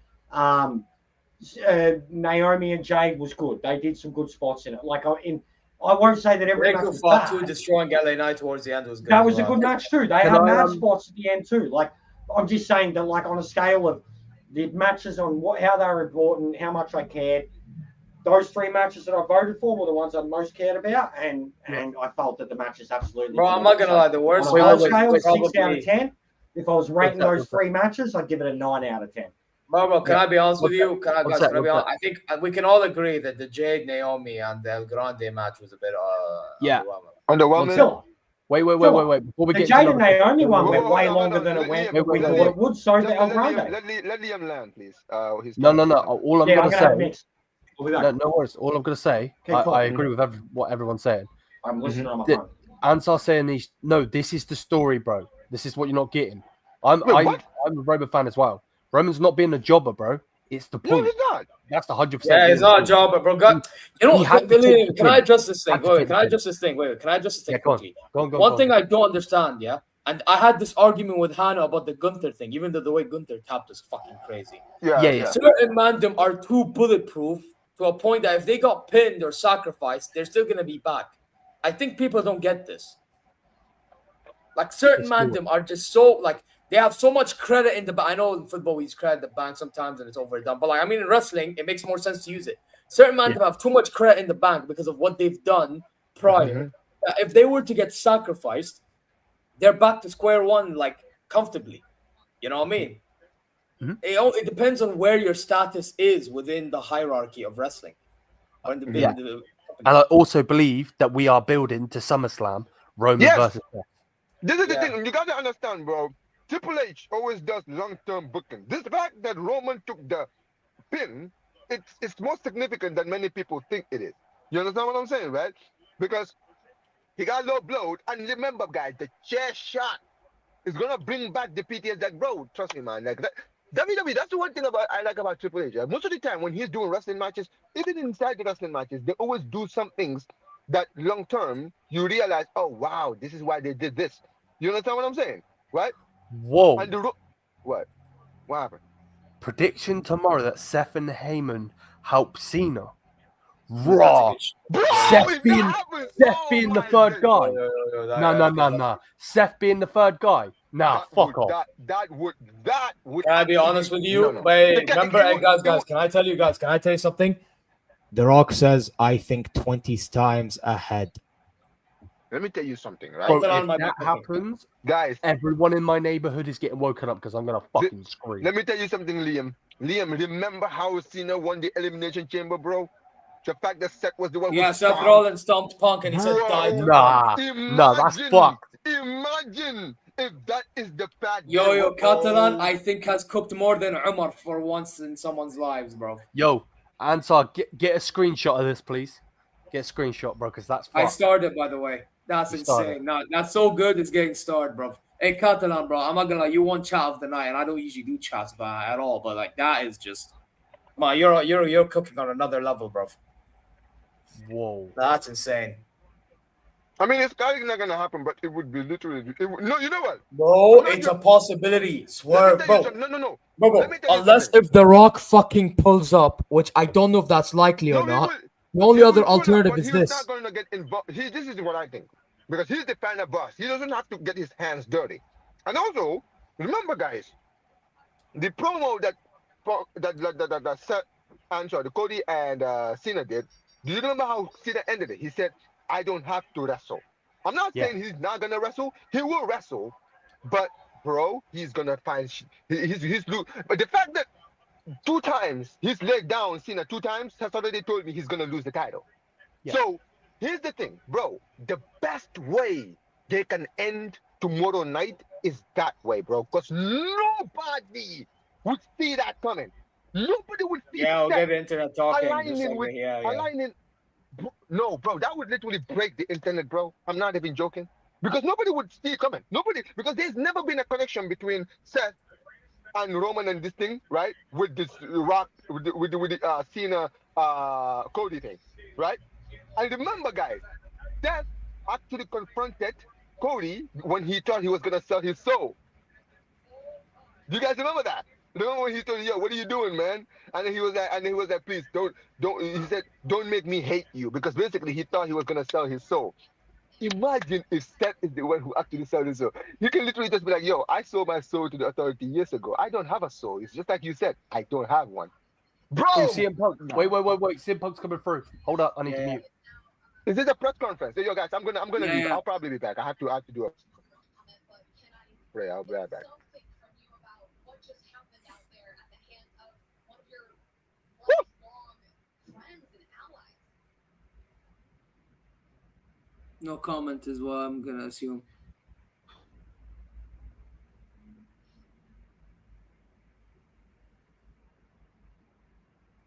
Naomi and Jade was good. They did some good spots in it. I won't say that every match Reku was fought too, bad. destroying LA Knight towards the end was good. That as was a well. good match too. They Can had I, mad spots at the end too. Like I'm just saying that, like on a scale of the matches on how they were important, how much I cared. Those 3 matches that I voted for were the ones I most cared about, and I felt that the matches absolutely. Bro, I'm not gonna lie. The worst on a match scale was of 6 out probably. of 10. If I was rating those 3 matches, I'd give it a 9 out of 10. Bro, can I be honest with you? Can I be honest? What's I think we can all agree that the Jade, Naomi, and the El Grande match was a bit underwhelming. Wait. Before we The get Jade into and Naomi one Whoa, went whoa, way no, longer no, than let it went. Liam- We let thought Liam- it would. So did Just El let Grande. Liam land, please. No. All I'm Yeah, gonna I'm gonna have say. mixed. No worries. All I'm gonna say. I agree with what everyone's saying. I'm listening on my Did- phone. Ansar saying these. No, this is the story, bro. This is what you're not getting. I'm a Roman fan as well. Roman's not being a jobber, bro. It's the No, point. he's not. That's the 100%. Yeah, it's not a job, bro. You know, He had to take the can I pin. address this thing? Had to Wait, take can the I pin. address this thing? Wait, can I address this thing Go on. quickly? Go on. One thing I don't understand, yeah, and I had this argument with Hannah about the Gunther thing, even though the way Gunther tapped is fucking crazy. Yeah. Certain mandem are too bulletproof to a point that if they got pinned or sacrificed, they're still gonna be back. I think people don't get this. Like certain mandem are just so like they have so much credit in the bank. I know in football we use credit in the bank sometimes and it's overdone, but like I mean in wrestling it makes more sense to use it. Certain mandem have too much credit in the bank because of what they've done prior. If they were to get sacrificed, they're back to square one like comfortably. You know what I mean? It depends on where your status is within the hierarchy of wrestling. Or in the, And I also believe that we are building to SummerSlam Roman versus Seth. This is the thing. You got to understand, bro. Triple H always does long-term booking. This fact that Roman took the pin, it's more significant than many people think it is. You understand what I'm saying, right? Because he got low blowed. And remember, guys, the chair shot is going to bring back the PTS. Like, bro, trust me, man. Like that, WWE, that's the one thing I like about Triple H. Most of the time when he's doing wrestling matches, even inside the wrestling matches, they always do some things that long term you realize, oh wow, this is why they did this. You understand what I'm saying, right? Whoa! And what happened? Prediction tomorrow that Seth and Heyman help Cena. Raw. Seth being the third guy. No. Seth being the third guy. Nah, fuck off. That would. Can I be honest with you? No. Wait, remember, guys, can I tell you something? The Rock says, I think 20 times ahead. Let me tell you something, right? Bro, if that happens, guys, everyone in my neighborhood is getting woken up because I'm gonna fucking scream. Let me tell you something, Liam. Remember how Cena won the Elimination Chamber, bro? The fact that Seth was the one who Seth Rollins stomped Punk and he said, "Die." Nah, that's fucked. Imagine if that is the fact. Yo, Catalan, I think has cooked more than Umar for once in someone's lives, bro. Yo, Ansar, get a screenshot of this, please. Get a screenshot, bro, because that's fucked. I started, by the way. That's insane. No, that's so good. It's getting started, bro. Hey, Catalan, bro. I'm not gonna lie. You won chat of the night, and I don't usually do chats at all. But like that is just, man, you're cooking on another level, bro. Whoa, that's insane. I mean, it's not gonna happen, but it would be literally. No, you know what? No, it's a possibility. Swear, bro. No. Bro. Unless if The Rock fucking pulls up, which I don't know if that's likely or not. The only other alternative is this. He's not going to get involved. This is what I think. Because he's the final boss. He doesn't have to get his hands dirty. And also, remember, guys, the promo that Seth, Cody and Cena did, do you remember how Cena ended it? He said, I don't have to wrestle. I'm not saying he's not going to wrestle. He will wrestle. But, bro, he's going to find... But the fact that 2 times he's laid down Cena 2 times has already told me he's gonna lose the title. So here's the thing, bro. The best way they can end tomorrow night is that way, bro. Because nobody would see that coming. Nobody would see that. We'll get internet talking. Aligning. No, bro, that would literally break the internet, bro. I'm not even joking. Because nobody would see it coming. Nobody, because there's never been a connection between Seth and Roman and this thing, right? With this Rock, with the Cena, Cody thing, right? And remember, guys, Seth actually confronted Cody when he thought he was gonna sell his soul. Do you guys remember that? Remember when he told yo, what are you doing, man? And then he was like, please don't. He said, don't make me hate you, because basically he thought he was gonna sell his soul. Imagine if Seth is the one who actually sold his soul. You can literally just be like, yo, I sold my soul to the authority years ago. I don't have a soul. It's just like you said, I don't have one. Bro! Oh, CM Punk. Wait. CM Punk's coming through. Hold up, I need to mute. Is this a press conference? Hey, yo, guys, I'm gonna leave. Yeah. I'll probably be back. I have to do a prayer. I'll be right back. No comment is what I'm gonna assume.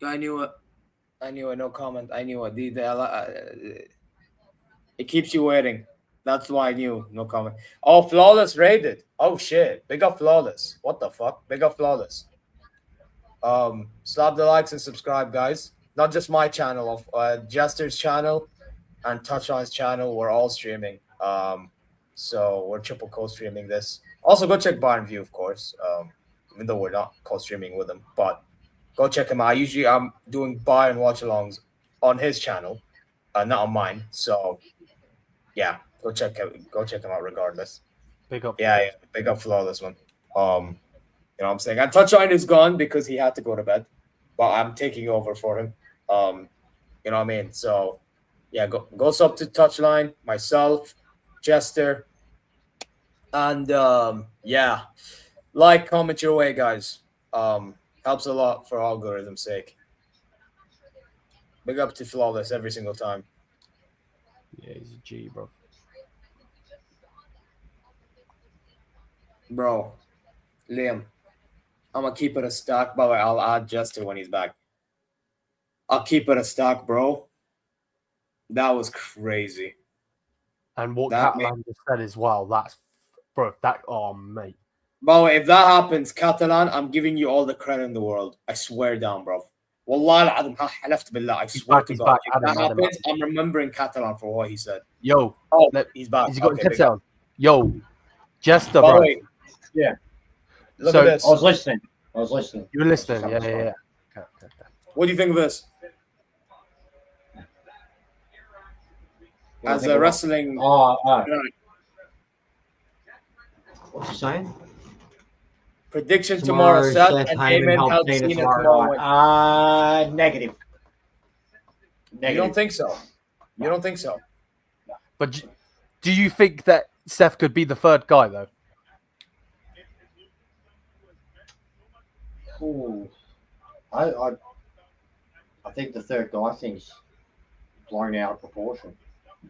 I knew it. No comment. I knew it. It keeps you waiting. That's why I knew. No comment. Oh, Flawless raided. Oh shit. Big up Flawless. What the fuck? Big up Flawless. Slap the likes and subscribe, guys. Not just my channel, Jester's channel and Touchline's channel. We're all streaming. So we're triple co-streaming this. Also, go check Bar and View, of course. Even though we're not co-streaming with him, but go check him out. Usually, I'm doing Bar and Watchalongs on his channel, not on mine. So, yeah, go check him out regardless. Big up. Yeah, big up Flawless one. You know what I'm saying? And Touchline is gone because he had to go to bed, but I'm taking over for him. You know what I mean? So, yeah, go sub to Touchline, myself, Jester, and yeah, like, comment your way, guys. Helps a lot for algorithm's sake. Big up to Flawless every single time. Yeah, he's a G, bro. Bro, Liam, I'm gonna keep it a stack. By the way, I'll add Jester when he's back. I'll keep it a stack, bro. That was crazy. And what That Catalan just said as well, that's, bro, oh, mate. By the way, if that happens, Catalan, I'm giving you all the credit in the world. I swear down, bro. Wallah al-azim, halaftu billah. I swear to God. If that happens, I'm remembering Catalan for what he said. Yo. He's back. He's got his on. Yo. Jester, By the bro. way, yeah. Look at this. I was listening. You were listening. Yeah. Okay. What do you think of this? As a wrestling. What's he saying? Prediction tomorrow, Seth and Heyman help Cena tomorrow. Negative. You don't think so? You don't think so? But do you think that Seth could be the third guy, though? Ooh. I think the third guy thing's blown out of proportion.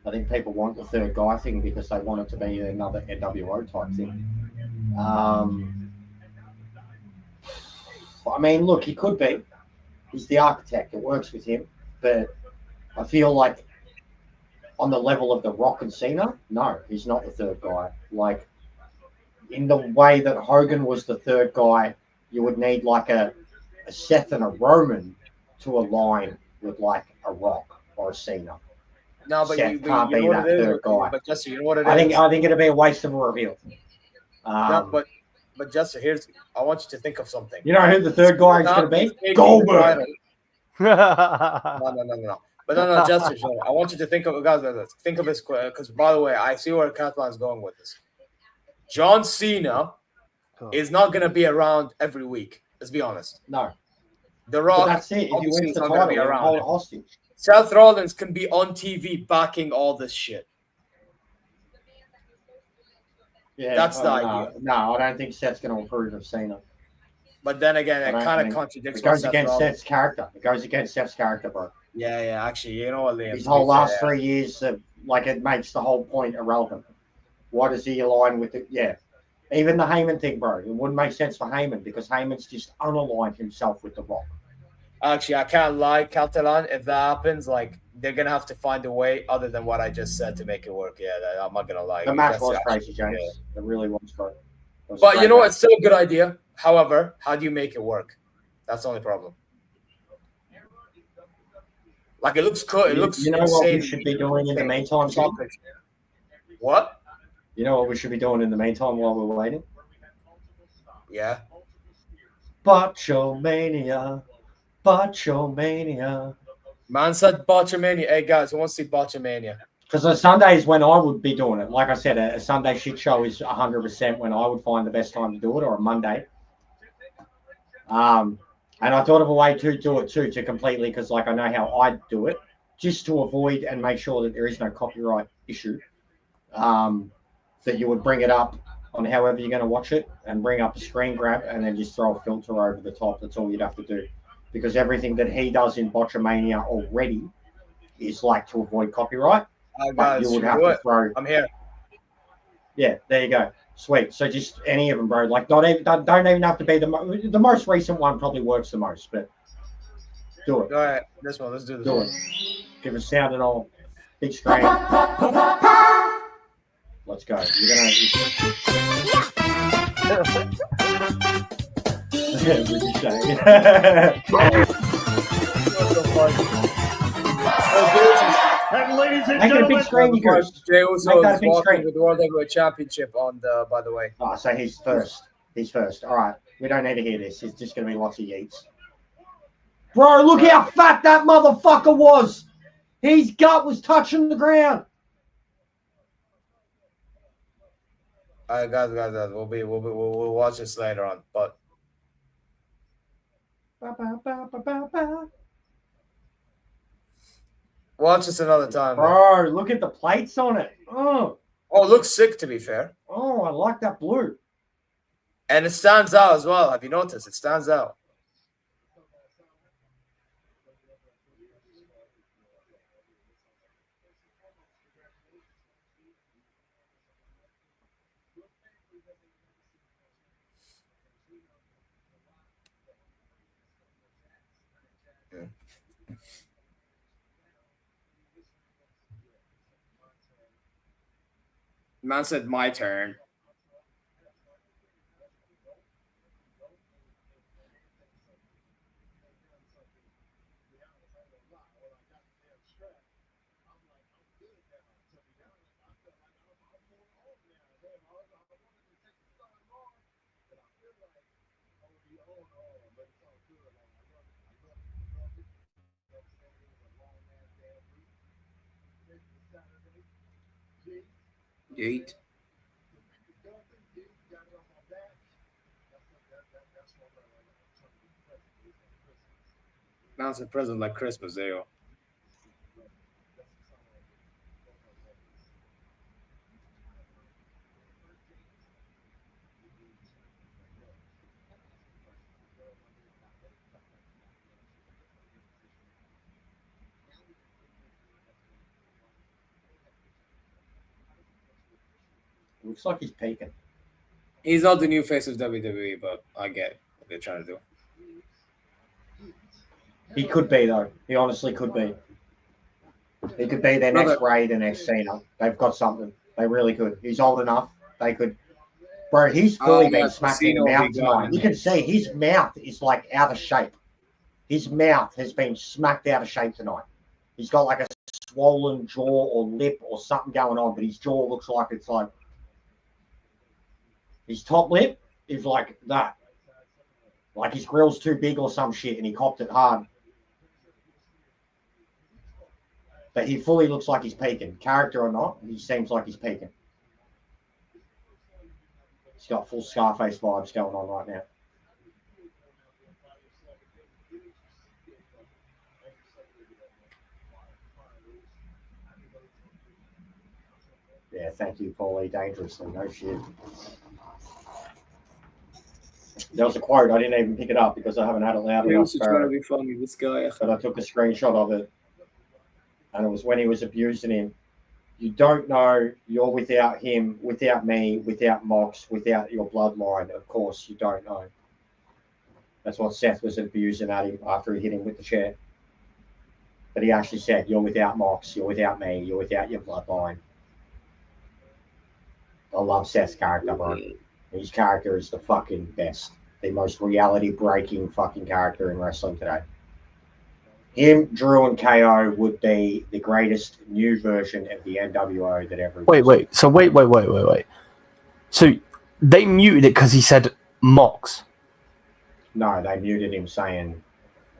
I think people want the third guy thing because they want it to be another NWO type thing. I mean, look, he could be. He's the architect. It works with him. But I feel like on the level of The Rock and Cena, no, he's not the third guy. Like, in the way that Hogan was the third guy, you would need like a Seth and a Roman to align with like a Rock or a Cena. No, but Seth can't be that third guy. But Jester, you know what it is? I think it'd be a waste of a reveal. No, but Jester, I want you to think of something. You know who the third guy is going to be? Goldberg. No. But no, Jester, I want you to think of this because, by the way, I see where Catalan's going with this. John Cena is not going to be around every week. Let's be honest. No. The Rock, but that's it. If you win the title, be around. Hold hostage. Seth Rollins can be on TV backing all this shit. Yeah, that's the idea. No, I don't think Seth's going to approve of Cena. But then again, it kind of contradicts. It goes against Seth's character. It goes against Seth's character, bro. Yeah. Actually, you know what, Liam? His whole last 3 years, it makes the whole point irrelevant. Why does he align with it? Yeah. Even the Heyman thing, bro. It wouldn't make sense for Heyman because Heyman's just unaligned himself with The Rock. Actually, I can't lie, Catalan. If that happens, they're gonna have to find a way other than what I just said to make it work. Yeah, I'm not gonna lie. The match was crazy, James. Yeah. It really was great. But you know what? It's still a good idea. However, how do you make it work? That's the only problem. Like it looks cool. It looks You know insane. what we should be doing in the meantime? What? You know what we should be doing in the meantime while we're waiting? Yeah. Watchalong. Watchalong. Man said Watchalong. Hey guys, who wants to see Watchalong? Because on Sundays when I would be doing it, like I said, a Sunday shit show is 100% when I would find the best time to do it, or a Monday. And I thought of a way to do it too, to completely, because like I know how I do it, just to avoid and make sure that there is no copyright issue. That you would bring it up on however you're going to watch it and bring up a screen grab and then just throw a filter over the top. That's all you'd have to do. Because everything that he does in Botchamania already is like to avoid copyright. Guys, you would have to throw. I'm here. Yeah, there you go. Sweet. So just any of them, bro. Like don't even have to be the most recent one. Probably works the most, but do it. All right, this one. Let's do this. Do it. Give us sound and all. Big screen. Let's go. You're gonna. And ladies and Make it a big screen, you guys. Jey Uso is walking with the World Heavyweight Championship on the. By the way. Oh, so he's first. He's first. All right. We don't need to hear this. It's just gonna be lots of yeets. Bro, look how fat that motherfucker was. His gut was touching the ground. All right, guys. We'll watch this later on, but. Watch this another time, bro. Look at the plates on it. Oh, it looks sick. To be fair. Oh, I like that blue. And it stands out as well. Have you noticed? It stands out. Man said my turn. Yeet. Now it's a present like Christmas, there you go. Looks like he's peaking. He's not the new face of WWE, but I get what they're trying to do. He could be, though. He honestly could be. He could be their next Ray, their next Cena. They've got something. They really could. He's old enough. They could. Bro, he's fully been smacked in the mouth tonight. You can see his mouth is like out of shape. His mouth has been smacked out of shape tonight. He's got like a swollen jaw or lip or something going on, but his jaw looks like it's like. His top lip is like that. Like his grill's too big or some shit and he copped it hard. But he fully looks like he's peaking. Character or not, he seems like he's peaking. He's got full Scarface vibes going on right now. Yeah, thank you, Paulie. Dangerously. No shit. There was a quote. I didn't even pick it up because I haven't had it loud enough. Trying to be funny, this guy. But I took a screenshot of it. And it was when he was abusing him. You don't know you're without him, without me, without Mox, without your bloodline. Of course, you don't know. That's what Seth was abusing at him after he hit him with the chair. But he actually said, you're without Mox, you're without me, you're without your bloodline. I love Seth's character, bro. His character is the fucking best. The most reality-breaking fucking character in wrestling today. Him, Drew, and KO would be the greatest new version of the NWO that ever existed. Wait. So wait. So they muted it because he said Mox. No, they muted him saying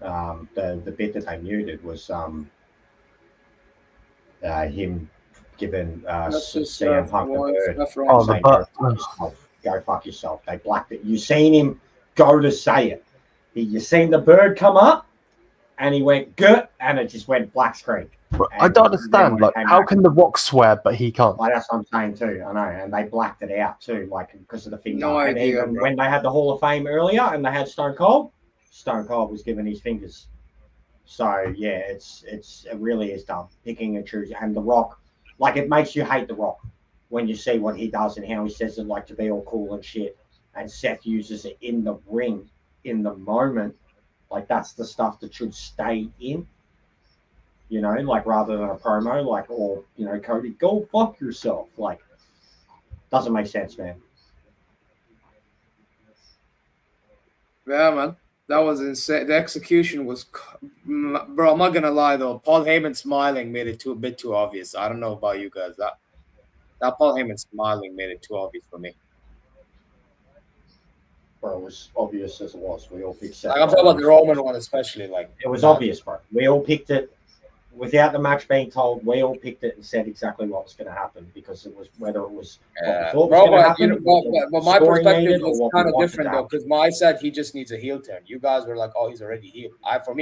the bit that they muted was him giving CM Punk the bird saying, go fuck yourself. They blacked it. You seen him go to say it. You seen the bird come up and he went gut and it just went black screen. I don't understand. Like, how can The Rock swear but he can't? Like, that's what I'm saying too. I know, and they blacked it out too, like because of the finger. No and idea, even bro. when they had the Hall of Fame earlier and they had Stone Cold was giving his fingers. So yeah, it really is dumb picking and choosing. And The Rock, like, it makes you hate The Rock when you see what he does and how he says it, like, to be all cool and shit. And Seth uses it in the ring in the moment. Like, that's the stuff that should stay in. You know, like, rather than a promo, like, or, you know, Cody, go fuck yourself. Like, doesn't make sense, man. Yeah, man. That was insane. The execution was... Bro, I'm not going to lie, though. Paul Heyman smiling made it a bit too obvious. I don't know about you guys. That Paul Heyman smiling made it too obvious for me. Bro, it was obvious as it was. We all picked Seth. Like, I'm talking about the Roman one especially. Like, it was obvious, bro. We all picked it. Without the match being told, we all picked it and said exactly what was going to happen because it was whether it was what we thought was going to happen. But my perspective was kind of different though, because I said he just needs a heel turn. You guys were like, "Oh, he's already healed." Or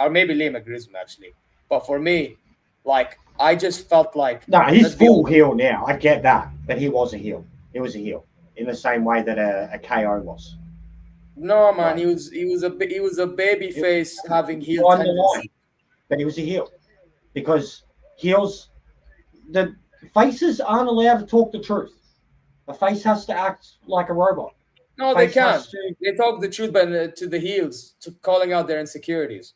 maybe Liam agrees with me actually, but for me, like, I just felt like he's full heel now. I get that, but he was a heel. He was a heel in the same way that a KO was. No, man, he was a baby face having heel tendency, but he was a heel. Because the faces aren't allowed to talk the truth. The face has to act like a robot. No, they can't. They talk the truth, but to the heels, to calling out their insecurities.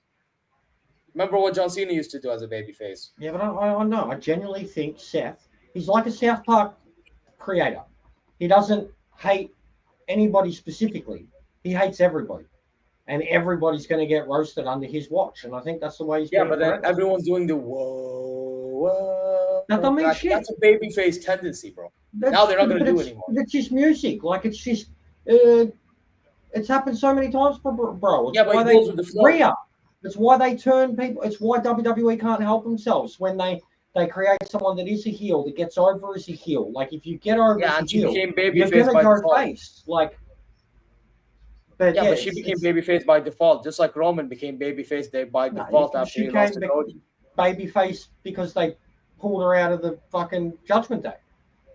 Remember what John Cena used to do as a babyface? Yeah, but I know. I genuinely think Seth, he's like a South Park creator. He doesn't hate anybody specifically. He hates everybody. And everybody's going to get roasted under his watch. And I think that's the way he's but then everyone's doing the whoa. That don't mean shit. That's a babyface tendency, bro. Now they're not going to do it anymore. It's just music. Like, it's just... it's happened so many times, bro. It's but it goes with the flow. It's why they turn people... It's why WWE can't help themselves when they create someone that is a heel, that gets over as a heel. Like, if you get over as a heel, you're going to go face. Like... But she became babyface by default, just like Roman became babyface by default after he lost to Cody. Babyface because they pulled her out of the fucking Judgment Day.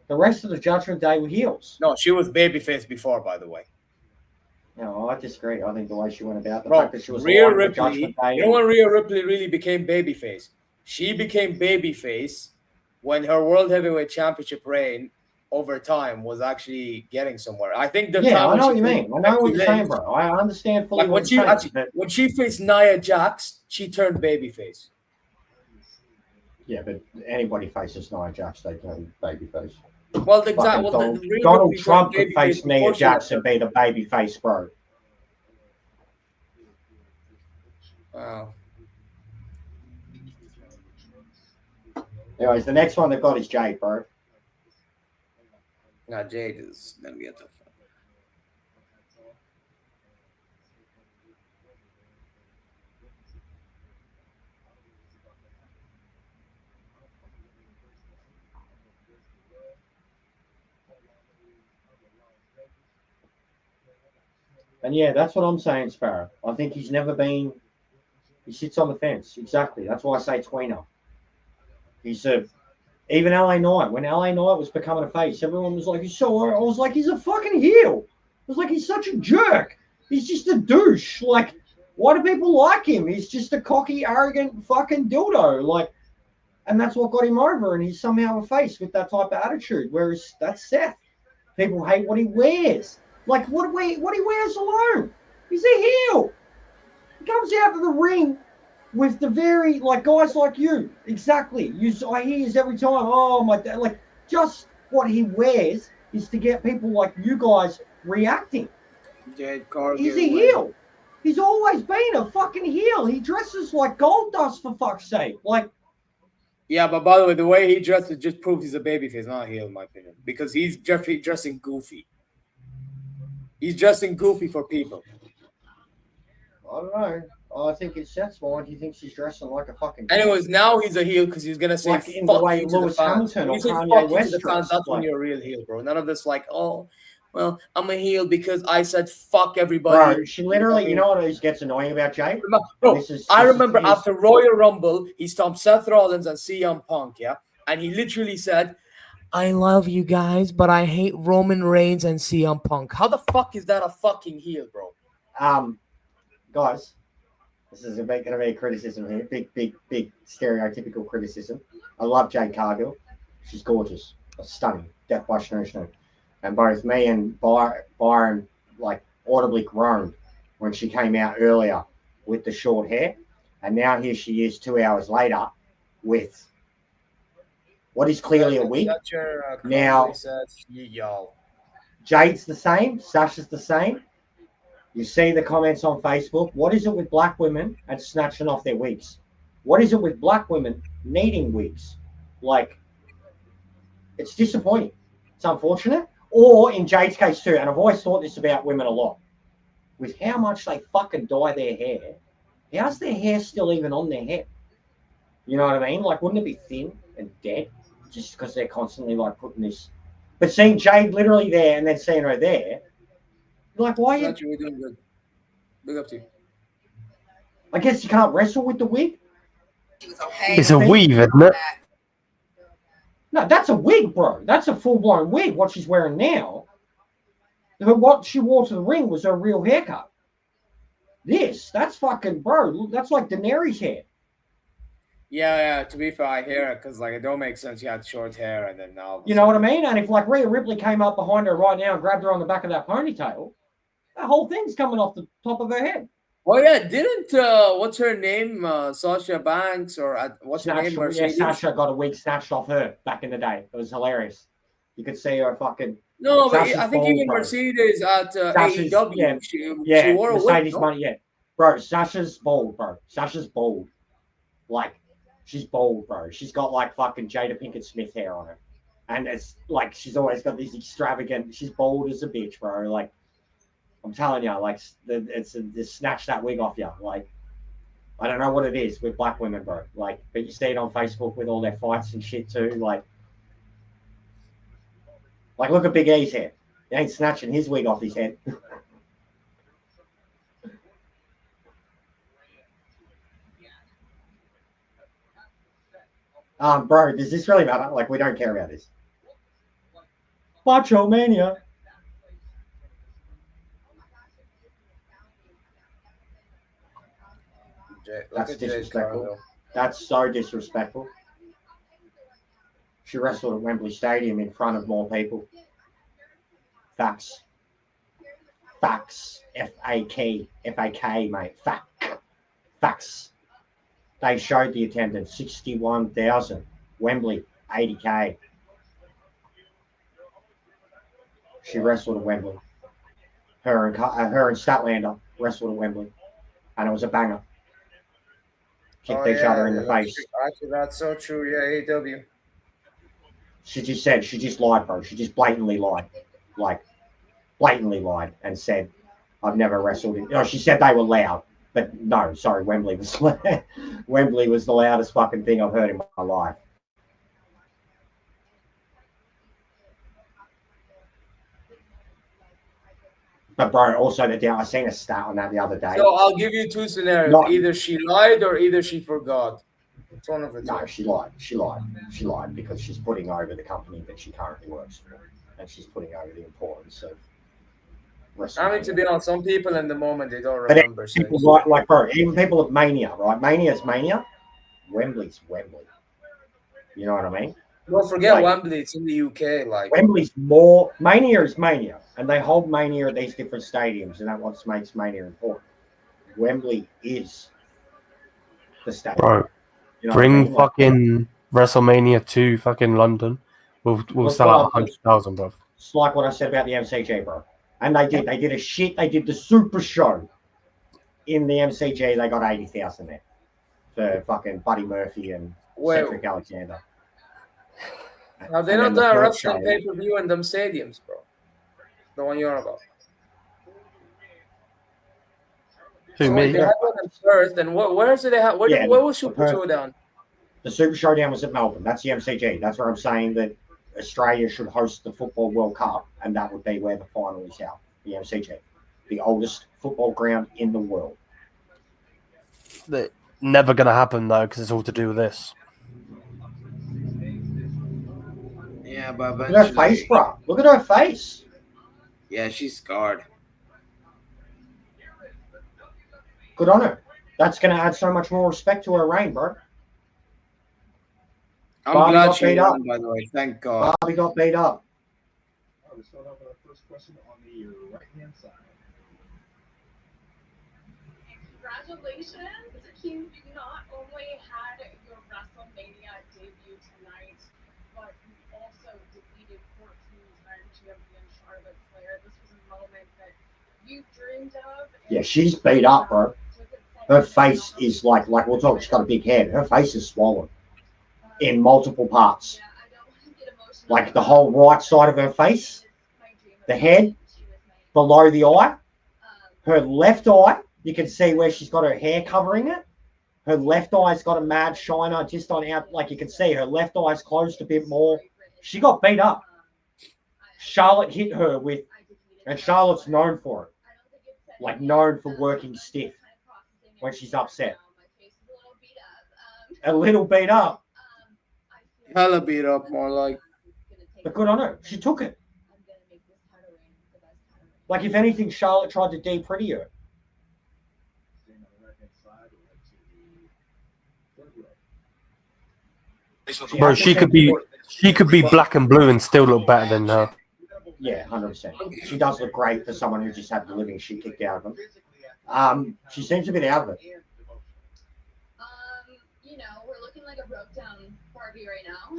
The rest of the Judgment Day were heels. No, she was babyface before, by the way. No, I disagree. I think the way she went about the fact that she was Rhea Ripley. You know when Rhea Ripley really became babyface? She became babyface when her World Heavyweight Championship reign over time was actually getting somewhere. I think the time I know what you mean. I know what you're saying, bro. I understand fully when she faced Nia Jax, she turned babyface. Yeah, but anybody faces Nia Jax, they turn babyface. Well, Donald Trump could face Nia Jax and be the babyface, bro. Wow. Anyways, the next one they've got is Jade, bro. Now, Jade is going to be a tough one. And yeah, that's what I'm saying, Sparrow. I think he's never been... He sits on the fence. Exactly. That's why I say tweener. He's a... Even LA Knight, when LA Knight was becoming a face, everyone was like, I was like, he's a fucking heel. I was like, he's such a jerk. He's just a douche. Like, why do people like him? He's just a cocky, arrogant fucking dildo. Like, and that's what got him over. And he's somehow a face with that type of attitude. Whereas that's Seth. People hate what he wears. Like, what he wears alone. He's a heel. He comes out of the ring with the very, like, guys like you. Exactly. I hear his every time. Oh, my dad. Like, just what he wears is to get people like you guys reacting. Jade Cargill. He's a heel. He's always been a fucking heel. He dresses like gold dust, for fuck's sake. Like, yeah, but by the way, the way he dresses just proves he's a babyface, not a heel, in my opinion. Because he's dressing goofy. He's dressing goofy for people. I don't know. I think it's sensible. He thinks he's dressing like a fucking. Anyways, now he's a heel because he's gonna say like in the fuck way you to Lewis the fans. Hamilton or You say Kanye fuck you West to the fans. dressed, That's when like- you're a real heel, bro. None of this like, oh, well, I'm a heel because I said fuck everybody. Bro, she literally, you know what gets annoying about Jade? Bro, I remember after Royal Rumble, he stomped Seth Rollins and CM Punk, yeah? And he literally said, I love you guys, but I hate Roman Reigns and CM Punk. How the fuck is that a fucking heel, bro? Guys, this is going to be a criticism here. Big stereotypical criticism. I love Jade Cargill. She's gorgeous. Stunning. Death by Snoo. And both me and Byron like audibly groaned when she came out earlier with the short hair. And now here she is 2 hours later with what is clearly a wig. Now, Jade's the same. Sasha's the same. You see the comments on Facebook. What is it with black women and snatching off their wigs? What is it with black women needing wigs? Like, it's disappointing. It's unfortunate. Or in Jade's case too, and I've always thought this about women a lot, with how much they fucking dye their hair, how's their hair still even on their head? You know what I mean? Like, wouldn't it be thin and dead just because they're constantly like putting this? But seeing Jade literally there and then seeing her there, you're like, why are you? Doing good. Big up to you. I guess you can't wrestle with the wig. It's a weave, isn't it? No, that's a wig, bro. That's a full-blown wig, what she's wearing now. What she wore to the ring was her real haircut. That's fucking, bro, that's like Daenerys' hair. Yeah, to be fair, I hear it because like it don't make sense. You had short hair and then now. You know what I mean? And if like Rhea Ripley came up behind her right now and grabbed her on the back of that ponytail, that whole thing's coming off the top of her head. Well, yeah, didn't what's her name, Sasha Banks or what's her name? Yeah, Sasha got a wig snatched off her back in the day. It was hilarious. You could see her fucking. No, but I think even Mercedes at AEW, she wore a wig. Money, yeah, bro. Sasha's bald, bro. Sasha's bald. Like, she's bald, bro. She's got like fucking Jada Pinkett Smith hair on her, and it's like she's always got these extravagant. She's bald as a bitch, bro. Like. I'm telling you, like, it's snatch that wig off you. Like, I don't know what it is with black women, bro. Like, but you see it on Facebook with all their fights and shit too. Like look at Big E's head. He ain't snatching his wig off his head. Bro, does this really matter? Like, we don't care about this. Watchalong. That's disrespectful. That's so disrespectful. She wrestled at Wembley Stadium in front of more people. Facts. F-A-K, mate. Facts. They showed the attendance, 61,000. Wembley, 80K. She wrestled at Wembley. Her and Statlander wrestled at Wembley. And it was a banger. Kicked each other in the face. Actually, that's so true. Yeah, AEW. She just lied, bro. She just blatantly lied. Like, blatantly lied and said, I've never wrestled in. She said they were loud. But no, sorry, Wembley was Wembley was the loudest fucking thing I've heard in my life. But bro, also I seen a stat on that the other day. So I'll give you two scenarios. Either she lied or either she forgot. It's one of the two. No, she lied. She lied because she's putting over the company that she currently works for. And she's putting over the importance of WrestleMania. I mean, to be honest, some people in the moment they don't remember. People like bro, even people of Mania, right? Mania's Mania. Wembley's Wembley. You know what I mean? Don't forget Wembley. It's in the UK. Like Wembley's more. Mania is Mania, and they hold Mania at these different stadiums, and that's what makes Mania important. Wembley is the stadium. Bro, you know bring fucking WrestleMania to fucking London. We'll sell out 100,000, bro. It's like what I said about the MCG, bro. And they did a shit. They did the Super Show in the MCG. They got 80,000 there for fucking Buddy Murphy and Cedric Alexander. Have they not done a wrestling pay-per-view in them stadiums, bro? The one you're on about. Who, me? They had one in Perth, and where else did they have? Where was Super Showdown? The Super Showdown was at Melbourne. That's the MCG. That's where I'm saying that Australia should host the Football World Cup, and that would be where the final is held. The MCG, the oldest football ground in the world. Never going to happen, though, because it's all to do with this. Yeah, but look at her face, bro. Look at her face. Yeah, she's scarred. Good on her. That's going to add so much more respect to her reign, bro. I'm glad she won, by the way. Thank God. Barbie got beat up. We start off with our first question on the right-hand side. Congratulations, King. You not only had your Wrestlemania debut tonight, but you also defeated 14-time champion Charlotte Flair. This was a moment that you dreamed of. Yeah, she's beat up, bro. Her face is like we'll talk. She's got a big head. Her face is swollen in multiple parts. Like the whole right side of her face, the head, below the eye, her left eye. You can see where she's got her hair covering it. Her left eye's got a mad shiner just on out. Like you can see, her left eye's closed a bit more. She got beat up. Charlotte hit her with, and Charlotte's known for it. Like known for working stiff when she's upset. A little beat up. Hella beat up, more like. But good on her. She took it. Like if anything, Charlotte tried to de-pretty her. Bro, she could be black and blue and still look better than her. Yeah, 100%. She does look great for someone who just had the living shit kicked out of them. She seems a bit out of it. We're looking like a broke down Barbie right now.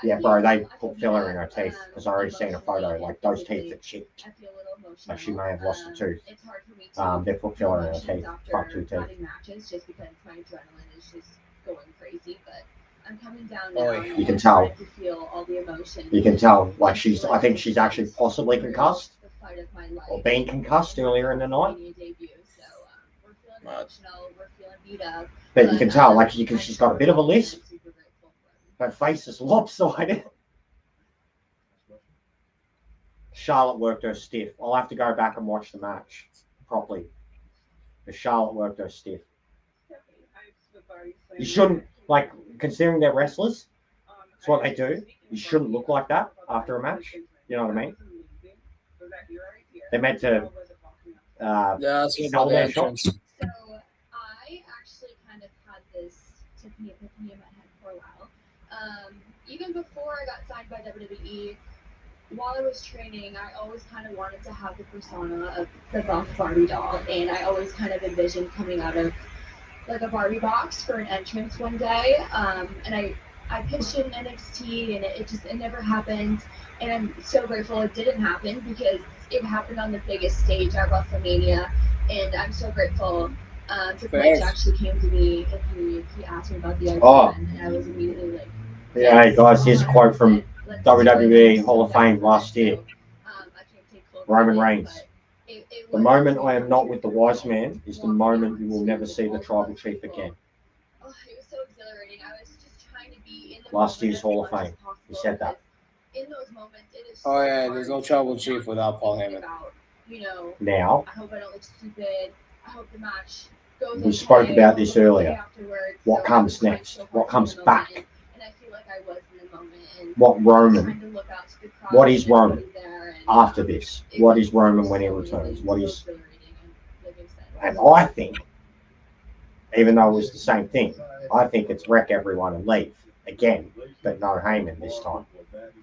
Yeah, bro, they put filler in her teeth because I already seen a photo. Like those teeth are chipped. Like she may have lost a tooth. They put filler in her teeth. Fuck 2 teeth. Just because my adrenaline is just going crazy, but I'm coming down now. You can tell. To feel all the emotion. You can tell. Like I think she's actually possibly concussed or been concussed earlier in the night. But you can tell, like she's got a bit of a lisp. Her face is lopsided. Charlotte worked her stiff. I'll have to go back and watch the match properly. But Charlotte worked her stiff. You shouldn't, like, considering they're wrestlers, it's what they do. You shouldn't look like that after a match. You know what I mean? They're meant to sell their shots. So I actually kind of had this epiphany in my head for a while. Even before I got signed by WWE, while I was training, I always kind of wanted to have the persona of the buff Barbie doll, and I always kind of envisioned coming out of like a Barbie box for an entrance one day. And I pitched in NXT, and it never happened. And I'm so grateful it didn't happen because it happened on the biggest stage at Wrestlemania, and I'm so grateful. Triple H actually came to me and he asked me about the idea, and I was immediately like, yeah, hey guys, here's a quote from WWE Hall of Fame last year. Roman Reigns. The moment I am not with the wise man is the moment you will never see the tribal chief again. Oh, it was so exhilarating. I was just trying to be in the last year's Hall of Fame. He said that. In those moments, it is Oh yeah, there's no tribal chief without Paul Heyman. Now, I hope I don't look stupid. I hope the match goes. We spoke about this earlier. What comes next? What comes back? And I feel like I was in the moment. And what Roman? What is Roman after this? What is Roman when he returns? What is? And I think, even though it was the same thing, I think it's wreck everyone and leave again, but no Heyman this time.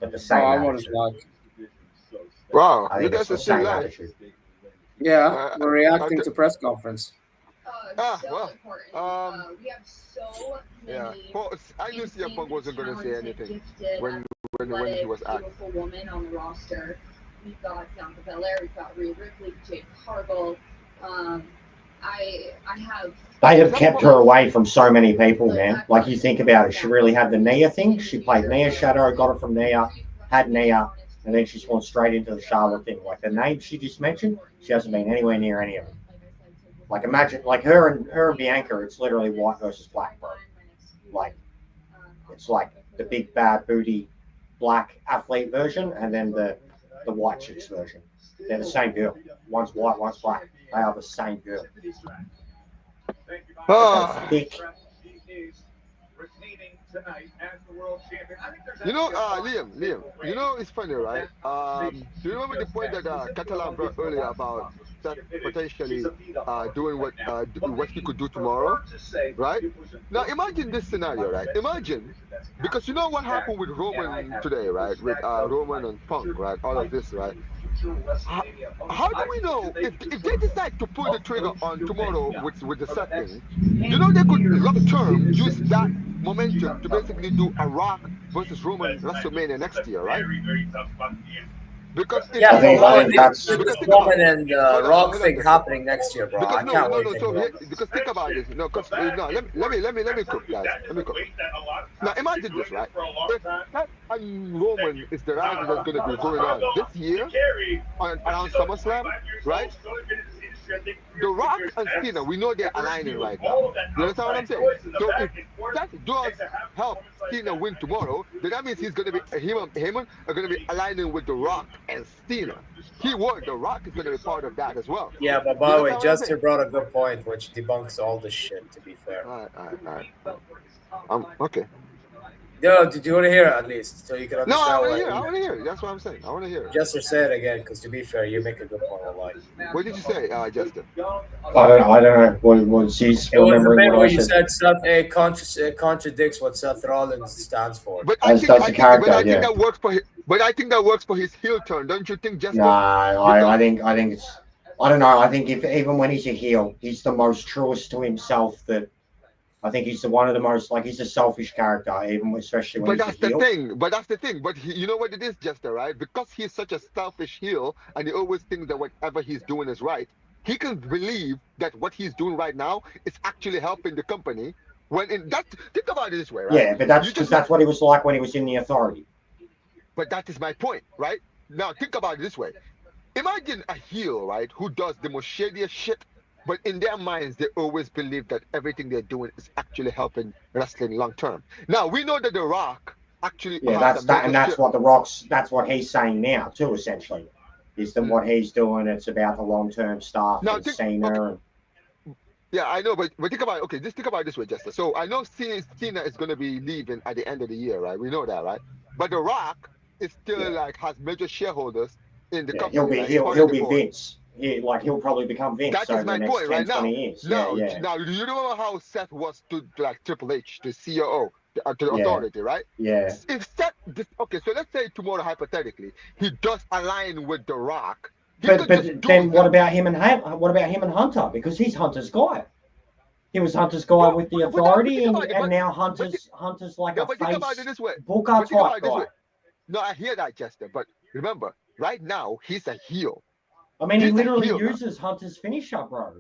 But the same attitude. Wow, I think it's the same attitude. Yeah, we're reacting to press conference. We have so many. I knew CM Punk wasn't going to say anything when he was asked. Beautiful woman on the roster We've got Bianca Belair, we've got Rhea Ripley, Jade Cargill. I have. They have kept her away from so many people, man. Like, you think about it, she really had the Nia thing. She played Nia Shadow, got it from Nia, had Nia, and then she's gone straight into the Charlotte thing. Like, the names she just mentioned, she hasn't been anywhere near any of them. Like, imagine, like, her and Bianca, it's literally white versus black, bro. Like, it's like the big bad booty black athlete version, and then the white chicks version. They're the same girl. One's white, one's black. They are the same girl. Thick. You know, Liam, you know, it's funny, right? Do you remember the point that Catalan brought earlier about that potentially doing what he could do tomorrow, right? Now, imagine this scenario, right? Imagine, because you know what happened with Roman today, right? With Roman and Punk, right? All of this, right? How do we know if they decide to pull the trigger on tomorrow with the Seth thing? You know, they could long term use that momentum to basically do a Rock versus Roman WrestleMania next year, right? Because yeah, because Roman and Rock thing happening next year, bro. Because I can't wait. Because think about this. No, because no, let me cook, guys. Let me cook. Now imagine this, right? If that and Roman is the rivalry that's going to be going on this year around SummerSlam, right? The Rock and Cena, we know they're aligning right now. You understand what I'm saying? So if that does help Cena win tomorrow, then that means he's going to be Heyman are going to be aligning with The Rock and Cena. Keyword, The Rock is going to be part of that as well. Yeah, but by the way, Jester brought a good point, which debunks all this shit. To be fair. All right. Okay. Yo, did you want to hear it at least so you can understand? No, I want to hear. That's what I'm saying. I want to hear. Jester, say it again, because to be fair, you make a good point. What did you say, Jester? I don't know. What she's remembering what you said. Seth contradicts what Seth Rollins stands for. But I think that works for his. But I think that works for his heel turn, don't you think, Jester? Nah, I think it's. I don't know. I think even when he's a heel, he's the most truest to himself. That I think he's one of the most, like, he's a selfish character, especially when he's a heel. But that's the thing. But you know what it is, Jester, right? Because he's such a selfish heel, and he always thinks that whatever he's doing is right. He can believe that what he's doing right now is actually helping the company. Think about it this way, right? Yeah, but that's because that's what he was like when he was in the Authority. But that is my point, right? Now think about it this way. Imagine a heel, right, who does the most shadiest shit, but in their minds, they always believe that everything they're doing is actually helping wrestling long term. Now we know that The Rock actually that's what he's saying now too. Essentially, is that what he's doing? It's about the long term stuff. Now, Cena. Yeah, I know, but think about it. Okay, just think about it this way, Jester. So I know Cena is going to be leaving at the end of the year, right? We know that, right? But The Rock is still has major shareholders in the company. He'll be Vince. He'll probably become Vince. That is my point right now. 20 years. Now, do you remember how Seth was to Triple H, the COO, to the Authority, right? Yeah. If Seth, okay, so let's say tomorrow, hypothetically, he does align with The Rock. But then what about him and Hunter? Because he's Hunter's guy. He was Hunter's guy with the Authority, and now Hunter's like a face think about it this way. Booker type guy. No, I hear that, Jester. But remember, right now he's a heel. I mean, he literally uses Hunter's finisher, bro.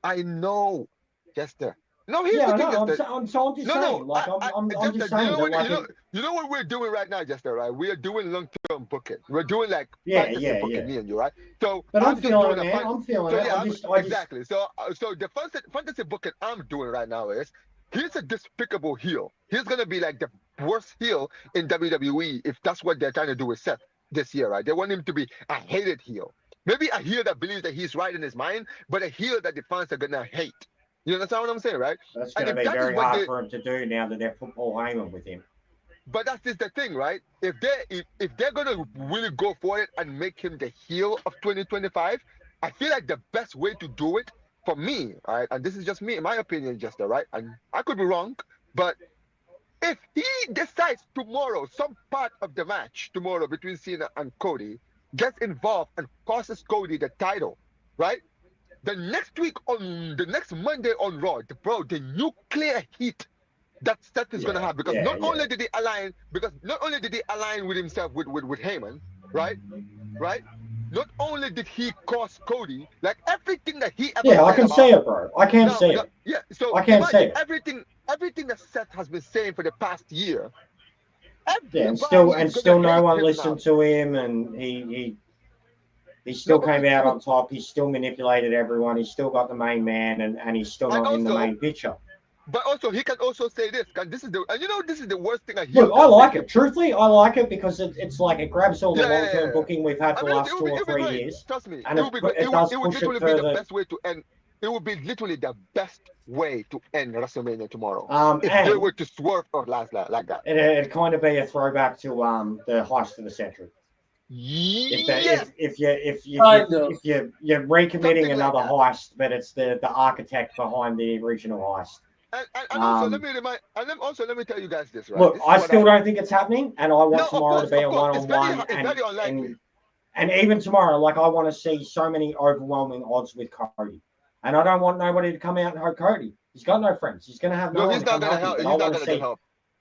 I know, Jester. No, here's the thing. I'm just saying. Like, I'm just saying. You know what we're doing right now, Jester, right? We are doing long-term booking. We're doing like fantasy booking, me and you, right? So but I'm feeling it, man. I'm feeling it. Exactly. So the fantasy booking I'm doing right now is he's a despicable heel. He's gonna be like the worst heel in WWE if that's what they're trying to do with Seth this year, right? They want him to be a hated heel. Maybe a heel that believes that he's right in his mind, but a heel that the fans are gonna hate. You understand what I'm saying, right? That's going to be very hard for him to do now that they're Paul Heyman with him. But that's just the thing, right? If they're going to really go for it and make him the heel of 2025, I feel like the best way to do it for me, all right, and this is just me, in my opinion, Jester, right? And I could be wrong, but if he decides tomorrow, some part of the match tomorrow between Cena and Cody gets involved and costs Cody the title, right? The next Monday on Raw, bro, the nuclear heat that Seth is gonna have, because not only did he align with himself with Heyman, right? not only did he cost Cody, like everything that he ever Yeah, I said can about, see it, bro. I can no, see no, it. yeah. So I can see imagine it. everything that Seth has been saying for the past year. Yeah, and Everybody is still gonna no hate one him listened now. to him, and he No, still but came out on top. He still manipulated everyone. He's still got the main man, and he's still and not in the also, main picture. but also he can also say this. And this is the, and you know, this is the worst thing a heel Look, I can like say. it. Truthfully, I like it because it's like it grabs all the Yeah, yeah, long-term yeah. booking we've had I for the mean, last it 2 would be, or it would be 3 great. years, Trust me, and it would be great. it does It would push it literally be the further. best way to end. It would be literally the best way to end WrestleMania tomorrow. If And they were to swerve or last like that. it'd kind of be a throwback to the heist of the century. Yes, If Kind of. you're recommitting something like another that. heist, but it's the architect behind the original heist. And also let me remind, and then also let me tell you guys this, right? Look, This is I what still don't think it's happening, and I want No, tomorrow to be a of course, it's one-on-one, very unlikely. and even tomorrow, like I want to see so many overwhelming odds with Cody, and I don't want nobody to come out and hurt Cody. He's got no friends. He's going to have no No, one he's to come not gonna help him. help. But He's I not want to gonna get see, help.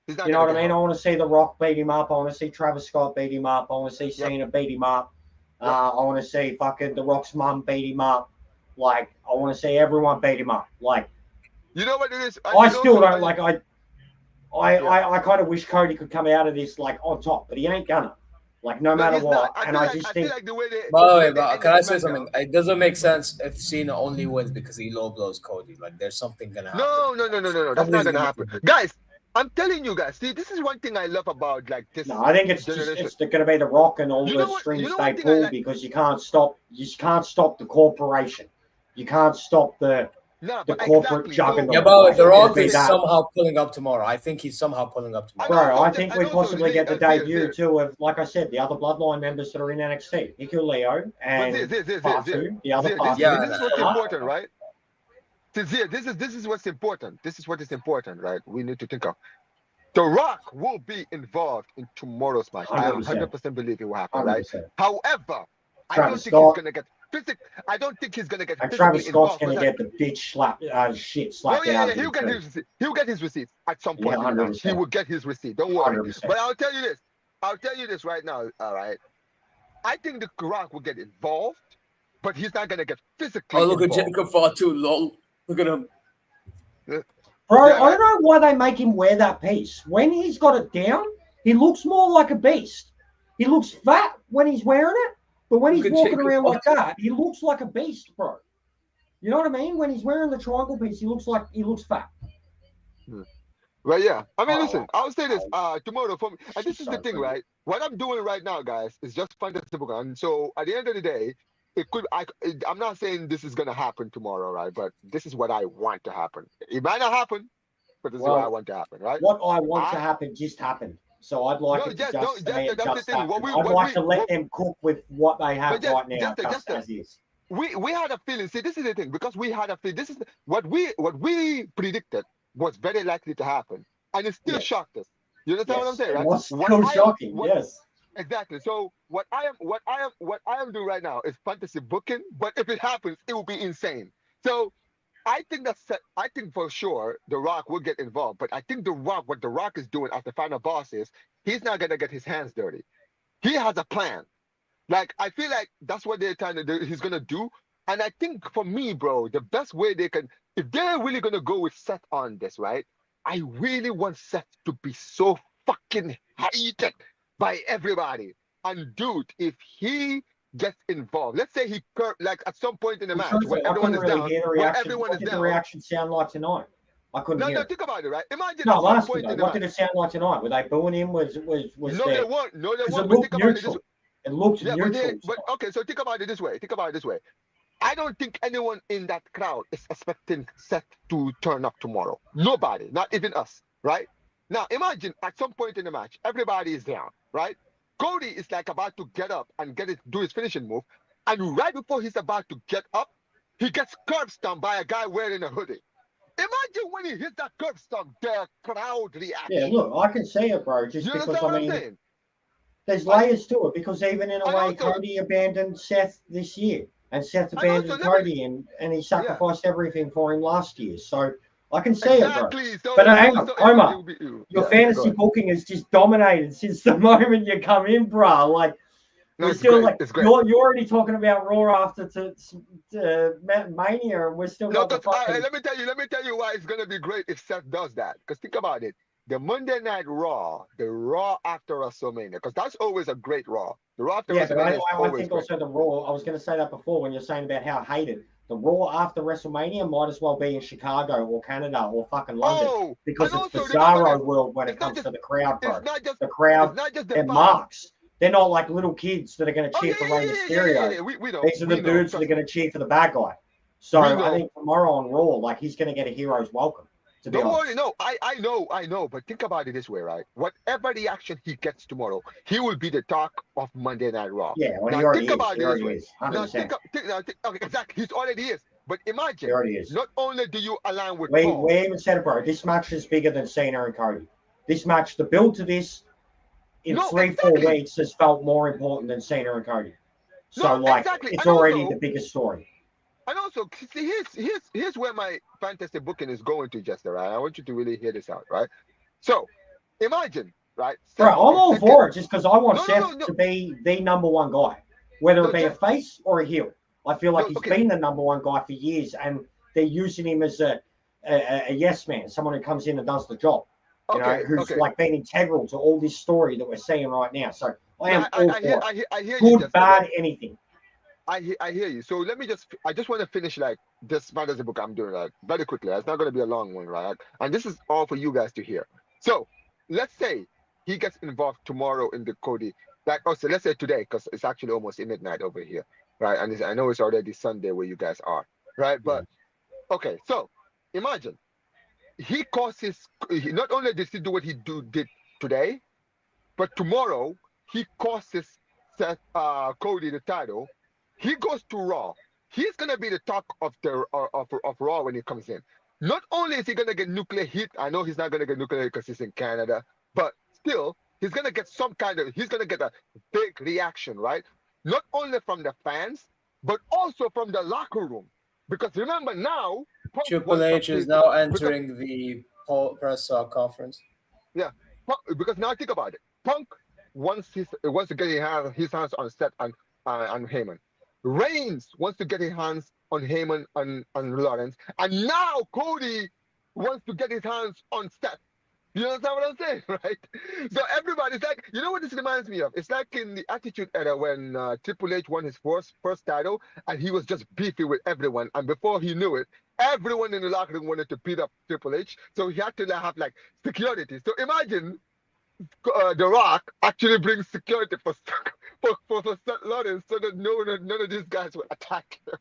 He's not you know gonna what I get mean? I help. want to see The Rock beat him up. I want to see Travis Scott beat him up. I want to see Cena beat him up. I want to see fucking The Rock's mum beat him up. Like, I want to see everyone beat him up. Like, You know what it is? I still don't like. I kind of wish Cody could come out of this like on top, but he ain't gonna. Like, no matter he's what. not. And I just I think. feel like the way they. By the the way, way they but ended can I SmackDown- say something? It doesn't make sense if Cena only wins because he low blows Cody. Like, there's something gonna happen. No. That's not gonna happen, guys. I'm telling you guys. See, this is one thing I love about like this. No, I think it's generation. just going to be The Rock and all You the know what- strings you know they one thing I pull like- because you can't stop the corporation. You can't stop the No, the but corporate exactly. juggernaut. Yeah, but Like, The it'll Rock be is that. somehow pulling up tomorrow. I think he's somehow pulling up tomorrow. Bro, I also- think and we also possibly get the Zia, debut too of, like I said, the other Bloodline members that are in NXT. Hiku Leo and Fatu, the other Fatu. This is what's important, right? This is what's important. This is what is important, right? We need to think of. The Rock will be involved in tomorrow's match. I 100% believe it will happen, right? 100%. However, I don't Travis think he's Scott. gonna get physical. I don't think he's gonna get And physically Travis Scott's involved. going to for that. get the bitch shit Oh slapped yeah, out of him. he'll get too. his receipt. He'll get his receipts at some Yeah, point in the match. He 100%. will get his receipt. Don't worry. 100%. But I'll tell you this. I'll tell you this right now. All right. I think the Rock will get involved, but he's not gonna get physically Oh, look at involved. Jacob Fatu, lol. Look at him. Bro, Yeah, I don't know why they make him wear that piece. When he's got it down, he looks more like a beast. He looks fat when he's wearing it, but when Look he's at walking Jacob around like Fatu. that, he looks like a beast, bro. You know what I mean? When he's wearing the triangle piece, he looks fat. Right, yeah. I mean, Oh, listen, I'll say this tomorrow for me. And this is so the thing, crazy. right? What I'm doing right now, guys, is just fantasy booking. And so at the end of the day, I'm not saying this is gonna happen tomorrow, right? But this is what I want to happen. It might not happen, but this is what I want to happen, right? What I want to happen just happened. So I'd like it to that's just the thing. happen. I'd like to let them cook with what they have right now, just as is. We had a feeling. See, this is the thing, because we had a feeling. This is what we predicted was very likely to happen, and it still shocked us. You understand what I'm saying, right? It was still shocking. Yes. Exactly. So what I am doing right now is fantasy booking, but if it happens, it will be insane. So I think I think for sure The Rock will get involved, but I think what The Rock is doing as the final boss is he's not gonna get his hands dirty. He has a plan. Like, I feel like that's what they're trying to do. He's gonna do, and I think for me, bro, the best way they can, if they're really gonna go with Seth on this, right? I really want Seth to be so fucking hated by everybody. And dude, if he gets involved, let's say he like at some point in the match when everyone is down, when everyone is What did down. the reaction sound like tonight? I couldn't hear No, it. think about it, right? Imagine No, at some last point night. in the What match. did it sound like tonight? Were they booing him? Was No, there? they weren't. No, they 'Cause weren't. it But looked think about it this neutral. way. It looked Yeah, neutral. but okay, so think about it this way. Think about it this way. I don't think anyone in that crowd is expecting Seth to turn up tomorrow. Nobody, not even us, right? Now imagine at some point in the match, everybody is down, right? Cody is like about to get up and do his finishing move, and right before he's about to get up, he gets curb stomped by a guy wearing a hoodie. Imagine when he hits that curb stomp, the crowd reaction. Yeah, look, I can see it, bro. Just You because understand what I I'm mean, saying? there's layers to it. Because even in a And way, also- Cody abandoned Seth this year, and Seth And abandoned also, let me- Cody, and he sacrificed everything for him last year. So I can see Exactly. it, So, bro. But hang on, so Omar, it will be you. your Yeah, go fantasy ahead. booking has just dominated since the moment you come in, bro. Like, No, we're it's still great. like It's great. you're already talking about Raw after to Mania, and we're still No, got the fucking. let me tell you why it's gonna be great if Seth does that. Because think about it, the Monday Night Raw, the Raw after WrestleMania, because that's always a great Raw. The Raw after Yeah, but WrestleMania is I always think great. also the Raw. I was going to say that before when you're saying about how hated the Raw after WrestleMania might as well be in Chicago or Canada or fucking London Oh, because and it's also remember bizarro this. world when it It's not comes just. to the crowd, bro. It's not just. The It's crowd, not just the they're fans. marks. They're not like little kids that are going to Oh cheer for Rey Mysterio. yeah. We know. These are the We know. dudes that are Trust going me. to cheer for the bad guy. So We I know. think tomorrow on Raw, like he's going to get a hero's welcome. To be Don't honest. worry. No, I know. But think about it this way, right? Whatever reaction he gets tomorrow, he will be the talk of Monday Night Raw. Yeah, well, Now he already think is. about He it this already way. is. Now 100%. okay, exactly. He already is. But He imagine, already is. not only do you align with We Paul. even said it, bro. This match is bigger than Cena and Cody. This match, the build to this in No, 3-4 exactly. weeks has felt more important than Cena and Cody. So, No, like, exactly. it's And already also, the biggest story. see, here's where my fantasy booking is going to, Jester. Right? I want you to really hear this out, right? So, imagine, right? Bro, Seth I'm is all taking. for it just because I want No, Seth no. to be the number one guy, whether No, it be a face or a heel. I feel like no. he's Okay, been the number one guy for years, and they're using him as a yes man, someone who comes in and does the job. You know, who's okay. like been integral to all this story that we're seeing right now. So I No, am all for it. I hear you, Good, Jester. But bad, anything. I hear you. So I just want to finish like this fantasy book I'm doing like very quickly. It's not going to be a long one, right? And this is all for you guys to hear. So let's say he gets involved tomorrow in the Cody. Like, also, let's say today, because it's actually almost midnight over here, right? And I know it's already Sunday where you guys are, right? But okay, so imagine he causes. Not only did he do what did today, but tomorrow he causes Cody the title. He goes to Raw. He's gonna be the talk of the of Raw when he comes in. Not only is he gonna get nuclear hit, I know he's not gonna get nuclear hit because he's in Canada, but still he's gonna get he's gonna get a big reaction, right? Not only from the fans, but also from the locker room. Because remember now, Punk Triple H is now entering the press conference. Yeah, because now think about it. Punk wants to get his hands on Seth and Heyman. Reigns wants to get his hands on Heyman and Lawrence, and now Cody wants to get his hands on Seth. You understand what I'm saying, right? So everybody's like, you know what this reminds me of? It's like in the Attitude Era when Triple H won his first title, and he was just beefy with everyone, and before he knew it, everyone in the locker room wanted to beat up Triple H, so he had to have like security. So imagine The Rock actually brings security for Seth Rollins so that none of these guys will attack him.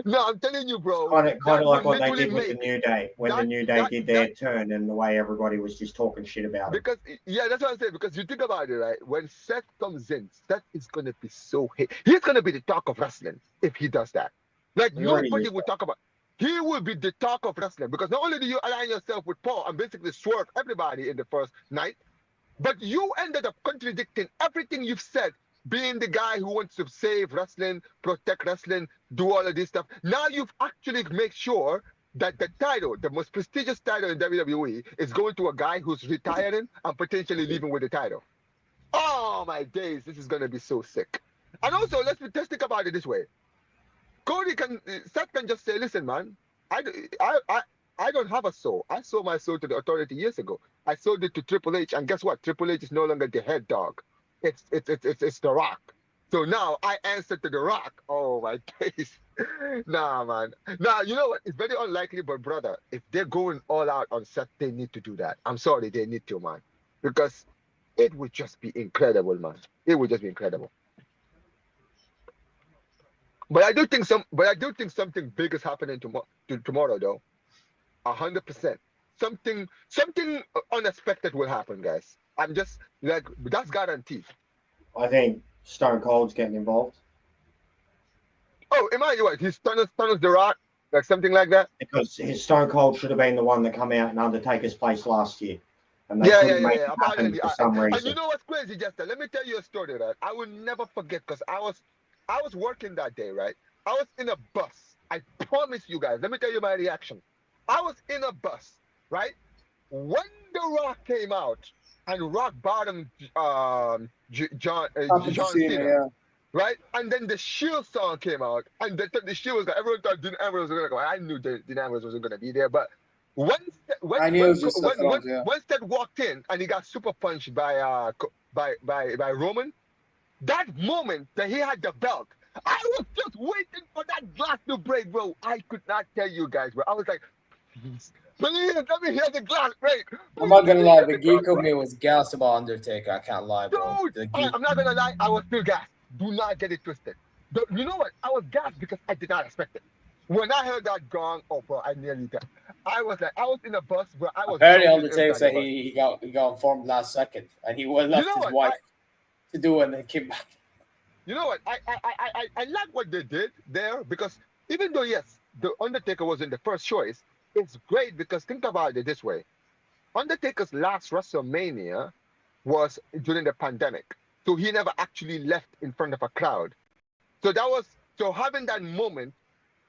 No, I'm telling you, bro. Kind of That like would what they literally did with the make New Day when the New Day did their turn and the way everybody was just talking shit about it. because yeah, that's what I'm saying. Because you think about it, right? When Seth comes in, Seth is gonna be so hate. He's gonna be the talk of wrestling if he does that. Like He already nobody is, will talk about. He will be the talk of wrestling because not only do you align yourself with Paul and basically swerve everybody in the first night, but you ended up contradicting everything you've said, being the guy who wants to save wrestling, protect wrestling, do all of this stuff. Now you've actually made sure that the title, the most prestigious title in WWE, is going to a guy who's retiring and potentially leaving with the title. Oh my days, this is gonna be so sick. And also, let's think about it this way. Seth can just say, listen, man, I don't have a soul. I sold my soul to the authority years ago. I sold it to Triple H, and guess what? Triple H is no longer the head dog. It's The Rock. So now I answer to The Rock. Oh my days. Nah, man. Nah, you know what? It's very unlikely, but brother, if they're going all out on Seth, they need to do that. I'm sorry, they need to, man. Because it would just be incredible, man. It would just be incredible. But I do think something big is happening tomorrow, though. 100%. Something unexpected will happen, guys. I'm just like that's guaranteed. I think Stone Cold's getting involved. Oh, am I what? He's Thanos the Rock, like something like that. Because his Stone Cold should have been the one that come out in Undertaker's place last year, and they Yeah. couldn't make it happen Apparently, for some and reason. you know what's crazy, Jester? Let me tell you a story, right? I will never forget because I was working that day, right? I was in a bus. I promise you guys. Let me tell you my reaction. I was in a bus, right? When The Rock came out, and rock bottom John Cena, Cena, yeah. right? And then the Shield song came out, and the Shield was like, everyone thought Dean Ambrose was gonna go. I knew Dean Ambrose wasn't gonna be there, but I knew it was just Seth Rollins, yeah. when Seth walked in and he got super punched by Roman, that moment that he had the belt, I was just waiting for that glass to break, bro. I could not tell you guys, bro. I was like, please, let me hear the glass break. I'm not gonna lie, the geek of me was gassed about Undertaker. I can't lie, bro. Dude, I'm not gonna lie, I was still gassed. Do not get it twisted. You know what? I was gassed because I did not expect it. When I heard that gong, oh bro, I nearly died. I was in a bus, bro. I was. Apparently, Undertaker said he got informed last second, and he left his wife to do it, and then came back. You know what? I like what they did there, because even though yes, the Undertaker wasn't the first choice, it's great because think about it this way: Undertaker's last WrestleMania was during the pandemic, so he never actually left in front of a crowd. So having that moment,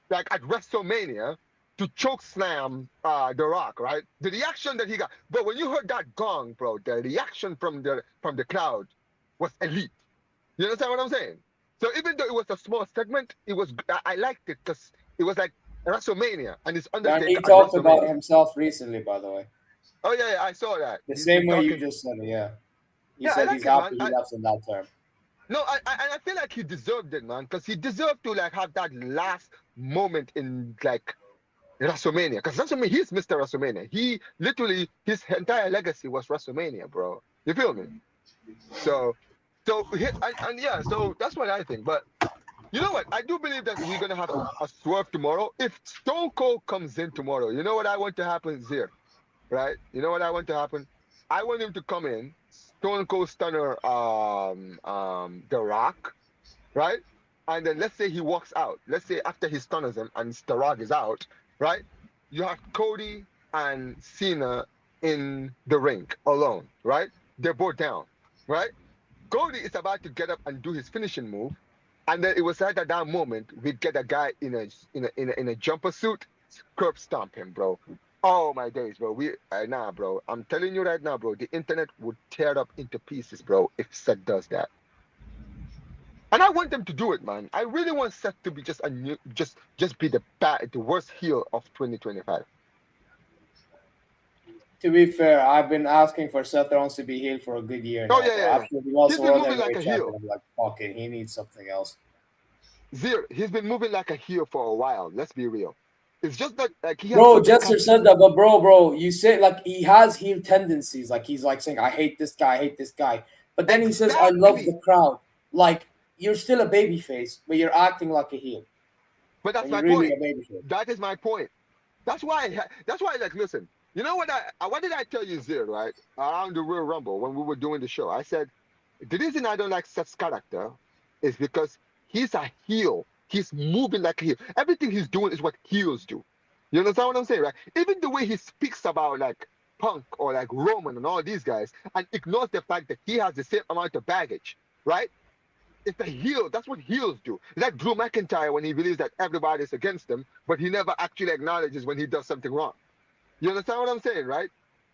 like at WrestleMania, to choke slam The Rock, right? The reaction that he got, but when you heard that gong, bro, the reaction from the crowd was elite. You understand what I'm saying? So even though it was a small segment, it was I liked it because it was like WrestleMania, and it's Undertaker. And he talked about himself recently, by the way. Oh yeah, I saw that. The same way you just said it, yeah. He said he's happy he left in that term. No, I feel like he deserved it, man, because he deserved to like have that last moment in like WrestleMania. Because WrestleMania, he's Mr. WrestleMania. He literally, his entire legacy was WrestleMania, bro. You feel me? So yeah, so that's what I think. But you know what? I do believe that we're gonna have a swerve tomorrow. If Stone Cold comes in tomorrow, you know what I want to happen here, right? You know what I want to happen? I want him to come in, Stone Cold Stunner, The Rock, right? And then let's say he walks out. Let's say after he stunners him and The Rock is out, right? You have Cody and Cena in the ring alone, right? They're both down, right? Cody is about to get up and do his finishing move, and then it was right at that moment we'd get a guy in a jumper suit, curb stomp him, bro. Oh my days, bro. Nah, bro. I'm telling you right now, bro. The internet would tear up into pieces, bro, if Seth does that. And I want them to do it, man. I really want Seth to be just be the worst heel of 2025. To be fair, I've been asking for Seth Rollins to be healed for a good year now. Oh yeah. After he lost He's been moving like a heel. I'm like, fuck it, he needs something else. He's been moving like a heel for a while. Let's be real. It's just that like he has. Bro, Jester said that, but bro, you say like he has heel tendencies. Like he's like saying, I hate this guy. But then he says, I love the crowd. Like you're still a baby face, but you're acting like a heel. But that's my point. That is my point. That's why like listen. You know what did I tell you, Zir, right? Around the Royal Rumble when we were doing the show. I said, the reason I don't like Seth's character is because he's a heel. He's moving like a heel. Everything he's doing is what heels do. You understand what I'm saying, right? Even the way he speaks about like Punk or like Roman and all these guys and ignores the fact that he has the same amount of baggage, right? It's a heel. That's what heels do. Like Drew McIntyre when he believes that everybody's against him, but he never actually acknowledges when he does something wrong. You understand what I'm saying, right?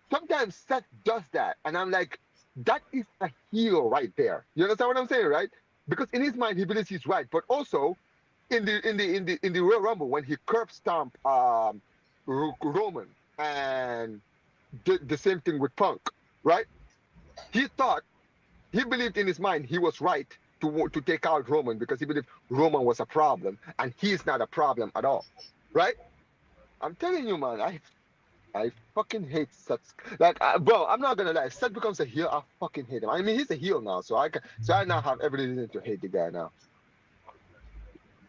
Sometimes Seth does that, and I'm like, that is a heel right there. You understand what I'm saying, right? Because in his mind he believes he's right, but also in the Royal Rumble when he curb stomped Roman and did the same thing with Punk, right? He believed in his mind he was right to take out Roman because he believed Roman was a problem, and he's not a problem at all, right? I'm telling you, man, I fucking hate Seth. Like, bro, I'm not gonna lie. If Seth becomes a heel, I fucking hate him. I mean, he's a heel now, so I now have every reason to hate the guy now.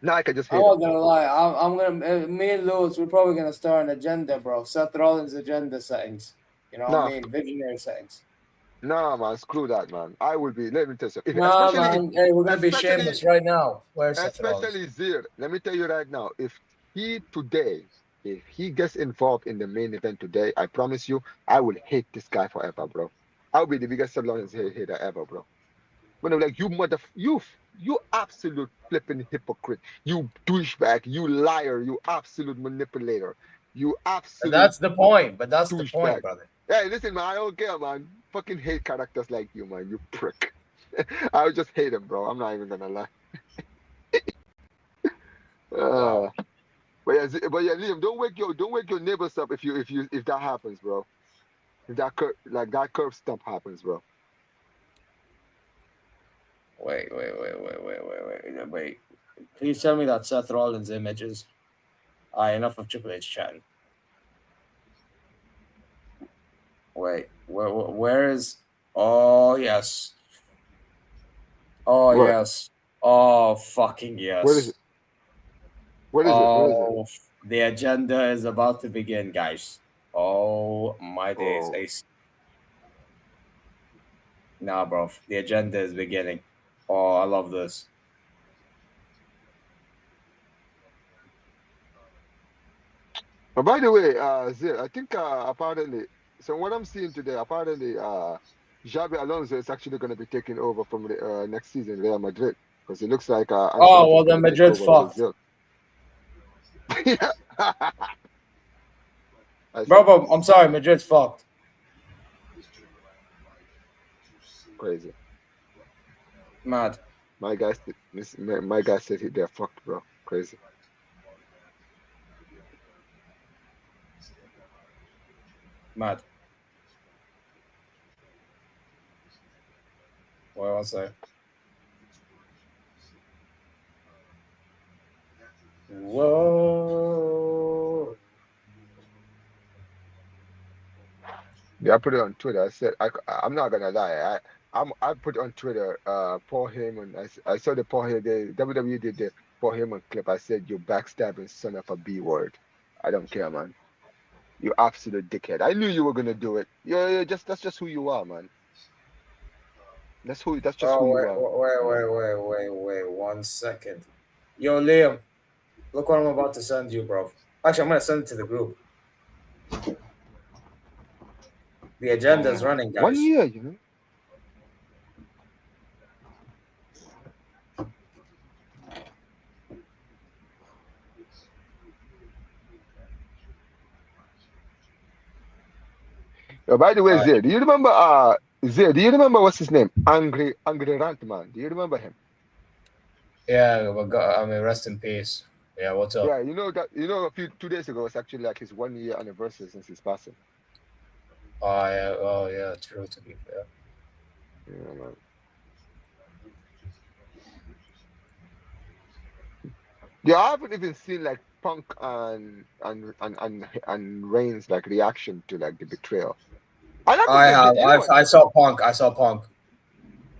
Now I can just hate him. I'm not gonna lie. I'm gonna. Me and Lewis, we're probably gonna start an agenda, bro. Seth Rollins agenda settings. You know what I mean? Visionary settings. Nah, man, screw that, man. I will be. Let me tell you. Nah, man. Hey, we're gonna be shameless right now. Where's Seth Rollins? Especially Zir. Let me tell you right now. If he gets involved in the main event today, I promise you, I will hate this guy forever, bro. I'll be the biggest Seth Rollins hater ever, bro. When I'm like, you absolute flipping hypocrite, you douchebag, you liar, you absolute manipulator, you absolute. That's the point. But that's the point, brother. Hey, listen, man, I don't care, man. Fucking hate characters like you, man. You prick. I would just hate him, bro. I'm not even gonna lie. Wow. But yeah, Liam, don't wake your neighbors up if that happens, bro. If that curve stump happens, bro. Wait. Please tell me that Seth Rollins images. Enough of Triple H chatting. Wait, where is? Oh yes. Oh What? yes. Oh fucking What is yes. it? What is it? What is it? Oh, the agenda is about to begin, guys. Oh my days. Oh. Nah, bro. The agenda is beginning. Oh, I love this. But by the way, Zil, I think apparently, so what I'm seeing today, apparently, Xabi Alonso is actually going to be taking over from the, next season Real Madrid because it looks like Oh Ancelotti well, is then going to take Madrid's over fucked. Brazil. Yeah. Bro, I'm sorry, Madrid's fucked. Crazy. Mad. My guy said they're fucked, bro. Crazy. Mad. What was I? Whoa. Yeah, I put it on Twitter. I said I'm not gonna lie. I put on Twitter Paul Heyman. I saw the Paul Heyman. The WWE did the Paul Heyman clip. I said you backstabbing son of a B word. I don't care, man. You absolute dickhead. I knew you were gonna do it. Yeah, that's just who you are, man. That's just who Oh, you are. wait. 1 second. Yo, Liam, look what I'm about to send you, bro. Actually, I'm gonna send it to the group. The agenda's running, guys. 1 year, you know. Oh, by the way, Zay, do you remember what's his name? Angry Rantman. Do you remember him? Yeah, I mean, rest in peace. Yeah, what's up? Yeah, you know that 2 days ago was actually like his 1 year anniversary since his passing. Oh yeah, true, to be fair. Yeah, man. Yeah, I haven't even seen like Punk and Reigns like reaction to like the betrayal. I saw Punk. I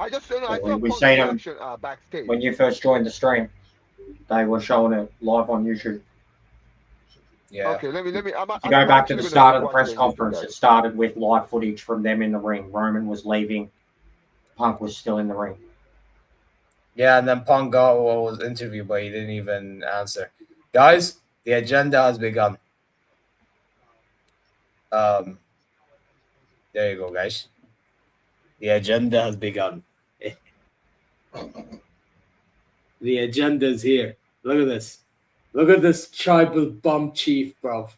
just don't know. I saw We Punk's seen them reaction backstage. when you first joined the stream. They were showing it live on YouTube. Yeah. Okay, let me. If you go back to the start of the press conference, it started with live footage from them in the ring. Roman was leaving. Punk was still in the ring. Yeah, and then Punk was interviewed, but he didn't even answer. Guys, the agenda has begun. There you go, guys. The agenda has begun. The agenda is here. Look at this. Look at this tribal bum chief, bro.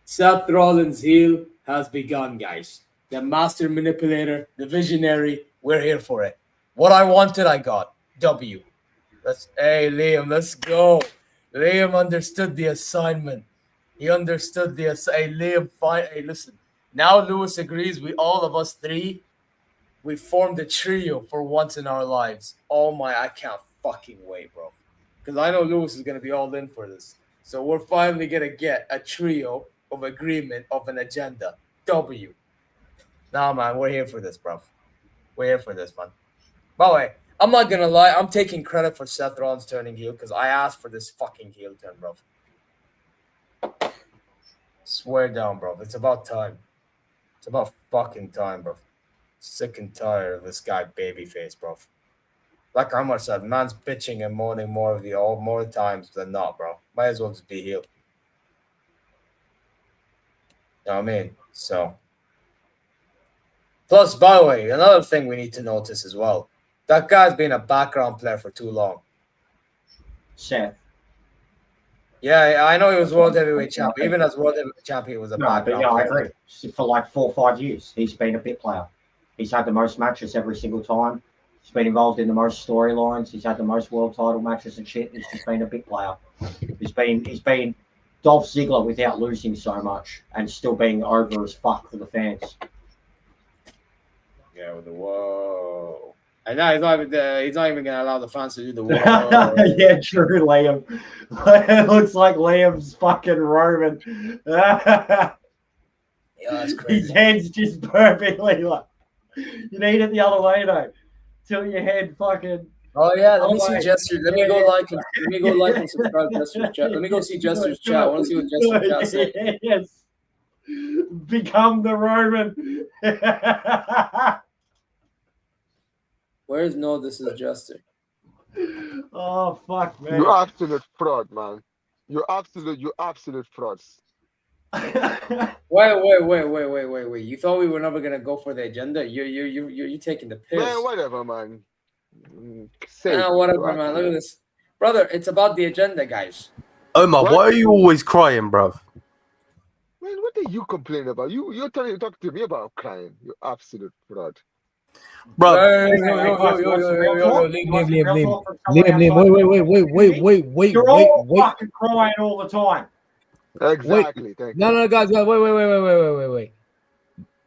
Seth Rollins' heel has begun, guys. The master manipulator, the visionary, we're here for it. What I wanted, I got. W. Hey, Liam, let's go. Liam understood the assignment. He understood the assignment. Hey, Liam, fine. Hey, listen. Now Lewis agrees. All of us three, we formed a trio for once in our lives. Oh my, I can't fucking wait, bro. Because I know Lewis is going to be all in for this. So we're finally going to get a trio of agreement of an agenda. W. Nah, man, we're here for this, bro. We're here for this, man. By the way, I'm not going to lie. I'm taking credit for Seth Rollins turning heel because I asked for this fucking heel turn, bro. Swear down, bro. It's about time. It's about fucking time, bro. Sick and tired of this guy babyface, bro. Like Amar said, man's bitching and moaning more times than not, bro. Might as well just be healed. You know what I mean? So. Plus, by the way, another thing we need to notice as well. That guy's been a background player for too long. Seth. Yeah, I know he was world heavyweight champion. Even as world heavyweight champion, he was a No, but background yeah, I player. agree. For like 4 or 5 years, he's been a bit player. He's had the most matches every single time. He's been involved in the most storylines. He's had the most world title matches and shit. He's just been a big player. He's been Dolph Ziggler without losing so much and still being over as fuck for the fans. Yeah, with the whoa. And now he's not even gonna allow the fans to do the whoa. Yeah, true, Liam. It looks like Liam's fucking Roman. Yeah, that's crazy. His head's just perfectly like. You need it the other way though. Till your head fucking. Oh yeah, let me see Jester's. Let me go like and subscribe to Jester's chat. Let me go see Jester's chat. I want to see what Jester's chat said. Yes. Become the Roman. Where's no? This is Jester. Oh fuck, man! You absolute fraud, man. You absolute frauds. Wait. You thought we were never gonna go for the agenda? You're taking the piss. Man, whatever, man. Whatever, man. Look at this, brother. It's about the agenda, guys. Omar, why are you always crying, bro? Man, what are you complaining about? You're trying to talk to me about crying. You absolute fraud. Bro, Liam, wait. You're all fucking crying all the time. Exactly. Wait. No, guys, wait.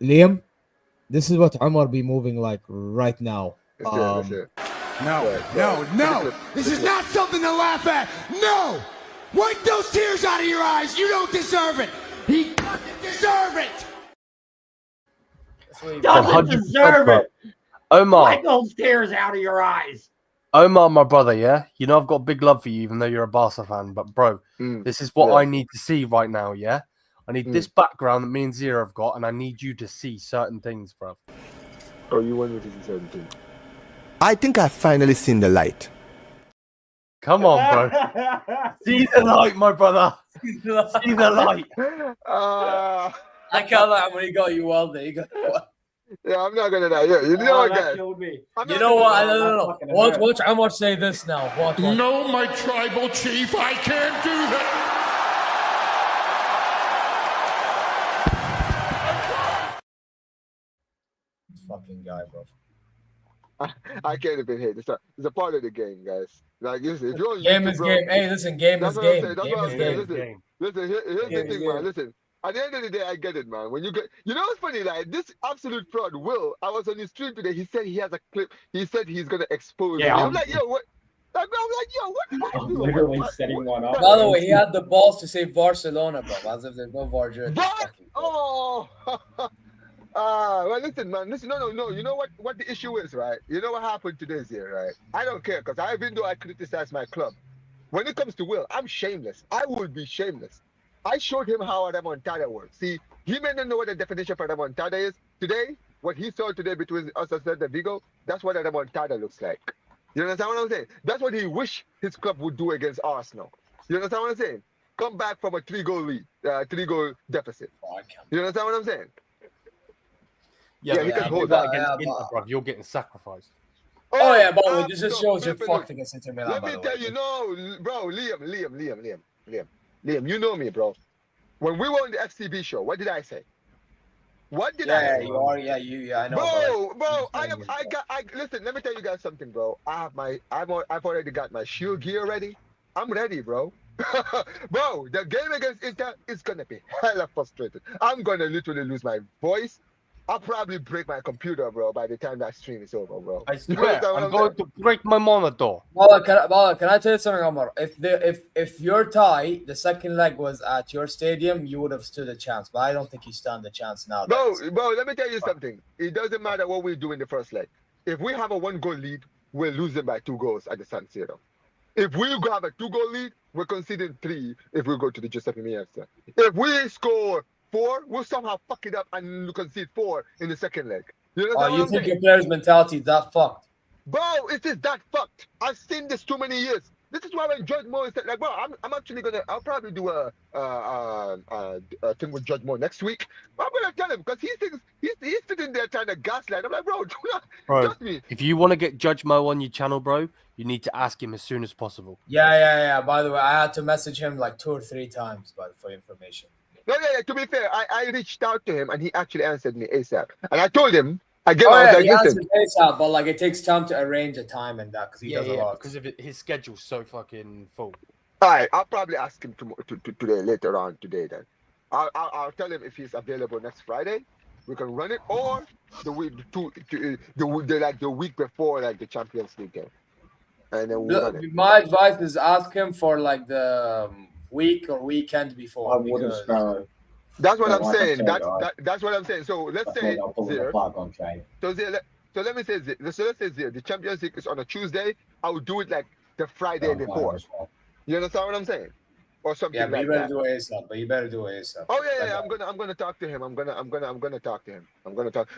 Liam, this is what Omar be moving like right now. That's it. No. This is not something to laugh at. No. Wipe those tears out of your eyes. You don't deserve it. He doesn't deserve it. Doesn't deserve it. Omar, Wipe those tears out of your eyes. Omar, my brother, yeah? You know I've got big love for you, even though you're a Barca fan. But, bro, this is what I need to see right now, yeah? I need this background that me and Zero have got, and I need you to see certain things, bro. Oh, you want me to see certain things? I think I've finally seen the light. Come on, bro. See the light, my brother. See the light. I can't lie when he got you all day. Yeah, I'm not gonna die. Yeah, you know what, guys? You know what? No. Watch Omar say this now. Watch. No, my tribal chief, I can't do that. Fucking guy, bro. I can't even hate. It's a part of the game, guys. Like, listen, if you're on Game YouTube, is bro, game. Hey, listen, game is game. That's what I'm saying. Listen, here's the thing, man. Listen, at the end of the day, I get it, man. When you get, you know what's funny? Like, this absolute fraud, Will, I was on his stream today. He said he has a clip. He said he's going to expose me. I'm like, yo, what? I'm like, yo, what did I do? I'm literally setting one up. By the way, he had the balls to say Barcelona, bro. As if there's no VAR jersey. Oh! Well, listen, man. Listen, no. You know what the issue is, right? You know what happened today's here, right? I don't care, because even though I criticize my club, when it comes to Will, I'm shameless. I will be shameless. I showed him how a remontada works. See, he may not know what the definition for remontada is. Today, what he saw today between us and Celta Vigo, that's what a remontada looks like. You understand what I'm saying? That's what he wished his club would do against Arsenal. You understand what I'm saying? Come back from a 3-goal lead, 3-goal deficit. You understand what I'm saying? Yeah, he can hold that that against Inter, bro. You're getting sacrificed. Oh yeah, but this just shows you're fucked against Inter Milan. Let me tell you, no, bro, Liam, you know me, bro. When we were on the FCB show, what did I say? What did I say? You are. Yeah, I know. Bro, listen, let me tell you guys something, bro. I've already got my shield gear ready. I'm ready, bro. Bro, the game against Inter is gonna be hella frustrated. I'm gonna literally lose my voice. I'll probably break my computer, bro, by the time that stream is over, bro. I swear, I'm going to break my monitor. Bala, can I tell you something, Omar? If your tie, the second leg was at your stadium, you would have stood a chance. But I don't think you stand a chance now. Bro, let me tell you something. It doesn't matter what we do in the first leg. If we have a 1-goal lead, we're losing by 2 goals at the San Siro. If we have a 2-goal lead, we're conceding 3 if we go to the Giuseppe Meazza. If we score 4, we'll somehow fuck it up and concede 4 in the second leg. You know you think your players' mentality is that fucked? Bro, it is that fucked. I've seen this too many years. This is why when Judge Moore is like, bro, I'm actually I'll probably do a thing with Judge Moore next week. But I'm gonna tell him because he thinks he's sitting there trying to gaslight. I'm like, bro, do not trust me. If you want to get Judge Mo on your channel, bro, you need to ask him as soon as possible. Yeah. By the way, I had to message him like 2 or 3 times, but for information. No, yeah. To be fair, I reached out to him and he actually answered me ASAP. And I told him, I he answered ASAP, but like it takes time to arrange a time and that because he does a lot. Because of his schedule's so fucking full. All right, I'll probably ask him today, later on today. Then I'll tell him if he's available next Friday. We can run it, or the week the week before like the Champions League game, and then we'll run it. My advice is ask him for like the week or weekend before. That's what I'm saying. That's what I'm saying. So let's say Zir. So let me say Zir. So let's say Zir. The Champions League is on a Tuesday. I would do it like the Friday before. You understand what I'm saying? Or something like that. But you better do it ASAP. Oh yeah. I'm gonna talk to him. I'm gonna talk to him.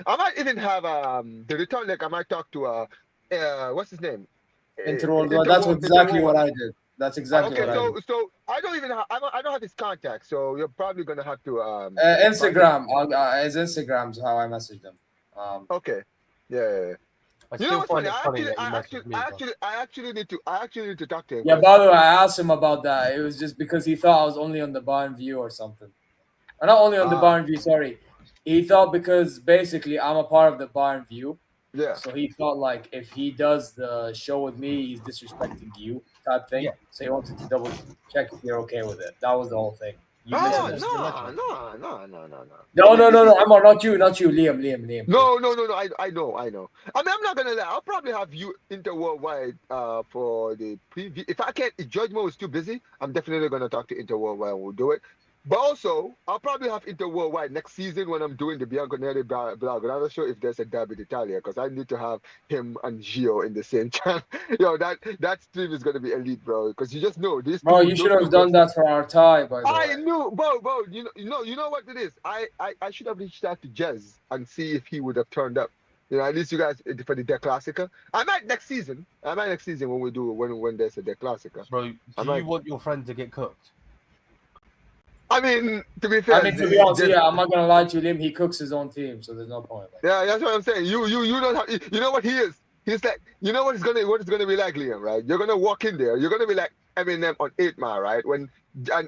I might even have the return leg. I might talk to what's his name? Interworld. That's exactly what I did. That's exactly what I did. So I don't even have I don't have his contact. So you're probably gonna have to Instagram. His Instagram's how I messaged him. Okay. Yeah. You know what's funny? I actually need to talk to him. Yeah, by the way, I asked him about that. It was just because he thought I was only on the Bayern View or something. Or not only on the Bayern View, sorry. He thought because basically I'm a part of the Bayern View. Yeah. So he thought like if he does the show with me, he's disrespecting you type thing. Yeah. So he wanted to double check if you're okay with it. That was the whole thing. No. No. I'm not you, Liam. No. I know. I mean, I'm not gonna lie. I'll probably have you Interworldwide for the preview. If Judge Mo is too busy, I'm definitely gonna talk to Interworldwide and we'll do it. But also, I'll probably have Interworldwide next season when I'm doing the Bianconeri Blaugrana show if there's a Derby d'Italia, because I need to have him and Gio in the same channel. That stream is going to be elite, bro, because you just know this. Bro, you should have done that for our tie, by the way. I knew, bro. You know what it is? I should have reached out to Jez and see if he would have turned up. At least you guys for the De Classica. I might next season when we do when there's a De Classica. Bro, do you want your friend to get cooked? I mean, to be fair, to be honest, I'm not gonna lie to him. He cooks his own team, so there's no point. Yeah, that's what I'm saying. You don't have. You know what he is? He's like, you know what it's gonna be like, Liam, right? You're gonna walk in there. You're gonna be like Eminem on 8 Mile, right?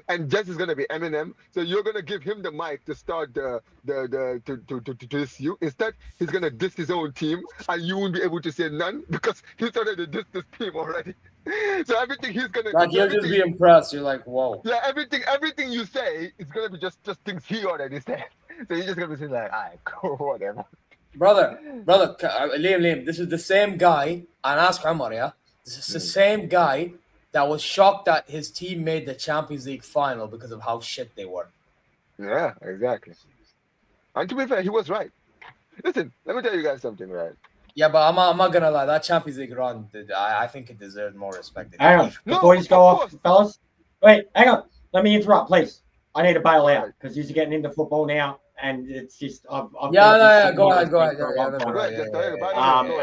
And Jess is gonna be Eminem, so you're gonna give him the mic to start to diss you. Instead, he's gonna diss his own team, and you won't be able to say none because he's already dissed his team already. So everything he's gonna he'll just be impressed. You're like, whoa. Yeah, everything you say is gonna be just things he already said. So you're just gonna be saying like, alright, cool, whatever. Brother, Liam, this is the same guy. And ask Omar, yeah. This is the same guy that was shocked that his team made the Champions League final because of how shit they were. Yeah, exactly. And to be fair, he was right. Listen, let me tell you guys something, right? Yeah, but I'm not gonna lie. That Champions League run, I think it deserved more respect. Hang on, before you go off, fellas. Wait, hang on. Let me interrupt, please. I need to bail out because he's getting into football now, and it's just I've Go ahead. And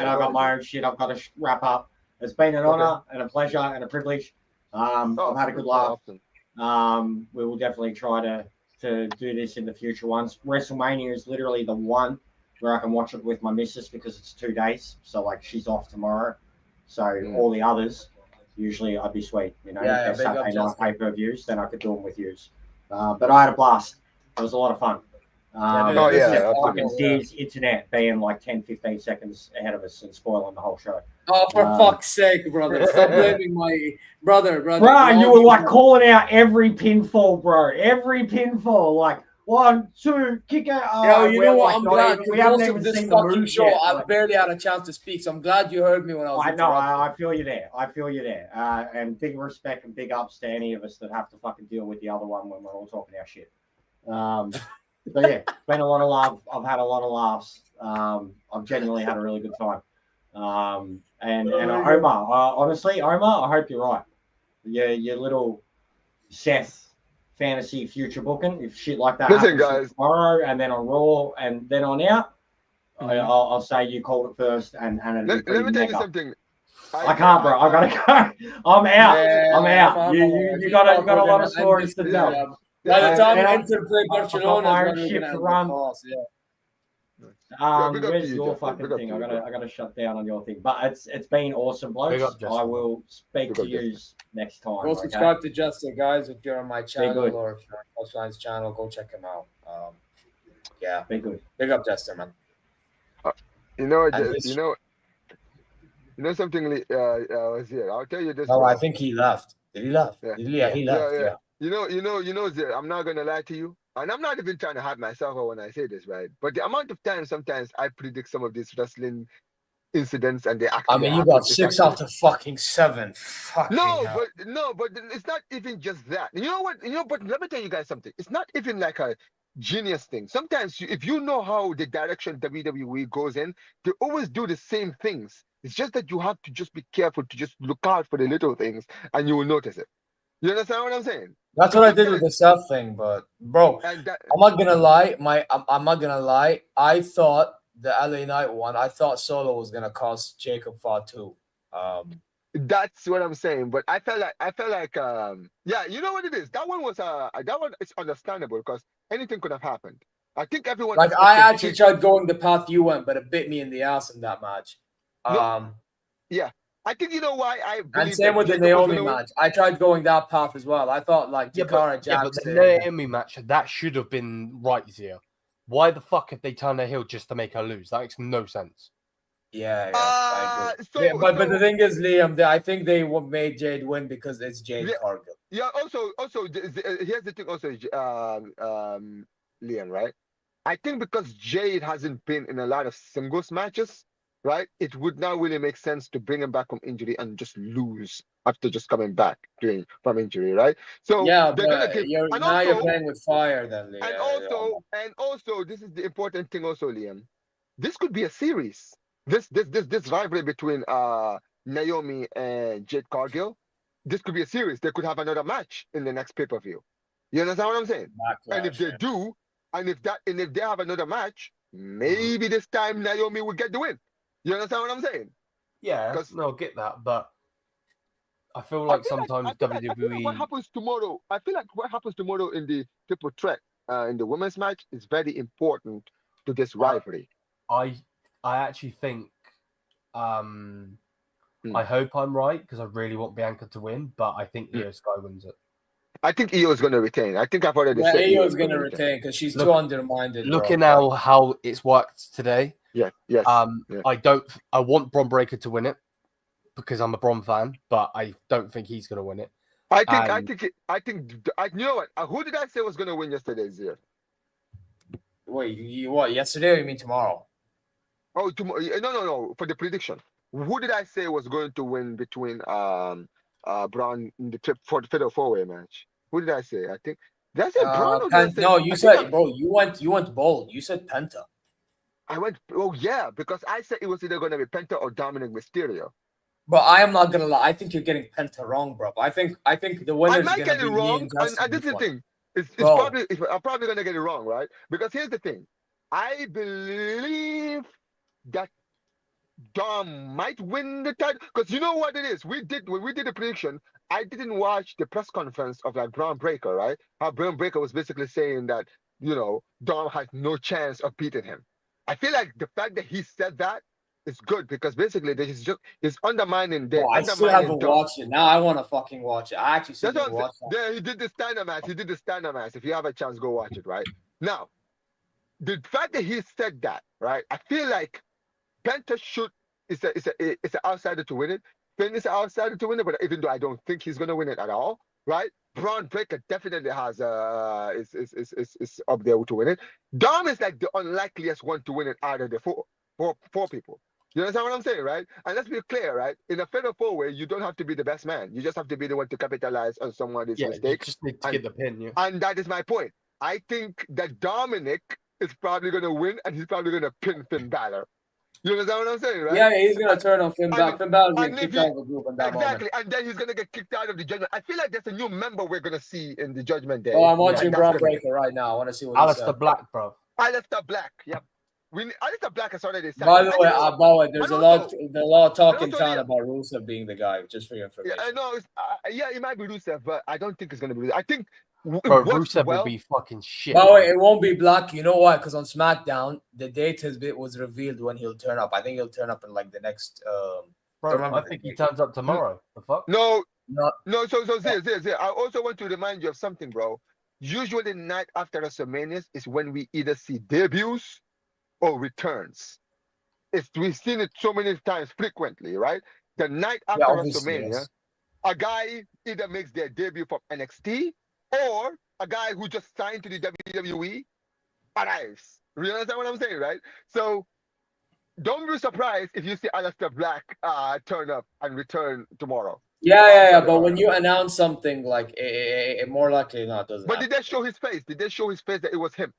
I've got my own shit I've got to wrap up. It's been an honor and a pleasure and a privilege. I've had a good laugh. We will definitely try to do this in the future ones. WrestleMania is literally the one where I can watch it with my missus because it's 2 days. So like she's off tomorrow. So all the others, usually I'd be sweet. If they're Saturday night pay-per-views, then I could do them with yous. But I had a blast. It was a lot of fun. Fucking Steve's internet being like 10-15 seconds ahead of us and spoiling the whole show. Oh, for fuck's sake, brother. Stop blaming my brother. Bro, you were like calling out every pinfall, bro. Every pinfall. Like, 1, 2, kick out. You know what? I'm glad. We haven't even seen the fucking show. I barely had a chance to speak, so I'm glad you heard me when I was I feel you there. And big respect and big ups to any of us that have to fucking deal with the other one when we're all talking our shit. But yeah, it's been a lot of love. I've had a lot of laughs. I've genuinely had a really good time. And Omar, honestly, Omar, I hope you're right. Your little Seth fantasy future booking, if shit like that happens guys, tomorrow and then on Raw and then on out, I'll say you called it first. And let me tell you something. I can't, bro. I gotta go. I'm out. I'm out. You got a lot of stories to tell. By the time And Inter play Barcelona, my is own when we're ship gonna to end run. the course, yeah. big up Where's to you, your Justin. fucking Big up thing? to I you, gotta bro. I gotta shut down on your thing. But it's been awesome, Big blokes. up, Justin. I will speak Big to up, you next time. Go Okay? subscribe to Justin, guys. If you're on my channel good. or if you're on Touchline's channel, go check him out. Yeah, Be good. big up Justin, man. You know, And this- you know something. Was here. I'll tell you this. Oh, bro. I think he left. Did he left? Yeah. Yeah, he left. Yeah. You know, I'm not gonna lie to you, and I'm not even trying to hide myself when I say this, right? But the amount of time sometimes I predict some of these wrestling incidents, and they actually. I mean, you got 6 out of fucking 7. Fucking hell. but it's not even just that. You know what? But let me tell you guys something. It's not even like a genius thing. Sometimes, if you know how the direction WWE goes in, they always do the same things. It's just that you have to just be careful to just look out for the little things, and you will notice it. You understand what I'm saying? That's what I did with the Seth thing, but bro, I'm not gonna lie. I'm not gonna lie. I thought the LA Knight one. I thought Solo was gonna cost Jacob Fatu. That's what I'm saying. But I felt like yeah, you know what it is. That one is understandable because anything could have happened. I think everyone Like I actually tried going the path you went, but it bit me in the ass in that match. Yeah. I think you know why I believe. And same with the Naomi match. I tried going that path as well. I thought like Jakara but the Naomi match, that should have been right here. Why the fuck have they turned her heel just to make her lose? That makes no sense. Yeah, I agree. But the thing is, Liam, I think they made Jade win because it's Jade Cargill. Yeah. Also, here's the thing. Also, Liam, right? I think because Jade hasn't been in a lot of singles matches, right? It would not really make sense to bring him back from injury and just lose after just coming back from injury, right? So yeah, they're gonna give. You're playing with fire, then. Liam. And also, this is the important thing, also, Liam. This could be a series. This rivalry between Naomi and Jade Cargill. This could be a series. They could have another match in the next pay-per-view. You understand what I'm saying? And if they do, and if they have another match, maybe this time Naomi will get the win. You understand what I'm saying? Yeah, no, I get that, but I feel like sometimes WWE. I feel like what happens tomorrow? I feel like what happens tomorrow in the triple threat in the women's match is very important to this rivalry. I actually think. I hope I'm right because I really want Bianca to win, but I think Io Sky wins it. I think Io is going to retain. I think I've already said Io is going to retain because she's too undermined. Looking now how it's worked today. Yes. I want Bron Breakker to win it because I'm a Bron fan, but I don't think he's going to win it. I think. You know what? Who did I say was going to win yesterday, Zir? Wait, what? Yesterday or you mean tomorrow? Oh, tomorrow? No. For the prediction, who did I say was going to win between Braun in the fatal four-way match? Who did I say? I think did I say Braun or did I say? No, you said, bro. You went bold. You said Penta. I went. Oh yeah, because I said it was either going to be Penta or Dominic Mysterio. But I am not gonna lie. I think you're getting Penta wrong, bro. I think the winner is gonna be wrong. And this is the thing. I'm probably gonna get it wrong, right? Because here's the thing. I believe that Dom might win the title. Because you know what it is? When we did the prediction, I didn't watch the press conference of like Braun Breaker, right? How Braun Breaker was basically saying that, Dom has no chance of beating him. I feel like the fact that he said that is good because basically he's undermining them. I still haven't watched it. Now I want to fucking watch it. I actually still didn't watch that. Yeah, he did the Steiner match. If you have a chance, go watch it, right? Now, the fact that he said that, right? I feel like Penta is an outsider to win it. Finn is an outsider to win it, but even though I don't think he's gonna win it at all, right? Braun Breaker definitely has is up there to win it. Dom is like the unlikeliest one to win it out of the four people. You understand what I'm saying, right? And let's be clear, right? In a fatal four-way, you don't have to be the best man. You just have to be the one to capitalize on someone's mistake. You just need to get the pin, yeah. And that is my point. I think that Dominic is probably going to win, and he's probably going to pin Finn Balor. You understand what I'm saying, right? Yeah, he's going to turn on Finn Balor. Finn Balor will get kicked out of the group in that exactly, moment. and then he's going to get kicked out of the Judgment. I feel like there's a new member we're going to see in the Judgment Day. Oh, I'm watching Braun Breaker right now. I want to see what Alistair Black, bro. Alistair Black, yep. Alistair Black has already signed. By the way, there's a lot of talk in also town the- about Rusev being the guy. Just for your Yeah, information. I know. Yeah, it might be Rusev, but I don't think it's gonna be. I think Bro, it works Rusev well. will be fucking shit. By the way, it won't be Black. You know why? Because on SmackDown, the date was revealed when he'll turn up. I think he'll turn up in like the next. Bro, I think he turns up tomorrow. The fuck? No, Not, no. So Zir. I also want to remind you of something, bro. Usually, the night after WrestleMania is when we either see debuts or returns. We've seen it so many times frequently, right? The night after obviously, WrestleMania, yes. a guy either makes their debut from NXT or a guy who just signed to the WWE arrives. You understand what I'm saying, right? So don't be surprised if you see Alistair Black turn up and return tomorrow. Yeah. But when you announce something like it more likely not doesn't. But happen. did they show his face? Did they show his face that it was him?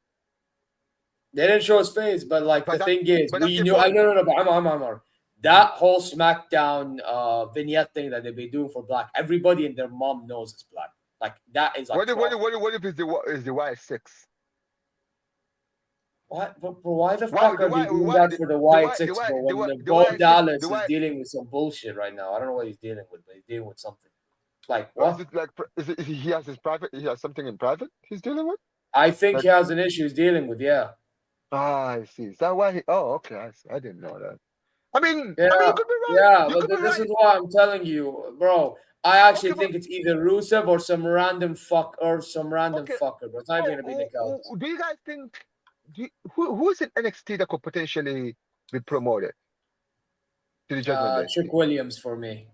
They didn't show his face, but like the thing is, but we that's knew. No, but I'm. That whole SmackDown vignette thing that they've been doing for Black, everybody and their mom knows it's Black. Like that is like. What if it's the Y6? What? But why the fuck are they doing that for the Y6? But when the Bo Dallas is dealing with some bullshit right now, I don't know what he's dealing with, but he's dealing with something. Like what? Is it like he has his private? He has something in private he's dealing with. I think he has an issue he's dealing with. Yeah. Ah, I see. Is that why he? Oh, okay. I didn't know that. I mean, Yeah, you could be right. yeah, You but could be this right. is why I'm telling you, bro. I actually think it's either Rusev or some random fucker, but it's not even gonna be Nick Aldis. Do you guys think? Who is in NXT that could potentially be promoted to the Judgment Day? Trick Williams for me.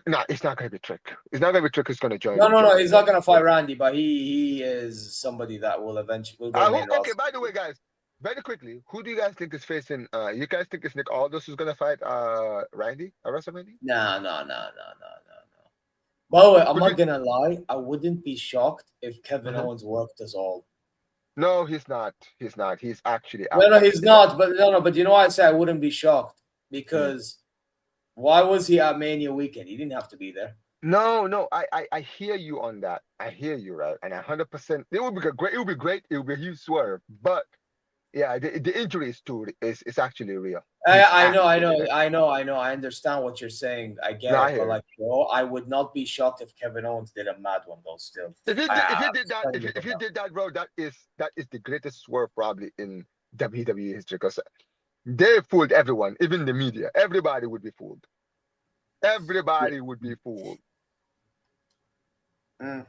No, it's not gonna be Trick. It's not gonna be Trick. Who's gonna join? No. He's not gonna fight Randy, but he is somebody that will eventually go main roster. Okay, by the way, guys, very quickly, who do you guys think is facing? You guys think it's Nick Aldis who's gonna fight Randy at WrestleMania? No. By the way, I'm not gonna lie. I wouldn't be shocked if Kevin Owens worked us all. No, he's not. He's not. He's actually. No, he's not. But But you know why I say I wouldn't be shocked? Because why was he at Mania weekend? He didn't have to be there. No. I hear you on that. I hear you, right? And 100%. It would be great. It would be great. It would be a huge swerve. But yeah, the injuries too is actually real. I know. I understand what you're saying. I get it. But like, bro, I would not be shocked if Kevin Owens did a mad one though. Still, if he did that, bro, that is the greatest swerve probably in WWE history because they fooled everyone, even the media. Everybody would be fooled. Everybody would be fooled. And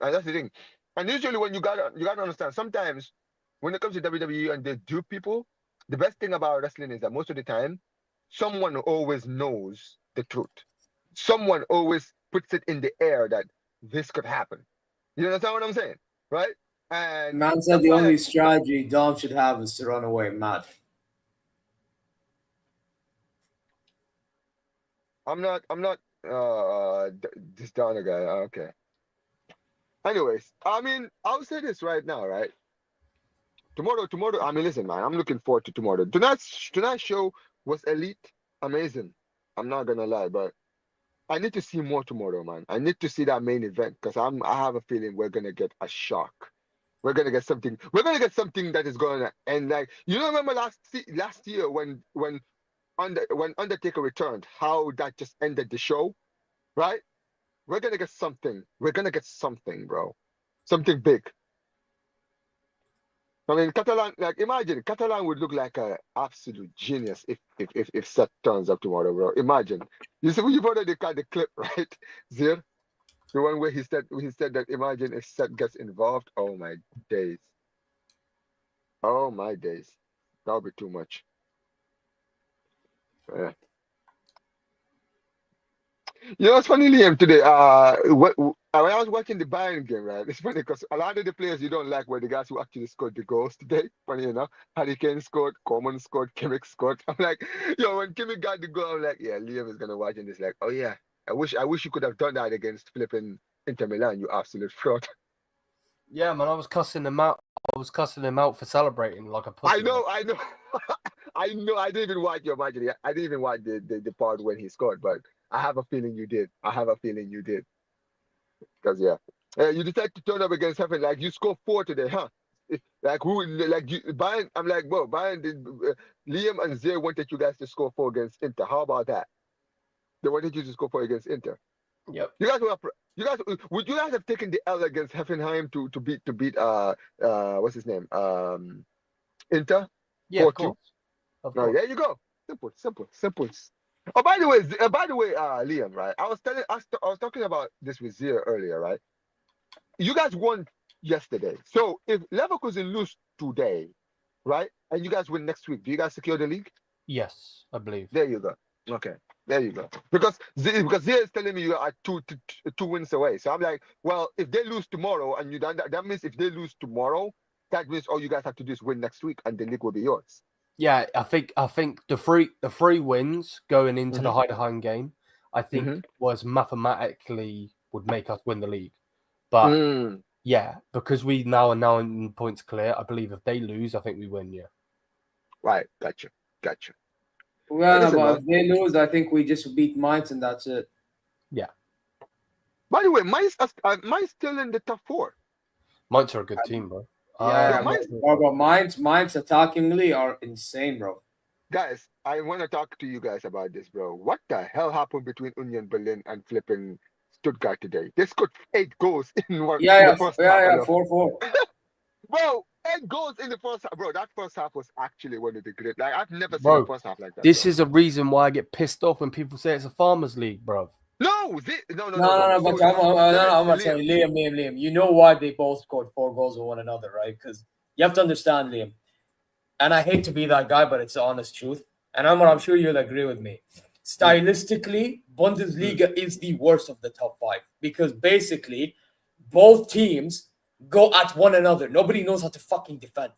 that's the thing. And usually, when you gotta understand, sometimes when it comes to WWE and they dupe people, the best thing about wrestling is that most of the time, someone always knows the truth. Someone always puts it in the air that this could happen. You understand what I'm saying, right? And man said the only strategy Dom should have is to run away mad. I'm not this Donna guy. Okay. Anyways, I mean, I'll say this right now, right? Tomorrow, I mean, listen, man, I'm looking forward to tomorrow. Tonight's show was elite, amazing. I'm not gonna lie, but I need to see more tomorrow, man. I need to see that main event because I have a feeling we're gonna get a shock. We're gonna get something. We're gonna get something that is gonna end like remember last year when Undertaker returned, how that just ended the show, right? We're gonna get something. We're gonna get something, bro. Something big. I mean, Catalan, like imagine Catalan would look like an absolute genius if Seth turns up tomorrow, bro. Imagine. You've already got the clip, right? Zir? The one where he said that imagine if Seth gets involved. Oh my days. Oh my days. That would be too much. Yeah. You know, it's funny, Liam, today. When I was watching the Bayern game, right? It's funny because a lot of the players you don't like were the guys who actually scored the goals today. Funny enough, Harry Kane scored, Coleman scored, Kimmich scored. I'm like, when Kimmich got the goal, I'm like, yeah, Liam is gonna watch and it's like, oh yeah, I wish you could have done that against flipping Inter Milan, you absolute fraud. Yeah, man, I was cussing him out. For celebrating like a pussy. I know. I didn't even watch your match. I didn't even watch the part when he scored, but I have a feeling you did. Because you decided to turn up against something like you scored 4 today, huh? Like who? Like you, Bayern. I'm like, bro, Bayern. Liam and Zay wanted you guys to score 4 against Inter. How about that? They wanted you to score 4 against Inter. Yep. You guys were. You guys would you guys have taken the L against Hoffenheim to beat what's his name Inter? Yeah, of 4-2. course. Of No, course. there you go. Simple. Oh, by the way, Liam, right? I was talking about this with Zia earlier, right? You guys won yesterday. So if Leverkusen lose today, right, and you guys win next week, do you guys secure the league? Yes, I believe. There you go. Okay, there you go. Because Zia is telling me you are two wins away. So I'm like, well, if they lose tomorrow and you done that, that means if they lose tomorrow, that means all you guys have to do is win next week, and the league will be yours. Yeah, I think the three wins going into the Heidenheim game, I think was mathematically would make us win the league. But yeah, because we now are 9 points clear, I believe if they lose, I think we win. Yeah. Right. Gotcha. Well, Listen, but man. if they lose, I think we just beat Mainz and that's it. Yeah. By the way, Mainz still in the top 4. Mainz are a good team, bro. Yeah, but Mainz attackingly are insane, bro. Guys, I want to talk to you guys about this, bro. What the hell happened between Union Berlin and flipping Stuttgart today? They scored 8 goals in the first half. 4-4. Bro, 8 goals in the first half. Bro, that first half was actually one of the great. Like, I've never seen a first half like that. This is a reason why I get pissed off when people say it's a farmers league, bro. No. No, but I'm gonna tell you, Liam. You know why they both scored 4 goals with one another, right? Because you have to understand, Liam. And I hate to be that guy, but it's the honest truth. And I'm sure you'll agree with me. Stylistically, Bundesliga is the worst of the top 5 because basically both teams go at one another. Nobody knows how to fucking defend.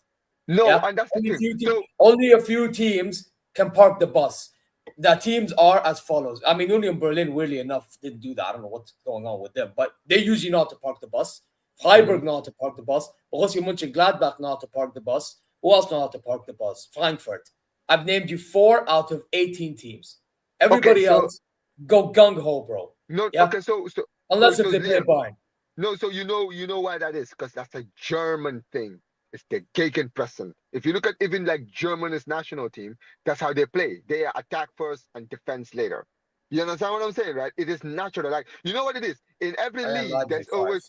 No, and that's the thing. Only a few teams can park the bus. The teams are as follows. I mean, Union Berlin, weirdly enough, didn't do that. I don't know what's going on with them, but they usually know how to park the bus. Freiburg know how to park the bus. Borussia Mönchengladbach know how to park the bus. Who else know how to park the bus? Frankfurt. I've named you 4 out of 18 teams. Everybody else go gung ho, bro. No, yeah? okay, so unless if they play Bayern. No, so you know why that is, because that's a German thing. It's the Gegenpressing. If you look at even like Germany's national team, that's how they play. They attack first and defense later. You understand what I'm saying, right? It is natural. Like, you know what it is? In every league, there's always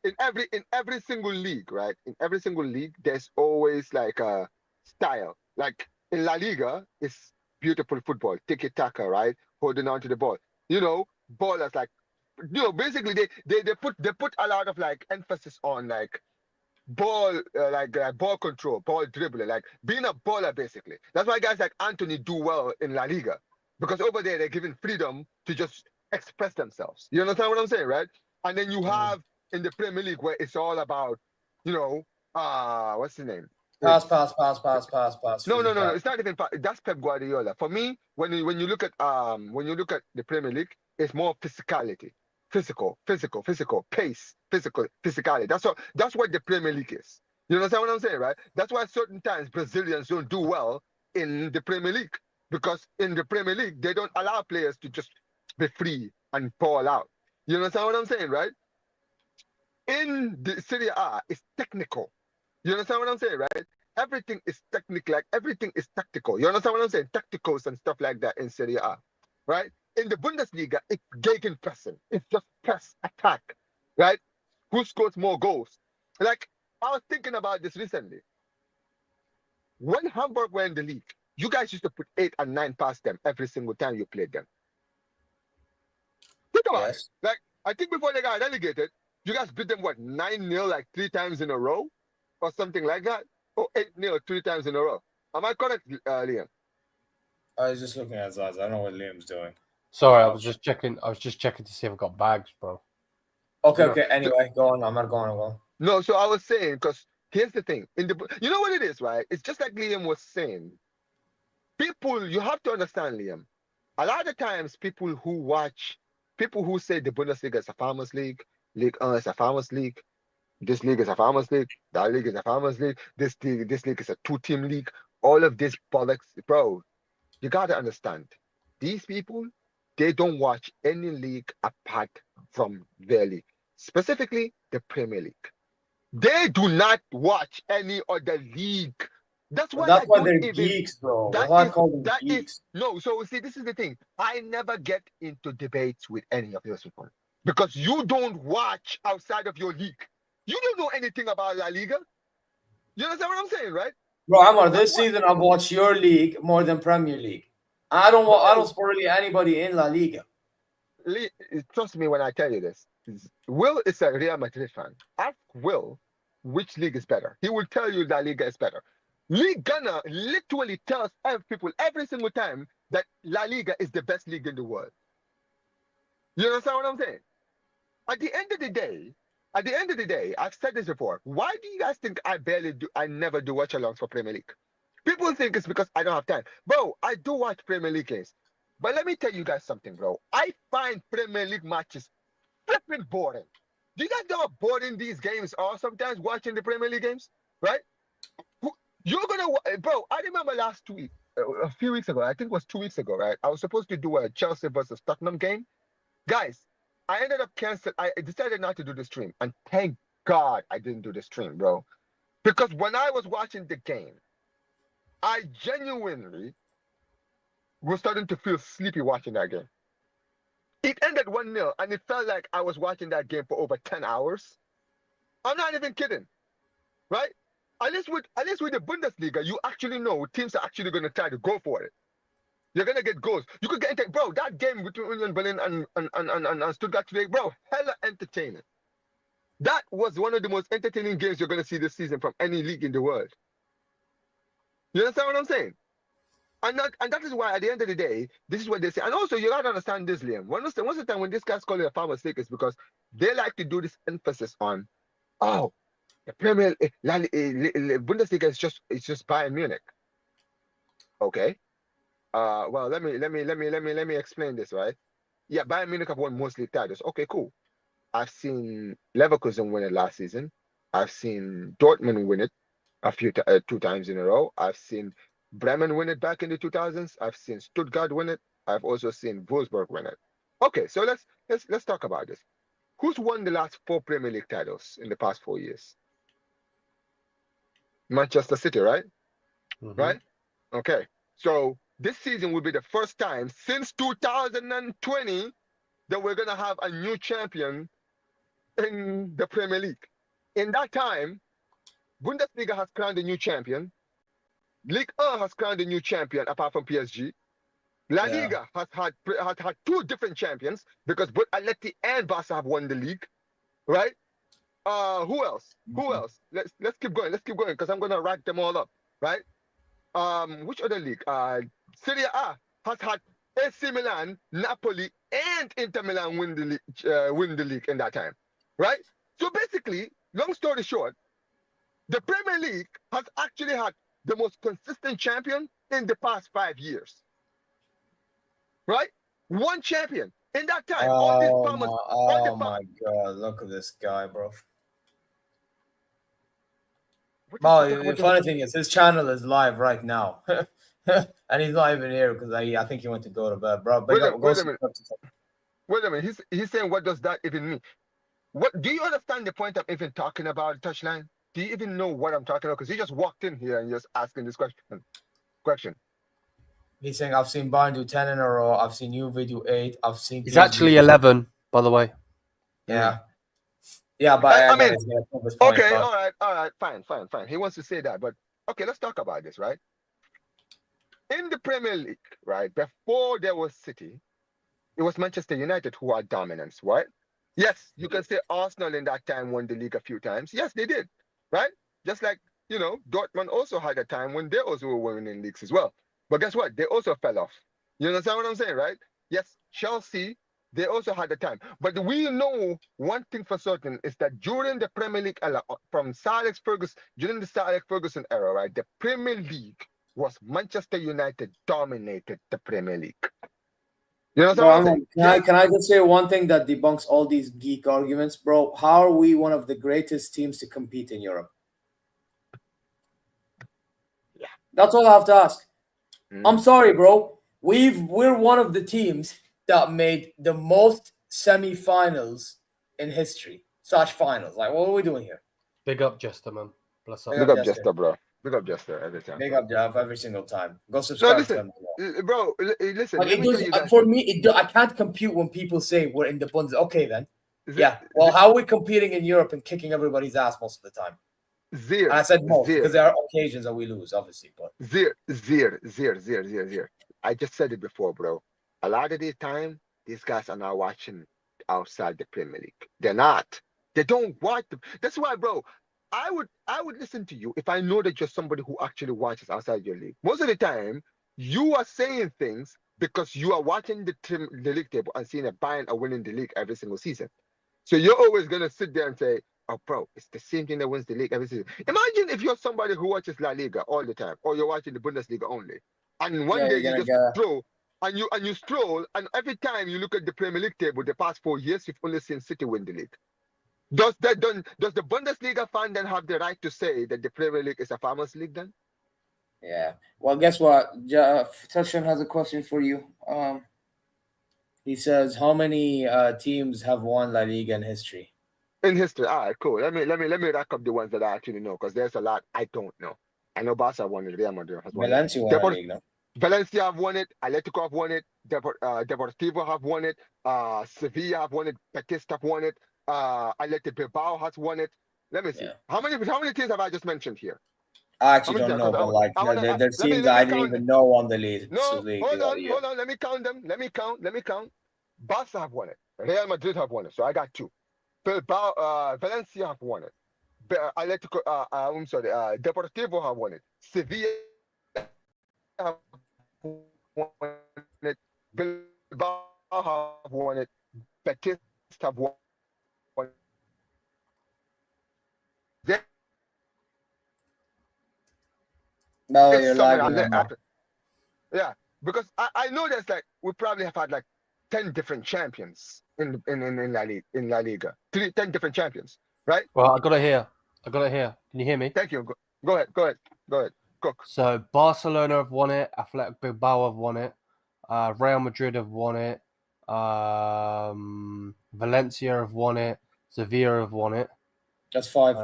in every single league, right? In every single league, there's always like a style. Like in La Liga, it's beautiful football, tiki-taka, right? Holding on to the ball. You know, ballers like, you know, basically they put a lot of like emphasis on like ball ball control, ball dribbling, like being a baller basically. That's why guys like Anthony do well in La Liga, because over there they're given freedom to just express themselves. You understand what I'm saying, right? And then you have in the Premier League where it's all about, you know, what's the name? Pass. No. It's not even that's Pep Guardiola. For me, when you look at the Premier League, it's more physicality. Physical, pace, physicality. That's what the Premier League is. You understand what I'm saying, right? That's why certain times Brazilians don't do well in the Premier League, because in the Premier League they don't allow players to just be free and ball out. You understand what I'm saying, right? In the Serie A, it's technical. You understand what I'm saying, right? Everything is technical, like everything is tactical. You understand what I'm saying? Tacticals and stuff like that in Serie A, right? In the Bundesliga, it's gegenpressing. It's just press, attack, right? Who scores more goals? Like, I was thinking about this recently. When Hamburg were in the league, you guys used to put 8 and 9 past them every single time you played them. Think about it. Like, I think before they got relegated, you guys beat them, what, 9-0 like 3 times in a row? Or something like that? Or 8-0 3 times in a row? Am I correct, Liam? I was just looking at his eyes. I don't know what Liam's doing. Sorry, I was just checking to see if I've got bags, bro. Okay. Anyway, go on. I'm not going on. No, so I was saying, because here's the thing. You know what it is, right? It's just like Liam was saying. People, you have to understand, Liam. A lot of times, people who say the Bundesliga is a farmers league, League is a farmers league, this league is a farmers league, that league is a farmers league, this league is a 2-team league. All of this bollocks, bro. You gotta understand. These people, they don't watch any league apart from their league, specifically the Premier League. They do not watch any other league. That's why That's I why don't they're even. geeks, bro. That's That why I is call them that is geeks. no. So see, this is the thing. I never get into debates with any of those people because you don't watch outside of your league. You don't know anything about La Liga. You understand what I'm saying, right? Bro, Amar, That's this why. season I've watched your league more than Premier League. I don't Bro, support really anybody in La Liga. Trust me when I tell you this. Will is a Real Madrid fan. Ask Will which league is better. He will tell you La Liga is better. League Ghana literally tells people every single time that La Liga is the best league in the world. You understand what I'm saying? At the end of the day, I've said this before. Why do you guys think I never do watch-alongs for Premier League? People think it's because I don't have time. Bro, I do watch Premier League games. But let me tell you guys something, bro. I find Premier League matches flipping boring. Do you guys know how boring these games are sometimes watching the Premier League games? Right? You're bro, I remember last week, a few weeks ago, I think it was 2 weeks ago, right? I was supposed to do a Chelsea versus Tottenham game. Guys, I ended up canceling. I decided not to do the stream. And thank God I didn't do the stream, bro. Because when I was watching the game, I genuinely was starting to feel sleepy watching that game. It ended 1-0, and it felt like I was watching that game for over 10 hours. I'm not even kidding, right? At least with the Bundesliga, you actually know teams are actually going to try to go for it. You're going to get goals. You could get into, bro, that game between Union Berlin and Stuttgart today, bro, hella entertaining. That was one of the most entertaining games you're going to see this season from any league in the world. You understand what I'm saying? And that is why, at the end of the day, this is what they say. And also, you got to understand this, Liam. Once the time when these guys call it a farmer's stake is because they like to do this emphasis on, oh, the Premier Bundesliga is just Bayern Munich. Okay. Well, let me explain this, right? Yeah, Bayern Munich have won most league titles. Okay, cool. I've seen Leverkusen win it last season. I've seen Dortmund win it two times in a row. I've seen Bremen win it back in the 2000s. I've seen Stuttgart win it. I've also seen Wolfsburg win it. Okay, so let's talk about this. Who's won the last 4 Premier League titles in the past 4 years? Manchester City, right? Mm-hmm. Right? Okay. So this season will be the first time since 2020 that we're gonna have a new champion in the Premier League. In that time, Bundesliga has crowned a new champion. Ligue 1 has crowned a new champion apart from PSG. La Liga has had 2 different champions because both Atleti and Barca have won the league, right? Who else? Let's keep going. Let's keep going because I'm gonna rack them all up, right? Which other league? Serie A has had AC Milan, Napoli, and Inter Milan win the league in that time, right? So basically, long story short, the Premier League has actually had the most consistent champion in the past 5 years. Right? One champion. In that time, all these farmers. My God, look at this guy, bro. Well, the funny thing is, his channel is live right now. And he's not even here because I think he went to go to bed, bro. But Wait a minute. He's saying, what does that even mean? What do you understand the point I'm even talking about, Touchline? Do you even know what I'm talking about? Because he just walked in here and just asking this question. He's saying, I've seen Bayern do 10 in a row. I've seen Juve do 8. I've seen. It's actually 11, by the way. Yeah. Yeah, but I mean, point, okay, but... all right, fine. He wants to say that, but okay, let's talk about this, right? In the Premier League, right, before there was City, it was Manchester United who had dominance, right? Yes, you can say Arsenal in that time won the league a few times. Yes, they did, right? Just like, Dortmund also had a time when they also were winning leagues as well. But guess what? They also fell off. You understand what I'm saying, right? Yes, Chelsea, they also had a time. But we know one thing for certain is that during the Premier League era, during the Sir Alex Ferguson era, right, the Premier League was Manchester United dominated the Premier League. You know what I'm saying? Can I just say one thing that debunks all these geek arguments, bro? How are we one of the greatest teams to compete in Europe? Yeah. That's all I have to ask. I'm sorry, bro. We're one of the teams that made the most semi-finals in history / finals. Like, what are we doing here? Big up Jester, man. Bless up. Big up Jester, bro. Big up Jester every time. Big up Jeff every single time. Go No, subscribe to listen, him. bro. Listen, But let it me tell does, you that. for me, I can't compute when people say we're in the Bundes. Okay, then. Is Yeah. Well, how are we competing in Europe and kicking everybody's ass most of the time? Zero. And I said most Zero. because there are occasions that we lose, obviously. But Zero. I just said it before, bro. A lot of the time, these guys are not watching outside the Premier League. They're not. They don't watch them. That's why, bro. I would listen to you if I know that you're somebody who actually watches outside your league. Most of the time, you are saying things because you are watching the league table and seeing a buying or winning the league every single season. So you're always gonna sit there and say, "Oh, bro, it's the same thing that wins the league every season." Imagine if you're somebody who watches La Liga all the time, or you're watching the Bundesliga only, and one day you just stroll and you stroll, and every time you look at the Premier League table, the past 4 years, you've only seen City win the league. Does the Bundesliga fan then have the right to say that the Premier League is a farmers' league then? yeah. Well, guess what? Touchdown has a question for you. He says, how many teams have won La Liga in history? In history, all right, cool. Let me rack up the ones that I actually know, because there's a lot I don't know. I know Barca won it, Real Madrid has won it. Valencia won La Liga. Valencia have won it. Atletico have won it. Deportivo have won it. Sevilla have won it. Betis have won it. Athletic Bilbao has won it. Let me see. Yeah. How many teams have I just mentioned here? I actually don't know, but like there's teams I didn't even know on the league. No, hold on. Let me count them. Let me count. Barca have won it. Real Madrid have won it. So I got 2. Bilbao, Valencia have won it. Atletico, Deportivo have won it. Sevilla have won it. Bilbao have won it. Betis have won it. No, you're lagging. Yeah, because I know there's like we probably have had like 10 different champions in La Liga. 10 different champions, right? Well, I got it here. Can you hear me? Thank you. Go ahead. Cook. So Barcelona have won it. Athletic Bilbao have won it. Real Madrid have won it. Valencia have won it. Sevilla have won it. That's 5.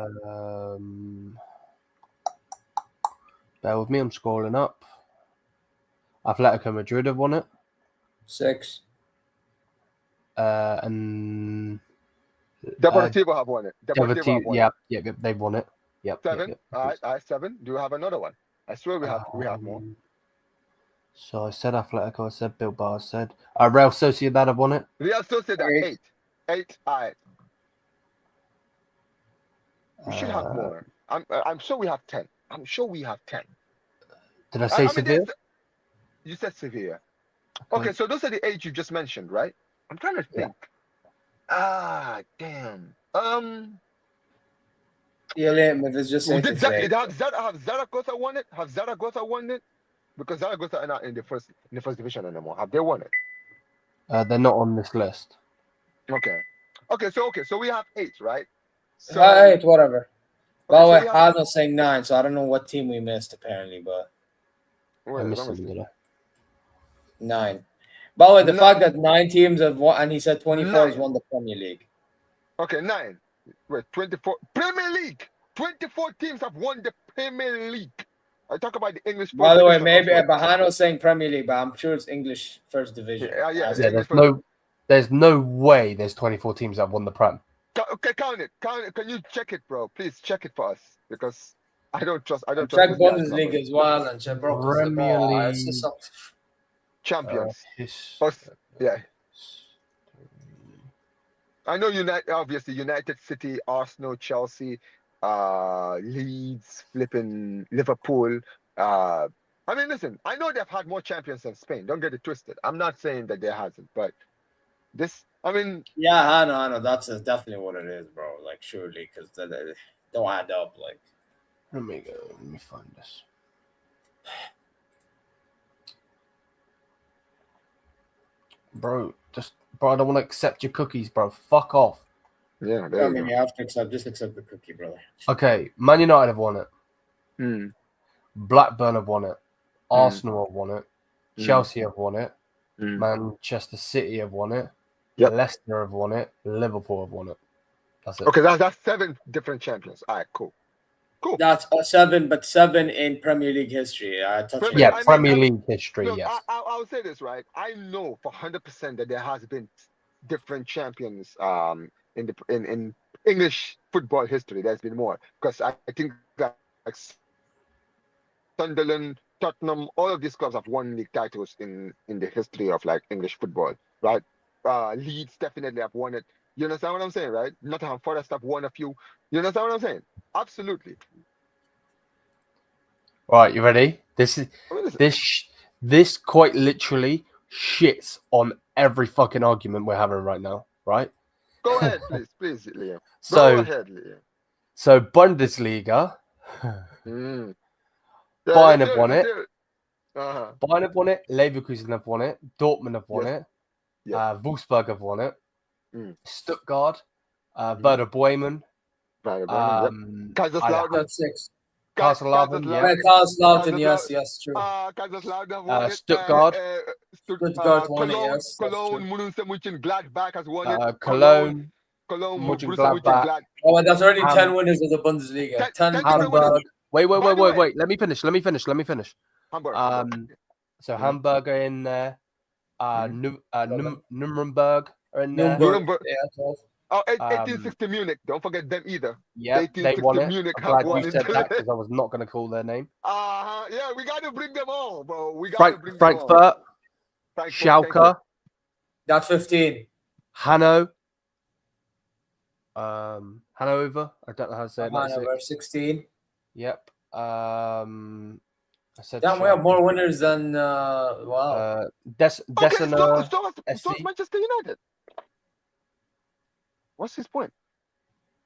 Bear with me, I'm scrolling up. Atletico Madrid have won it. 6. And Deportivo have won it. Yeah, they've won it. Yep. 7. Yep. All right, 7. Do you have another one? I swear we have more. So I said Atletico, I said Bilbao, I said Real Sociedad have won it. Real Sociedad 8. All right. We should have more. I'm sure we have 10. Did I say Sevilla? You said Sevilla. Okay, so those are the 8 you just mentioned, right? I'm trying to think. Yeah. Damn. Yeah, if it's just have Zaragoza won it? Have Zaragoza won it? Because Zaragoza are not in the first division anymore. Have they won it? They're not on this list. Okay, so we have 8, right? So 8, whatever. By the way, I was saying 9, so I don't know what team we missed apparently, but I missed them, did I? 9. By the way, the fact that 9 teams have won, and he said 24 has won the Premier League. Okay, 9. Wait, 24 Premier League. 24 teams have won the Premier League. I talk about the English. By the way, maybe Bahano's saying Premier League, but I'm sure it's English First Division. There's no way there's 24 teams that have won the Prem. Okay, count it. Can you check it, bro? Please check it for us, because I don't trust. Check Bundesliga as well, and check Premier League champions. Yeah. I know United City, Arsenal, Chelsea, Leeds, flipping Liverpool. I mean, listen, I know they've had more champions than Spain. Don't get it twisted. I'm not saying that there hasn't, but this, I mean. Yeah, I know. That's definitely what it is, bro. Like, surely, because they don't add up. Like, let me find this. Bro, I don't want to accept your cookies, bro. Fuck off. Yeah, I mean, you have to just accept the cookie, brother. Okay, Man United have won it. Blackburn have won it. Arsenal have won it. Chelsea have won it. Manchester City have won it. Leicester have won it. Liverpool have won it. That's it. Okay, that's 7 different champions. All right, cool. That's 7, but 7 in Premier League history. Premier League history. Look, Yes. I'll say this, right? I know for 100% that there has been different champions in English football history. There's been more because I think that like Sunderland, Tottenham, all of these clubs have won league titles in the history of like English football, right? Leeds definitely have won it. You understand what I'm saying, right? Nottingham Forest have won a few. You understand what I'm saying? Absolutely. Right, you ready? This quite literally shits on every fucking argument we're having right now, right? Go ahead, please, Liam. So, go ahead, Liam. So Bundesliga. Bayern have won it. Bayern have won it. Leverkusen have won it. Dortmund have won it. Wolfsburg have won it. Stuttgart. Werder Bremen. Kaiserslautern. That's 6. Kaiserslautern, Kaiserslautern, yes, true. Kaiserslautern won it. Stuttgart. Stuttgart won it, yes. Cologne, Mönchengladbach has won it. Cologne. Mönchengladbach. Oh, and that's already 10 winners of the Bundesliga. 10 Hamburg. Wait. Let me finish. Hamburg. So Hamburg are in there. Nuremberg are in there. Nuremberg. Yeah, 1860 Munich. Don't forget them either. Yeah, they won it. Munich I'm glad you said that because I was not going to call their name. Yeah, we got to bring them all, bro. We got to bring Frankfurt, them all. Schalke. That's 15. Hanover. Hanover. I don't know how to say it. Hanover, 16. Yep. I said Damn, we have more winners than Dessner. So Manchester United. What's his point?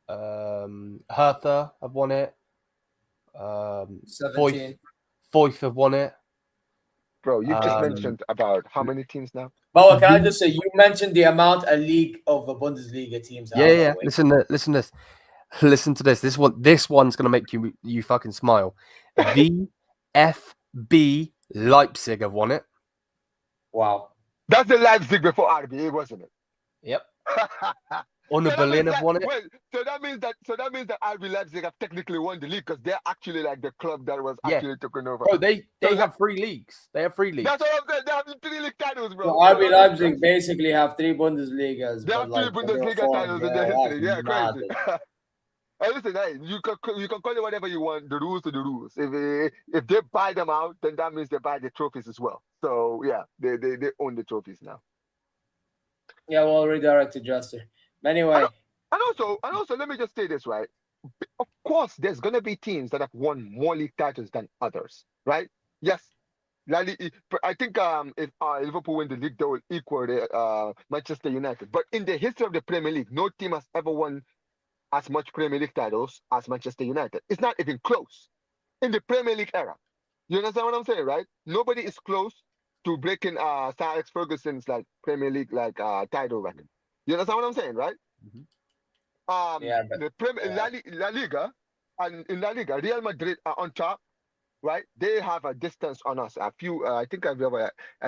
Hertha have won it. 17. Foyth have won it. Bro, you just mentioned about how many teams now? But can I just say, you mentioned the amount a league of the Bundesliga teams have. Yeah. Listen to this. Listen to this. This one's gonna make you fucking smile. VfB Leipzig have won it. Wow. That's the Leipzig before RB, wasn't it? Yep. Union Berlin have won it. Wait, so that means that RB Leipzig have technically won the league because they're actually like the club that was actually taken over. Bro, they have 3 leagues. They have 3 leagues. That's what I'm saying. They have 3 league titles, bro. So RB Leipzig basically have 3 Bundesligas. They have 3 Bundesliga titles in their history. Yeah, crazy. Hey, listen, you can call it whatever you want. The rules are the rules. If they buy them out, then that means they buy the trophies as well. So yeah, they own the trophies now. Yeah, well, redirected Jester. Anyway, and also, let me just say this, right? Of course, there's gonna be teams that have won more league titles than others, right? Yes, I think if Liverpool win the league, they will equal the Manchester United. But in the history of the Premier League, no team has ever won as much Premier League titles as Manchester United. It's not even close in the Premier League era. You understand what I'm saying, right? Nobody is close to breaking Sir Alex Ferguson's like Premier League title record. You understand what I'm saying, right? La Liga, and in La Liga, Real Madrid are on top, right? They have a distance on us. A few, I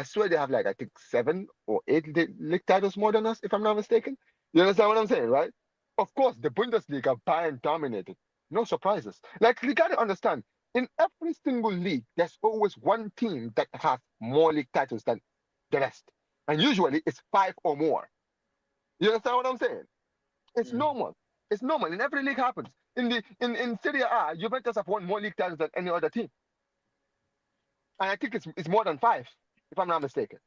swear they have like I think 7 or 8 league titles more than us, if I'm not mistaken. You understand what I'm saying, right? Of course, the Bundesliga Bayern dominated. No surprises. Like you gotta understand, in every single league, there's always one team that has more league titles than the rest, and usually it's 5 or more. You understand what I'm saying? It's normal. It's normal. In every league happens. In Serie A, Juventus have won more league titles than any other team. And I think it's more than 5, if I'm not mistaken.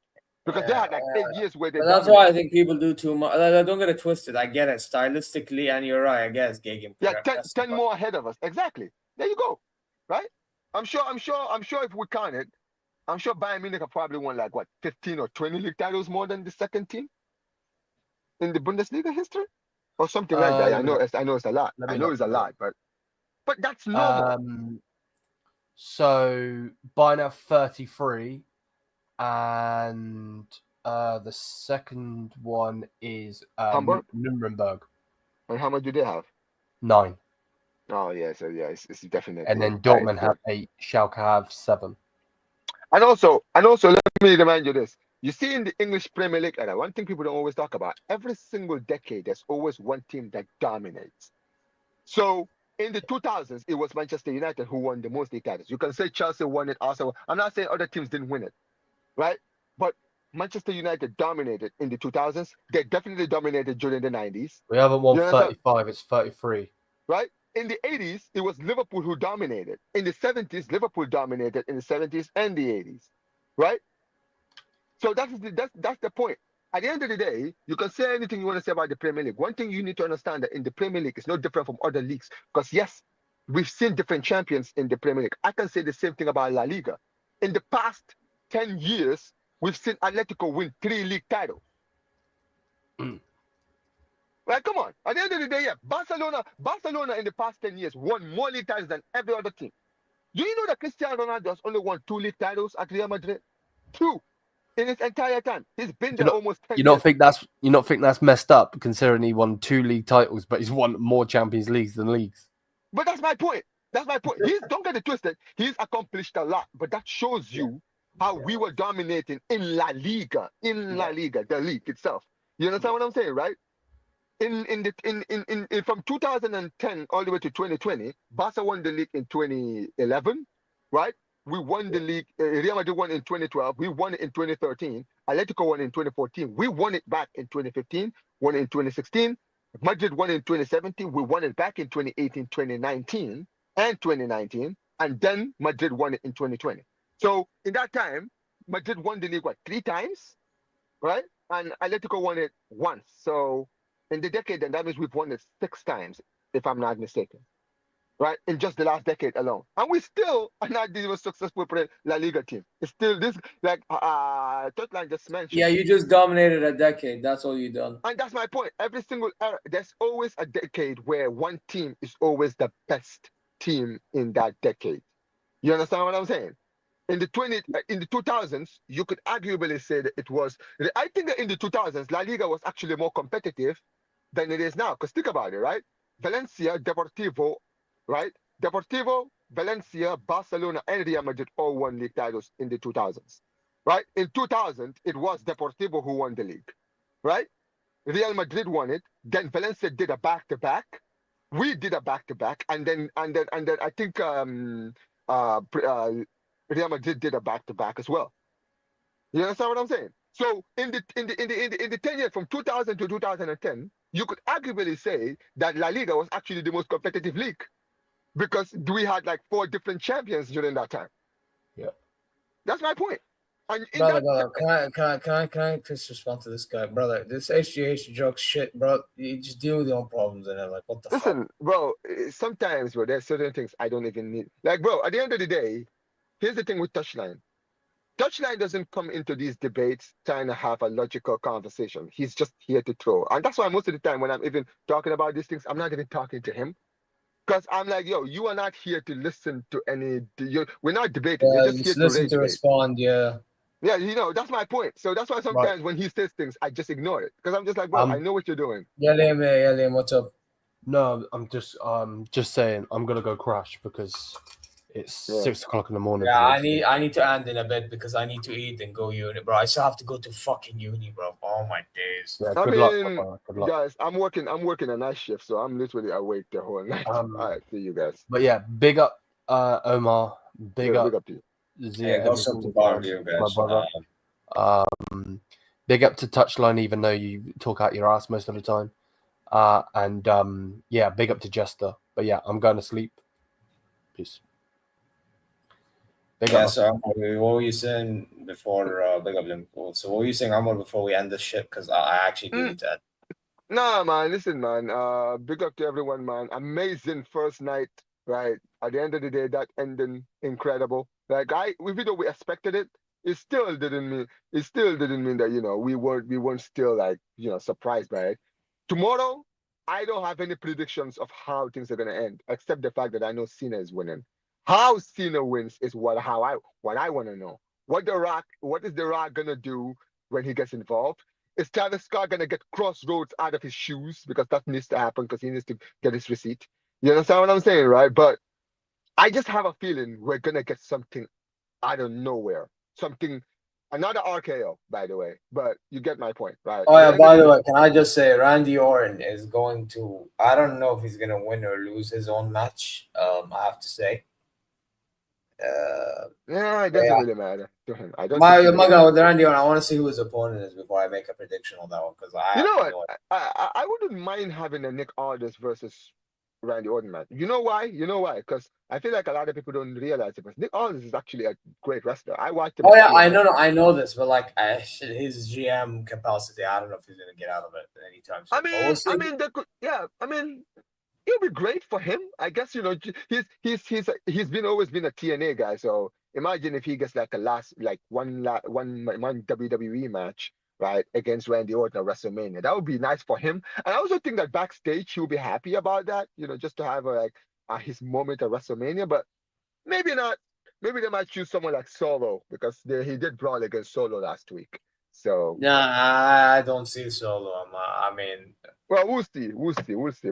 Because they had like 8 years where they. But that's why I think people do too much. Don't get it twisted. I get it stylistically, and you're right. I guess Gegen. Yeah, 10 more ahead of us. Exactly. There you go. Right? I'm sure if we count it, I'm sure Bayern Munich have probably won like 15 or 20 league titles more than the second team in the Bundesliga history, or something like that. I know it's a lot. I know it's a lot, but that's normal. So Bayern have 33, and the second one is Nuremberg. And how much do they have? 9. Oh yeah, so yeah, it's definitely. And then Dortmund have 8. Schalke have 7. And also, let me remind you this: You see in the English Premier League, and one thing people don't always talk about, every single decade, there's always one team that dominates. So in the 2000s, it was Manchester United who won the most league titles. You can say Chelsea won it also. I'm not saying other teams didn't win it, right? But Manchester United dominated in the 2000s. They definitely dominated during the 90s. We haven't won 35, it's 33. Right? In the 80s, it was Liverpool who dominated. In the 70s, Liverpool dominated in the 70s and the 80s. Right? So that's the point. At the end of the day, you can say anything you want to say about the Premier League. One thing you need to understand that in the Premier League, it's no different from other leagues. Because yes, we've seen different champions in the Premier League. I can say the same thing about La Liga. In the past 10 years, we've seen Atletico win 3 league titles. Right, come on. At the end of the day, yeah, Barcelona in the past 10 years won more league titles than every other team. Do you know that Cristiano Ronaldo has only won 2 league titles at Real Madrid? 2 in his entire time. He's been there almost 10 years. You not think that's messed up, considering he won 2 league titles, but he's won more Champions Leagues than leagues? But that's my point. Don't get it twisted. He's accomplished a lot, but that shows you how we were dominating in La Liga, the league itself. You understand what I'm saying, right? From 2010 all the way to 2020, Barca won the league in 2011, right? We won the league. Real Madrid won in 2012. We won it in 2013. Atletico won in 2014. We won it back in 2015. Won it in 2016. Madrid won in 2017. We won it back in 2018, 2019, and 2019. And then Madrid won it in 2020. So in that time, Madrid won the league 3 times, right? And Atletico won it once. So in the decade, then that means we've won it 6 times, if I'm not mistaken, right? In just the last decade alone. And we still are not the most successful La Liga team. It's still this, like Totland just mentioned. Yeah, you just dominated a decade. That's all you done. And that's my point. Every single era, there's always a decade where one team is always the best team in that decade. You understand what I'm saying? In the 2000s, you could arguably say that it was. I think that in the 2000s, La Liga was actually more competitive than it is now. Because think about it, right? Valencia, Deportivo, right? Deportivo, Valencia, Barcelona, and Real Madrid all won league titles in the 2000s, right? In 2000, it was Deportivo who won the league, right? Real Madrid won it. Then Valencia did a back-to-back. We did a back-to-back, and then I think Real Madrid did a back-to-back as well. You understand what I'm saying? So in the 10 years from 2000 to 2010, you could arguably say that La Liga was actually the most competitive league because we had 4 different champions during that time. Yeah, that's my point. And brother, can I just respond to this guy, brother? This HGH joke shit, bro. You just deal with your own problems and then what the fuck? Listen, bro. Sometimes, bro, there's certain things I don't even need. Bro, at the end of the day, here's the thing with Touchline. Touchline doesn't come into these debates trying to have a logical conversation. He's just here to throw. And that's why most of the time when I'm even talking about these things, I'm not even talking to him. Because I'm like, yo, you are not here to listen to any... we're not debating. Yeah, you're just here listen to respond, yeah. Yeah, that's my point. So that's why sometimes when he says things, I just ignore it. Because I'm just like, bro, I know what you're doing. Yeah, Liam, what's up? No, I'm just saying I'm going to go crash because... It's 6 o'clock in the morning. Yeah, I need to end in a bit because I need to eat and go uni, bro. I still have to go to fucking uni, bro. Oh my days. Yeah, good luck. Guys, I'm working a night shift, so I'm literally awake the whole night. All right, see you guys. But yeah, big up Omar. Big up to you. Yeah, go up to bar with you guys. Big up to Touchline, even though you talk out your ass most of the time. Yeah, big up to Jester. But yeah, I'm going to sleep. Peace. So what were you saying before Big Up Liverpool? So what were you saying, Amor, before we end this shit? Because I actually do need to end. Nah, man, listen, man. Big up to everyone, man. Amazing first night, right? At the end of the day, that ending incredible. Even though we expected it, it still didn't mean that, we weren't still surprised by it. Tomorrow, I don't have any predictions of how things are gonna end, except the fact that I know Cena is winning. How Cena wins is what I want to know. What is The Rock gonna do when he gets involved? Is Travis Scott gonna get crossroads out of his shoes because that needs to happen because he needs to get his receipt? You understand what I'm saying, right? But I just have a feeling we're gonna get something out of nowhere, something another RKO, by the way. But you get my point, right? Oh yeah, by the way, can I just say Randy Orton is going to, I don't know if he's gonna win or lose his own match. I have to say. Yeah, it doesn't really matter to him. I don't My think God, with Randy Orton, I want to see who his opponent is before I make a prediction on that one because I you know have what? no I wouldn't mind having a Nick Aldis versus Randy Orton match. You know why? You know why? Because I feel like a lot of people don't realize it. But Nick Aldis is actually a great wrestler. I watched him. Oh yeah, I know this, but like his GM capacity, I don't know if he's gonna get out of it anytime soon. I mean, that could, yeah. I mean, it'll be great for him. I guess, you know, he's been always been a TNA guy. So imagine if he gets like one WWE match, right, against Randy Orton at WrestleMania. That would be nice for him. And I also think that backstage he'll be happy about that, you know, just to have his moment at WrestleMania. But maybe not. Maybe they might choose someone like Solo because he did brawl against Solo last week. So yeah, I don't see Solo. I mean, well, we'll see.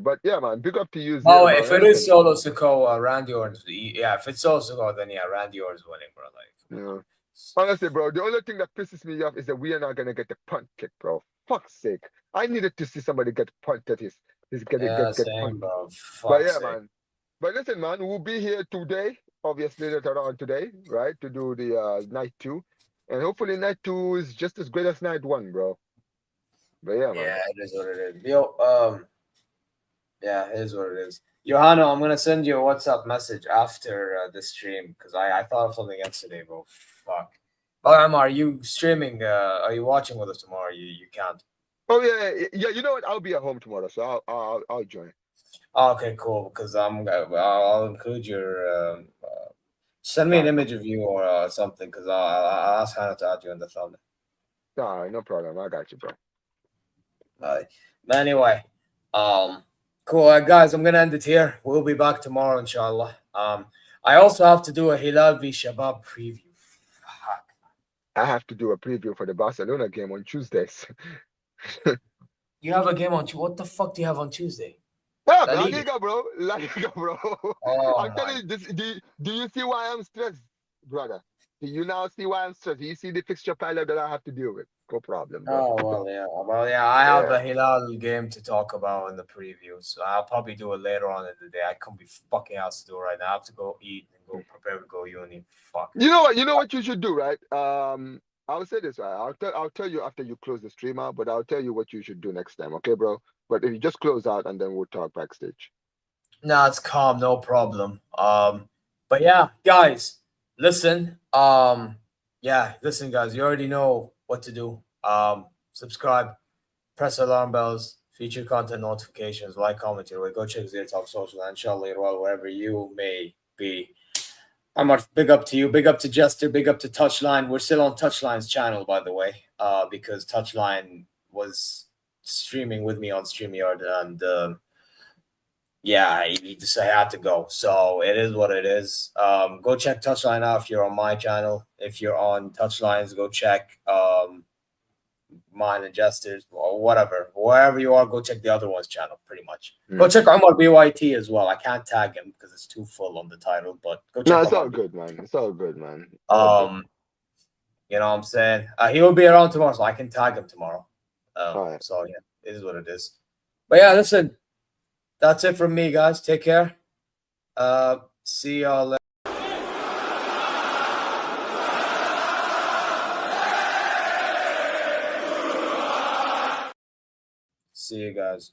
But yeah, man, big up to you. Oh, if it is Solo Sikoa, Randy Orton's. Yeah, if it's Solo Sikoa, then yeah, Randy Orton's winning, bro. Like, yeah. Honestly, bro, the only thing that pisses me off is that we are not gonna get the punt kick, bro. Fuck's sake! I needed to see somebody get punted. He's gonna get punt, bro. But yeah, man. But listen, man, we'll be here today. Obviously, later on today, right, to do the night 2, and hopefully night 2 is just as great as night 1, bro. But yeah, man. Yeah, it is what it is. Yo, yeah, it is what it is. Johanna, I'm gonna send you a WhatsApp message after the stream because I thought of something yesterday, bro. Fuck. Oh, are you streaming? Are you watching with us tomorrow? You can't. Oh yeah. You know what? I'll be at home tomorrow, so I'll join. Oh, okay, cool. Because I'll include your. Send me an image of you or something, because I'll ask Hannah to add you in the thumbnail. Nah, no problem. I got you, bro. But anyway, cool, guys. I'm gonna end it here. We'll be back tomorrow, inshallah. I also have to do a Hilal v Shabab preview. Fuck. I have to do a preview for the Barcelona game on Tuesdays. You have a game on Tuesday? What the fuck do you have on Tuesday? La Liga, bro. La Liga, bro. Oh, I'm telling you, do you see why I'm stressed, brother? Do you now see why I'm stressed? Do you see the fixture pilot that I have to deal with? No problem, bro. Oh, well, yeah. I have a Hilal game to talk about in the preview, so I'll probably do it later on in the day. I can't be fucking else to do right now. I have to go eat and go prepare to go uni. Fuck. You know what you should do, right? I'll say this, right? I'll tell you after you close the stream out, but I'll tell you what you should do next time, okay, bro? But if you just close out and then we'll talk backstage. Nah, it's calm, no problem. But yeah, guys, listen. Listen, guys, you already know what to do. Subscribe, press alarm bells, feature content notifications, like, comment here. Go check Zero Talk Social, inshallah, wherever you may be. Big up to you, big up to Jester, big up to Touchline. We're still on Touchline's channel, by the way, because Touchline was streaming with me on StreamYard, and he just had to go. So it is what it is. Go check Touchline out if you're on my channel. If you're on Touchlines, go check mine and Jester's or whatever. Wherever you are, go check the other one's channel, pretty much. Go check Omar BYT as well. I can't tag him because it's too full on the title, but go check No, it's all good, man. It's all good, man. You know what I'm saying? He will be around tomorrow, so I can tag him tomorrow. Right. So yeah, it is what it is. But yeah, listen, that's it from me, guys. Take care. See y'all later. See you guys.